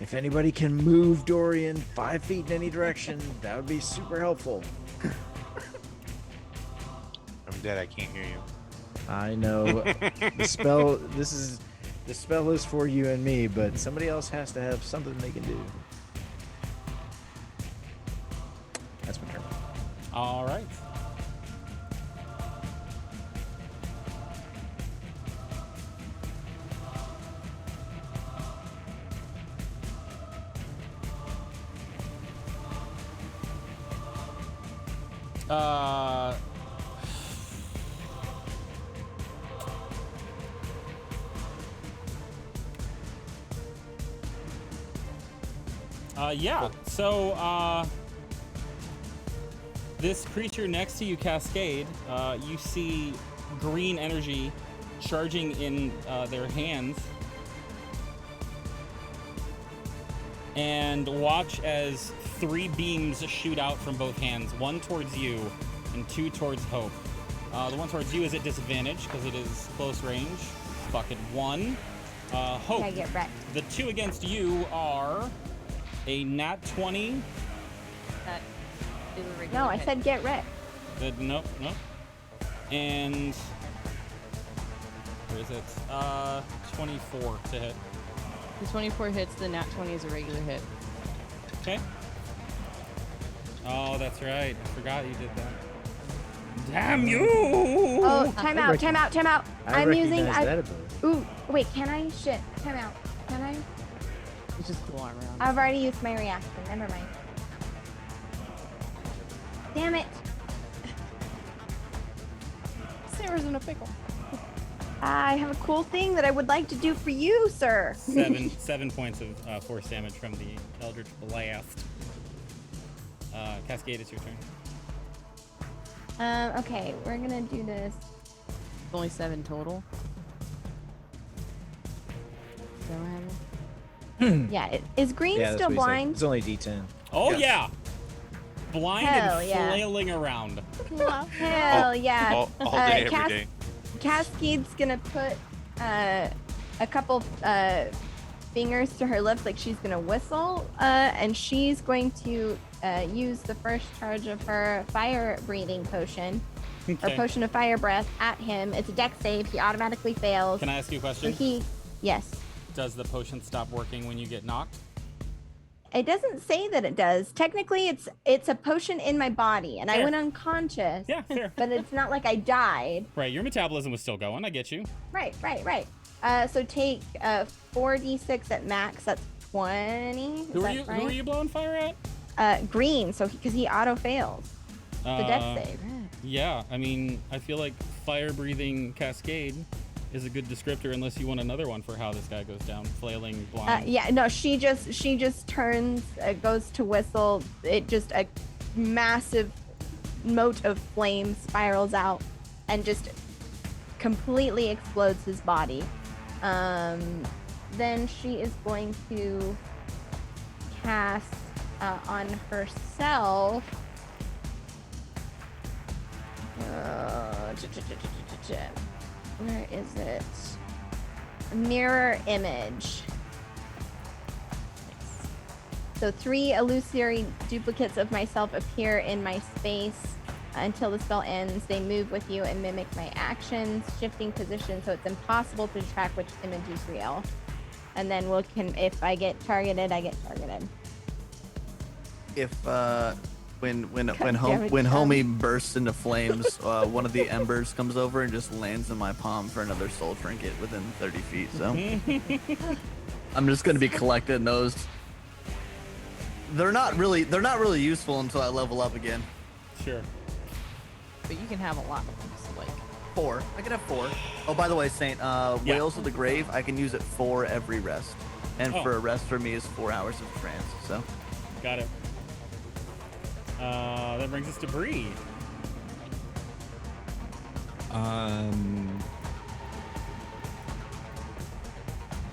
If anybody can move Dorian 5 feet in any direction, that would be super helpful. I'm dead. I can't hear you. I know the spell. The spell is for you and me, but somebody else has to have something they can do. That's my turn. All right. Yeah. So, this creature next to you, Cascade, you see green energy charging in their hands. And watch as 3 beams shoot out from both hands, 1 towards you and 2 towards Hope. The one towards you is at disadvantage because it is close range. Bucket 1. Hope. I get wrecked. The 2 against you are a Nat 20. That is a regular No, I hit. said get wrecked. Nope. And where is it? 24 to hit. The 24 hits, the nat 20 is a regular hit. Okay. Oh, that's right. I forgot you did that. Damn you! Oh, time out. I I'm using. recognize that ability. Ooh, wait, can I? Shit. Time out. Can I? It's just cool armor on. I've already used my reaction. Never mind. Damn it. Sarah's in a pickle. I have a cool thing that I would like to do for you, sir. 7 points of force damage from the Eldritch Blast. Cascade, it's your turn. Okay, we're gonna do this. Only 7 total. Is that what happened? Yeah, is Green Yeah, that's still what he said. blind? It's only D10. Oh, Yes. yeah! Blind Hell and yeah. flailing around. Hell yeah. All day, every day. Cascade's gonna put a couple fingers to her lips like she's gonna whistle, and she's going to use the first charge of her fire breathing potion, or Okay. potion of fire breath, at him. It's a dex save. He automatically fails. Can I ask you a So question? yes. Does the potion stop working when you get knocked? It doesn't say that it does. Technically, it's a potion in my body, and I Fair. went unconscious. Yeah, fair. But it's not like I died. Right, your metabolism was still going. I get you. Right. So take 4d6 at max. That's 20. Is Who are that you? right? Who are you blowing fire at? Green. So because he auto fails the dex save. Yeah, I mean, I feel like fire breathing Cascade is a good descriptor, unless you want another one for how this guy goes down, flailing blind. Yeah. No. She just turns. Goes to whistle. It just a massive mote of flame spirals out and just completely explodes his body. Then she is going to cast on herself. Where is it? Mirror image. So 3 illusory duplicates of myself appear in my space. Until the spell ends, they move with you and mimic my actions, shifting position, so it's impossible to track which image is real. And then if I get targeted, I get targeted. If when damn it, John. homie bursts into flames, one of the embers comes over and just lands in my palm for another soul trinket within 30 feet. So I'm just gonna be collecting those. They're not really useful until I level up again. Sure. But you can have a lot of them. So like 4. I can have 4. Oh, by the way, Saint, Whales of the Grave, I can use it for every rest. And Oh. for a rest for me is 4 hours of trance. So Got it. That brings us to Bree.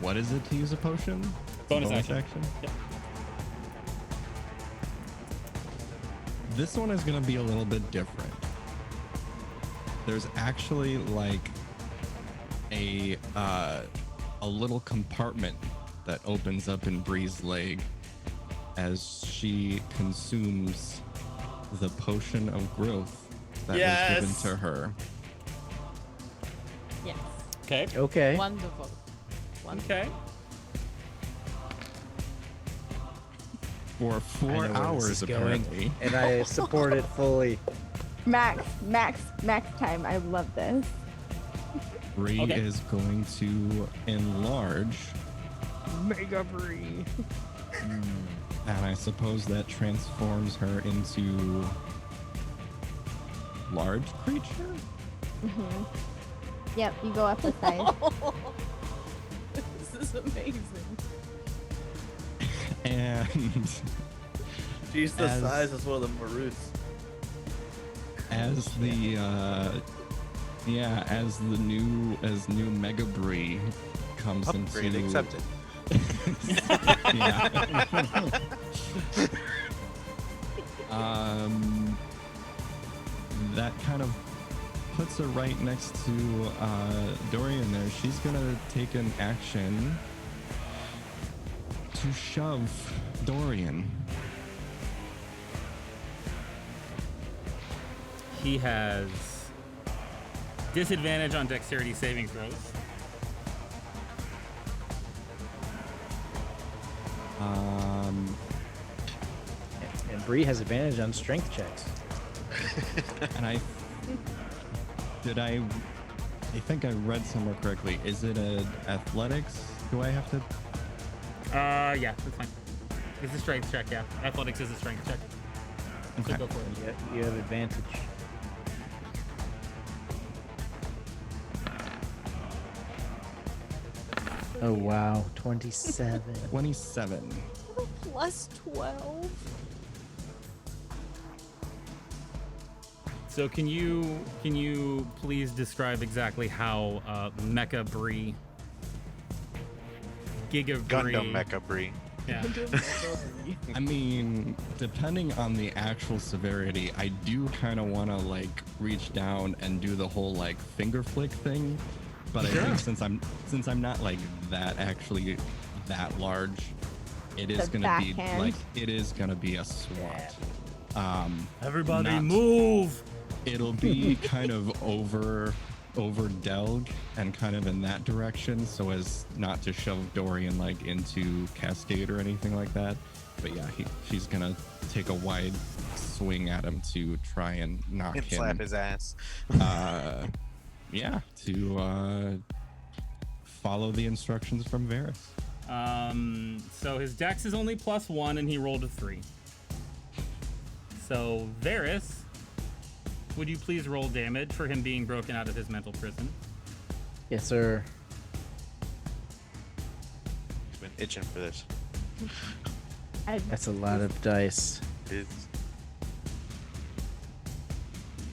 What is it to use a potion? Bonus action. Yep. This one is going to be a little bit different. There's actually like a little compartment that opens up in Bree's leg as she consumes the potion of growth that was given to her. yes. Okay. Okay. Wonderful. Okay. For 4 I know where this hours, is going, apparently. and I support it fully. Max time. I love this. Bree Okay. is going to enlarge, Mega Bree. and I suppose that transforms her into large creature. Yep, you go up a size. This is amazing. And she's the As- size as one of the Maruts. as the Yeah, as new Mega Brie comes Upgrade into accepted. yeah. That kind of puts her right next to Dorian there. She's gonna take an action to shove Dorian. He has disadvantage on dexterity saving throws. And Bree has advantage on strength checks. And I think I read somewhere correctly. Is it a athletics? Do I have to? Yeah, that's fine. It's a strength check, yeah. Athletics is a strength check. Okay. So go for it. You have advantage. Oh wow, 27. 27. Plus 12. So can you please describe exactly how Mecha Brie, Giga Brie, Gundam Mecha Brie. yeah, I mean, depending on the actual severity, I do kind of want to like reach down and do the whole like finger flick thing. But I think since I'm not like that actually that large, it is The gonna be backhand. like it is gonna be a swat. everybody Not- move. It'll be kind of over Delg and kind of in that direction, so as not to shove Dorian like into Cascade or anything like that. But yeah, she's gonna take a wide swing at him to try and knock And him. slap his ass. Yeah, to follow the instructions from Varys. So his dex is only +1 and he rolled a 3. So Varys, would you please roll damage for him being broken out of his mental prison? Yes, sir. He's been itching for this. That's a lot of dice. It's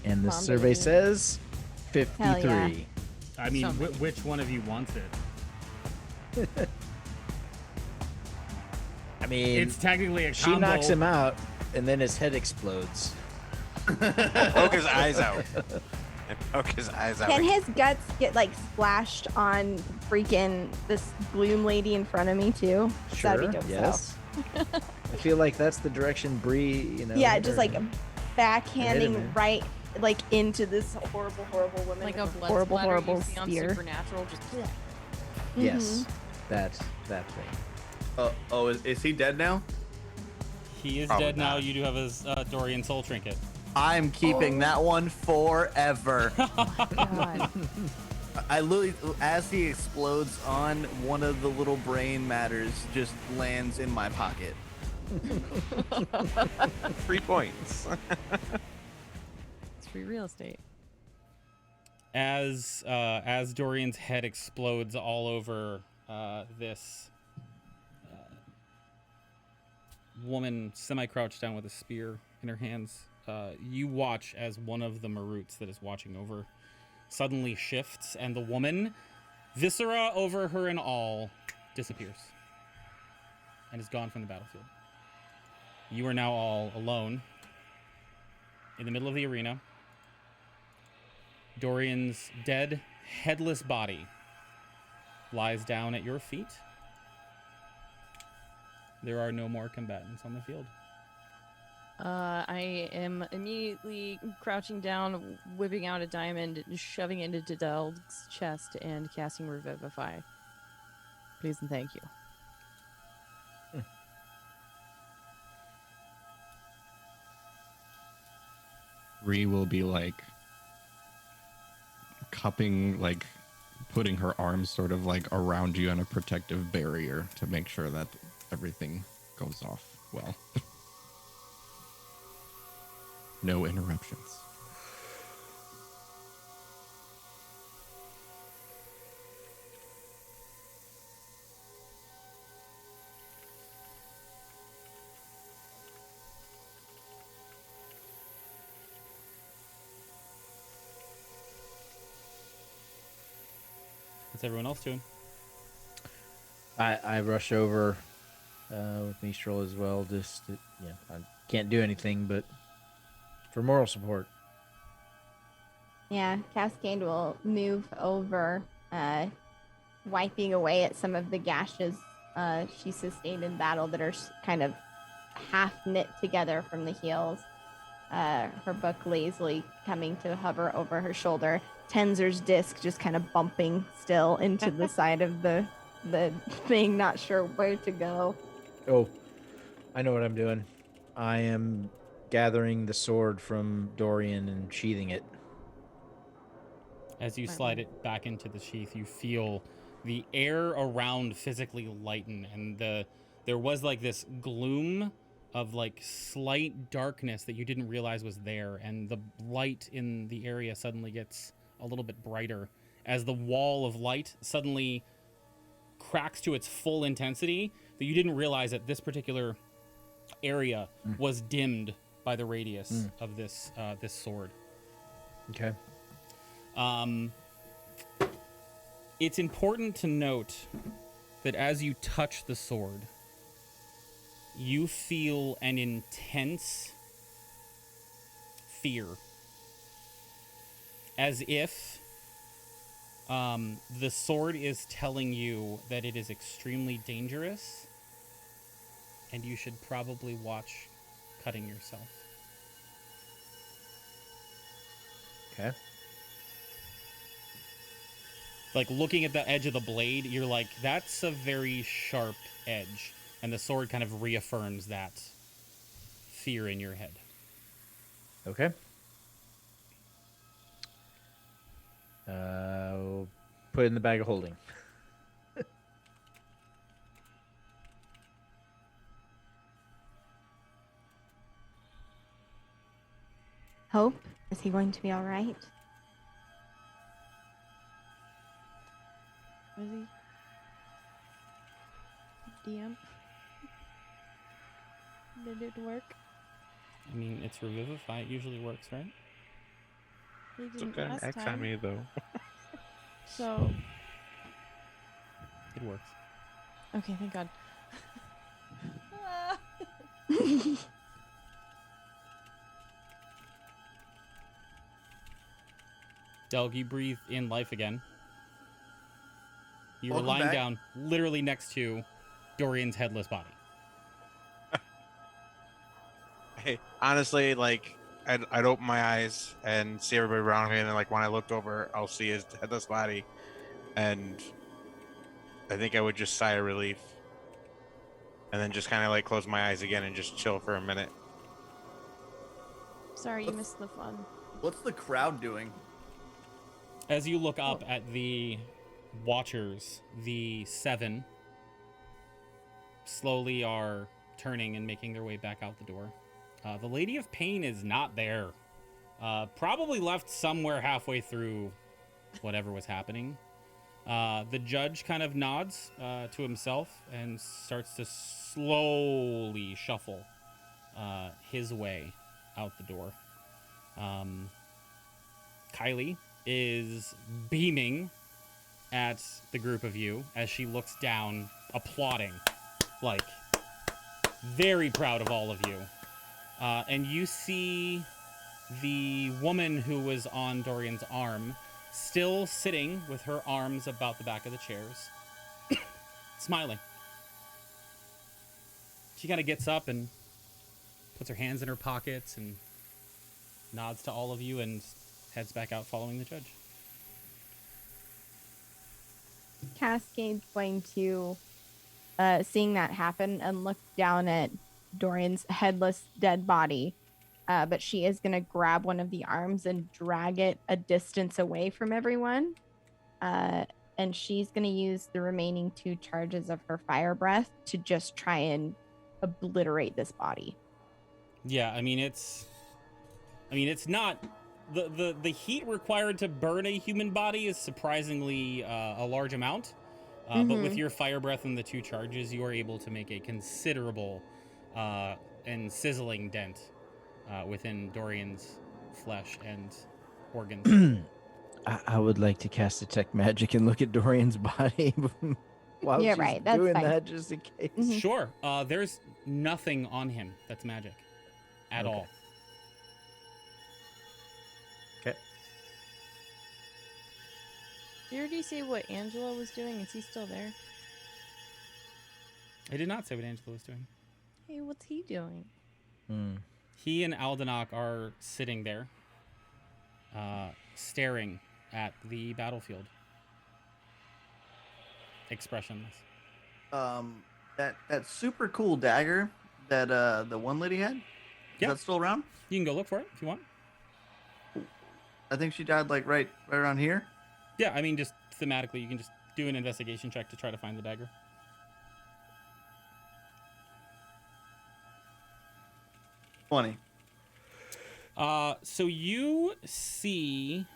And the Mom, survey baby. says 53. Hell yeah. I mean, So many. which one of you wants it? I mean, It's technically a she combo. knocks him out, and then his head explodes. poke his eyes out. And poke his eyes out. Can his guts get like splashed on freaking this bloom lady in front of me too? That'd be dope. Yes. I feel like that's the direction Bree, Yeah, just or- like backhanding man. right like into this horrible woman. Like with a blood horrible, splatter horrible you see on spear. Supernatural. Just Yes, that thing. Is he dead now? He is Probably dead now. not. You do have his Dorian soul trinket. I'm keeping that one forever. God. I literally, as he explodes on one of the little brain matters, just lands in my pocket. 3 points. It's free real estate. As Dorian's head explodes all over this woman semi-crouched down with a spear in her hands, you watch as one of the Maroots that is watching over suddenly shifts, and the woman, viscera over her and all, disappears and is gone from the battlefield. You are now all alone in the middle of the arena. Dorian's dead, headless body lies down at your feet. There are no more combatants on the field. I am immediately crouching down, whipping out a diamond, shoving it into Delg's chest, and casting Revivify. Please and thank you. Ree will be like cupping, like putting her arms sort of like around you on a protective barrier to make sure that everything goes off well. No interruptions. What's everyone else doing? I rush over with Mistral as well. Just I can't do anything but for moral support. Yeah, Cascade will move over, wiping away at some of the gashes she sustained in battle that are kind of half knit together from the heels. Her book lazily coming to hover over her shoulder. Tenzer's disc just kind of bumping still into the side of the thing, not sure where to go. Oh, I know what I'm doing. I am gathering the sword from Dorian and sheathing it. As you slide it back into the sheath, you feel the air around physically lighten, and there was like this gloom of like slight darkness that you didn't realize was there, and the light in the area suddenly gets a little bit brighter as the wall of light suddenly cracks to its full intensity that you didn't realize that this particular area was dimmed by the radius of this this sword. Okay. It's important to note that as you touch the sword, you feel an intense fear, as if the sword is telling you that it is extremely dangerous and you should probably watch cutting yourself. Okay. Like, looking at the edge of the blade, you're like, that's a very sharp edge. And the sword kind of reaffirms that fear in your head. Okay. We'll put it in the bag of holding. Hope, is he going to be all right? Was he? DM? Did it work? I mean, it's Revivify. It usually works, right? He It's didn't okay. last X on time. me though. So, It works. okay, thank God. Delg, you breathe in life again. You were Welcome lying back. down literally next to Dorian's headless body. Hey, honestly, like I'd open my eyes and see everybody around me, and then like when I looked over, I'll see his headless body, and I think I would just sigh of relief, and then just kind of like close my eyes again and just chill for a minute. Sorry, you missed the fun. What's the crowd doing? As you look up at the Watchers, the 7 slowly are turning and making their way back out the door. The Lady of Pain is not there. Probably left somewhere halfway through whatever was happening. The judge kind of nods to himself and starts to slowly shuffle his way out the door. Kylie is beaming at the group of you as she looks down, applauding, like, very proud of all of you. And you see the woman who was on Dorian's arm still sitting with her arms about the back of the chairs, smiling. She kind of gets up and puts her hands in her pockets and nods to all of you and heads back out following the judge. Cascade's going to, seeing that happen, and look down at Dorian's headless dead body. But she is going to grab one of the arms and drag it a distance away from everyone. And she's going to use the remaining 2 charges of her fire breath to just try and obliterate this body. Yeah, I mean it's not the heat required to burn a human body is surprisingly a large amount. But with your fire breath and the 2 charges, you are able to make a considerable and sizzling dent within Dorian's flesh and organs. I would like to cast detect magic and look at Dorian's body while Yeah, she's right, that's doing fine. that, just in case. Mhm. Sure. There's nothing on him that's magic at Okay. all. Okay. Did you already say what Angela was doing? Is he still there? I did not say what Angela was doing. Hey, what's he doing? He and Aldenok are sitting there, staring at the battlefield. Expressionless. That super cool dagger that the one lady had. Is Yeah. that still around? You can go look for it if you want. I think she died like right around here. Yeah, I mean, just thematically, you can just do an investigation check to try to find the dagger. 20. So you see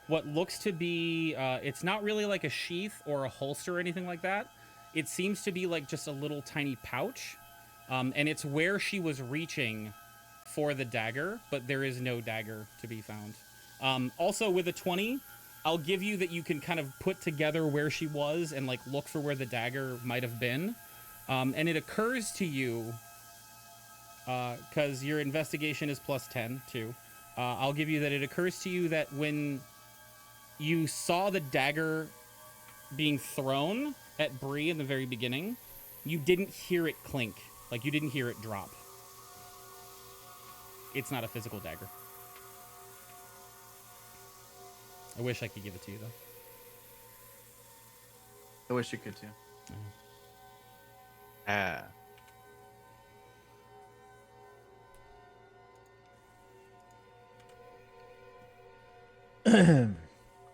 what looks to be, it's not really like a sheath or a holster or anything like that. It seems to be like just a little tiny pouch. And it's where she was reaching for the dagger, but there is no dagger to be found. Also, with a 20, I'll give you that you can kind of put together where she was and like look for where the dagger might have been. And it occurs to you, because your investigation is plus 10 too. I'll give you that it occurs to you that when you saw the dagger being thrown at Bree in the very beginning, you didn't hear it clink. Like, you didn't hear it drop. It's not a physical dagger. I wish I could give it to you, though. I wish you could too.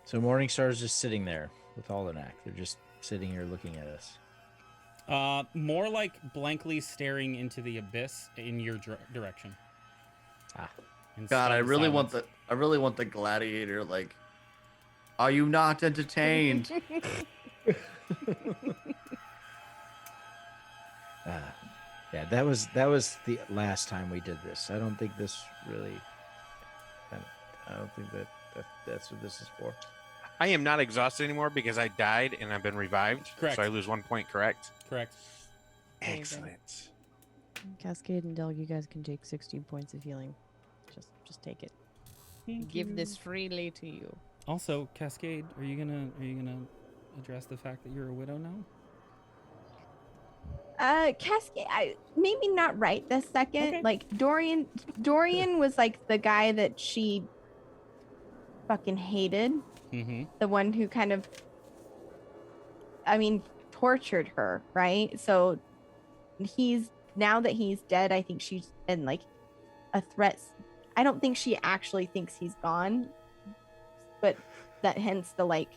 So Morningstar's just sitting there with Aldenak. They're just sitting here looking at us. More like blankly staring into the abyss in your direction. In God, I stunned really silence. want the gladiator. Like, are you not entertained? Yeah, that was the last time we did this. I don't think this really. I don't think that's what this is for. I am not exhausted anymore because I died and I've been revived. Correct. So I lose 1 point, correct? Correct. Amazing. Excellent. Cascade and Del, you guys can take 16 points of healing. Just take it. Give this freely to you. Also, Cascade, are you gonna address the fact that you're a widow now? Cascade, maybe not right this second. Okay. Like Dorian was like the guy that she fucking hated. Mm-hmm. The one who kind of, tortured her, right? So now that he's dead, I think she's been like a threat. I don't think she actually thinks he's gone, but that hence the like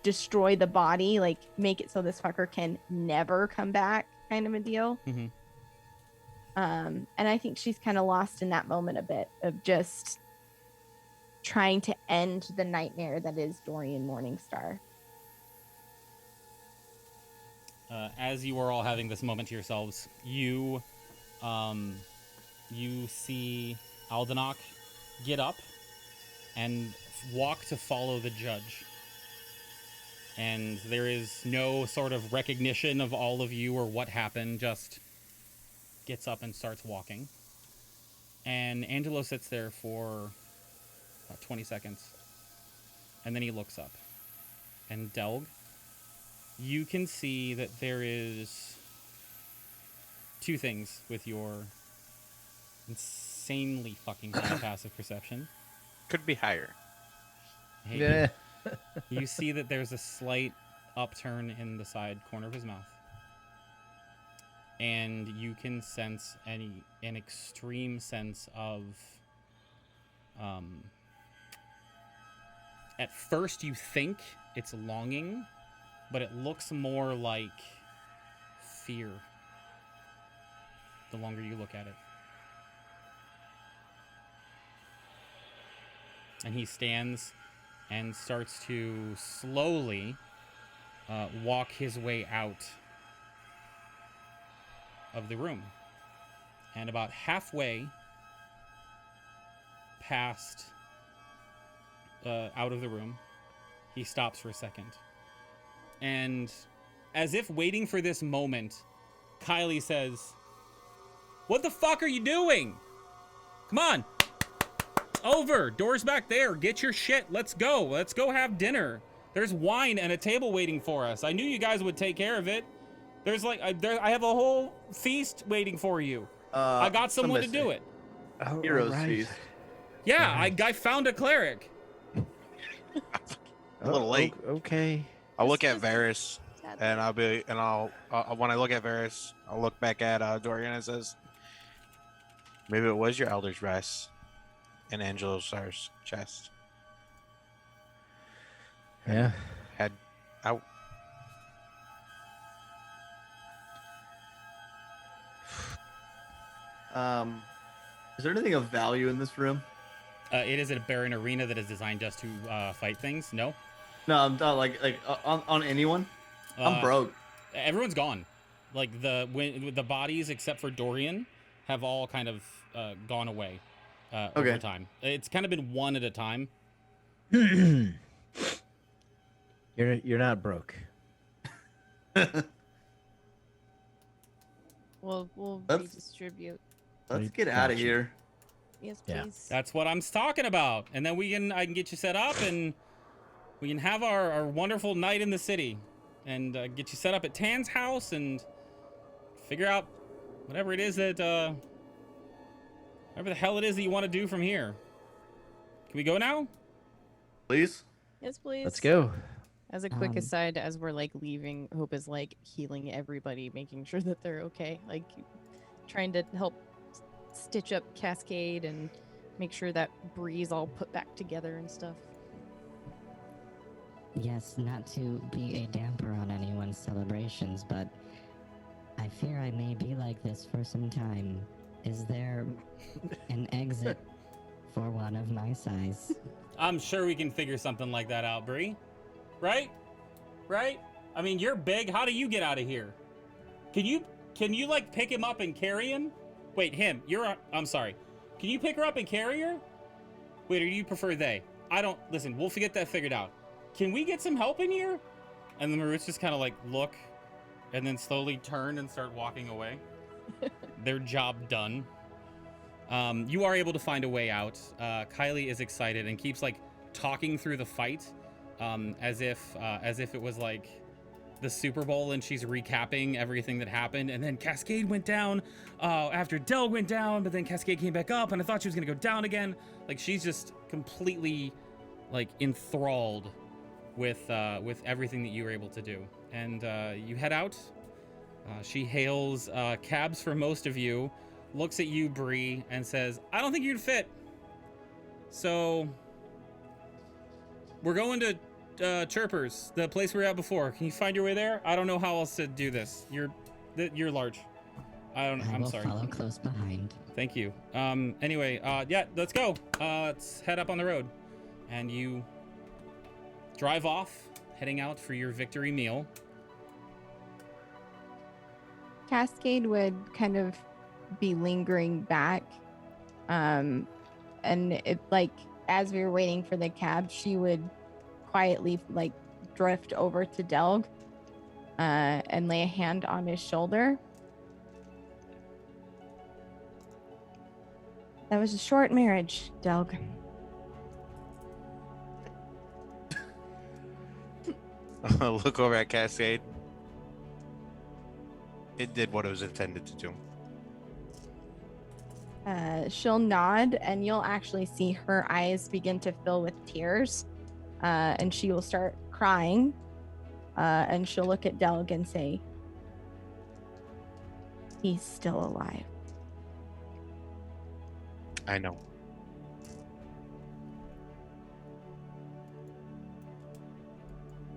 destroy the body, like make it so this fucker can never come back kind of a deal. Mm-hmm. And I think she's kind of lost in that moment a bit of just trying to end the nightmare that is Dorian Morningstar. As you are all having this moment to yourselves, you see Aldenok get up and walk to follow the judge. And there is no sort of recognition of all of you or what happened, just gets up and starts walking. And Angelo sits there for about 20 seconds. And then he looks up. And Delg, you can see that there is two things with your insanely fucking high passive perception. Could be higher. Hey, Yeah. you see that there's a slight upturn in the side corner of his mouth. And you can sense an extreme sense of... at first you think it's longing, but it looks more like fear the longer you look at it. And he stands and starts to slowly walk his way out of the room. And about halfway past out of the room, He stops for a second. And as if waiting for this moment, Kylie says, "What the fuck are you doing? Come on. Over. Door's back there. Get your shit. Let's go. Let's go have dinner. There's wine and a table waiting for us. I knew you guys would take care of it. There's like, I have a whole feast waiting for you. I got someone to do it." Oh, Heroes right. feast. Yeah, Right. I found a cleric. A little late. Okay. I'll look at Varys, and I'll when I look at Varys, I'll look back at Dorian and says, "Maybe it was your Elder's Rest in Angelo Star's chest. Yeah. Head out." Is there anything of value in this room? It is a barren arena that is designed just to fight things. No, No, I'm not on anyone. I'm broke. everyone's gone. Like the bodies, except for Dorian, have all kind of gone away over Okay. time. It's kind of been one at a time. You're not broke. We'll Let's- redistribute. Let's Right, get out of gotcha. here. Yes, Yeah. please. That's what I'm talking about. And then I can get you set up, and we can have our wonderful night in the city, and get you set up at Tan's house, and figure out whatever it is that whatever the hell it is that you want to do from here. Can we go now? Please. Yes, please. Let's go. As a quick Um, aside, as we're like leaving, Hope is like healing everybody, making sure that they're okay. Like trying to help stitch up Cascade and make sure that Bree's all put back together and stuff. Yes, not to be a damper on anyone's celebrations, but I fear I may be like this for some time. Is there an exit for one of my size? I'm sure we can figure something like that out, Bree. Right? Right? I mean, you're big. How do you get out of here? Can you like pick him up and carry him? Wait, him. I'm sorry. Can you pick her up and carry her? Wait, or do you prefer they? Listen, we'll get that figured out. Can we get some help in here? And the Maruts just kind of like look and then slowly turn and start walking away. Their job done. You are able to find a way out. Kylie is excited and keeps like talking through the fight, as if it was like the Super Bowl and she's recapping everything that happened. And then Cascade went down after Del went down, but then Cascade came back up, and I thought she was gonna go down again. Like she's just completely like enthralled with everything that you were able to do. And you head out. She hails cabs for most of you, looks at you, Bree, and says, "I don't think you'd fit. So we're going to Chirpers, the place we were at before. Can you find your way there? I don't know how else to do this. You're large. I I'm will sorry. follow close behind. Thank you. Anyway, yeah, let's go. Let's head up on the road." And you drive off, heading out for your victory meal. Cascade would kind of be lingering back. And it like as we were waiting for the cab, she would quietly like drift over to Delg and lay a hand on his shoulder. That was a short marriage, Delg. Look over at Cascade. It did what it was intended to do. She'll nod, and you'll actually see her eyes begin to fill with tears, and she will start crying, and she'll look at Delg and say, "He's still alive." I know.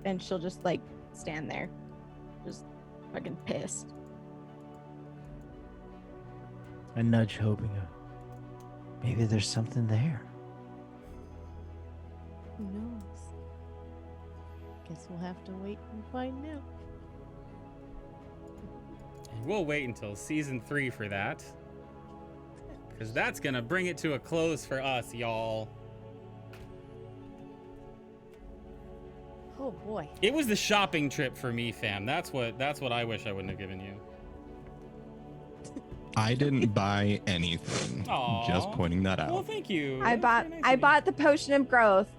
And she'll just like stand there, just fucking pissed. I nudge hoping maybe there's something there. Who knows? Guess we'll have to wait and find out. And we'll wait until season 3 for that. Because that's going to bring it to a close for us, y'all. Oh boy. It was the shopping trip for me, fam. That's what I wish I wouldn't have given you. I didn't buy anything. Aw. Just pointing that out. Well, thank you. I That's bought very nice I of you. bought the potion of growth,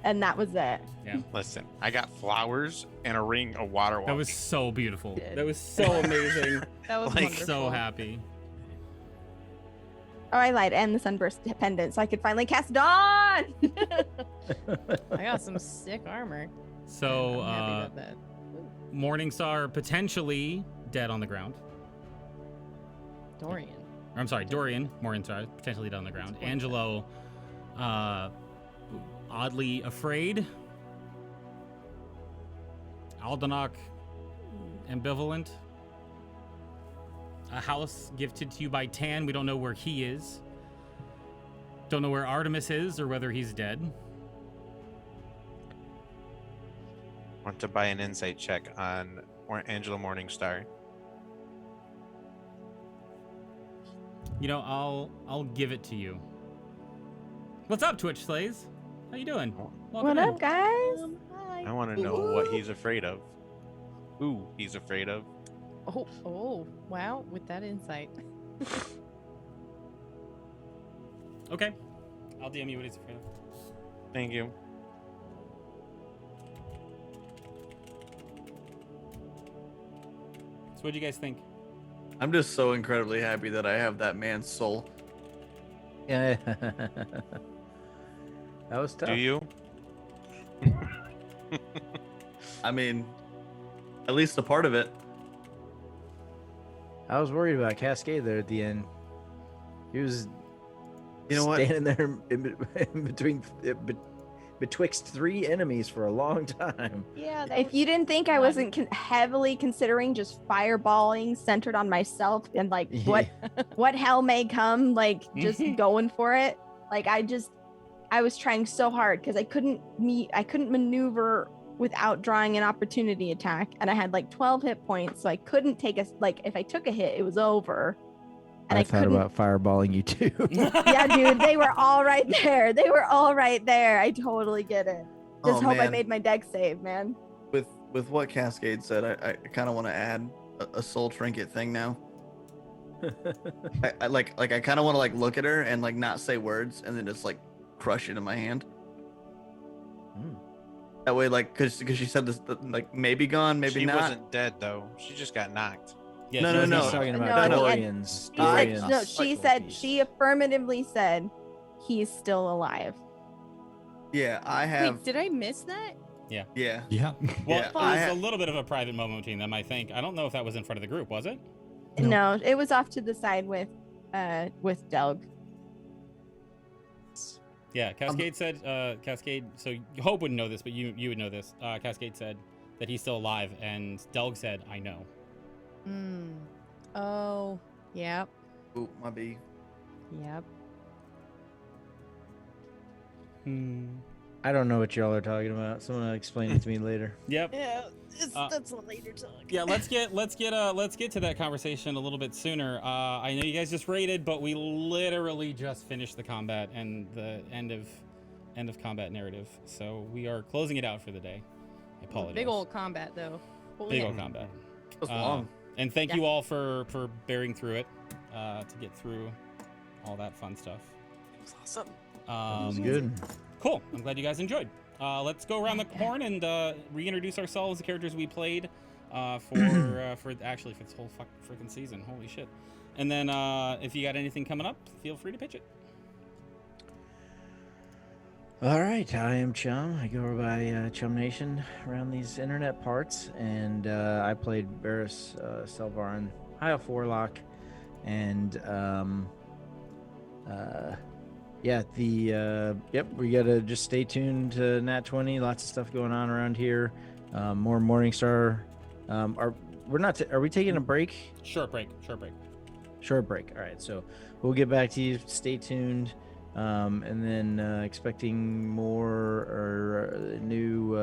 and that was it. Yeah. Listen, I got flowers and a ring of water. That was so beautiful. Did. That was so amazing. That was Like, wonderful. So happy. Oh, I lied, and the sunburst pendant, so I could finally cast Dawn. I got some sick armor. So, I'm happy about that. Morningstar potentially dead on the ground. Dorian. Or, I'm sorry, Dorian, Morningstar, potentially dead on the ground. Angelo, oddly afraid. Aldenok, ambivalent. A house gifted to you by Tan. We don't know where he is. Don't know where Artemis is or whether he's dead. Want to buy an insight check on Angela Morningstar. You know, I'll give it to you. What's up, Twitch Slays? How you doing? Welcome What in. up, guys? I want to know what he's afraid of. Who he's afraid of. Oh, wow, with that insight. Okay. I'll DM you what he's afraid of. Thank you. So what do you guys think? I'm just so incredibly happy that I have that man's soul. Yeah. That was tough. Do you? I mean, at least a part of it. I was worried about Cascade there at the end. He was, You know what? standing there in between, betwixt three enemies for a long time. Yeah, If you didn't think I wasn't heavily considering just fireballing centered on myself and like what hell may come, like just going for it, like I was trying so hard because I couldn't maneuver without drawing an opportunity attack, and I had like 12 hit points, so I couldn't take if I took a hit, it was over. And I thought couldn't- about fireballing you too. yeah, dude, they were all right there. They were all right there. I totally get it. Just hope I man. made my deck save, man. With what Cascade said, I kind of want to add a soul trinket thing now. I kind of want to like look at her and like not say words and then just like crush it in my hand. That way, like, because she said this, like, maybe gone, maybe she not. wasn't dead though. She just got knocked. Yeah, No, she no, was no. He's talking No, about at the end, Dorian's. She said, Dorian's no, she said, she affirmatively said he's still alive. Yeah, I have. Wait, did I miss that? Yeah. Yeah. Well, Yeah, it I was a little bit of a private moment between them, I think. I don't know if that was in front of the group, was it? No, it was off to the side with Delg. Yeah, Cascade said, Cascade, so Hope wouldn't know this, but you would know this. Cascade said that he's still alive, and Delg said, I know. Oh, yep. Ooh, my B. Yep. I don't know what y'all are talking about. Someone will explain it to me later. Yep. Yeah, Uh, that's a later talk. Yeah, let's get to that conversation a little bit sooner. I know you guys just raided, but we literally just finished the combat and the end of combat narrative, so we are closing it out for the day. I apologize. Big old combat, though. Big old combat. That was long. And thank you all for bearing through it to get through all that fun stuff. It was awesome. It was good. Cool. I'm glad you guys enjoyed. Let's go around the horn and reintroduce ourselves, the characters we played for this whole freaking season. Holy shit! And then if you got anything coming up, feel free to pitch it. All right, I am Chum. I go by Chum Nation around these internet parts, and I played Varys Selvarin, High Elf Warlock, and we gotta just stay tuned to Nat 20. Lots of stuff going on around here. More Morningstar. Are we taking a break? Short break. Short break. All right, so we'll get back to you. Stay tuned. And then expecting more or new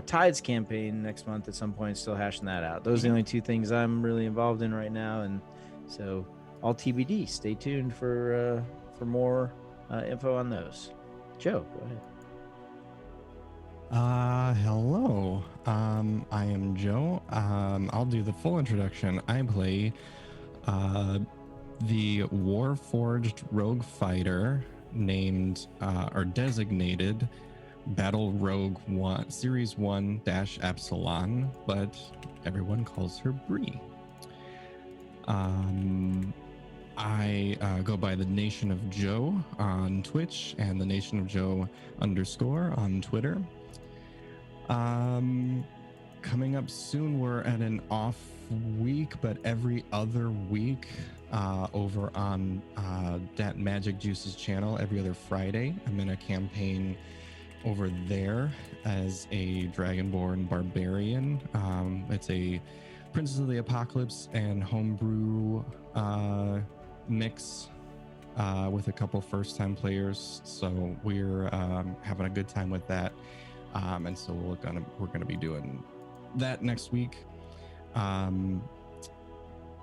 Tides campaign next month at some point. Still hashing that out. Those are the only two things I'm really involved in right now, and so all TBD. Stay tuned for more info on those. Joe, go ahead. Hello. I am Joe. I'll do the full introduction. I play the Warforged rogue fighter named or designated Battle Rogue 1 Series 1 Epsilon, but everyone calls her Bree. I go by the Nation of Joe on Twitch and the Nation of Joe _ on Twitter. Coming up soon, we're at an off week, but every other week over on Dat Magic Juice's channel, every other Friday, I'm in a campaign over there as a Dragonborn barbarian. It's a Princess of the Apocalypse and homebrew mix with a couple first-time players, so we're having a good time with that. And so we're gonna be doing that next week.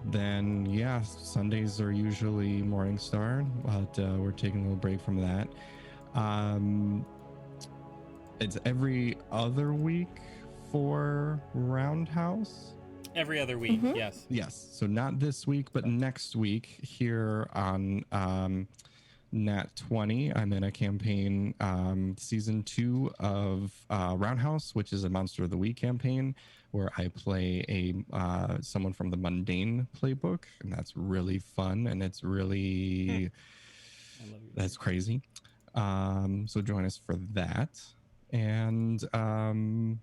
Then yeah, Sundays are usually Morningstar, but we're taking a little break from that. It's every other week for Roundhouse. Every other week, Mhm. yes. Yes, so not this week, but next week here on Nat 20. I'm in a campaign, season 2 of Roundhouse, which is a Monster of the Week campaign, where I play a someone from the Mundane playbook, and that's really fun, and it's really that's crazy. So join us for that, and I'm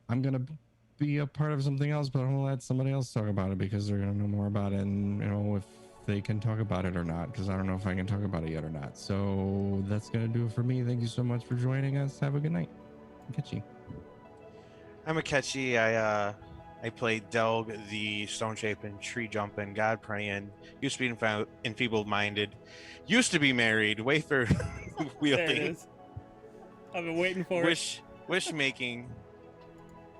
gonna be a part of something else, but I'm gonna let somebody else talk about it because they're gonna know more about it, and if they can talk about it or not, because I don't know if I can talk about it yet or not. So that's gonna do it for me. Thank you so much for joining us. Have a good night. Catchy. I'm Akechi. I played Delg, the stone shaping, tree jumping, god praying, used to be enfeebled minded, used to be married, wafer There it wielding, is. I've been waiting for wish making,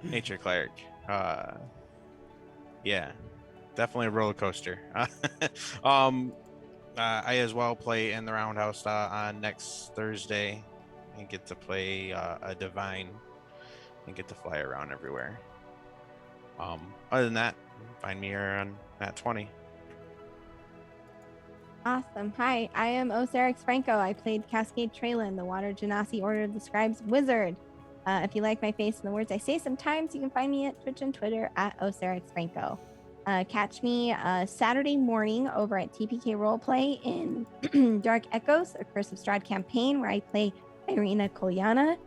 nature cleric. Yeah, definitely a roller coaster. I as well play in the Roundhouse on next Thursday and get to play a divine and get to fly around everywhere. Other than that, find me here on Nat 20. Awesome. Hi, I am Osarix Franco. I played Cascade Traylon, the Water Genasi Order of the Scribes Wizard. If you like my face and the words I say sometimes, you can find me at Twitch and Twitter at Osarix Franco. Catch me Saturday morning over at TPK Roleplay in Dark Echoes, a Curse of Strahd campaign where I play Irina Kolyana.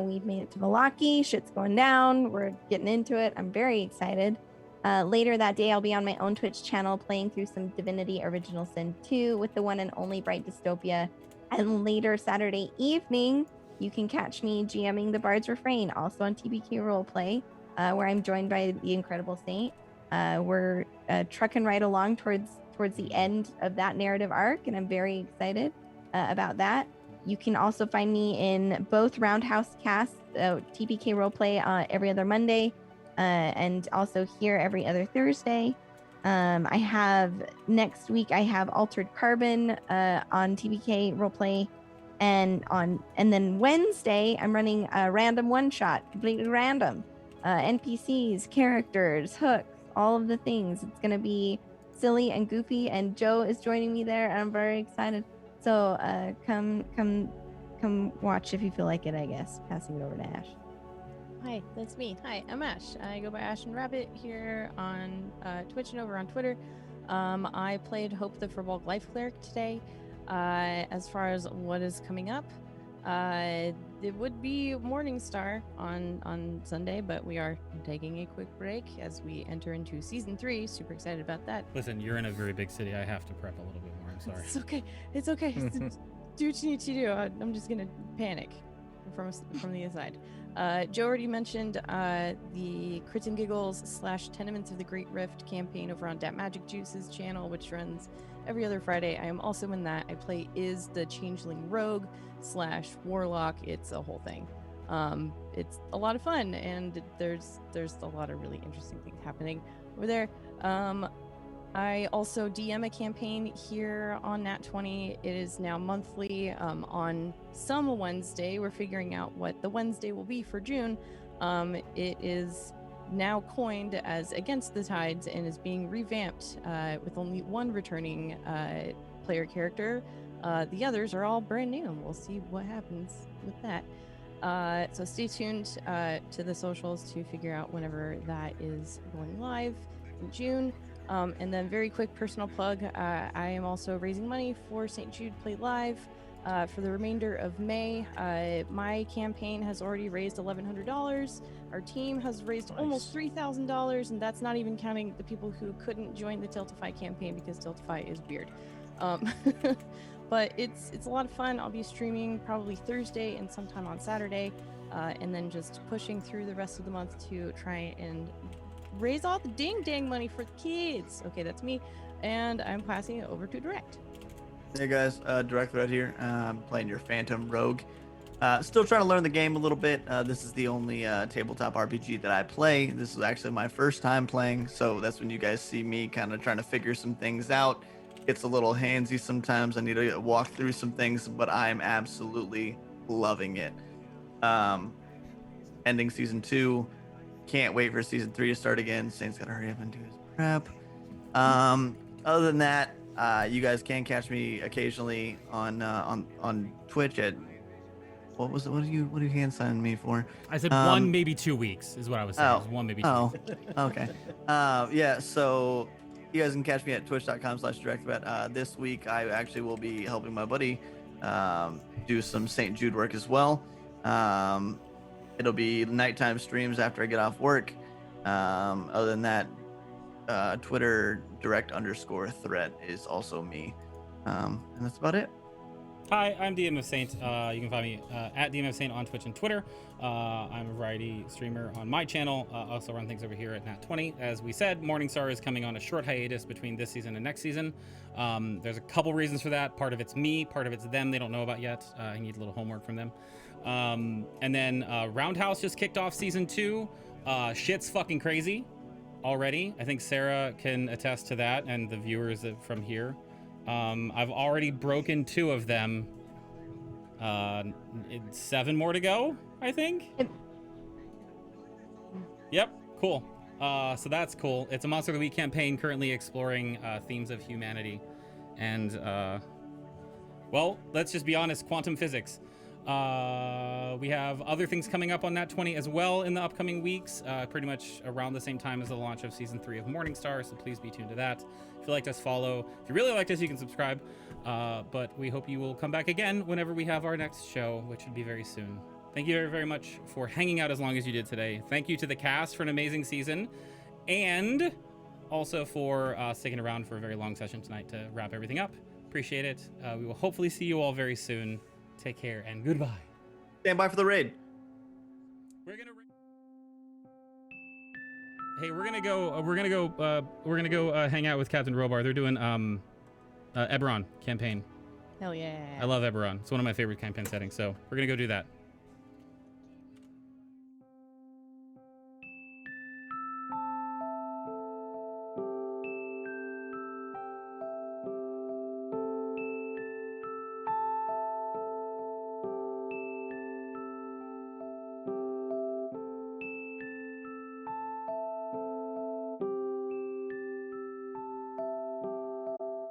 We've made it to Valaki. Shit's going down. We're getting into it. I'm very excited. Later that day, I'll be on my own Twitch channel playing through some Divinity Original Sin 2 with the one and only Bright Dystopia. And later Saturday evening, you can catch me GMing the Bard's Refrain, also on TBK Roleplay, where I'm joined by the Incredible Saint. We're trucking right along towards the end of that narrative arc, and I'm very excited about that. You can also find me in both Roundhouse casts, TBK Roleplay every other Monday, and also here every other Thursday. I have next week I have Altered Carbon on TBK Roleplay, and then Wednesday I'm running a random one shot, completely random. NPCs, characters, hooks, all of the things. It's gonna be silly and goofy, and Joe is joining me there, and I'm very excited. So come watch if you feel like it, I guess. Passing it over to Ash. Hi, that's me. Hi, I'm Ash. I go by Ash and Rabbit here on Twitch and over on Twitter. I played Hope the Furbolg Life Cleric today. As far as what is coming up, it would be Morningstar on Sunday, but we are taking a quick break as we enter into season 3. Super excited about that. Listen, you're in a very big city. I have to prep a little bit more. I'm sorry. It's okay. It's okay. Do what you need to do. I'm just gonna panic from the aside. Joe already mentioned the Crits and Giggles / Tenements of the Great Rift campaign over on Dat Magic Juice's channel, which runs every other Friday. I am also in that. I play Is the Changeling Rogue / Warlock. It's a whole thing. It's a lot of fun, and there's a lot of really interesting things happening over there. I also DM a campaign here on Nat 20. It is now monthly on some Wednesday. We're figuring out what the Wednesday will be for June. It is now coined as Against the Tides and is being revamped with only one returning player character. The others are all brand new, and we'll see what happens with that. So stay tuned to the socials to figure out whenever that is going live in June. And then very quick personal plug, I am also raising money for St. Jude Play Live for the remainder of May. My campaign has already raised $1,100. Our team has raised almost $3,000, and that's not even counting the people who couldn't join the Tiltify campaign because Tiltify is weird. But it's a lot of fun. I'll be streaming probably Thursday and sometime on Saturday, and then just pushing through the rest of the month to try and raise all the ding-dang money for the kids. Okay, that's me, and I'm passing it over to Direct. Hey guys, Direct Thread here. I'm playing your Phantom Rogue. Still trying to learn the game a little bit. This is the only tabletop RPG that I play. This is actually my first time playing, so that's when you guys see me kind of trying to figure some things out. It's a little handsy sometimes. I need to walk through some things, but I'm absolutely loving it. Ending season 2. Can't wait for season 3 to start again. Saint's gotta hurry up and do his prep. Other than that, you guys can catch me occasionally on Twitch at what was it? What are you hand signing me for? I said 1, maybe 2 weeks is what I was saying. It was 1, maybe 2 weeks. Okay. Yeah. So you guys can catch me at twitch.com/directbet. This week I actually will be helping my buddy do some St. Jude work as well. It'll be nighttime streams after I get off work. Other than that, Twitter direct_threat is also me. And that's about it. Hi, I'm DM of Saint. You can find me at DM of Saint on Twitch and Twitter. I'm a variety streamer on my channel. Also run things over here at Nat 20. As we said, Morningstar is coming on a short hiatus between this season and next season. There's a couple reasons for that. Part of it's me, part of it's them they don't know about yet. I need a little homework from them. And then Roundhouse just kicked off season 2. Shit's fucking crazy already. I think Sarah can attest to that, and the viewers from here. I've already broken 2 of them. 7 more to go, I think. Yep, cool. So that's cool. It's a Monster of the Week campaign currently exploring themes of humanity. And, well, let's just be honest, quantum physics. We have other things coming up on Nat 20 as well in the upcoming weeks, pretty much around the same time as the launch of season 3 of Morningstar, so please be tuned to that. If you liked us, follow. If you really liked us, you can subscribe. But we hope you will come back again whenever we have our next show, which should be very soon. Thank you very, very much for hanging out as long as you did today. Thank you to the cast for an amazing season, and also for sticking around for a very long session tonight to wrap everything up. Appreciate it. We will hopefully see you all very soon. Take care and goodbye. Stand by for the raid. We're gonna go hang out with Captain Robar. They're doing Eberron campaign. Hell yeah. I love Eberron. It's one of my favorite campaign settings, so we're gonna go do that.